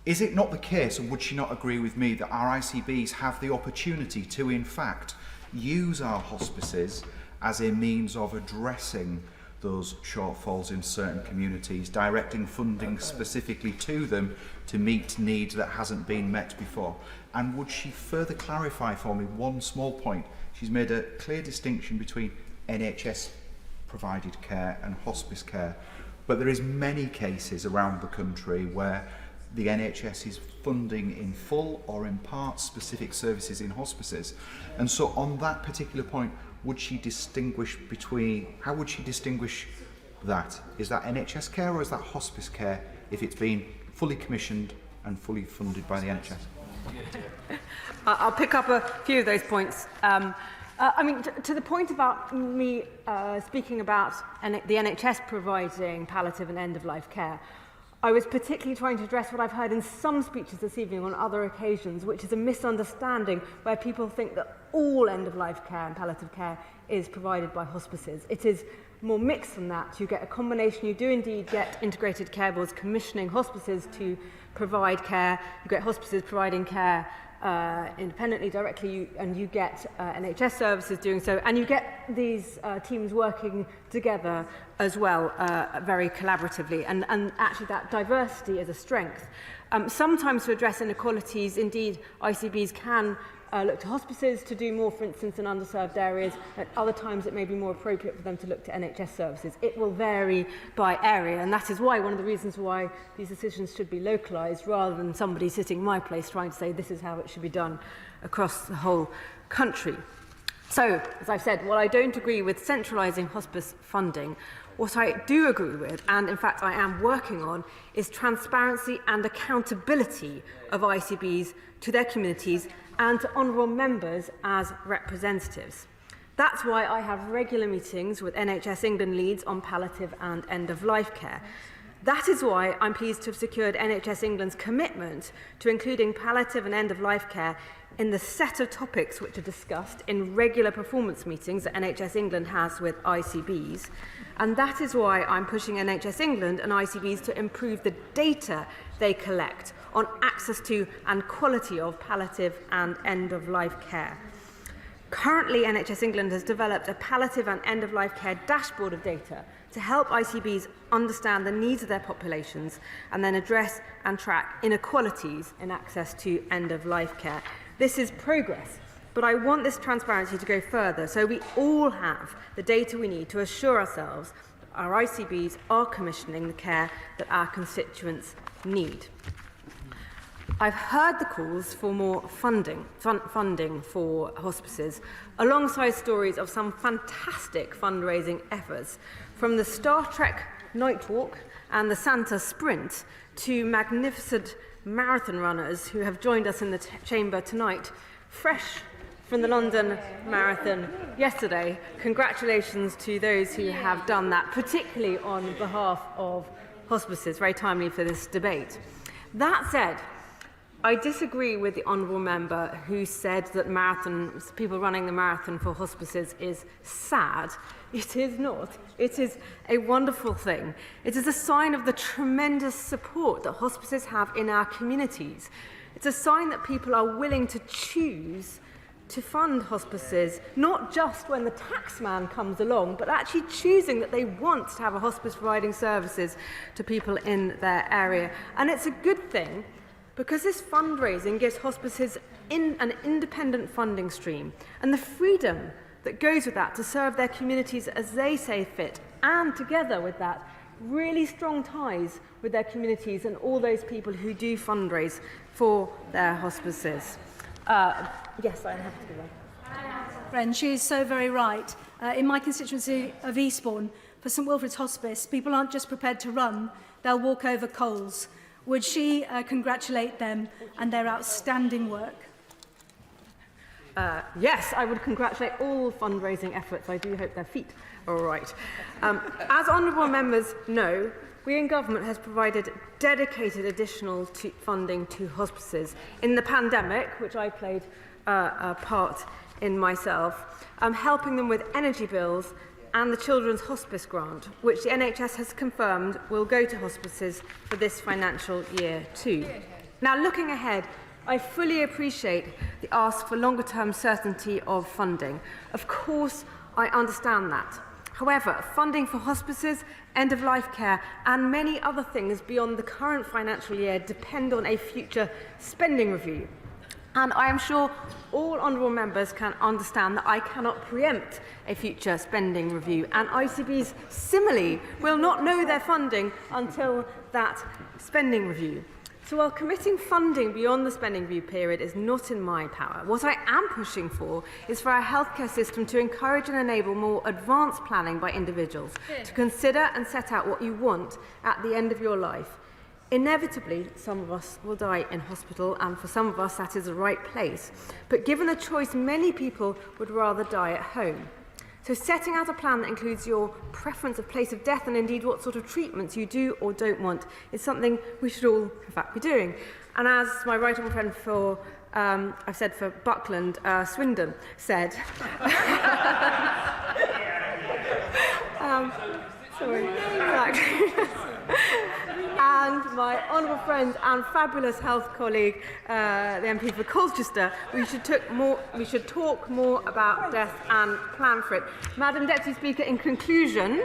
Is it not the case, and would she not agree with me, that our ICBs have the opportunity to, in fact, use our hospices as a means of addressing those shortfalls in certain communities, directing funding specifically to them to meet needs that hasn't been met before? And would she further clarify for me one small point? She's made a clear distinction between NHS provided care and hospice care, but there is many cases around the country where the NHS is funding in full or in part specific services in hospices. And so on that particular point, would she distinguish between, how would she distinguish that? Is that NHS care or is that hospice care if it's been fully commissioned and fully funded by the NHS? I'll pick up a few of those points. To the point about me speaking about the NHS providing palliative and end-of-life care, I was particularly trying to address what I've heard in some speeches this evening on other occasions, which is a misunderstanding where people think that all end-of-life care and palliative care is provided by hospices. It is more mixed than that. You get a combination. You do indeed get integrated care boards commissioning hospices to provide care. You get hospices providing care independently, directly, and you get NHS services doing so, and you get these teams working together as well, very collaboratively, and actually that diversity is a strength. Sometimes to address inequalities, indeed, ICBs can look to hospices to do more, for instance, in underserved areas. At other times, it may be more appropriate for them to look to NHS services. It will vary by area, and that is why one of the reasons why these decisions should be localised rather than somebody sitting in my place trying to say this is how it should be done across the whole country. So, as I've said, while I don't agree with centralising hospice funding, what I do agree with, and in fact I am working on, is transparency and accountability of ICBs to their communities and to honourable members as representatives. That's why I have regular meetings with NHS England leads on palliative and end-of-life care. That is why I'm pleased to have secured NHS England's commitment to including palliative and end-of-life care in the set of topics which are discussed in regular performance meetings that NHS England has with ICBs. And that is why I'm pushing NHS England and ICBs to improve the data they collect on access to and quality of palliative and end-of-life care. Currently, NHS England has developed a palliative and end-of-life care dashboard of data to help ICBs understand the needs of their populations and then address and track inequalities in access to end-of-life care. This is progress, but I want this transparency to go further so we all have the data we need to assure ourselves that our ICBs are commissioning the care that our constituents need. I've heard the calls for more funding for hospices, alongside stories of some fantastic fundraising efforts, from the Star Trek Night Walk and the Santa Sprint to magnificent marathon runners who have joined us in the chamber tonight, fresh from the London Marathon yesterday. Congratulations to those who have done that, particularly on behalf of hospices. Very timely for this debate. That said, I disagree with the honourable member who said that people running the marathon for hospices is sad. It is not. It is a wonderful thing. It is a sign of the tremendous support that hospices have in our communities. It's a sign that people are willing to choose to fund hospices, not just when the taxman comes along, but actually choosing that they want to have a hospice providing services to people in their area. And it's a good thing, because this fundraising gives hospices an independent funding stream and the freedom that goes with that to serve their communities as they say fit, and together with that, really strong ties with their communities and all those people who do fundraise for their hospices. Yes, I have to do that. Friend, she is so very right. In my constituency of Eastbourne, for St Wilfrid's Hospice, people aren't just prepared to run, they'll walk over coals. Would she congratulate them and their outstanding work? Yes, I would congratulate all fundraising efforts. I do hope their feet are all right. As honourable members know, we in government has provided dedicated additional funding to hospices in the pandemic, which I played a part in myself, helping them with energy bills and the Children's Hospice Grant, which the NHS has confirmed will go to hospices for this financial year too. Now, looking ahead, I fully appreciate the ask for longer-term certainty of funding. Of course, I understand that. However, funding for hospices, end-of-life care and many other things beyond the current financial year depend on a future spending review. And I am sure all honourable members can understand that I cannot preempt a future spending review, and ICBs similarly will not know their funding until that spending review. So while committing funding beyond the spending review period is not in my power, what I am pushing for is for our healthcare system to encourage and enable more advanced planning by individuals to consider and set out what you want at the end of your life. Inevitably, some of us will die in hospital, and for some of us that is the right place. But given the choice, many people would rather die at home. So setting out a plan that includes your preference of place of death and indeed what sort of treatments you do or don't want is something we should all, in fact, be doing. And as my right honourable friend for, I've said for Buckland, Swindon, said... sorry. And my honourable friend and fabulous health colleague, the MP for Colchester, we should talk more about death and plan for it. Madam Deputy Speaker, in conclusion,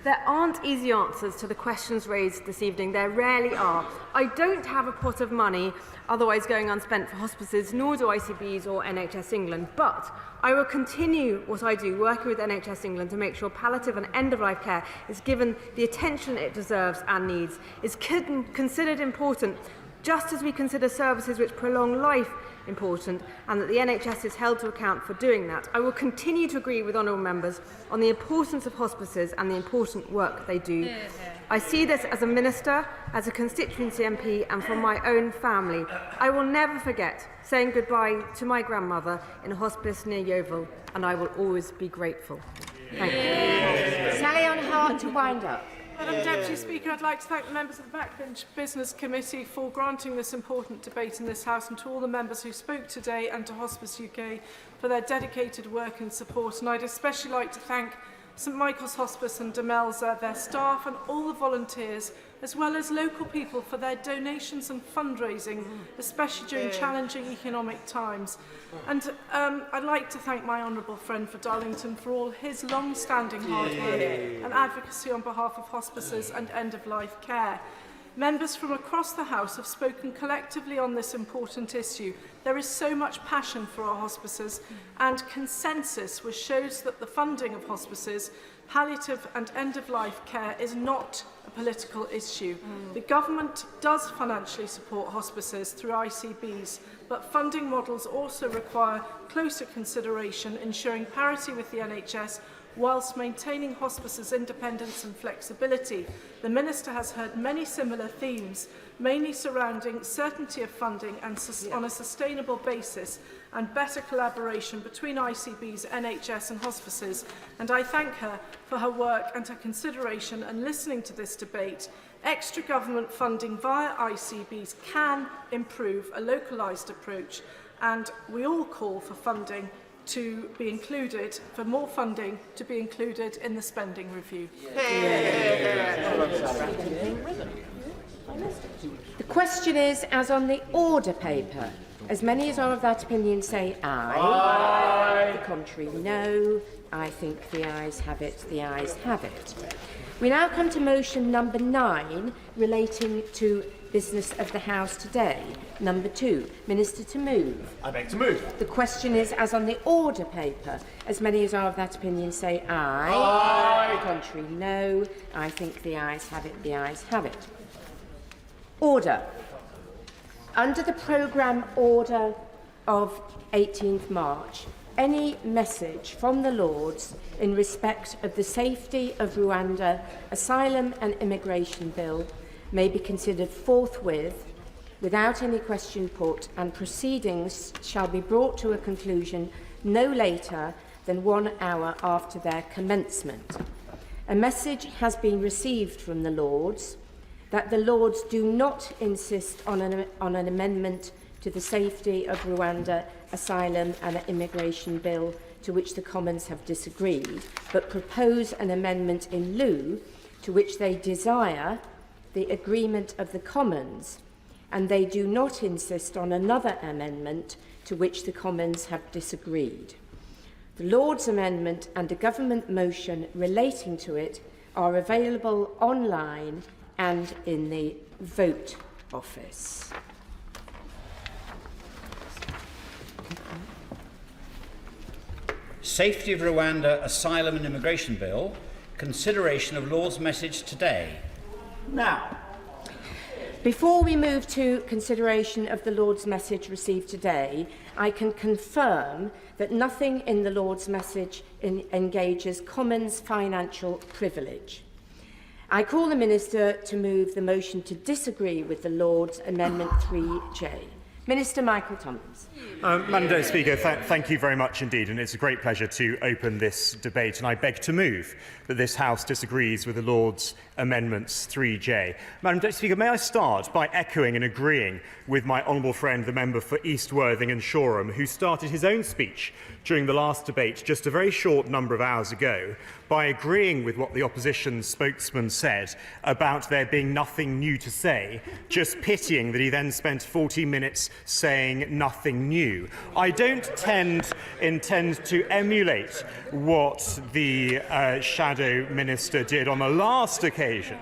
there aren't easy answers to the questions raised this evening. There rarely are. I don't have a pot of money otherwise going unspent for hospices, nor do ICBs or NHS England, but I will continue what I do, working with NHS England to make sure palliative and end-of-life care is given the attention it deserves and needs, is considered important just as we consider services which prolong life important and that the NHS is held to account for doing that, I will continue to agree with honourable members on the importance of hospices and the important work they do. I see this as a minister, as a constituency MP and from my own family. I will never forget saying goodbye to my grandmother in a hospice near Yeovil, and I will always be grateful. Thank you. Sally on Hart to wind up. Madam Deputy Speaker, I'd like to thank the members of the Backbench Business Committee for granting this important debate in this House, and to all the members who spoke today, and to Hospice UK for their dedicated work and support. And I'd especially like to thank St Michael's Hospice and Demelza, their staff and all the volunteers, as well as local people for their donations and fundraising, especially during challenging economic times. And I'd like to thank my honourable friend for Darlington for all his long-standing hard work and advocacy on behalf of hospices and end-of-life care. Members from across the House have spoken collectively on this important issue. There is so much passion for our hospices and consensus which shows that the funding of hospices, palliative and end-of-life care is not a political issue. The government does financially support hospices through ICBs, but funding models also require closer consideration, ensuring parity with the NHS whilst maintaining hospices' independence and flexibility. The Minister has heard many similar themes, mainly surrounding certainty of funding and on a sustainable basis and better collaboration between ICBs, NHS and hospices, and I thank her for her work and her consideration and listening to this debate. Extra government funding via ICBs can improve a localised approach, and we all call for funding to be included, for more funding to be included in the spending review. The question is, as on the order paper, as many as are of that opinion say aye. Aye. The contrary, no. I think the ayes have it. The ayes have it. We now come to motion number 9 relating to business of the House today. Number 2, Minister to move. I beg to move. The question is, as on the order paper, as many as are of that opinion say aye. Aye. The contrary, no. I think the ayes have it. The ayes have it. Order. Under the programme order of 18th March, any message from the Lords in respect of the safety of Rwanda Asylum and Immigration Bill may be considered forthwith, without any question put, and proceedings shall be brought to a conclusion no later than 1 hour after their commencement. A message has been received from the Lords that the Lords do not insist on an amendment to the safety of Rwanda Asylum and Immigration Bill to which the Commons have disagreed, but propose an amendment in lieu to which they desire the agreement of the Commons, and they do not insist on another amendment to which the Commons have disagreed. The Lords' amendment and a government motion relating to it are available online and in the Vote Office. Safety of Rwanda Asylum and Immigration Bill, consideration of Lord's message today. Now, before we move to consideration of the Lord's message received today, I can confirm that nothing in the Lord's message engages Commons financial privilege. I call the Minister to move the motion to disagree with the Lord's Amendment 3J. Minister Michael Tomkins. Madam Deputy Speaker, thank you very much indeed, and it's a great pleasure to open this debate, and I beg to move that this House disagrees with the Lord's Amendments 3J. Madam Deputy Speaker, may I start by echoing and agreeing with my honourable friend, the member for East Worthing and Shoreham, who started his own speech during the last debate just a very short number of hours ago by agreeing with what the opposition spokesman said about there being nothing new to say, just pitying that he then spent 40 minutes saying nothing new. I don't intend to emulate what the Shadow Minister did on the last occasion occasion,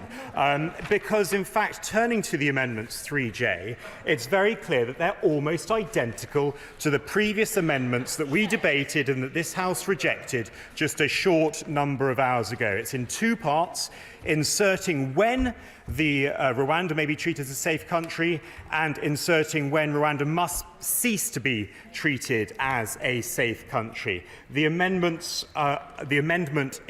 because, in fact, turning to the amendments 3J, it's very clear that they're almost identical to the previous amendments that we debated and that this House rejected just a short number of hours ago. It's in two parts, inserting when Rwanda may be treated as a safe country and inserting when Rwanda must cease to be treated as a safe country. The amendment,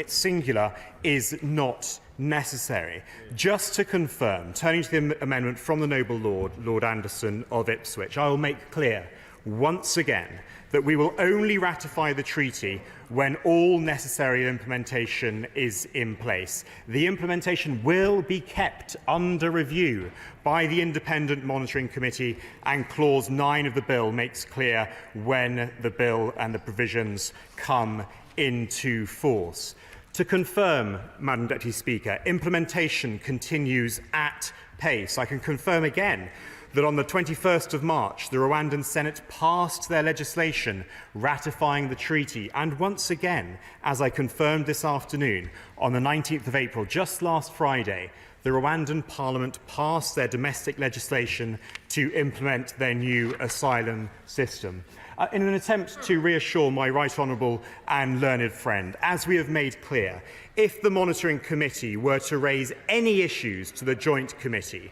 singular, is not necessary. Just to confirm, turning to the amendment from the noble Lord, Lord Anderson of Ipswich, I will make clear once again that we will only ratify the treaty when all necessary implementation is in place. The implementation will be kept under review by the Independent Monitoring Committee, and Clause 9 of the bill makes clear when the bill and the provisions come into force. To confirm, Madam Deputy Speaker, implementation continues at pace. I can confirm again that on the 21st of March, the Rwandan Senate passed their legislation ratifying the treaty. And once again, as I confirmed this afternoon, on the 19th of April, just last Friday, the Rwandan Parliament passed their domestic legislation to implement their new asylum system. In an attempt to reassure my right honourable and learned friend, as we have made clear, if the Monitoring Committee were to raise any issues to the Joint Committee,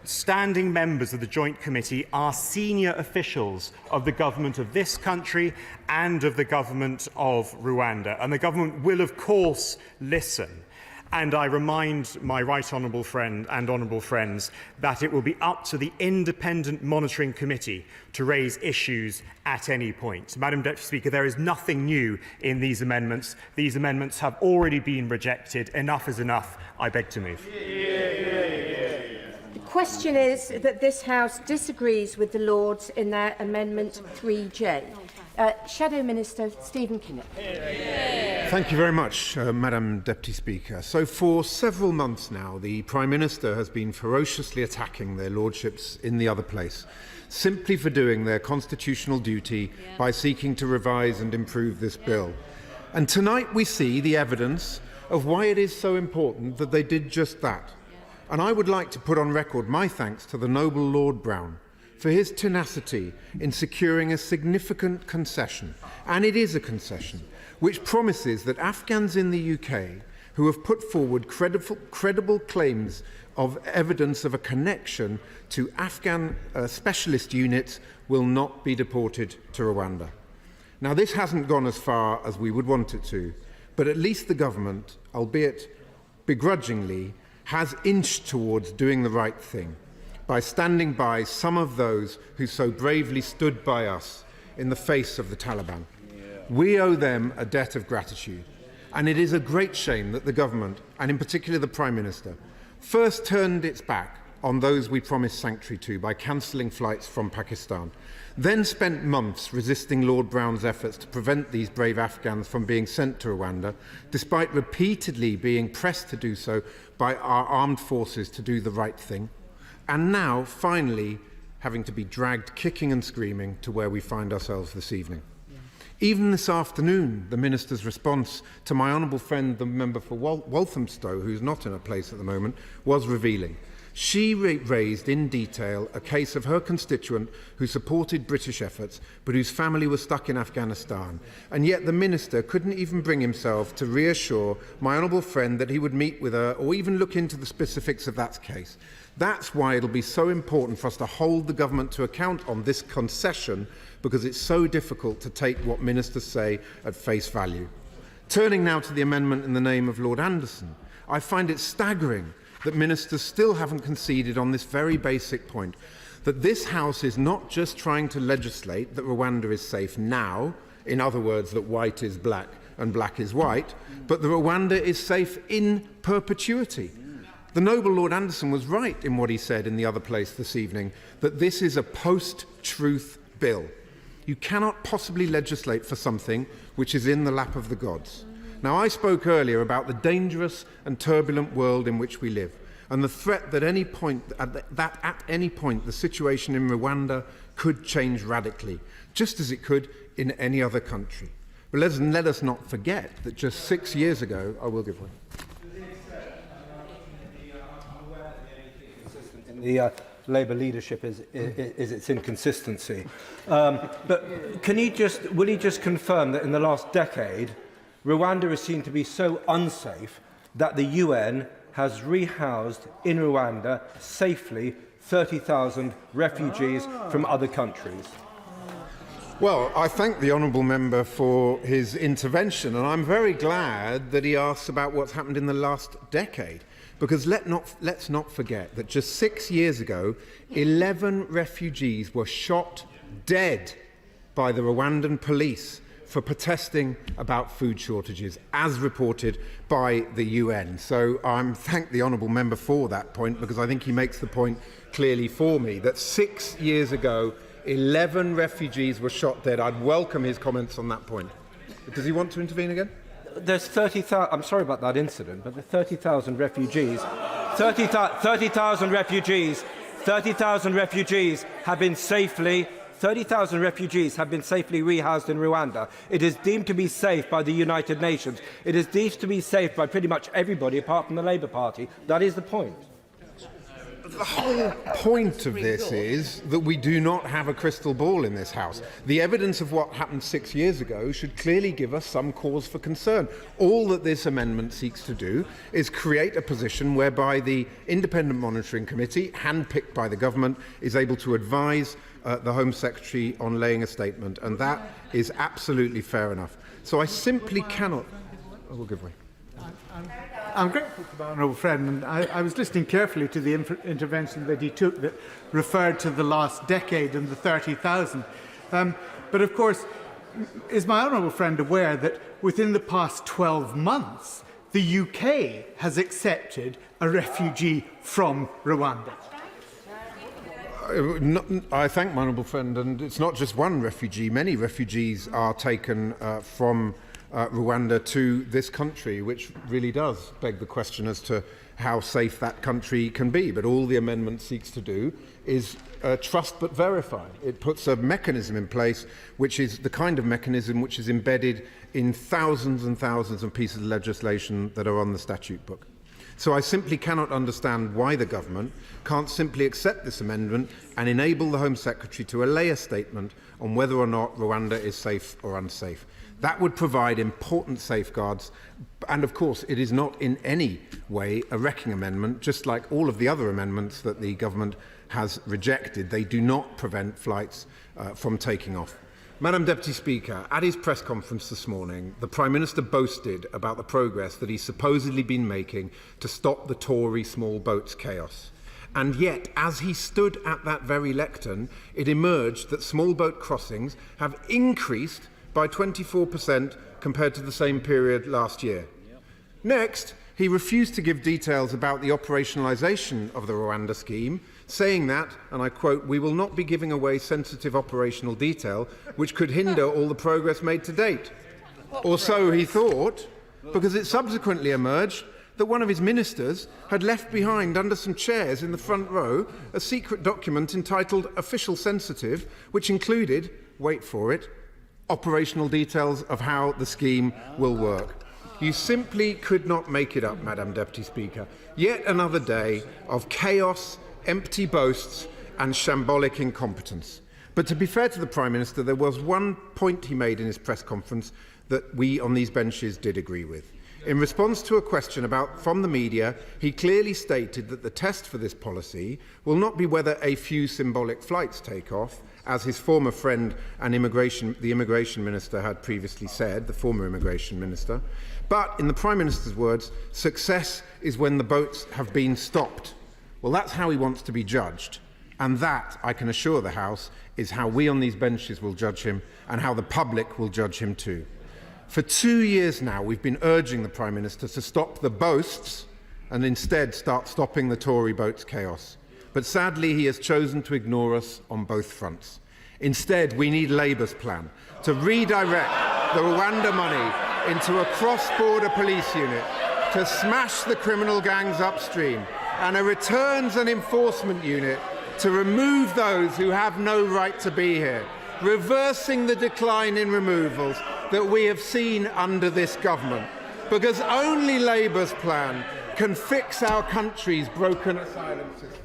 standing members of the Joint Committee are senior officials of the government of this country and of the government of Rwanda, and the government will, of course, listen. And I remind my right honourable friend and honourable friends that it will be up to the Independent Monitoring Committee to raise issues at any point. Madam Deputy Speaker, there is nothing new in these amendments. These amendments have already been rejected. Enough is enough. I beg to move. The question is that this House disagrees with the Lords in their Amendment 3J. Shadow Minister Stephen Kinnock. Thank you very much, Madam Deputy Speaker. So for several months now, the Prime Minister has been ferociously attacking their lordships in the other place, simply for doing their constitutional duty by seeking to revise and improve this bill. And tonight we see the evidence of why it is so important that they did just that. And I would like to put on record my thanks to the noble Lord Brown for his tenacity in securing a significant concession, and it is a concession, which promises that Afghans in the UK who have put forward credible claims of evidence of a connection to Afghan specialist units will not be deported to Rwanda. Now, this hasn't gone as far as we would want it to, but at least the government, albeit begrudgingly, has inched towards doing the right thing by standing by some of those who so bravely stood by us in the face of the Taliban. We owe them a debt of gratitude, and it is a great shame that the government, and in particular the Prime Minister, first turned its back on those we promised sanctuary to by cancelling flights from Pakistan, then spent months resisting Lord Brown's efforts to prevent these brave Afghans from being sent to Rwanda, despite repeatedly being pressed to do so by our armed forces to do the right thing, and now, finally, having to be dragged kicking and screaming to where we find ourselves this evening. Even this afternoon, the Minister's response to my honourable friend, the member for Walthamstow, who's not in a place at the moment, was revealing. She raised in detail a case of her constituent who supported British efforts, but whose family was stuck in Afghanistan. And yet the Minister couldn't even bring himself to reassure my honourable friend that he would meet with her or even look into the specifics of that case. That's why it'll be so important for us to hold the government to account on this concession, because it's so difficult to take what ministers say at face value. Turning now to the amendment in the name of Lord Anderson, I find it staggering that ministers still haven't conceded on this very basic point, that this House is not just trying to legislate that Rwanda is safe now, in other words, that white is black and black is white, but that Rwanda is safe in perpetuity. The noble Lord Anderson was right in what he said in the other place this evening, that this is a post-truth bill. You cannot possibly legislate for something which is in the lap of the gods. Now, I spoke earlier about the dangerous and turbulent world in which we live, and the threat that at any point the situation in Rwanda could change radically, just as it could in any other country. But let us not forget that just 6 years ago, I will give way. the Labour leadership is its inconsistency. But will he just confirm that in the last decade, Rwanda is seen to be so unsafe that the UN has rehoused in Rwanda safely 30,000 refugees from other countries? Well, I thank the honourable member for his intervention, and I'm very glad that he asks about what's happened in the last decade. Because let's not forget that just 6 years ago, 11 refugees were shot dead by the Rwandan police for protesting about food shortages, as reported by the UN. So I thank the honourable member for that point, because I think he makes the point clearly for me, that 6 years ago, 11 refugees were shot dead. I'd welcome his comments on that point. Does he want to intervene again? There's 30,000. I'm sorry about that incident, but the 30,000 refugees. 30,000 refugees. 30,000 refugees have been safely. 30,000 refugees have been safely rehoused in Rwanda. It is deemed to be safe by the United Nations. It is deemed to be safe by pretty much everybody apart from the Labour Party. That is the point. The whole point of this is that we do not have a crystal ball in this House. The evidence of what happened 6 years ago should clearly give us some cause for concern. All that this amendment seeks to do is create a position whereby the Independent Monitoring Committee, handpicked by the government, is able to advise the Home Secretary on laying a statement, and that is absolutely fair enough. So I simply cannot... I will give way. I'm grateful to my honourable friend, and I was listening carefully to the intervention that he took that referred to the last decade and the 30,000. But of course, is my honourable friend aware that within the past 12 months, the UK has accepted a refugee from Rwanda? I thank my honourable friend, and it's not just one refugee. Many refugees are taken from Rwanda to this country, which really does beg the question as to how safe that country can be. But all the amendment seeks to do is trust but verify. It puts a mechanism in place which is the kind of mechanism which is embedded in thousands and thousands of pieces of legislation that are on the statute book. So I simply cannot understand why the government can't simply accept this amendment and enable the Home Secretary to allay a statement on whether or not Rwanda is safe or unsafe. That would provide important safeguards, and of course it is not in any way a wrecking amendment, just like all of the other amendments that the government has rejected. They do not prevent flights from taking off. Madam Deputy Speaker, at his press conference this morning, the Prime Minister boasted about the progress that he's supposedly been making to stop the Tory small boats chaos. And yet, as he stood at that very lectern, it emerged that small boat crossings have increased by 24% compared to the same period last year. Next, he refused to give details about the operationalisation of the Rwanda scheme, saying that, and I quote, "We will not be giving away sensitive operational detail which could hinder all the progress made to date." Or so he thought, because it subsequently emerged that one of his ministers had left behind under some chairs in the front row a secret document entitled Official Sensitive, which included, wait for it, operational details of how the scheme will work. You simply could not make it up, Madam Deputy Speaker. Yet another day of chaos, empty boasts and shambolic incompetence. But to be fair to the Prime Minister, there was one point he made in his press conference that we on these benches did agree with. In response to a question from the media, he clearly stated that the test for this policy will not be whether a few symbolic flights take off, as his former friend and the Immigration Minister had previously said, the former Immigration Minister, but, in the Prime Minister's words, success is when the boats have been stopped. Well, that's how he wants to be judged. And that, I can assure the House, is how we on these benches will judge him and how the public will judge him too. For 2 years now, we've been urging the Prime Minister to stop the boasts and instead start stopping the Tory boats chaos. But sadly, he has chosen to ignore us on both fronts. Instead, we need Labour's plan to redirect the Rwanda money into a cross-border police unit, to smash the criminal gangs upstream, and a returns and enforcement unit to remove those who have no right to be here, reversing the decline in removals that we have seen under this government, because only Labour's plan can fix our country's broken asylum system.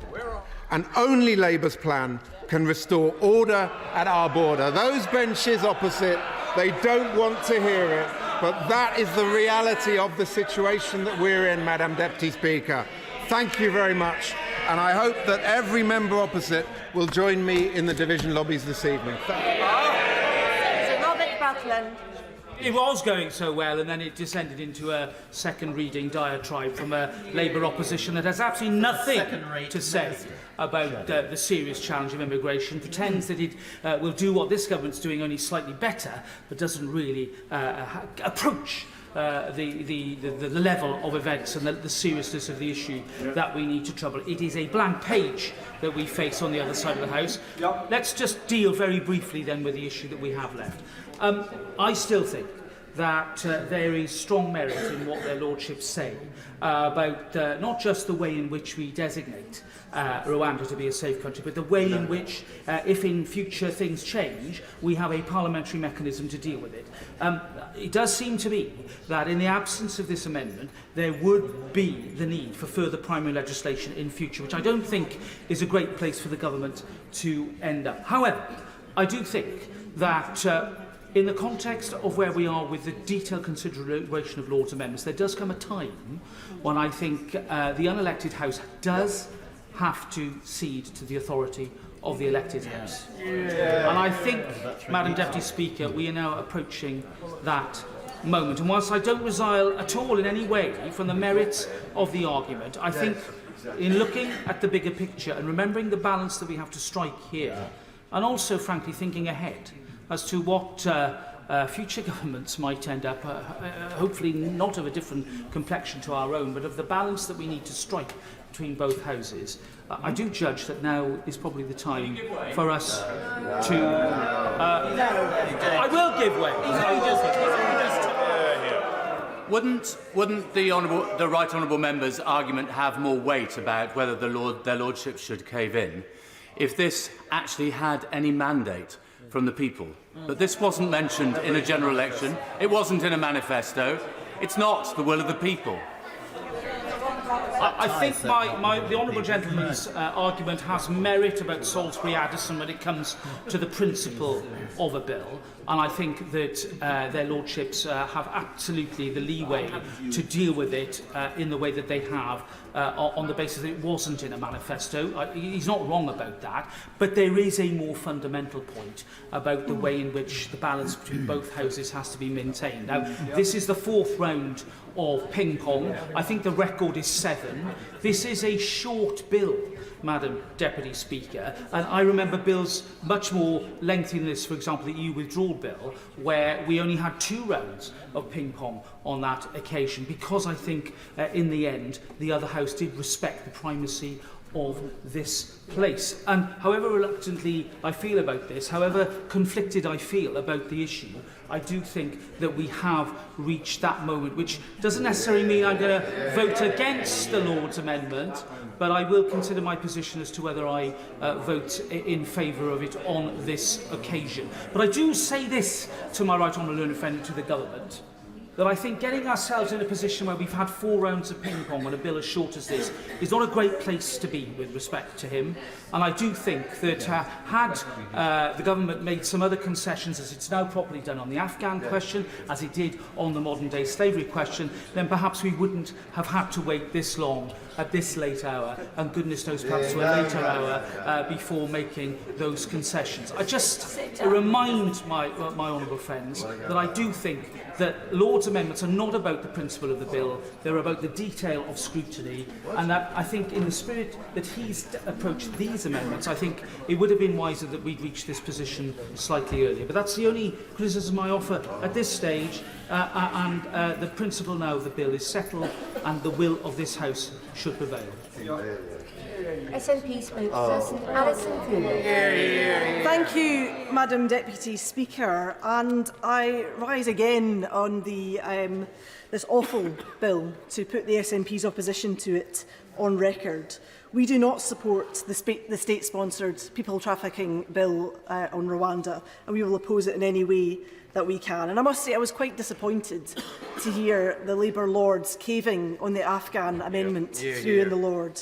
and only Labour's plan can restore order at our border. Those benches opposite, they don't want to hear it, but that is the reality of the situation that we're in, Madam Deputy Speaker. Thank you very much, and I hope that every member opposite will join me in the division lobbies this evening. Robert Buckland. It was going so well, and then it descended into a second reading diatribe from a Labour opposition that has absolutely nothing to say about the serious challenge of immigration, pretends that it will do what this government's doing, only slightly better, but doesn't really approach the level of events and the seriousness of the issue that we need to trouble. It is a blank page that we face on the other side of the House. Let's just deal very briefly then with the issue that we have left. I still think that there is strong merit in what their lordships say about not just the way in which we designate Rwanda to be a safe country, but the way in which, if in future things change, we have a parliamentary mechanism to deal with it. It does seem to me that in the absence of this amendment, there would be the need for further primary legislation in future, which I don't think is a great place for the government to end up. However, I do think that in the context of where we are with the detailed consideration of Lord's amendments, there does come a time when I think the unelected House does have to cede to the authority of the elected House. And I think, Madam Deputy Speaker, we are now approaching that moment. And whilst I don't resile at all in any way from the merits of the argument, I think in looking at the bigger picture and remembering the balance that we have to strike here, and also, frankly, thinking ahead as to what future governments might end up, hopefully not of a different complexion to our own, but of the balance that we need to strike between both houses, I do judge that now is probably the time for us to... I will give way. Wouldn't the right honourable member's argument have more weight about whether their lordships should cave in if this actually had any mandate from the people? But this wasn't mentioned in a general election. It wasn't in a manifesto. It's not the will of the people. I think the honourable gentleman's argument has merit about Salisbury Addison when it comes to the principle of a bill, and I think that their lordships have absolutely the leeway to deal with it in the way that they have on the basis that it wasn't in a manifesto. He's not wrong about that, but there is a more fundamental point about the way in which the balance between both houses has to be maintained. Now, this is the fourth round of ping-pong. I think the record is 7. This is a short bill, Madam Deputy Speaker, and I remember bills much more lengthy than this, for example, the EU withdrawal bill, where we only had 2 rounds of ping-pong on that occasion, because I think in the end the other House did respect the primacy of this place. And however reluctantly I feel about this, however conflicted I feel about the issue, I do think that we have reached that moment, which doesn't necessarily mean I'm going to vote against the Lord's amendment, but I will consider my position as to whether I vote in favour of it on this occasion. But I do say this to my right honourable learned friend, to the government, that I think getting ourselves in a position where we've had 4 rounds of ping-pong on a bill as short as this is not a great place to be with respect to him. And I do think that had the government made some other concessions, as it's now properly done on the Afghan question, as it did on the modern-day slavery question, then perhaps we wouldn't have had to wait this long at this late hour, and goodness knows perhaps to a later hour before making those concessions. I just remind my honourable friends that I do think that Lord's amendments are not about the principle of the bill, they're about the detail of scrutiny, and that I think in the spirit that he's approached these amendments, I think it would have been wiser that we'd reached this position slightly earlier. But that's the only criticism I offer at this stage, and the principle now of the bill is settled, and the will of this House should prevail. SNP spokesperson Alison Cooley. Thank you, Madam Deputy Speaker. And I rise again on the this awful bill to put the SNP's opposition to it on record. We do not support the state-sponsored people trafficking bill on Rwanda, and we will oppose it in any way that we can. And I must say I was quite disappointed to hear the Labour Lords caving on the Afghan amendment through in the Lord.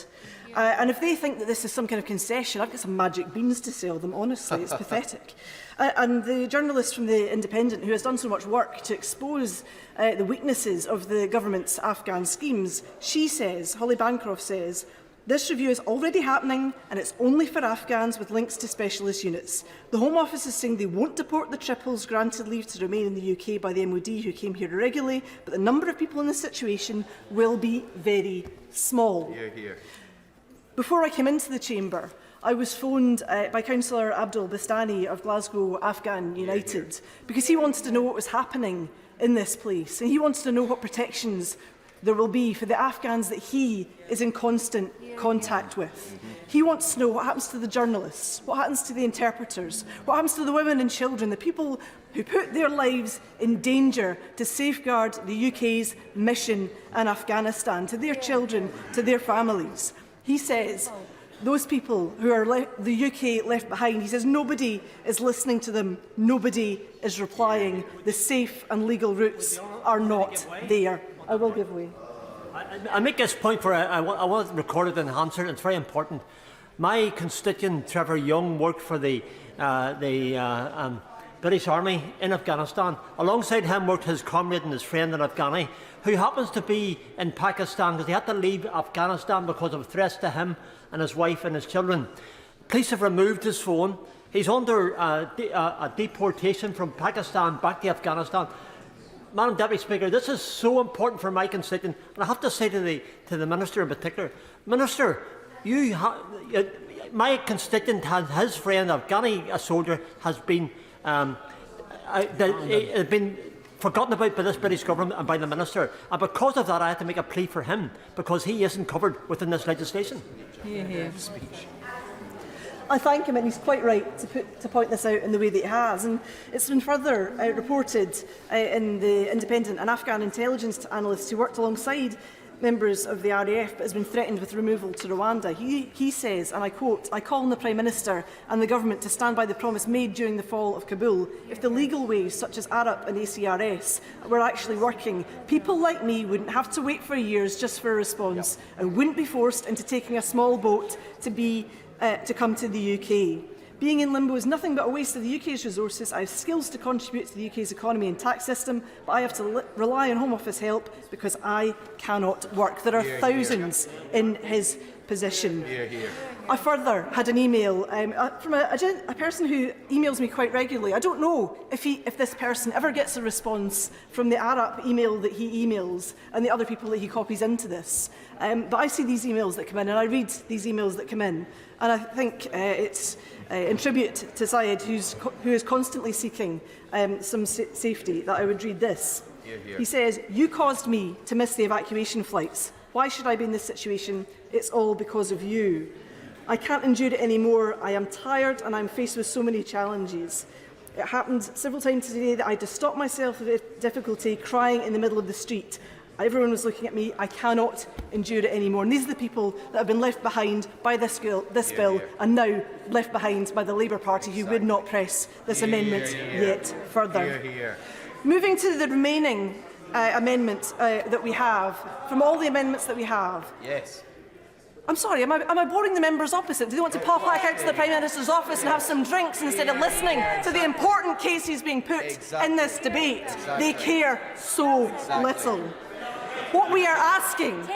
And if they think that this is some kind of concession, I've got some magic beans to sell them, honestly. It's pathetic. And the journalist from The Independent, who has done so much work to expose the weaknesses of the government's Afghan schemes, she says, Holly Bancroft says, this review is already happening and it's only for Afghans with links to specialist units. The Home Office is saying they won't deport the triples granted leave to remain in the UK by the MOD who came here irregularly, but the number of people in this situation will be very small. Hear, hear. Before I came into the chamber, I was phoned by Councillor Abdul Bastani of Glasgow Afghan United because he wanted to know what was happening in this place and he wanted to know what protections there will be for the Afghans that he is in constant contact with. He wants to know what happens to the journalists, what happens to the interpreters, what happens to the women and children, the people who put their lives in danger to safeguard the UK's mission in Afghanistan, to their children, to their families. He says, those people who are the UK left behind, he says nobody is listening to them, nobody is replying. The safe and legal routes are not there. I will give way. I make this point for I want it recorded and answered. It's very important. My constituent Trevor Young worked for the British Army in Afghanistan. Alongside him worked his comrade and his friend in Afghani, who happens to be in Pakistan because he had to leave Afghanistan because of threats to him and his wife and his children. Police have removed his phone. He's under a deportation from Pakistan back to Afghanistan. Madam Deputy Speaker, this is so important for my constituent, and I have to say to the Minister in particular, Minister, my constituent had his friend, a soldier, has been forgotten about by this British government and by the Minister, and because of that I had to make a plea for him, because he isn't covered within this legislation. I thank him, and he's quite right to point this out in the way that he has. And it's been further reported in The Independent, an Afghan intelligence analyst who worked alongside members of the RAF but has been threatened with removal to Rwanda. He says, and I quote, "I call on the Prime Minister and the Government to stand by the promise made during the fall of Kabul. If the legal ways, such as ARAP and ACRS, were actually working, people like me wouldn't have to wait for years just for a response and wouldn't be forced into taking a small boat to come to the UK. Being in limbo is nothing but a waste of the UK's resources. I have skills to contribute to the UK's economy and tax system, but I have to rely on Home Office help because I cannot work." There are thousands in his position. I further had an email from a person who emails me quite regularly. I don't know if this person ever gets a response from the ARAP email that he emails and the other people that he copies into this. But I see these emails that come in and I read these emails that come in, and I think it's in tribute to Syed, who is constantly seeking some safety, that I would read this. He says, "You caused me to miss the evacuation flights. Why should I be in this situation? It's all because of you. I can't endure it anymore. I am tired and I'm faced with so many challenges. It happened several times today that I had to stop myself with difficulty, crying in the middle of the street. Everyone was looking at me. I cannot endure it anymore." And these are the people that have been left behind by this bill and now left behind by the Labour Party, who would not press this amendment yet further. Moving to the remaining amendments that we have, from all the amendments that we have. Yes. I'm sorry, am I boring the members opposite? Do they want to pop back out to the Prime Minister's office and have some drinks instead of listening to the important cases being put in this debate? They care so little. What we are asking,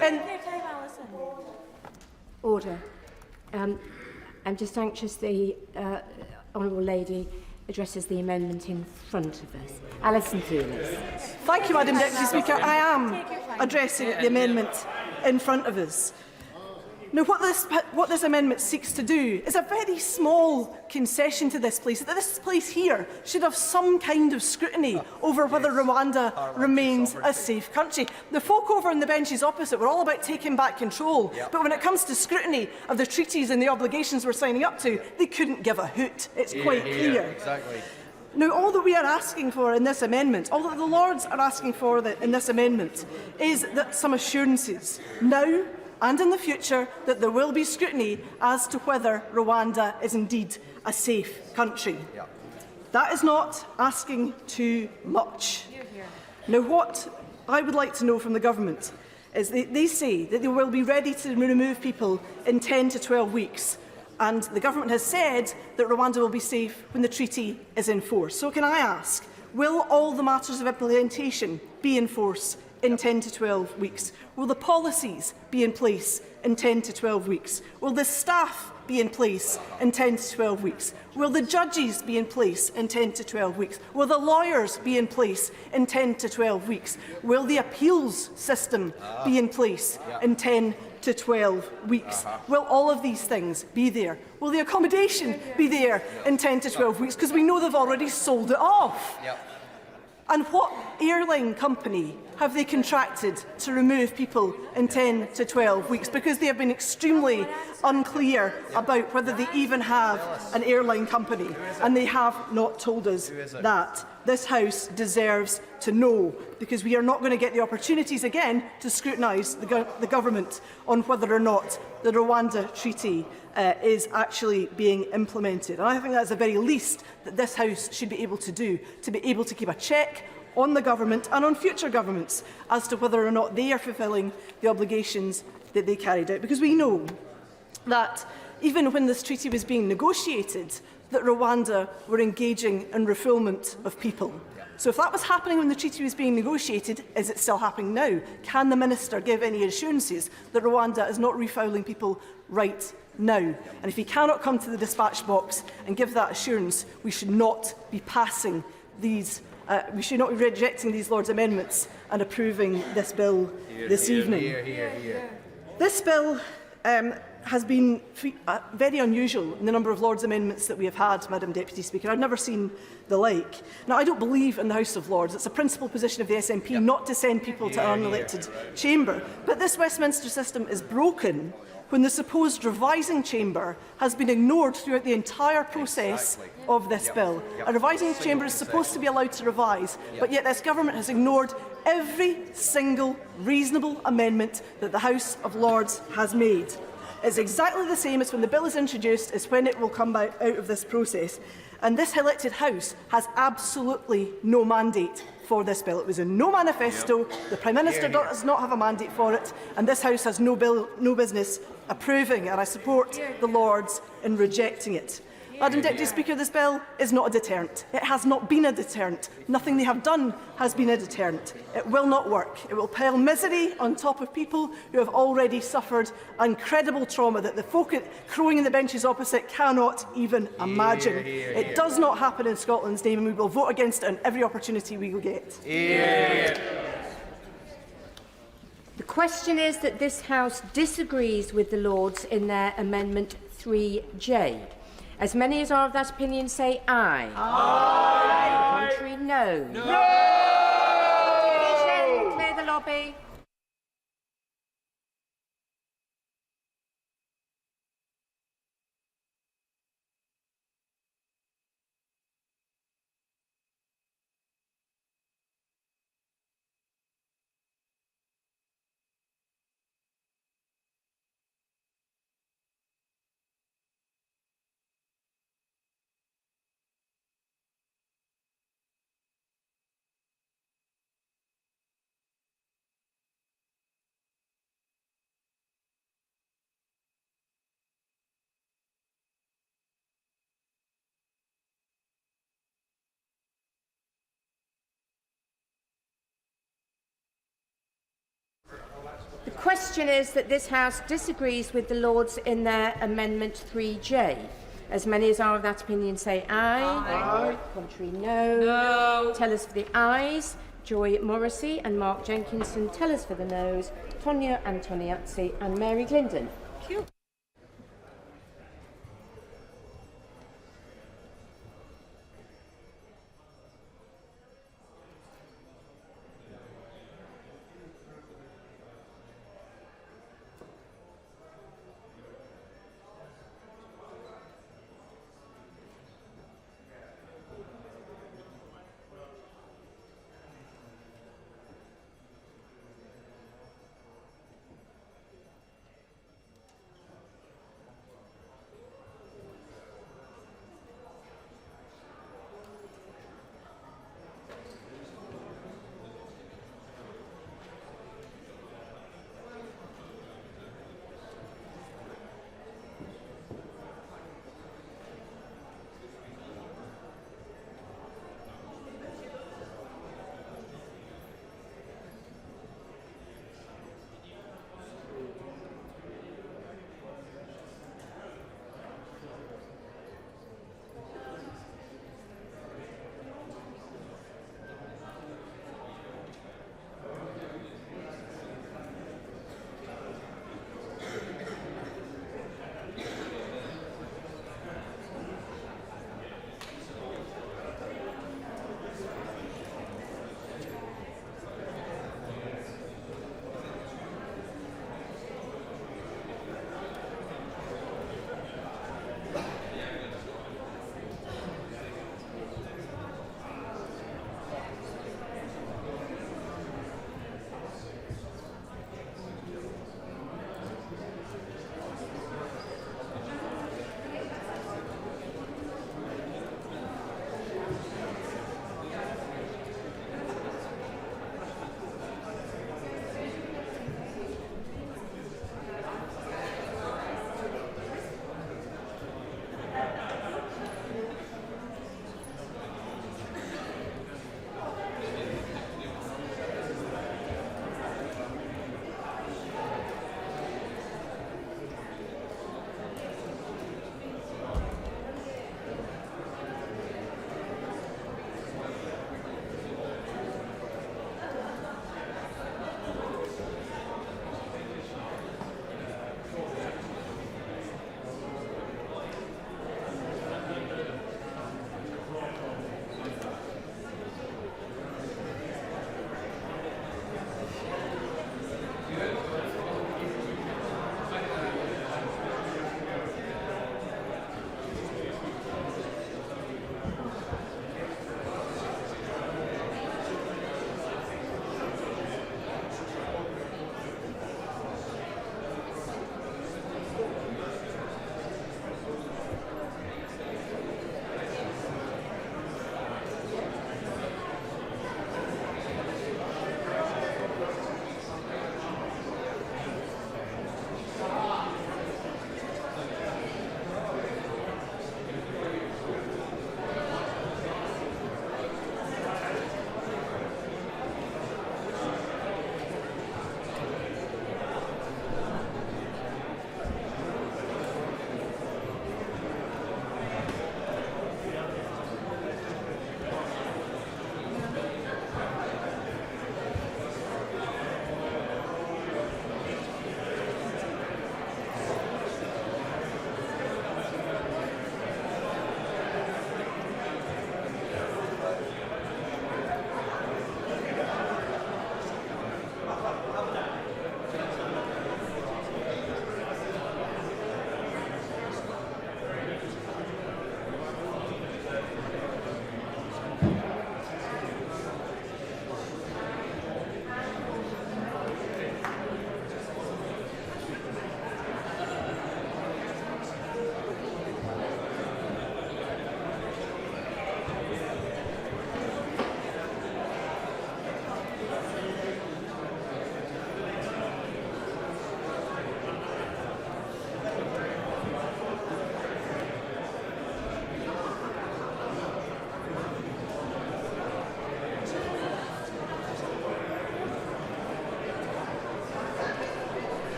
and Order. I'm just anxious the Honourable Lady addresses the amendment in front of us. Alison Thulis. Thank you, Madam Deputy Speaker. I am addressing the amendment in front of us. Now, what this amendment seeks to do is a very small concession to this place, that this place here should have some kind of scrutiny over whether Rwanda remains a safe country. The folk over on the benches opposite were all about taking back control, but when it comes to scrutiny of the treaties and the obligations we're signing up to, they couldn't give a hoot. It's quite clear. Exactly. Now, all that we are asking for in this amendment, all that the Lords are asking for in this amendment, is that some assurances now and in the future that there will be scrutiny as to whether Rwanda is indeed a safe country. That is not asking too much. Now, what I would like to know from the Government is they say that they will be ready to remove people in 10 to 12 weeks. And the government has said that Rwanda will be safe when the treaty is in force. So can I ask, will all the matters of implementation be in force in 10 to 12 weeks? Will the policies be in place in 10 to 12 weeks? Will the staff be in place in 10 to 12 weeks? Will the judges be in place in 10 to 12 weeks? Will the lawyers be in place in 10 to 12 weeks? Will the appeals system be in place in 10 to 12 weeks? Will all of these things be there? Will the accommodation be there in 10 to 12 weeks? Because we know they've already sold it off. And what airline company have they contracted to remove people in 10 to 12 weeks? Because they have been extremely unclear about whether they even have an airline company, and they have not told us that. This House deserves to know, because we are not going to get the opportunities again to scrutinise the government on whether or not the Rwanda Treaty is actually being implemented. And I think that's the very least that this House should be able to do, to be able to keep a check on the government and on future governments as to whether or not they are fulfilling the obligations that they carried out. Because we know that even when this treaty was being negotiated, that Rwanda were engaging in refoulement of people. So if that was happening when the treaty was being negotiated, is it still happening now? Can the Minister give any assurances that Rwanda is not refouling people right now? And if he cannot come to the dispatch box and give that assurance, we should not be passing these we should not be rejecting these Lord's amendments and approving this bill this evening. This bill has been very unusual in the number of Lord's amendments that we have had, Madam Deputy Speaker. I've never seen the like. Now, I don't believe in the House of Lords. It's a principal position of the SNP not to send people to an unelected chamber. But this Westminster system is broken when the supposed revising chamber has been ignored throughout the entire process of this bill. A revising chamber is supposed to be allowed to revise, but yet this government has ignored every single reasonable amendment that the House of Lords has made. It's exactly the same as when the bill is introduced as when it will come out of this process. And this elected House has absolutely no mandate for this bill. It was in no manifesto. The Prime Minister does not have a mandate for it, and this House has no business approving, and I support the Lords in rejecting it. Madam Deputy Speaker, this bill is not a deterrent. It has not been a deterrent. Nothing they have done has been a deterrent. It will not work. It will pile misery on top of people who have already suffered incredible trauma that the folk crowing in the benches opposite cannot even imagine. It does not happen in Scotland's name, and we will vote against it on every opportunity we will get. The question is that this House disagrees with the Lords in their Amendment 3J. As many as are of that opinion say aye. Aye. Contrary, no. No. Division, clear the lobby. The question is that this House disagrees with the Lords in their Amendment 3J. As many as are of that opinion say aye. Aye. Contrary, no. No. Tellers for the ayes, Joy Morrissey and Mark Jenkinson. Tellers for the noes, Tonya Antoniazzi and Mary Glindon. Thank you.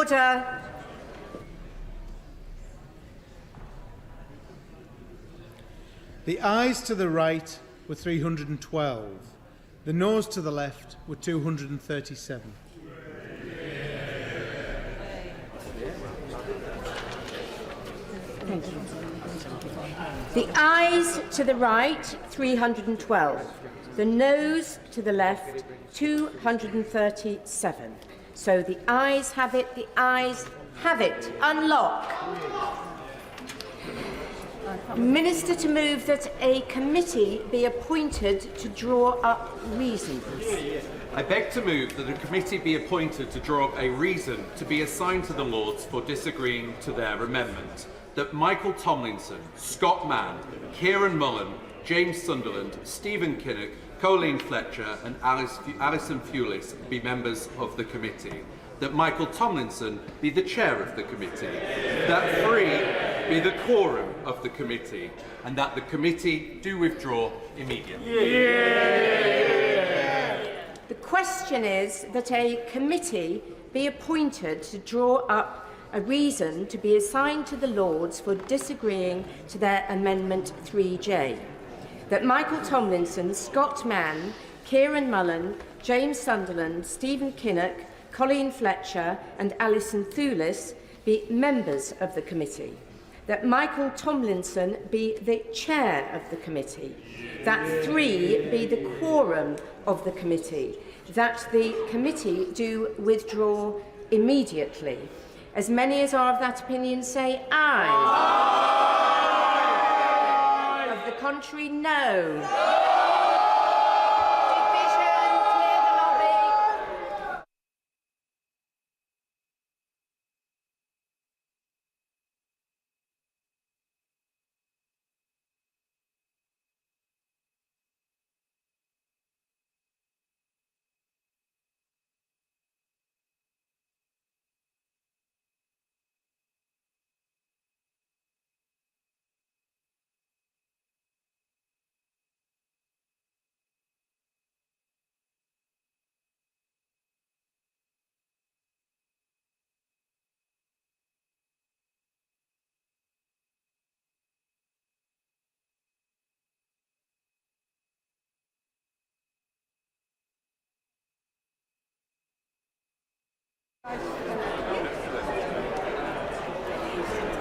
Order. The ayes to the right were 312. The noes to the left were 237. Thank you. The ayes to the right, 312. The noes to the left, 237. So the ayes have it, the ayes have it. Unlock. Minister to move that a committee be appointed to draw up reasons. I beg to move that a committee be appointed to draw up a reason to be assigned to the Lords for disagreeing to their amendment. That Michael Tomlinson, Scott Mann, Kieran Mullen, James Sunderland, Stephen Kinnock, Colleen Fletcher and Alison Fulis be members of the committee. That Michael Tomlinson be the chair of the committee. That 3 be the quorum of the committee. And that the committee do withdraw immediately. Yeah. The question is that a committee be appointed to draw up a reason to be assigned to the Lords for disagreeing to their Amendment 3J. That Michael Tomlinson, Scott Mann, Kieran Mullen, James Sunderland, Stephen Kinnock, Colleen Fletcher and Alison Thulis be members of the committee. That Michael Tomlinson be the chair of the committee. That 3 be the quorum of the committee. That the committee do withdraw immediately. As many as are of that opinion say aye. Aye. Of the contrary, no. Division, clear the lobby.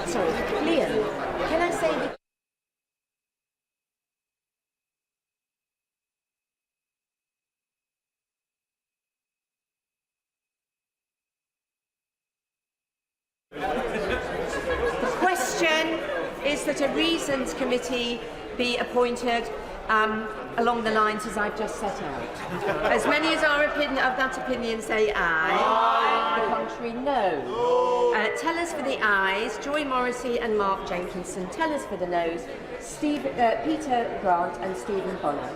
Sorry, Liam, can I say that the question is that a reasons committee be appointed along the lines as I've just set out. As many as are of that opinion say aye. Aye. The contrary, no. Tell us for the ayes, Joy Morrissey and Mark Jenkinson. Tell us for the noes, Peter Grant and Stephen Bonner.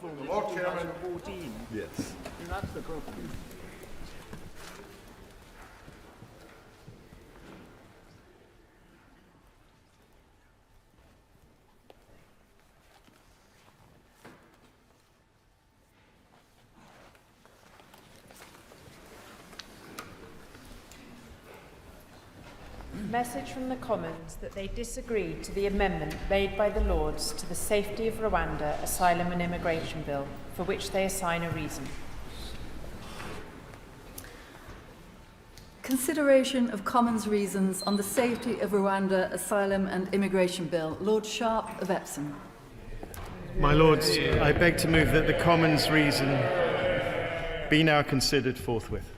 Lord Chairman. Yes. That's the problem. Message from the Commons that they disagree to the amendment made by the Lords to the Safety of Rwanda Asylum and Immigration Bill, for which they assign a reason. Consideration of Commons reasons on the Safety of Rwanda Asylum and Immigration Bill. Lord Sharp of Epsom. My Lords, I beg to move that the Commons reason be now considered forthwith.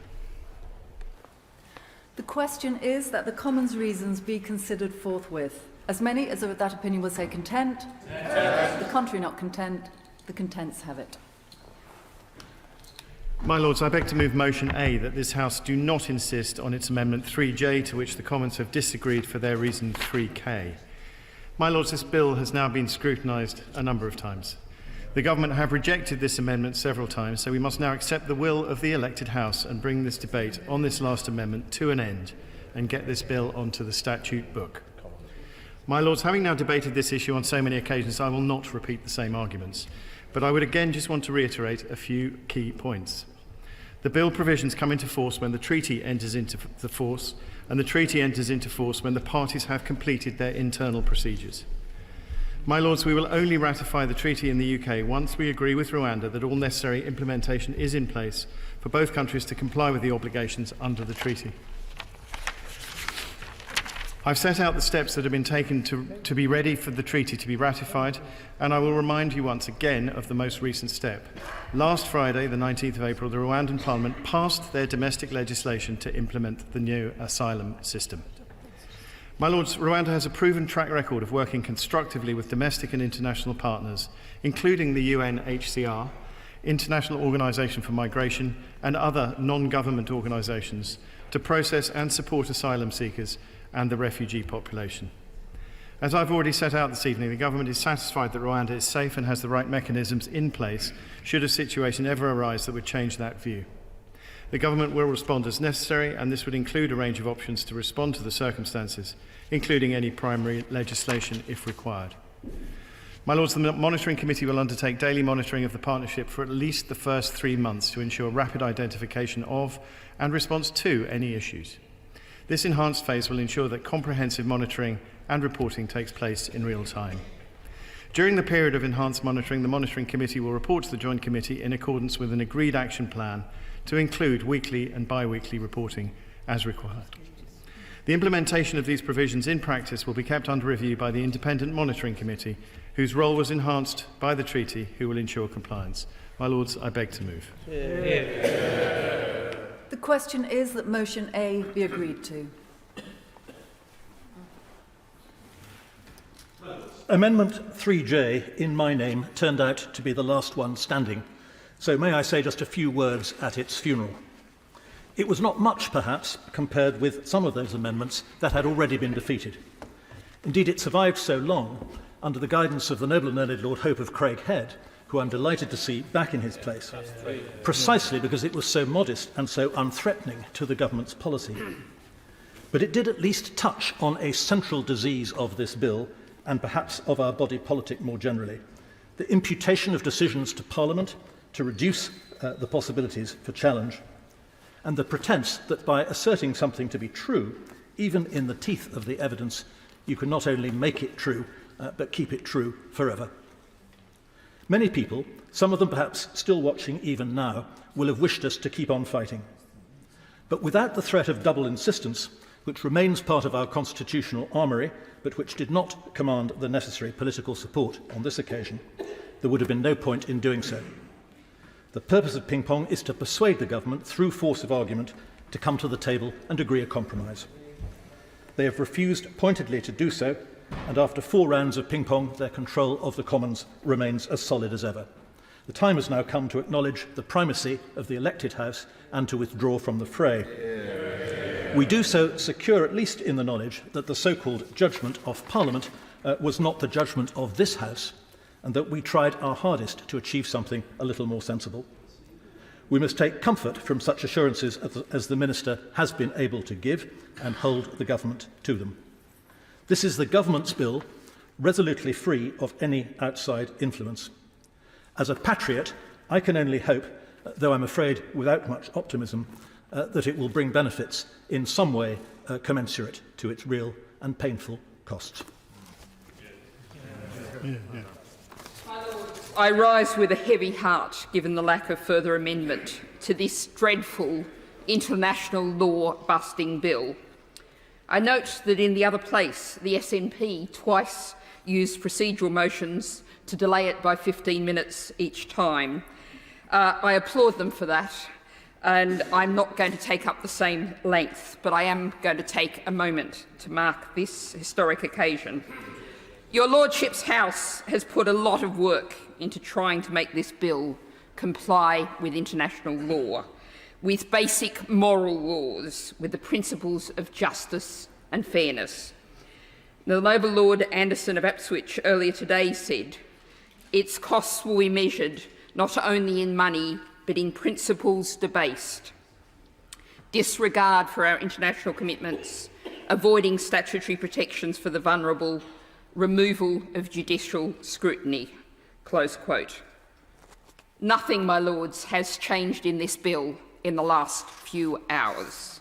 The question is that the Commons reasons be considered forthwith. As many as are of that opinion will say content. The contrary not content. The contents have it. My Lords, I beg to move motion A that this House do not insist on its Amendment 3J, to which the Commons have disagreed for their reason 3K. My Lords, this bill has now been scrutinised a number of times. The Government have rejected this amendment several times, so we must now accept the will of the elected House and bring this debate on this last amendment to an end and get this bill onto the statute book. My Lords, having now debated this issue on so many occasions, I will not repeat the same arguments, but I would again just want to reiterate a few key points. The bill provisions come into force when the treaty enters into force, and the treaty enters into force when the parties have completed their internal procedures. My Lords, we will only ratify the treaty in the UK once we agree with Rwanda that all necessary implementation is in place for both countries to comply with the obligations under the treaty. I've set out the steps that have been taken to be ready for the treaty to be ratified, and I will remind you once again of the most recent step. Last Friday, the 19th of April, the Rwandan Parliament passed their domestic legislation to implement the new asylum system. My Lords, Rwanda has a proven track record of working constructively with domestic and international partners, including the UNHCR, International Organization for Migration, and other non-government organizations, to process and support asylum seekers and the refugee population. As I've already set out this evening, the Government is satisfied that Rwanda is safe and has the right mechanisms in place should a situation ever arise that would change that view. The Government will respond as necessary, and this would include a range of options to respond to the circumstances, including any primary legislation if required. My Lords, the Monitoring Committee will undertake daily monitoring of the partnership for at least the first 3 months to ensure rapid identification of and response to any issues. This enhanced phase will ensure that comprehensive monitoring and reporting takes place in real time. During the period of enhanced monitoring, the Monitoring Committee will report to the Joint Committee in accordance with an agreed action plan to include weekly and bi-weekly reporting as required. The implementation of these provisions in practice will be kept under review by the Independent Monitoring Committee, whose role was enhanced by the treaty, who will ensure compliance. My Lords, I beg to move. The question is that motion A be agreed to. Amendment 3J, in my name, turned out to be the last one standing. So may I say just a few words at its funeral. It was not much, perhaps, compared with some of those amendments that had already been defeated. Indeed, it survived so long under the guidance of the noble and learned Lord Hope of Craighead, who I'm delighted to see back in his place, precisely because it was so modest and so unthreatening to the government's policy. But it did at least touch on a central disease of this bill, and perhaps of our body politic more generally: the imputation of decisions to Parliament to reduce the possibilities for challenge, and the pretence that by asserting something to be true, even in the teeth of the evidence, you can not only make it true, but keep it true forever. Many people, some of them perhaps still watching even now, will have wished us to keep on fighting. But without the threat of double insistence, which remains part of our constitutional armoury, but which did not command the necessary political support on this occasion, there would have been no point in doing so. The purpose of ping-pong is to persuade the government, through force of argument, to come to the table and agree a compromise. They have refused pointedly to do so, and after 4 rounds of ping-pong, their control of the Commons remains as solid as ever. The time has now come to acknowledge the primacy of the elected House and to withdraw from the fray. We do so secure, at least in the knowledge, that the so-called judgment of Parliament was not the judgment of this House, and that we tried our hardest to achieve something a little more sensible. We must take comfort from such assurances as the Minister has been able to give and hold the Government to them. This is the Government's bill, resolutely free of any outside influence. As a patriot, I can only hope, though I'm afraid without much optimism, that it will bring benefits in some way commensurate to its real and painful costs. I rise with a heavy heart, given the lack of further amendment to this dreadful international law-busting bill. I note that in the other place, the SNP twice used procedural motions to delay it by 15 minutes each time. I applaud them for that, and I'm not going to take up the same length, but I am going to take a moment to mark this historic occasion. Your Lordship's House has put a lot of work into trying to make this bill comply with international law, with basic moral laws, with the principles of justice and fairness. The Noble Lord Anderson of Ipswich earlier today said, its costs will be measured not only in money, but in principles debased. Disregard for our international commitments, avoiding statutory protections for the vulnerable, removal of judicial scrutiny. Close quote. Nothing, my lords, has changed in this bill in the last few hours.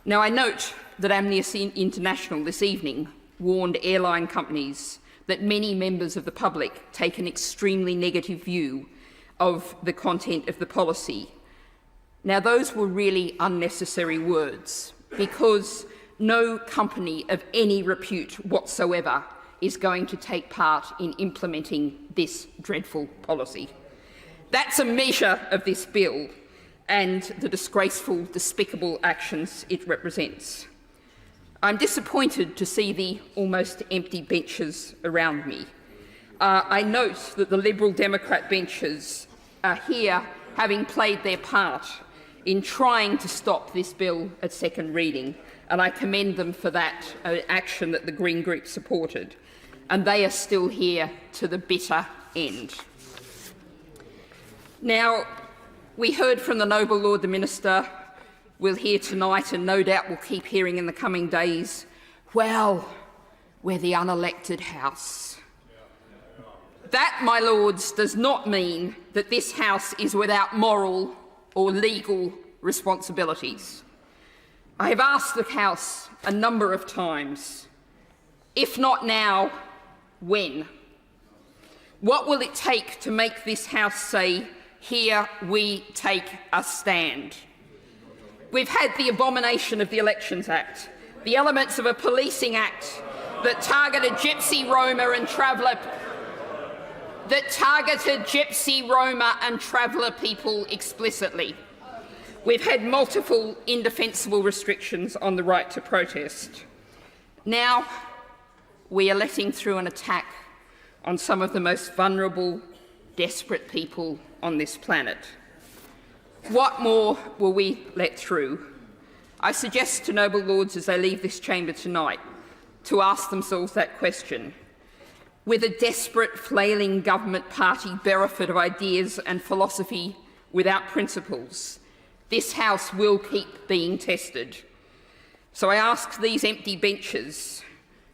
Now, I note that Amnesty International this evening warned airline companies that many members of the public take an extremely negative view of the content of the policy. Now, those were really unnecessary words, because no company of any repute whatsoever is going to take part in implementing this dreadful policy. That's a measure of this bill and the disgraceful, despicable actions it represents. I'm disappointed to see the almost empty benches around me. I note that the Liberal Democrat benches are here having played their part in trying to stop this bill at second reading, and I commend them for that action that the Green Group supported. And they are still here to the bitter end. Now, we heard from the Noble Lord the Minister, we'll hear tonight, and no doubt we'll keep hearing in the coming days, well, we're the unelected House. That, my lords, does not mean that this House is without moral or legal responsibilities. I have asked the House a number of times, if not now, when? What will it take to make this House say, here we take a stand? We've had the abomination of the Elections Act, the elements of a policing act that targeted Gypsy, Roma and traveller people explicitly. We've had multiple indefensible restrictions on the right to protest. Now, we are letting through an attack on some of the most vulnerable, desperate people on this planet. What more will we let through? I suggest to noble lords as they leave this chamber tonight to ask themselves that question. With a desperate, flailing government party bereft of ideas and philosophy without principles, this House will keep being tested. So I ask these empty benches,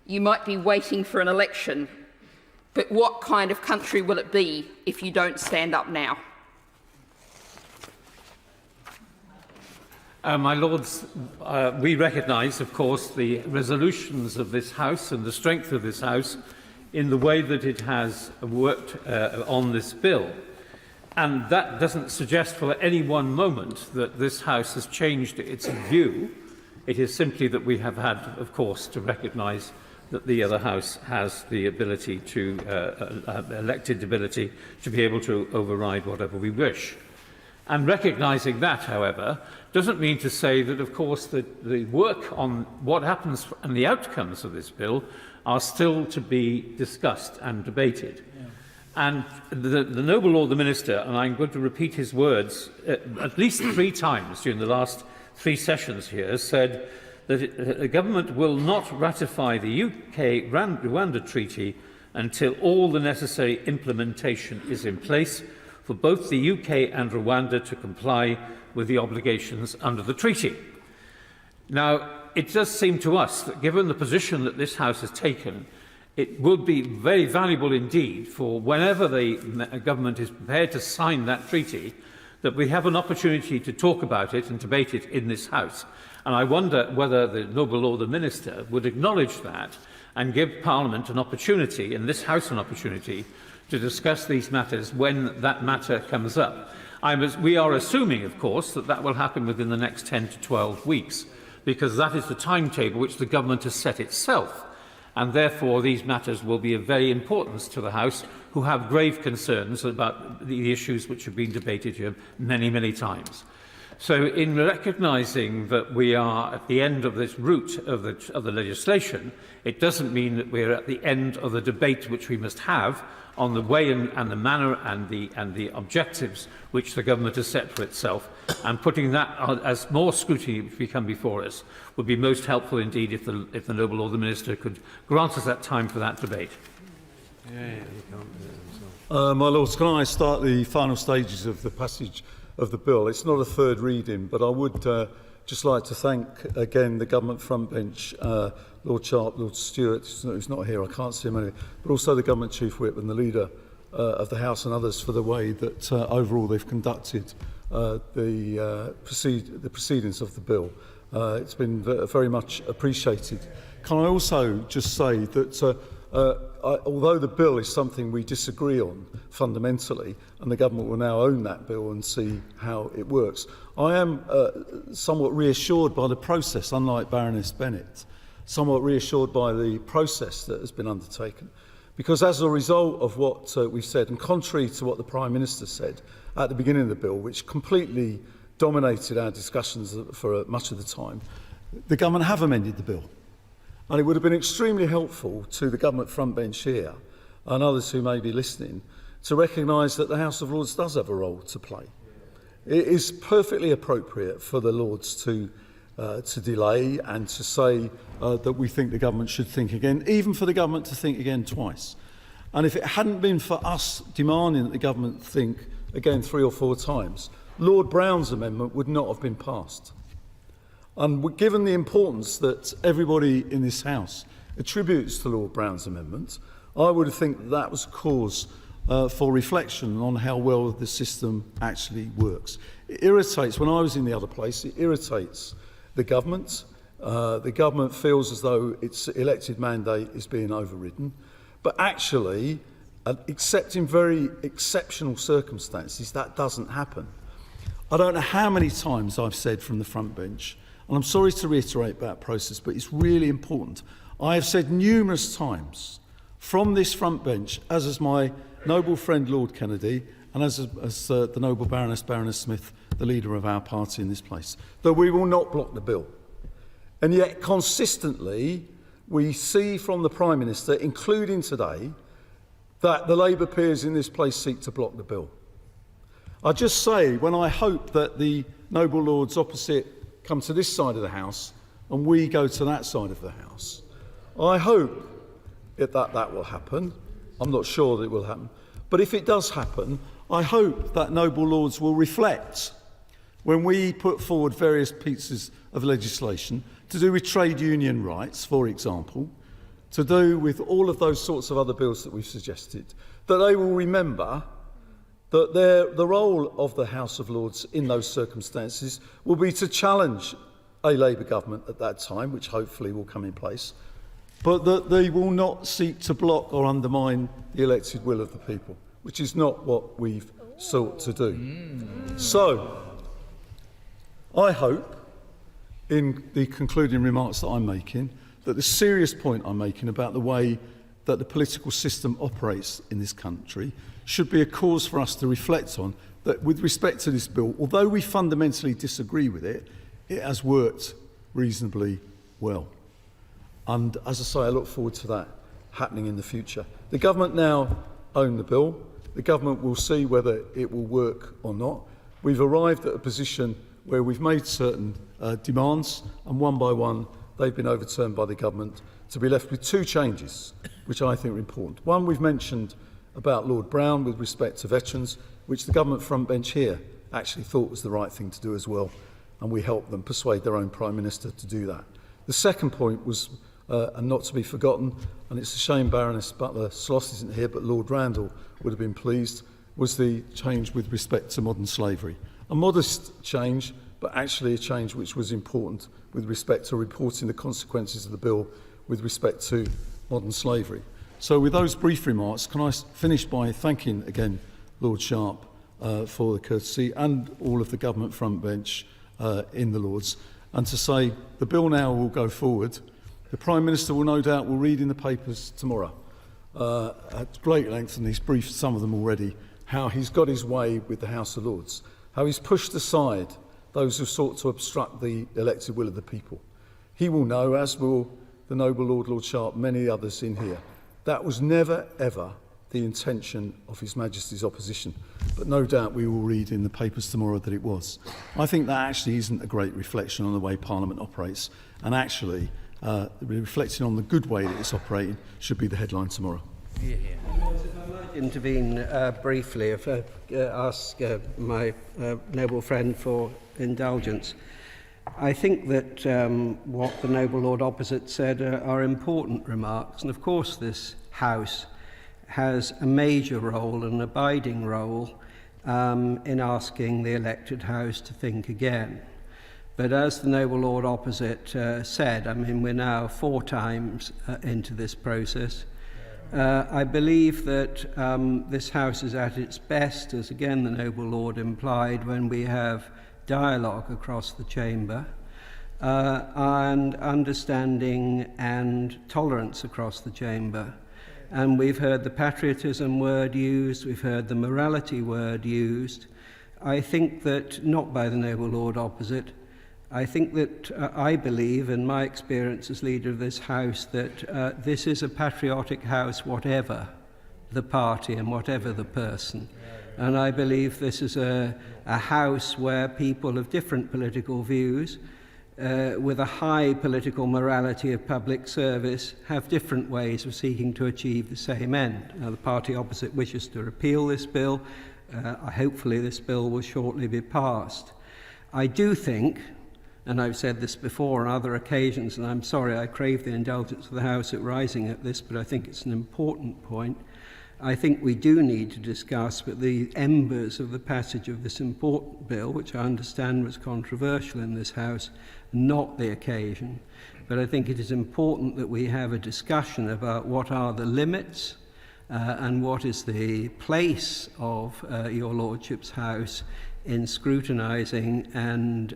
you might be waiting for an election, but what kind of country will it be if you don't stand up now? My Lords, we recognise, of course, the resolutions of this House and the strength of this House in the way that it has worked on this bill. And that doesn't suggest for any one moment that this House has changed its view. It is simply that we have had, of course, to recognise that the other House has the ability to, elected ability, to be able to override whatever we wish. And recognising that, however, doesn't mean to say that, of course, the work on what happens and the outcomes of this bill are still to be discussed and debated. Yeah. And the Noble Lord the Minister, and I'm going to repeat his words at least 3 times during the last 3 sessions here, said that the government will not ratify the UK-Rwanda Treaty until all the necessary implementation is in place for both the UK and Rwanda to comply with the obligations under the treaty. Now, it does seem to us that given the position that this House has taken, it would be very valuable indeed for whenever the government is prepared to sign that treaty, that we have an opportunity to talk about it and debate it in this House. And I wonder whether the Noble Lord the Minister would acknowledge that and give Parliament an opportunity, and this House an opportunity, to discuss these matters when that matter comes up. We are assuming, of course, that that will happen within the next 10 to 12 weeks, because that is the timetable which the government has set itself. And therefore, these matters will be of very importance to the House, who have grave concerns about the issues which have been debated here many, many times. So, in recognising that we are at the end of this route of the legislation, it doesn't mean that we're at the end of the debate which we must have on the way and the manner and the objectives which the government has set for itself, and putting that as more scrutiny which we come before us would be most helpful indeed if the Noble Lord the Minister could grant us that time for that debate. My Lords, can I start the final stages of the passage of the bill? It's not a third reading, but I would just like to thank again the government front bench, Lord Sharp, Lord Stewart, who's not here, I can't see him anyway, but also the government chief whip and the leader of the House and others for the way that overall they've conducted the proceedings of the bill. It's been very much appreciated. Can I also just say that although the bill is something we disagree on fundamentally, and the government will now own that bill and see how it works, I am somewhat reassured by the process, unlike Baroness Bennett, somewhat reassured by the process that has been undertaken. Because as a result of what we've said, and contrary to what the Prime Minister said at the beginning of the bill, which completely dominated our discussions for much of the time, the government have amended the bill. And it would have been extremely helpful to the government front bench here and others who may be listening to recognise that the House of Lords does have a role to play. It is perfectly appropriate for the Lords to delay and to say that we think the government should think again, even for the government to think again twice. And if it hadn't been for us demanding that the government think again 3 or 4 times, Lord Brown's amendment would not have been passed. And given the importance that everybody in this House attributes to Lord Brown's amendment, I would think that was a cause for reflection on how well the system actually works. It irritates, when I was in the other place, it irritates the government. The government feels as though its elected mandate is being overridden. But actually, except in very exceptional circumstances, that doesn't happen. I don't know how many times I've said from the front bench, and I'm sorry to reiterate that process, but it's really important. I have said numerous times from this front bench, as is my noble friend Lord Kennedy, and as the noble Baroness Smith, the leader of our party in this place, that we will not block the bill. And yet consistently we see from the Prime Minister, including today, that the Labour peers in this place seek to block the bill. I just say, when I hope that the noble Lords opposite come to this side of the House and we go to that side of the House, I hope that will happen. I'm not sure that it will happen. But if it does happen, I hope that noble Lords will reflect when we put forward various pieces of legislation to do with trade union rights, for example, to do with all of those sorts of other bills that we've suggested, that they will remember that the role of the House of Lords in those circumstances will be to challenge a Labour government at that time, which hopefully will come in place, but that they will not seek to block or undermine the elected will of the people, which is not what we've sought to do. So, I hope, in the concluding remarks that I'm making, that the serious point I'm making about the way that the political system operates in this country should be a cause for us to reflect on, that with respect to this bill, although we fundamentally disagree with it, it has worked reasonably well. And as I say, I look forward to that happening in the future. The government now own the bill. The government will see whether it will work or not. We've arrived at a position where we've made certain demands, and one by one they've been overturned by the government, to be left with 2 changes, which I think are important. One we've mentioned about Lord Brown with respect to veterans, which the government front bench here actually thought was the right thing to do as well, and we helped them persuade their own Prime Minister to do that. The second point was, and not to be forgotten, and it's a shame Baroness Butler-Sloss isn't here, but Lord Randall would have been pleased, was the change with respect to modern slavery. A modest change, but actually a change which was important with respect to reporting the consequences of the bill with respect to modern slavery. So with those brief remarks, can I finish by thanking again Lord Sharp for the courtesy and all of the government front bench in the Lords, and to say the bill now will go forward. The Prime Minister will no doubt will read in the papers tomorrow at great length, and he's briefed some of them already, how he's got his way with the House of Lords, how he's pushed aside those who sought to obstruct the elected will of the people. He will know, as will the noble Lord Sharp, many others in here, that was never, ever the intention of His Majesty's opposition. But no doubt we will read in the papers tomorrow that it was. I think that actually isn't a great reflection on the way Parliament operates, and actually reflecting on the good way that it's operating should be the headline tomorrow. Intervene briefly, if ask my noble friend for indulgence. I think that what the noble Lord opposite said are important remarks, and of course this House has a major role, an abiding role, in asking the elected House to think again. But as the noble Lord opposite said, I mean, we're now 4 times into this process. I believe that this House is at its best, as again the noble Lord implied, when we have dialogue across the chamber and understanding and tolerance across the chamber. And we've heard the patriotism word used, we've heard the morality word used. I think that, not by the noble Lord opposite, I think that I believe, in my experience as leader of this House, that this is a patriotic House, whatever the party and whatever the person. And I believe this is a House where people of different political views, with a high political morality of public service, have different ways of seeking to achieve the same end. Now, the party opposite wishes to repeal this bill. Hopefully this bill will shortly be passed. I do think, and I've said this before on other occasions, and I'm sorry I crave the indulgence of the House at rising at this, but I think it's an important point. I think we do need to discuss the embers of the passage of this important bill, which I understand was controversial in this House, not the occasion. But I think it is important that we have a discussion about what are the limits and what is the place of your Lordship's House in scrutinising and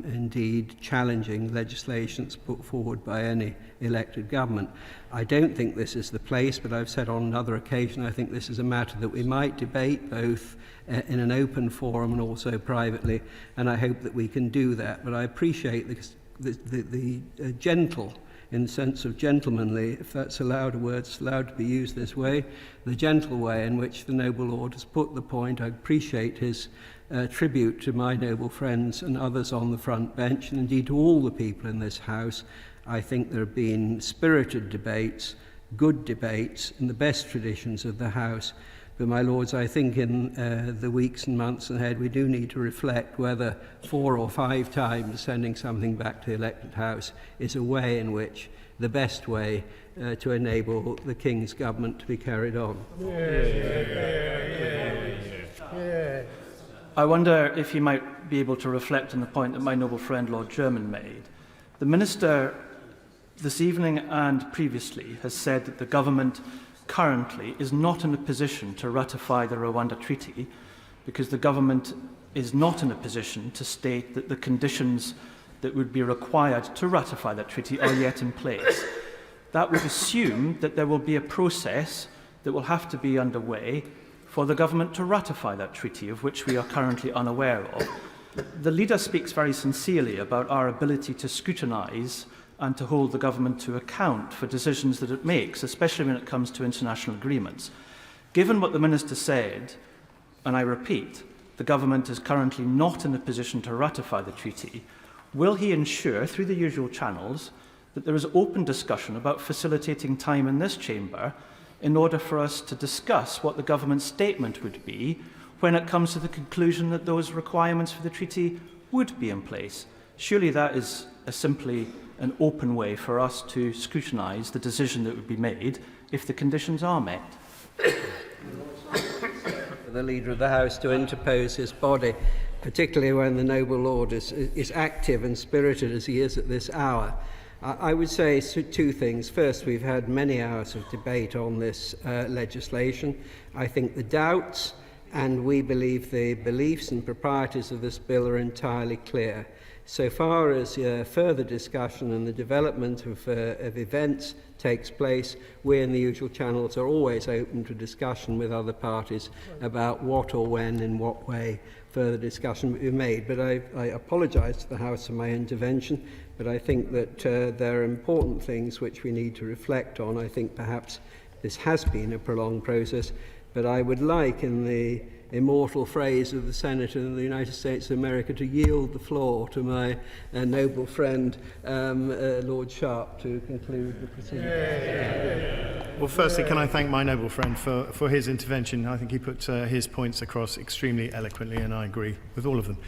indeed challenging legislations put forward by any elected government. I don't think this is the place, but I've said on another occasion I think this is a matter that we might debate both in an open forum and also privately, and I hope that we can do that. But I appreciate the gentle, in the sense of gentlemanly, if that's allowed, a word's allowed to be used this way, the gentle way in which the noble Lord has put the point. I appreciate his tribute to my noble friends and others on the front bench, and indeed to all the people in this House. I think there have been spirited debates, good debates, in the best traditions of the House. But, my Lords, I think in the weeks and months ahead we do need to reflect whether 4 or 5 times sending something back to the elected House is a way in which, the best way to enable the King's government to be carried on. I wonder if you might be able to reflect on the point that my noble friend Lord Jermyn made. The Minister this evening and previously has said that the government currently is not in a position to ratify the Rwanda Treaty because the government is not in a position to state that the conditions that would be required to ratify that treaty are yet in place. That would assume that there will be a process that will have to be underway for the government to ratify that treaty, of which we are currently unaware of. The leader speaks very sincerely about our ability to scrutinise and to hold the government to account for decisions that it makes, especially when it comes to international agreements. Given what the Minister said, and I repeat, the government is currently not in a position to ratify the treaty, will he ensure, through the usual channels, that there is open discussion about facilitating time in this chamber in order for us to discuss what the government's statement would be when it comes to the conclusion that those requirements for the treaty would be in place. Surely that is simply an open way for us to scrutinise the decision that would be made if the conditions are met. For the Leader of the House to interpose his body, particularly when the noble lord is active and spirited as he is at this hour. I would say two things. First, we've had many hours of debate on this legislation. I think the doubts and we believe the beliefs and proprieties of this bill are entirely clear. So far as further discussion and the development of events takes place, we in the usual channels are always open to discussion with other parties about what or when, in what way further discussion will be made. But I apologise to the House for my intervention, but I think that there are important things which we need to reflect on. I think perhaps this has been a prolonged process, but I would like, in the immortal phrase of the Senator of the United States of America, to yield the floor to my noble friend, Lord Sharp, to conclude the proceedings. Well, firstly, can I thank my noble friend for his intervention. I think he put his points across extremely eloquently, and I agree with all of them.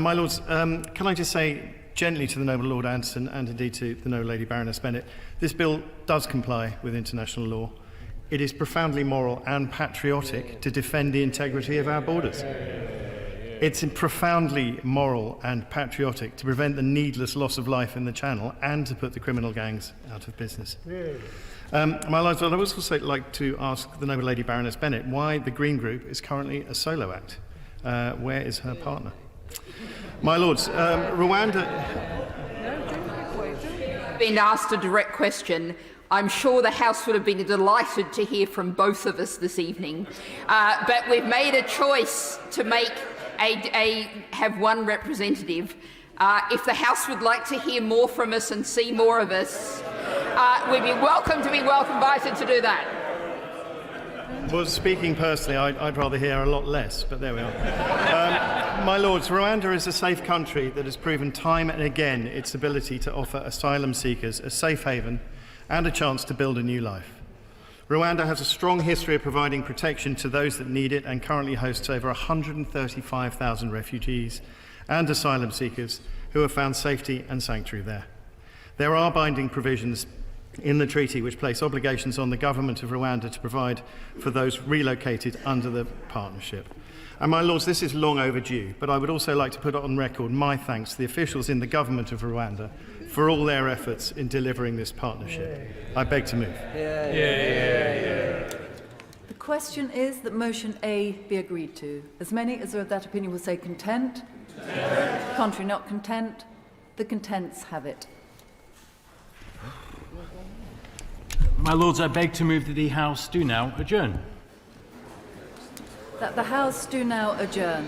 My Lords, can I just say gently to the noble Lord Anderson and indeed to the noble Lady Baroness Bennett, this bill does comply with international law. It is profoundly moral and patriotic to defend the integrity of our borders. It's profoundly moral and patriotic to prevent the needless loss of life in the Channel and to put the criminal gangs out of business. My Lords, I would also like to ask the noble Lady Baroness Bennett why the Green Group is currently a solo act. Where is her partner? My Lords, Rwanda... Been asked a direct question. I'm sure the House would have been delighted to hear from both of us this evening, but we've made a choice to make have one representative. If the House would like to hear more from us and see more of us, we'd be invited to do that. Well, speaking personally, I'd rather hear a lot less, but there we are. My Lords, Rwanda is a safe country that has proven time and again its ability to offer asylum seekers a safe haven and a chance to build a new life. Rwanda has a strong history of providing protection to those that need it and currently hosts over 135,000 refugees and asylum seekers who have found safety and sanctuary there. There are binding provisions in the treaty which place obligations on the government of Rwanda to provide for those relocated under the partnership. And my Lords, this is long overdue, but I would also like to put on record my thanks to the officials in the government of Rwanda for all their efforts in delivering this partnership. I beg to move. The question is that motion A be agreed to. As many as are of that opinion will say content. Contrary, not content. The contents have it. My Lords, I beg to move that the House do now adjourn. That the House do now adjourn.